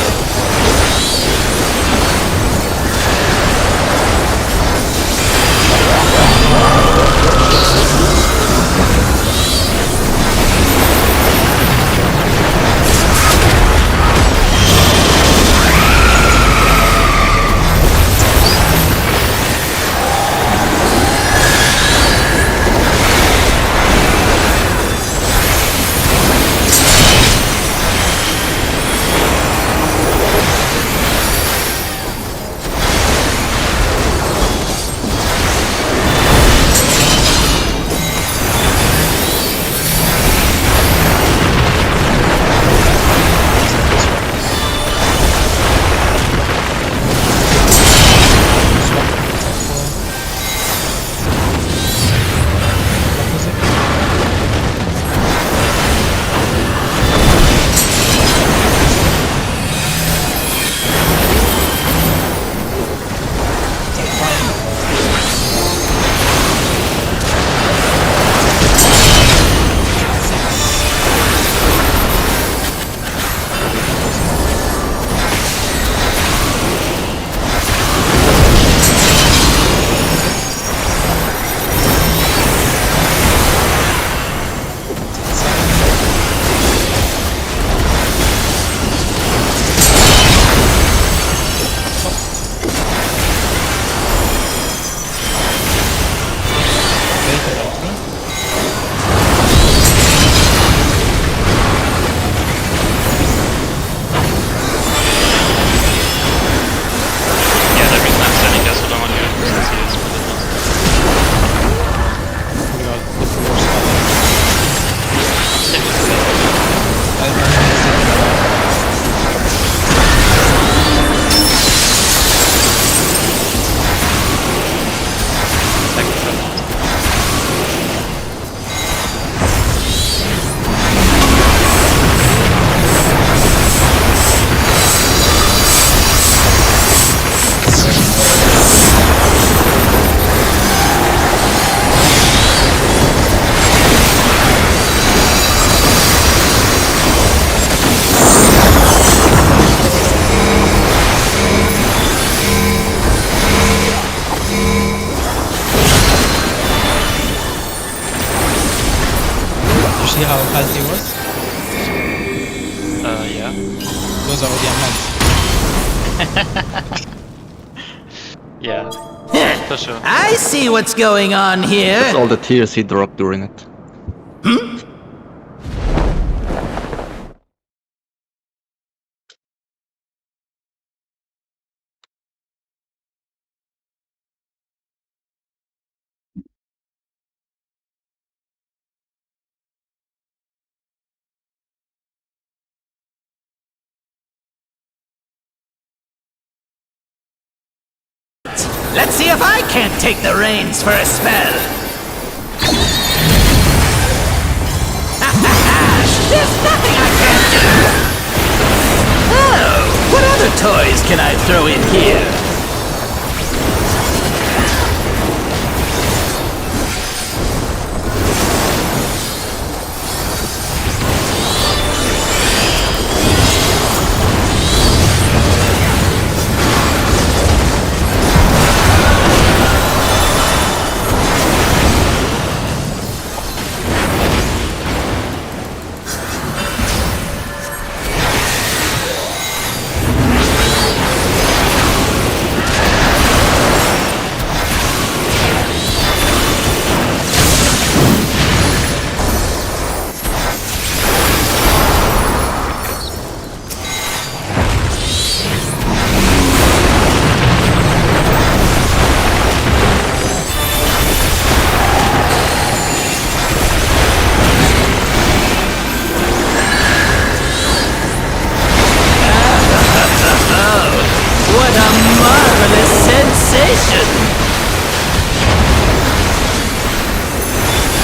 see how healthy he was? Yeah. Those are diamonds. Yeah. For sure. I see what's going on here. That's all the tears he dropped during it. Let's see if I can't take the reins for a spell. There's nothing I can't do. Oh, what other toys can I throw in here?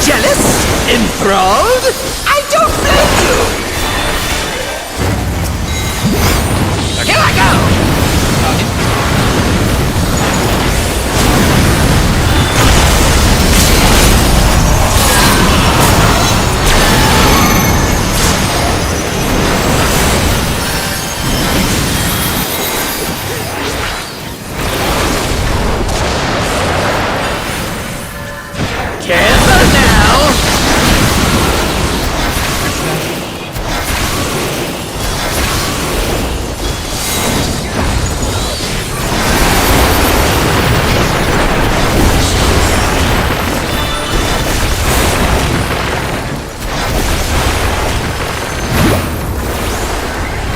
Jealous? Enthralled? I don't blame you! Here I go! Careful now!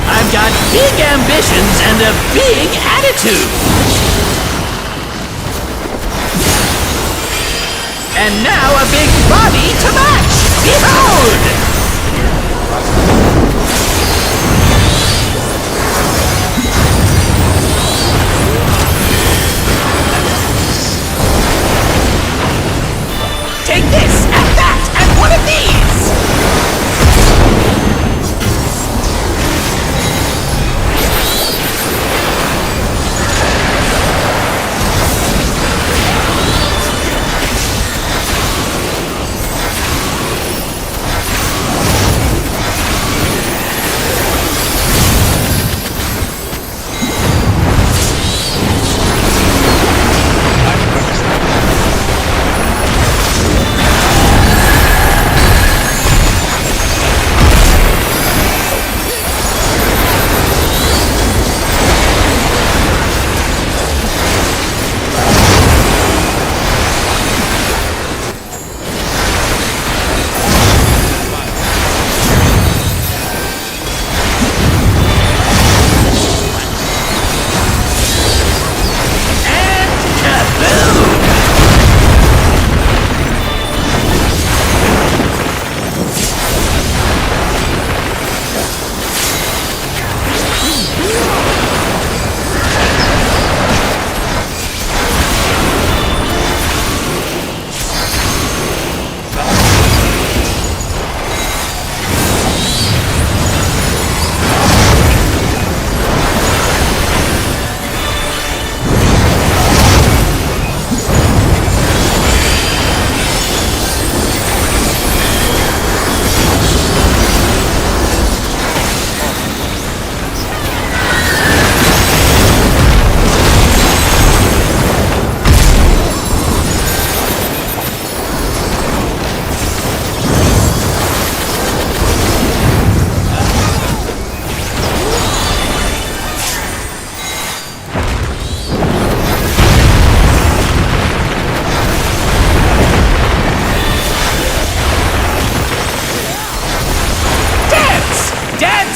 I've got big ambitions and a big attitude! And now a big body to match! Behold! Take this, and that, and one of these!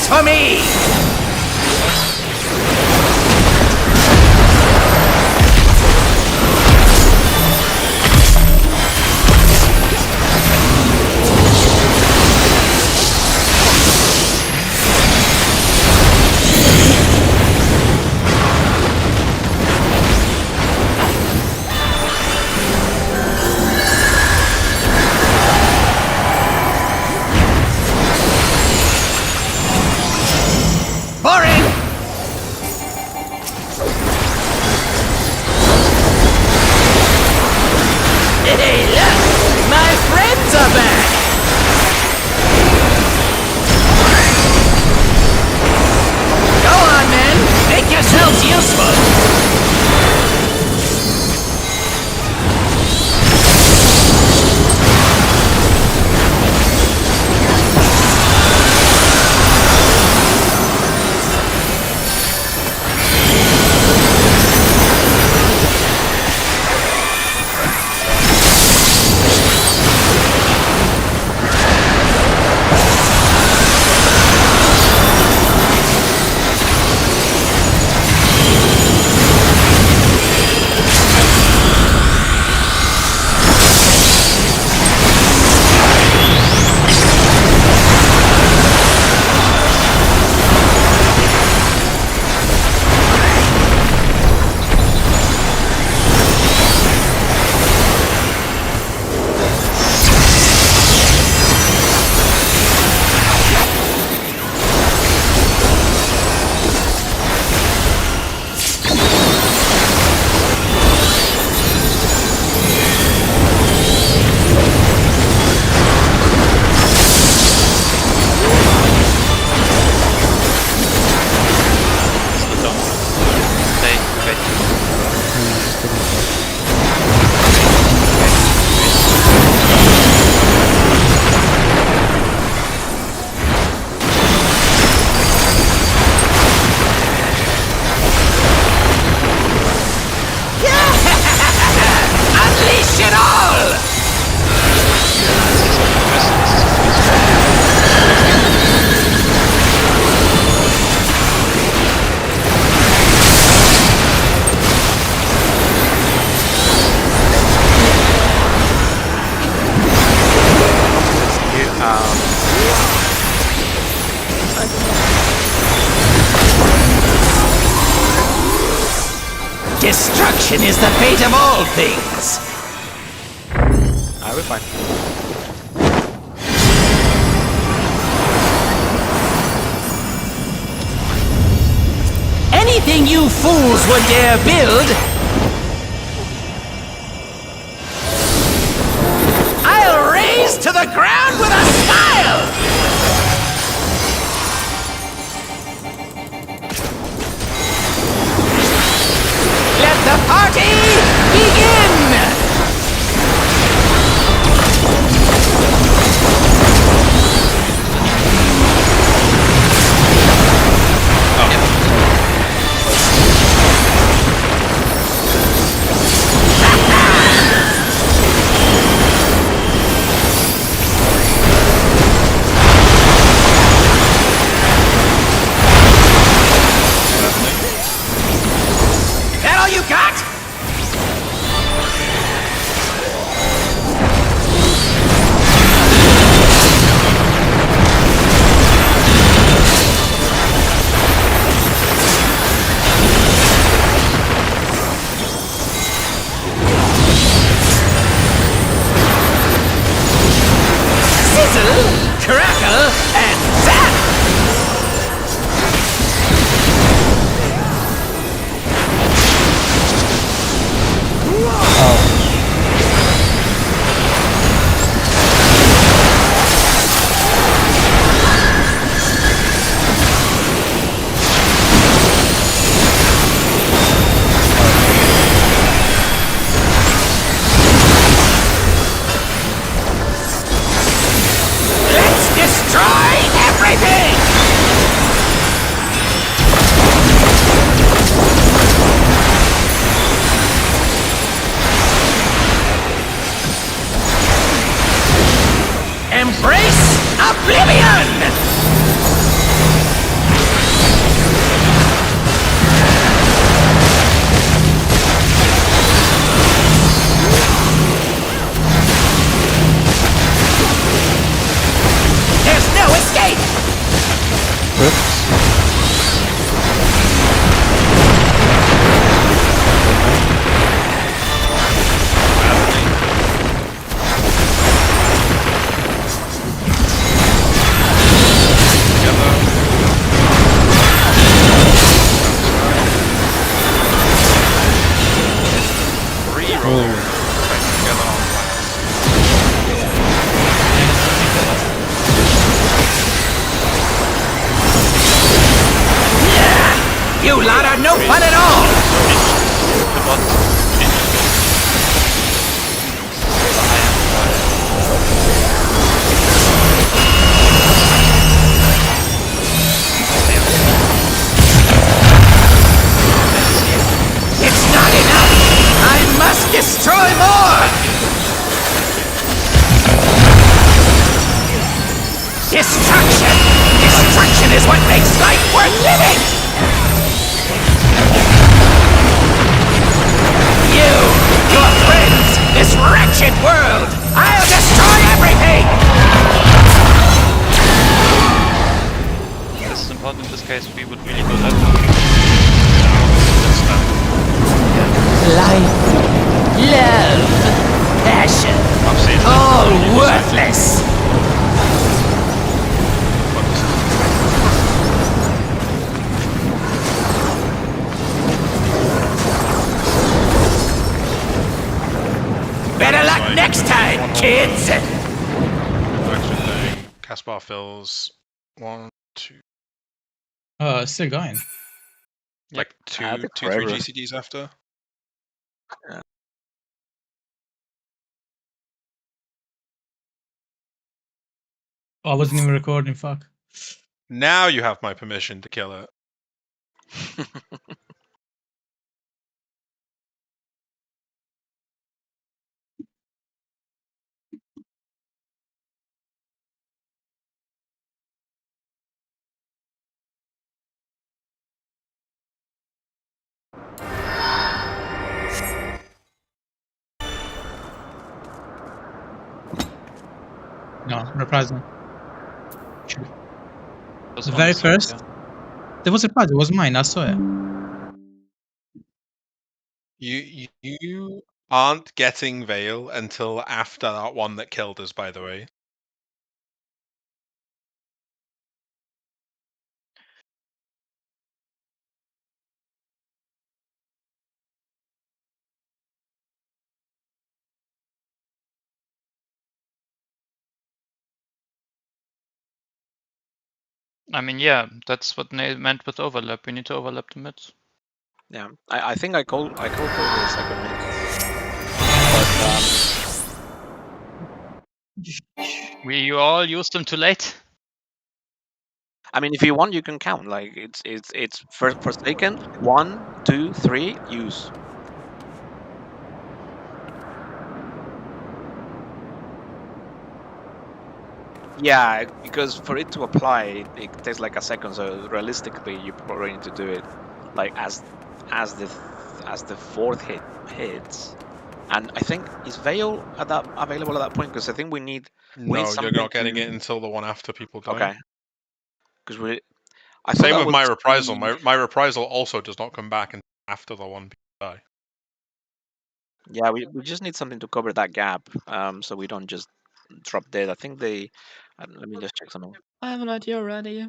Dance for me! Hey, look! My friends are back! Go on, men! Make yourselves useful! Destruction is the fate of all things! I will find. Anything you fools would dare build, I'll raise to the ground with a smile! Let the party begin! That all you got? Sizzle, crackle, and zap! Let's destroy everything! Embrace oblivion! You lot are no fun at all! It's not enough! I must destroy more! Destruction! Destruction is what makes life worth living! You, your friends, this wretched world! I'll destroy everything! This is important in this case, we would really go left. Life, love, passion, all worthless! Better luck next time, kids! Caspar fills 1, 2. Still going. Like two, three forever. GCDs after. Oh, I wasn't even recording, fuck. Now you have my permission to kill it. No, reprisal. Was The on very the side, first? There was a reprisal, it was mine, I saw it. You aren't getting Veil until after that one that killed us, by the way. I mean, yeah, that's what Nate meant with overlap. We need to overlap the mids. Yeah, I think I called for the second mid. But You all used them too late. I mean, if you want, you can count. Like it's first Forsaken, 1, 2, 3, use. Yeah, because for it to apply, it takes like a second. So realistically, you probably need to do it like as the fourth hits. And I think is Veil available at that point? Because I think we need No, you're something not getting to- it until the one after people die. Okay. Because I thought Same that with was my reprisal. the- My reprisal also does not come back until after the one people die. Yeah, we just need something to cover that gap, so we don't just drop dead. I think they. Let me just check something. I have an idea already.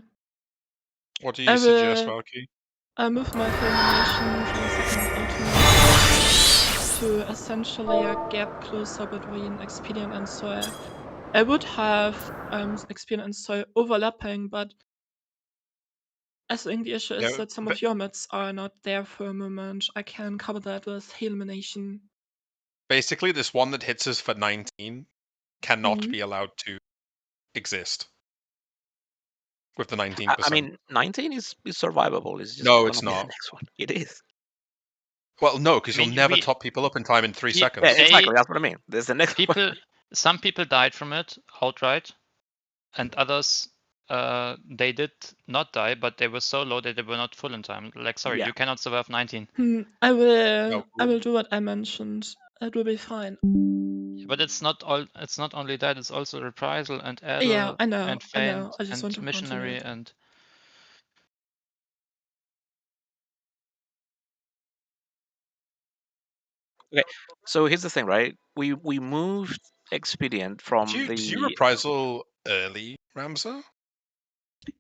What do you suggest, Valky? I moved my fulmination from second ultimate to essentially a gap closer between Expedient and Soil. I would have Expedient and Soil overlapping, but I think the issue is Yeah, that some of your mids are not there for a moment. I can cover that with Elimination. Basically, this one that hits us for 19 cannot Mhm. be allowed to exist with the 19%. I mean, 19 is survivable. It's just No, gonna it's be not. the next one. It is. Well, no, because I you'll mean, never top people up in time in 3 seconds. Yeah, exactly. That's what I mean. There's the next one. Some people died from it outright, and others they did not die, but they were so low that they were not full in time. Like, sorry, Yeah. you cannot survive 19. I will do what I mentioned. It will be fine. But it's not all. It's not only that. It's also reprisal and Adel Yeah, I know, and I know. feint I just want to and counter missionary it. and. Okay, so here's the thing, right? We moved Expedient from Did you reprisal early, Ramza?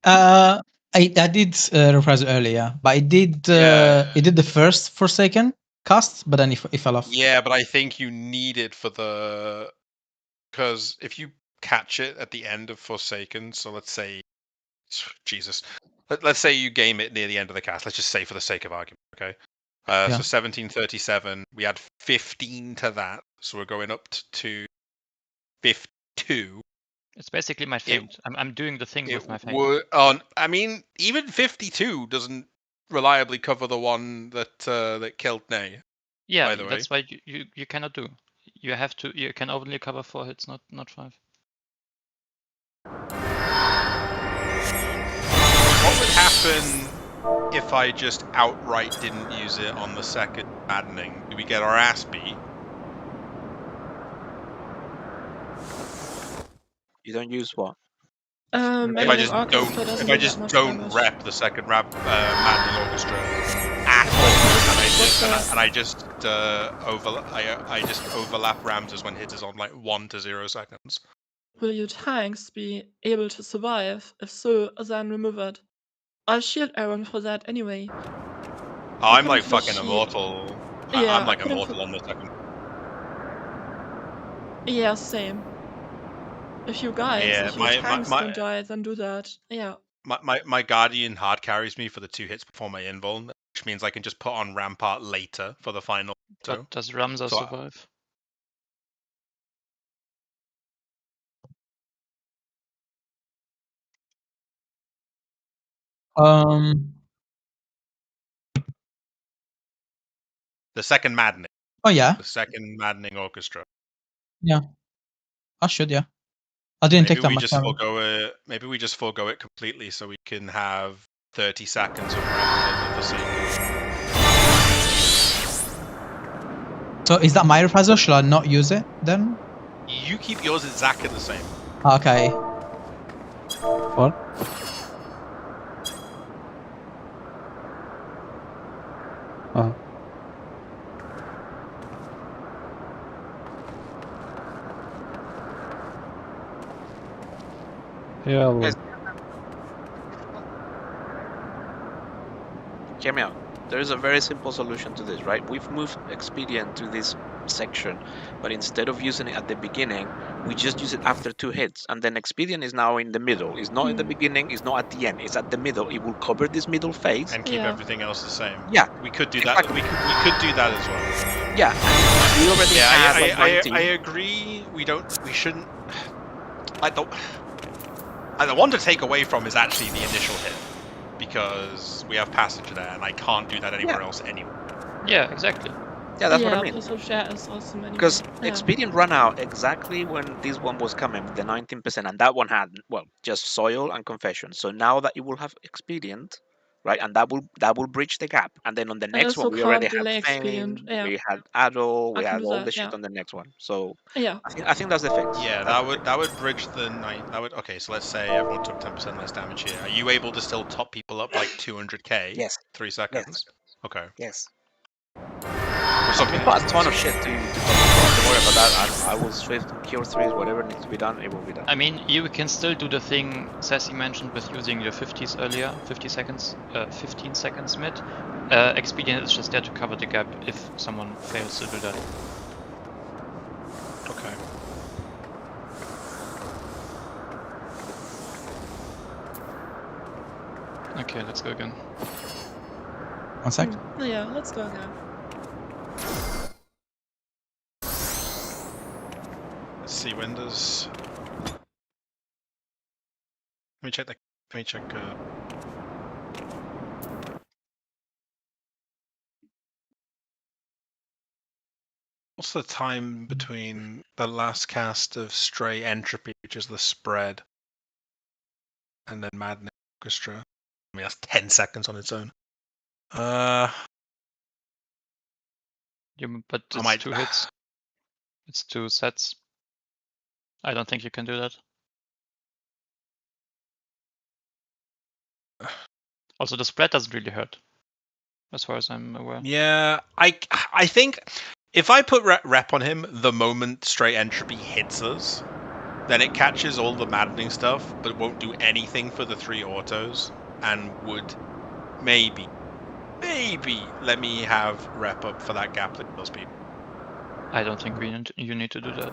I did reprisal earlier, but I did Yeah. I did the first Forsaken, cast, but then he fell off. Yeah, but I think you need it for the... Because if you catch it at the end of Forsaken, so let's say... Jesus. Let's say you game it near the end of the cast. Let's just say for the sake of argument, okay? Yeah. So 1737, we add 15 to that, so we're going up to 52. It's basically my feint. I'm doing the thing with my feint. I mean, even 52 doesn't reliably cover the one that that killed Ney. Yeah, by the way. that's why you cannot do. You have to. You can only cover 4 hits, not 5. What would happen if I just outright didn't use it on the second maddening? Do we get our ass beat? You don't use what? If I just don't rep the second maddening orchestra at all, and I just overlap Ramses when hit is on like 1 to 0 seconds. Will your tanks be able to survive? If so, then remove it. I'll shield Aaron for that anyway. I'm like fucking immortal. Yeah, I'm like immortal on the second. Yeah, same. If you guys, Yeah, if your tanks don't die, then do that. Yeah. My Guardian hard carries me for the 2 hits before my invuln, which means I can just put on Rampart later for the final. But does Ramza survive? The second maddening. Oh yeah. The second maddening orchestra. Yeah. I should, yeah. I didn't take that much time. Maybe we just forego it completely so we can have 30 seconds of Forsaken. So is that my reprisal? Should I not use it then? You keep yours exactly the same. Okay. What? Oh. Yeah. Well. Hear me out. There is a very simple solution to this, right? We've moved Expedient to this section, but instead of using it at the beginning, we just use it after 2 hits, and then Expedient is now in the middle. It's not in the beginning, it's not at the end, it's at the middle. It will cover this middle phase and keep everything else the same. Yeah, we could do that. We could do that as well. Yeah, we already have like 19. I agree. We shouldn't. I don't want to take away from is actually the initial hit, because we have passage there, and I can't do that anywhere else anyway. Yeah, exactly. Yeah, that's what I mean. Is awesome anyway. Because Expedient ran out exactly when this one was coming, the 19%, and that one had, well, just Soil and Confession. So now that you will have Expedient, right, and that will bridge the gap. And then on the next one, we already have Fame, we had Adol, we had all the shit on the next one. So yeah, I think that's the fix. Yeah, that would bridge the night. Okay, so let's say everyone took 10% less damage here. Are you able to still top people up like 200k? Yes. 3 seconds. Yes. Okay. Yes. Something. We've got a ton of shit to don't worry about that. I will Swift cure 3s, whatever needs to be done, it will be done. I mean, you can still do the thing Sassy mentioned with using your 50s earlier, 15 seconds mid. Expedient is just there to cover the gap if someone fails to do that. Okay. Okay, let's go again. 1 sec. Yeah, let's go again. Let's see, when does... Let me check what's the time between the last cast of Stray Entropy, which is the spread, and then Maddening Orchestra? I mean, that's 10 seconds on its own. But it's 2 hits. It's 2 sets. I don't think you can do that. Also, the spread doesn't really hurt, as far as I'm aware. Yeah, I think if I put rep on him the moment Stray Entropy hits us, then it catches all the maddening stuff, but won't do anything for the 3 autos, and would maybe maybe let me have rep up for that gap that kills people. I don't think you need to do that.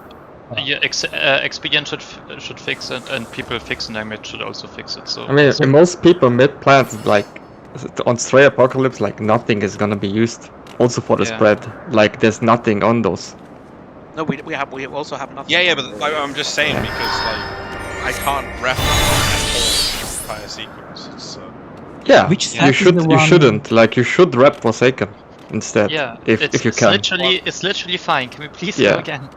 Yeah, Expedient should fix it, and people fixing damage should also fix it. So I mean, most people mid plants like on Stray Apocalypse, like nothing is gonna be used. Also for the spread, like there's nothing on those. No, we also have nothing. Yeah, but I'm just saying because like I can't rep the whole entire sequence. It's, yeah, you shouldn't. Like you should rep Forsaken instead. Yeah, if you can. It's literally fine. Can we please go again?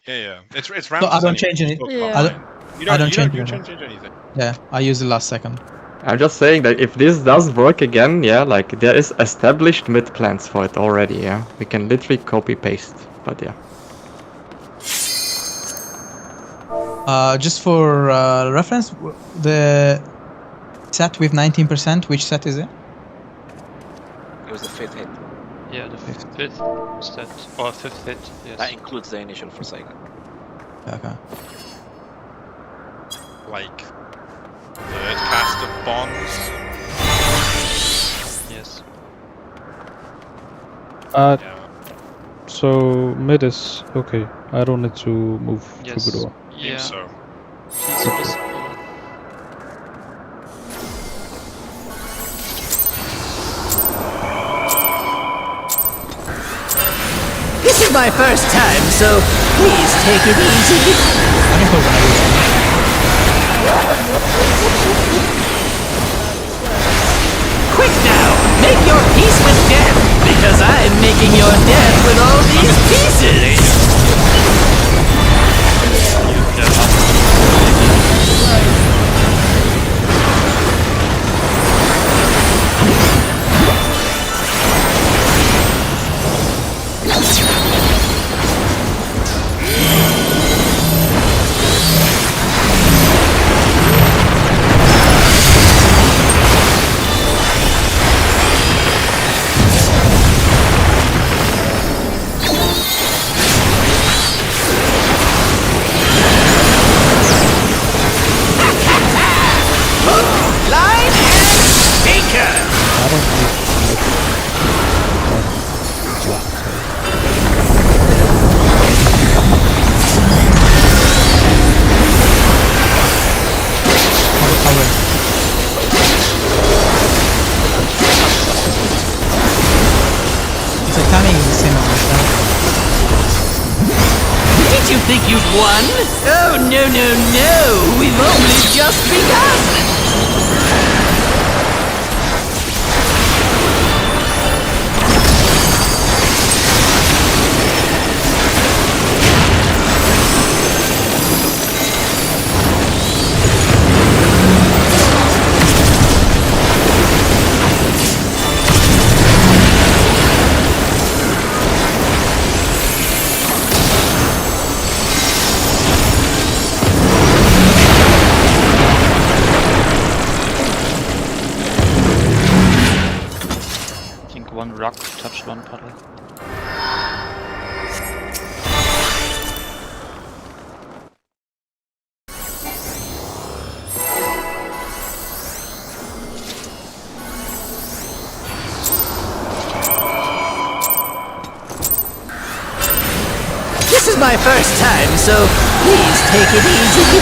Yeah. It's So I don't change anything. I don't change anything. Yeah, I use the last second. I'm just saying that if this does work again, yeah, like there is established mid plans for it already. Yeah, we can literally copy paste. But yeah. Just for reference, the set with 19%, which set is it? It was the 5th hit. Yeah, the fifth set or 5th hit. Yes. That includes the initial Forsaken. Okay. Like third cast of bonds. Yes. So mid is okay. I don't need to move Troubadour. Yeah. So. This is my first time, so please take it easy. Quick now, make your peace with death, because I'm making your death with all these pieces. Did you think you'd won? Oh, no, no, no! We've only just begun! One rock touched one puddle. This is my first time, so please take it easy.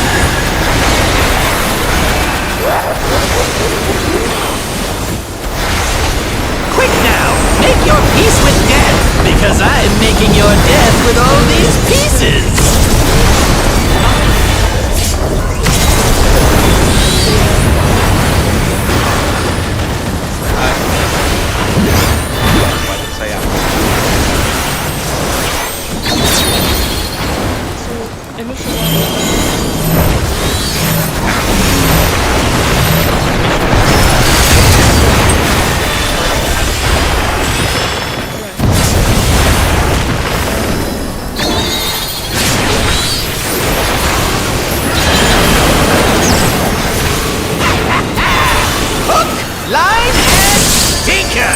Quick now, make your peace with death, because I'm making your death with all these pieces. Line and sinker!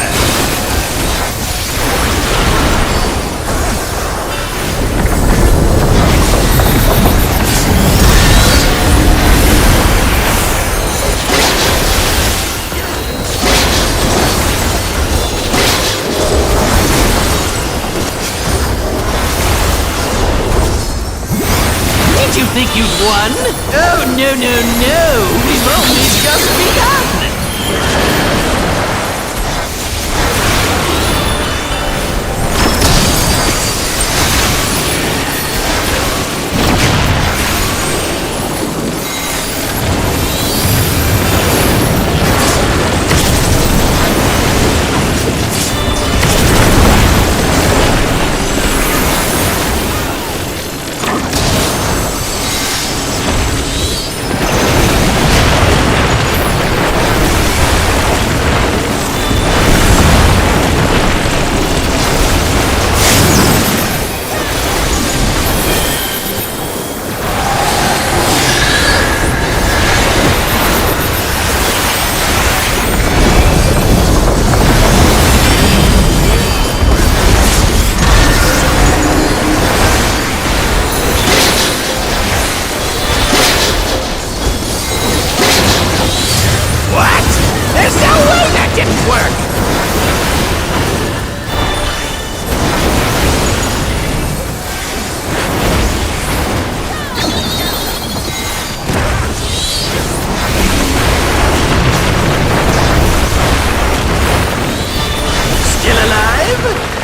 Did you think you'd won? Oh, no, no, no! We've only just begun!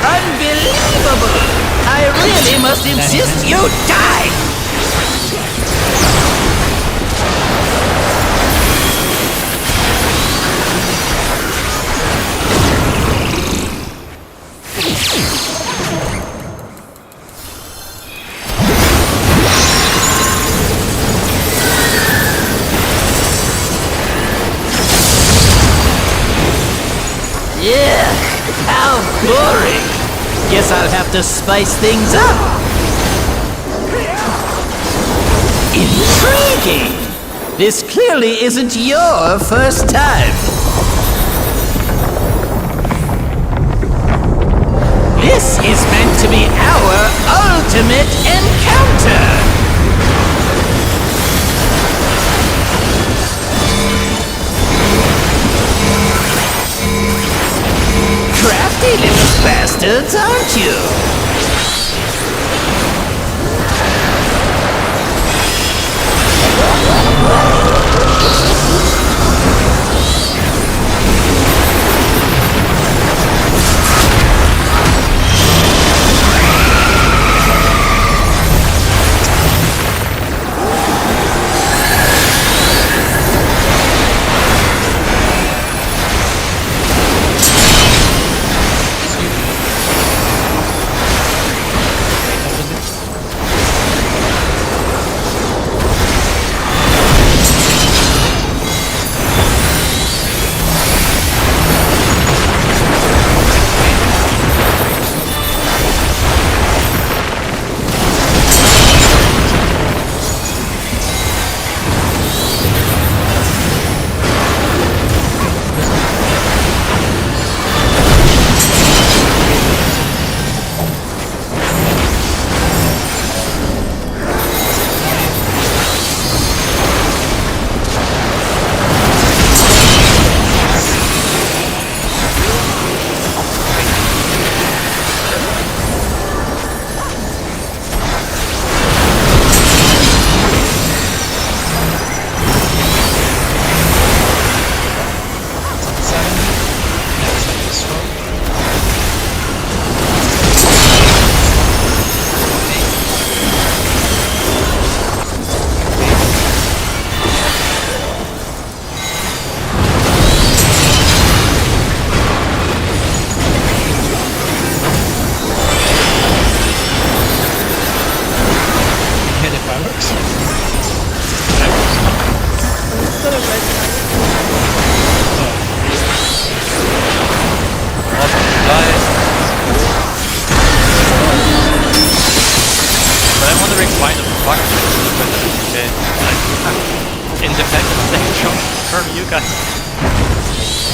Unbelievable! I really must insist you die! Yeah, how boring! Guess I'll have to spice things up. Intriguing! This clearly isn't your first time. This is meant to be our ultimate encounter! Crafty little bastards, aren't you?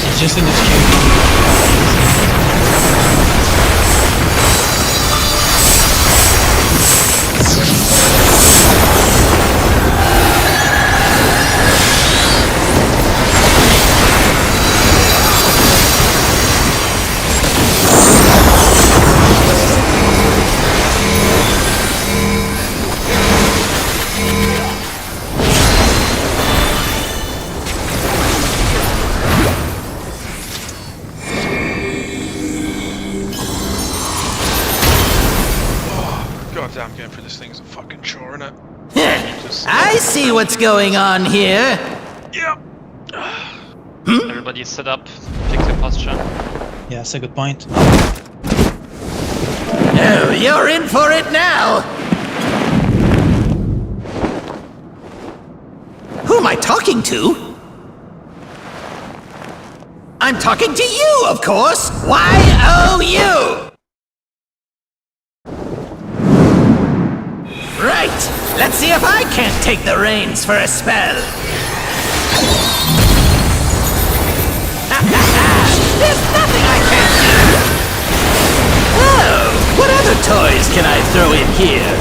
It's just in this queue. God damn, going for this thing is a fucking chore, innit? I see what's going on here. Yep. Everybody sit up, fix your posture. Yeah, that's a good point. Oh, you're in for it now. Who am I talking to? I'm talking to you, of course. Y-O-U. Right. Let's see if I can't take the reins for a spell. There's nothing I can't do! Oh, what other toys can I throw in here?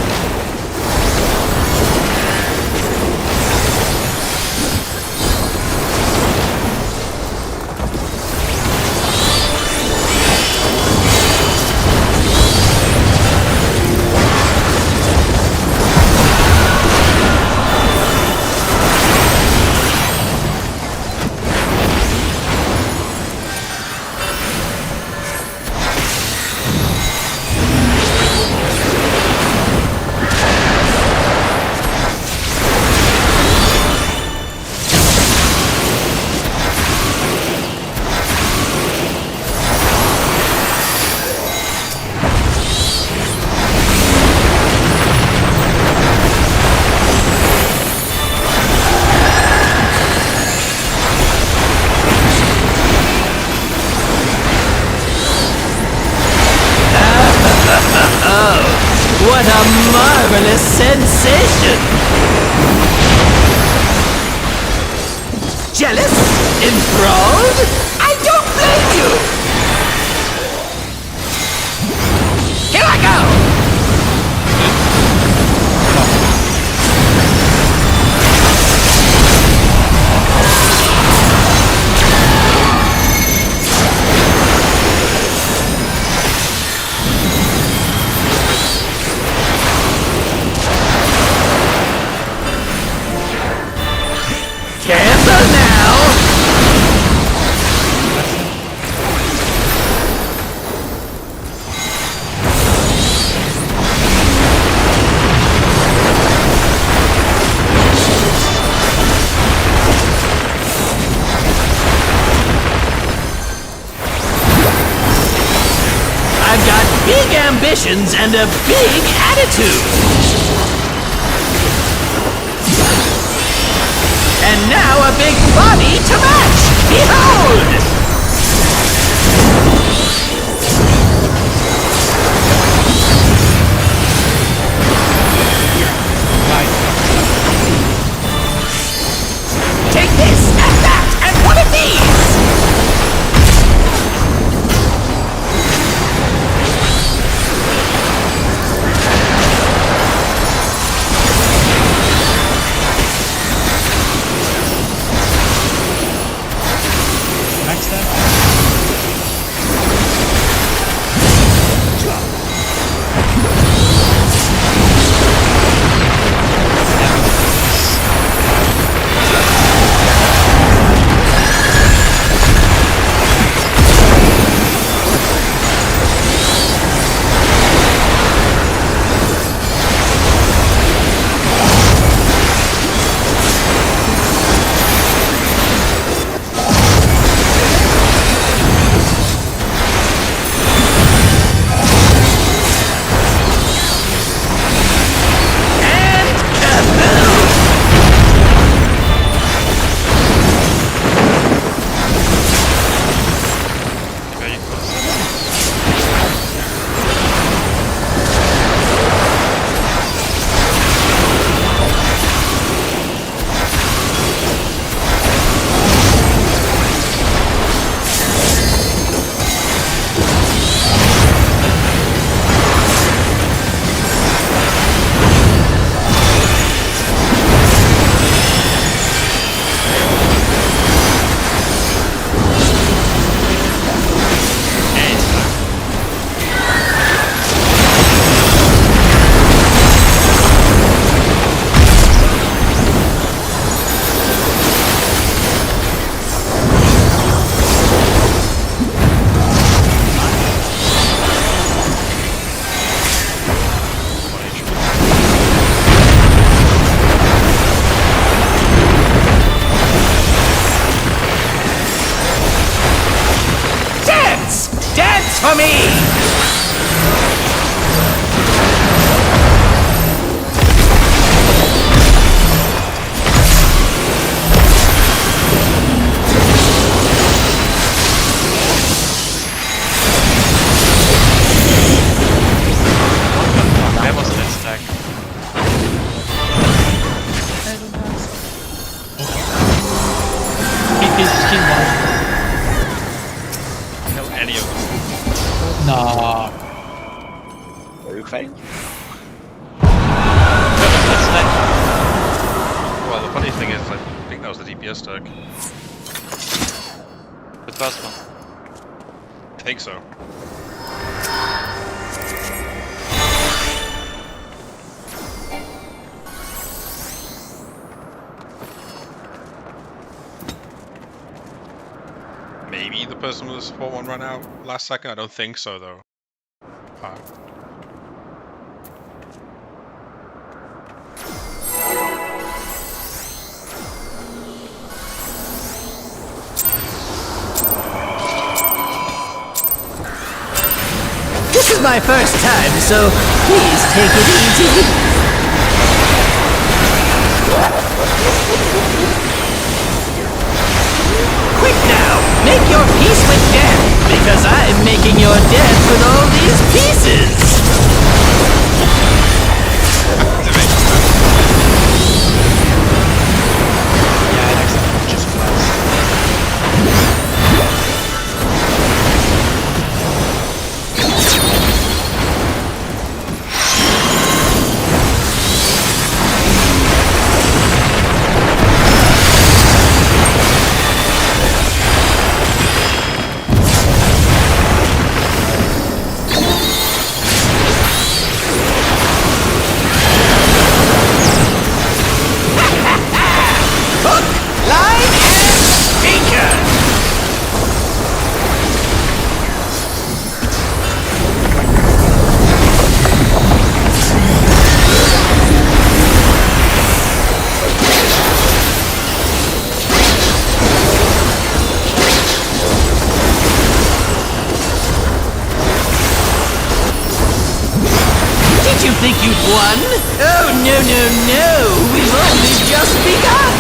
What a marvelous sensation! Jealous? Enthralled? I don't blame you! Here I go! Careful now! I've got big ambitions and a big attitude! And now a big body to match! Behold! Take this and that and one of these! for me! Where was that stack? He's still one. Kill any of them. Nah. Rogue failed. Well, the funny thing is, I think that was the DPS stack. The first one. I think so. Maybe the person with the support one ran out last second. I don't think so, though. This is my first time, so please take it easy. Quick now, make your peace with death, because I'm making your death with all these pieces. You think you'd won? Oh, no, no, no! We've only just begun!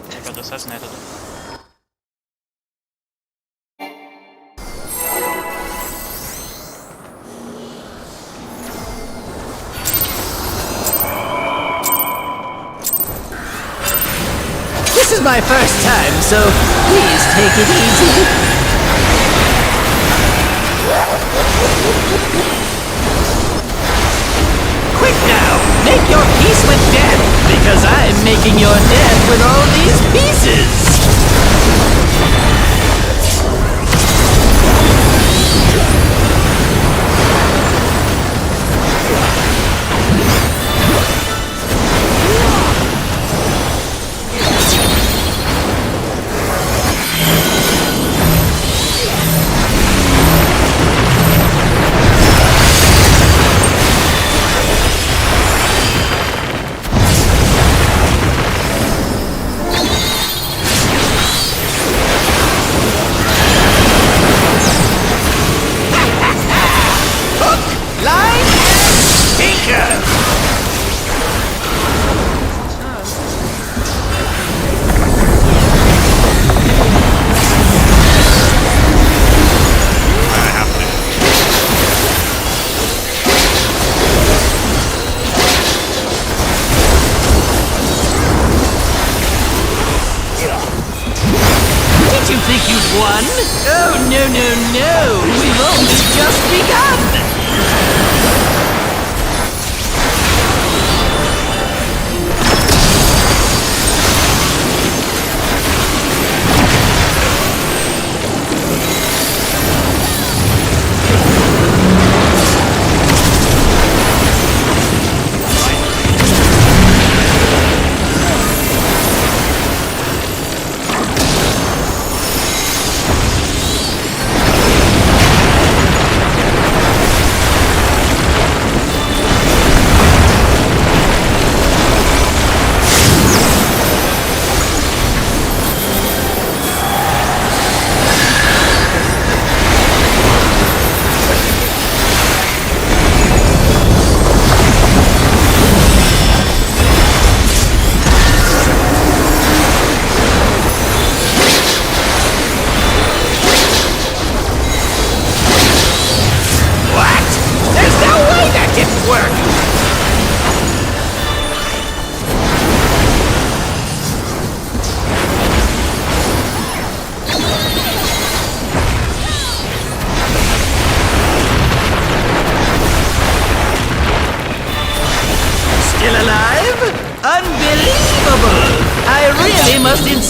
I got assassinated. This is my first time, so please take it easy. Quick now, make your peace with death, because I'm making your death with all these pieces. Won? Oh, no, no, no! We've only just begun!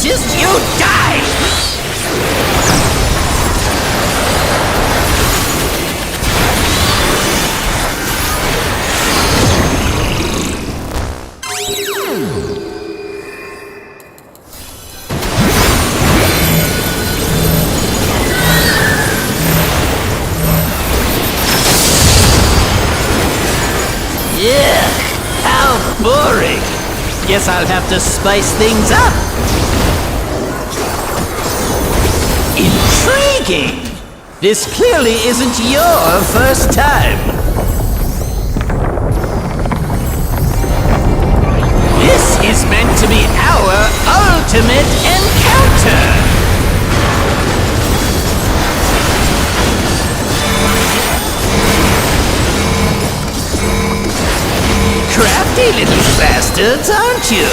resist, you die! Yeah, how boring. Guess I'll have to spice things up. Intriguing. This clearly isn't your first time. This is meant to be our ultimate encounter. Crafty little bastards, aren't you?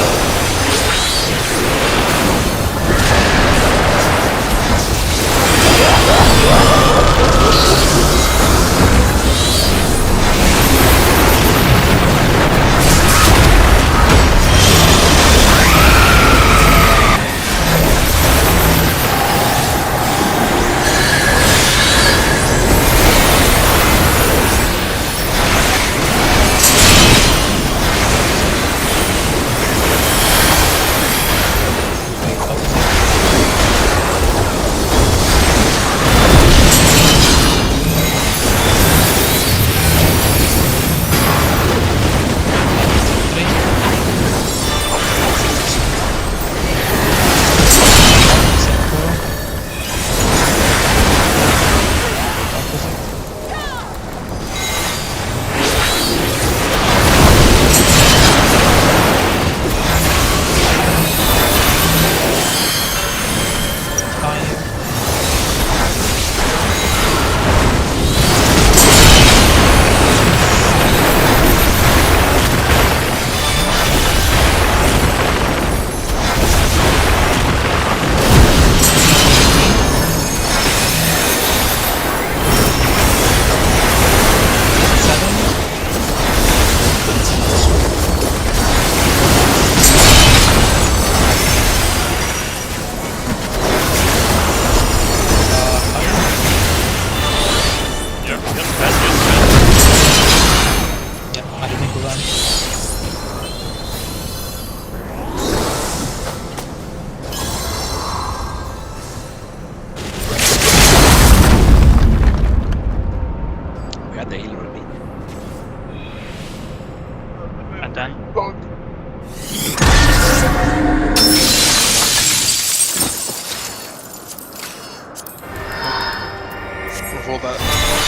With all that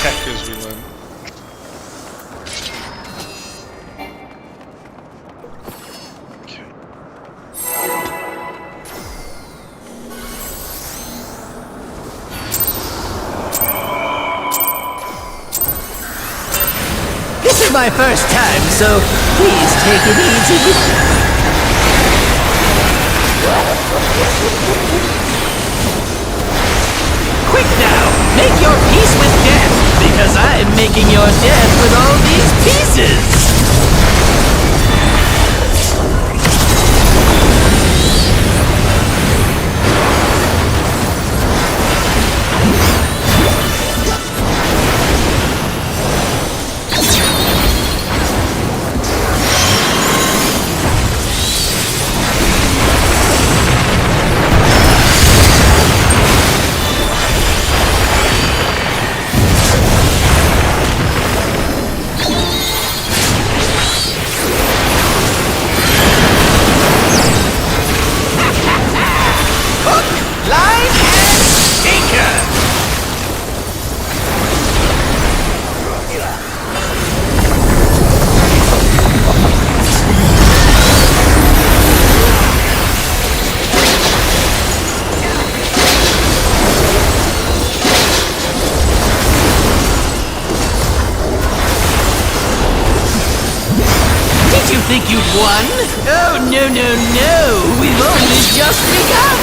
checkers we learned. This is my first time, so please take it easy. Quick now, make your peace with death, because I'm making your death with all these pieces. Think you'd won? Oh, no, no, no! We've only just begun!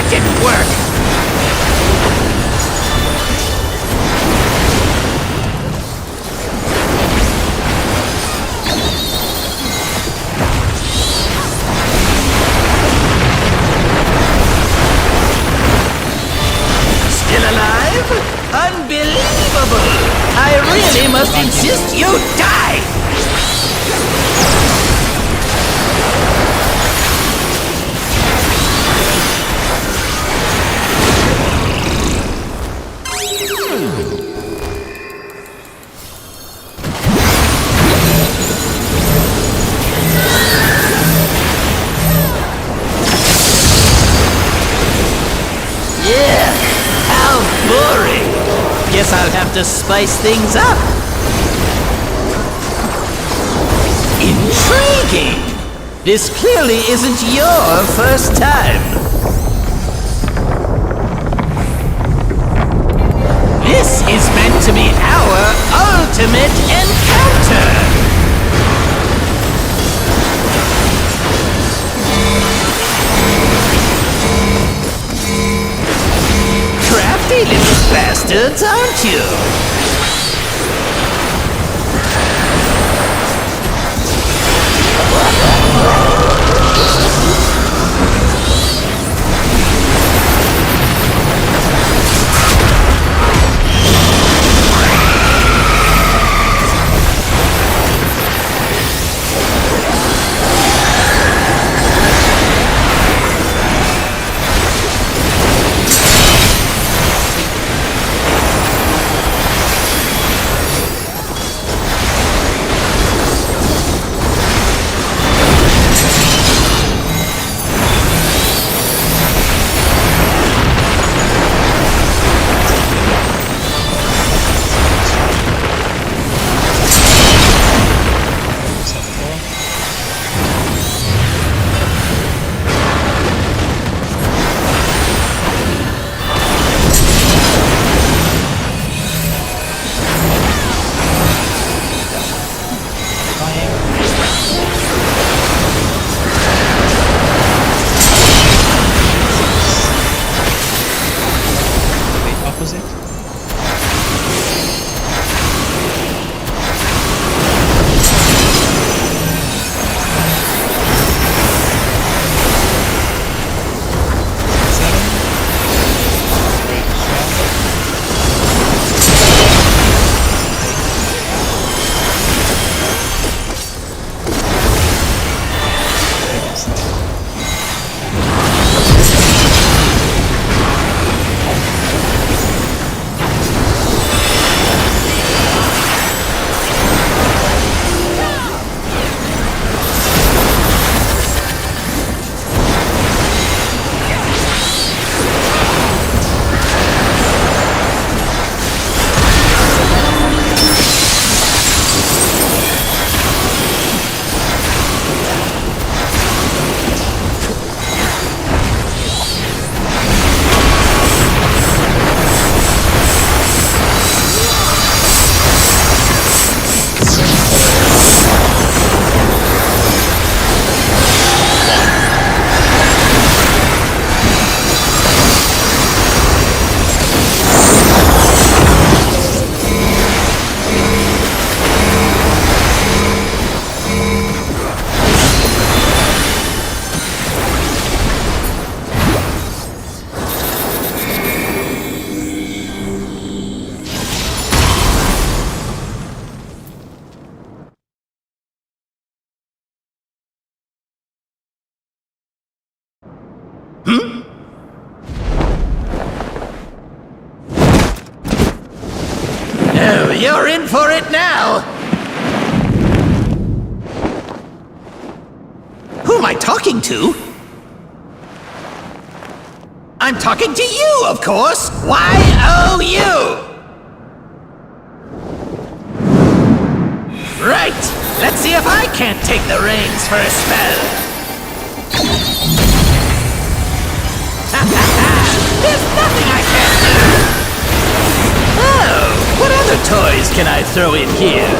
That didn't work! Still alive? Unbelievable! I really must insist you die! Yeah, how boring! Guess I'll have to spice things up. Intriguing! This clearly isn't your first time. This is meant to be our ultimate encounter! Crafty little bastards, aren't you? Oh, you're in for it now! Who am I talking to? I'm talking to you, of course! Y-O-U! Right! Let's see if I can't take the reins for a spell! There's nothing I can't do! Oh, what other toys can I throw in here?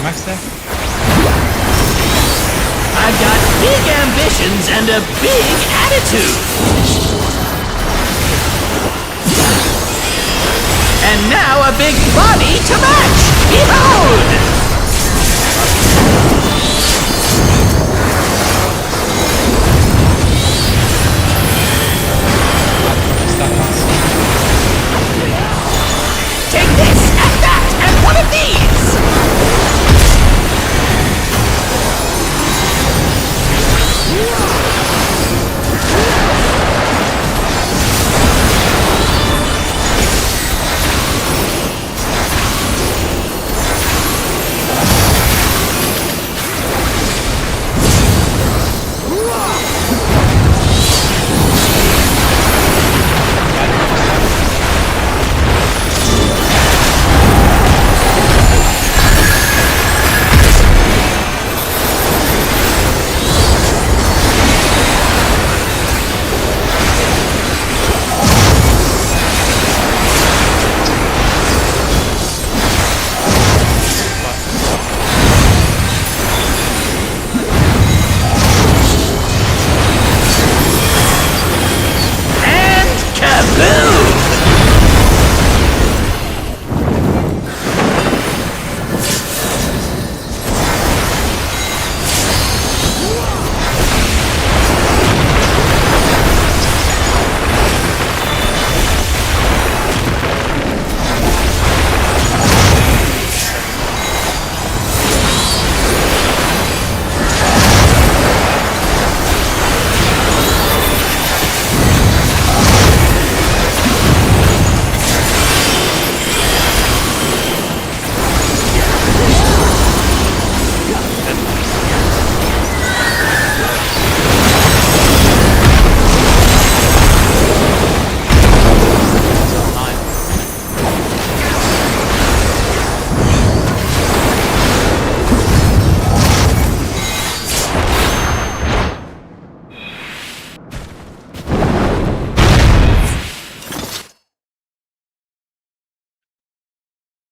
Max there. I've got big ambitions and a big attitude. And now a big body to match. Behold! Take this and that and one of these!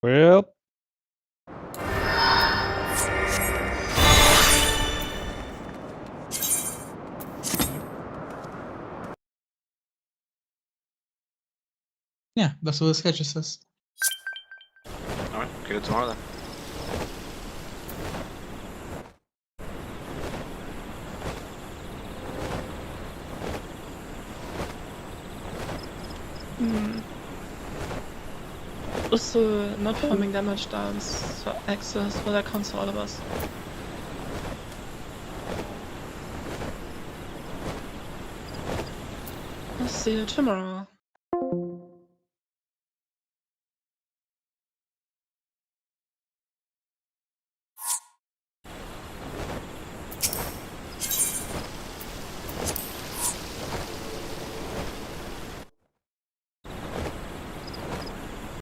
Well. Yeah, that's what the schedule says. Alright, get it tomorrow then. Also, not farming damage downs for access, well, that counts for all of us. I'll see you tomorrow.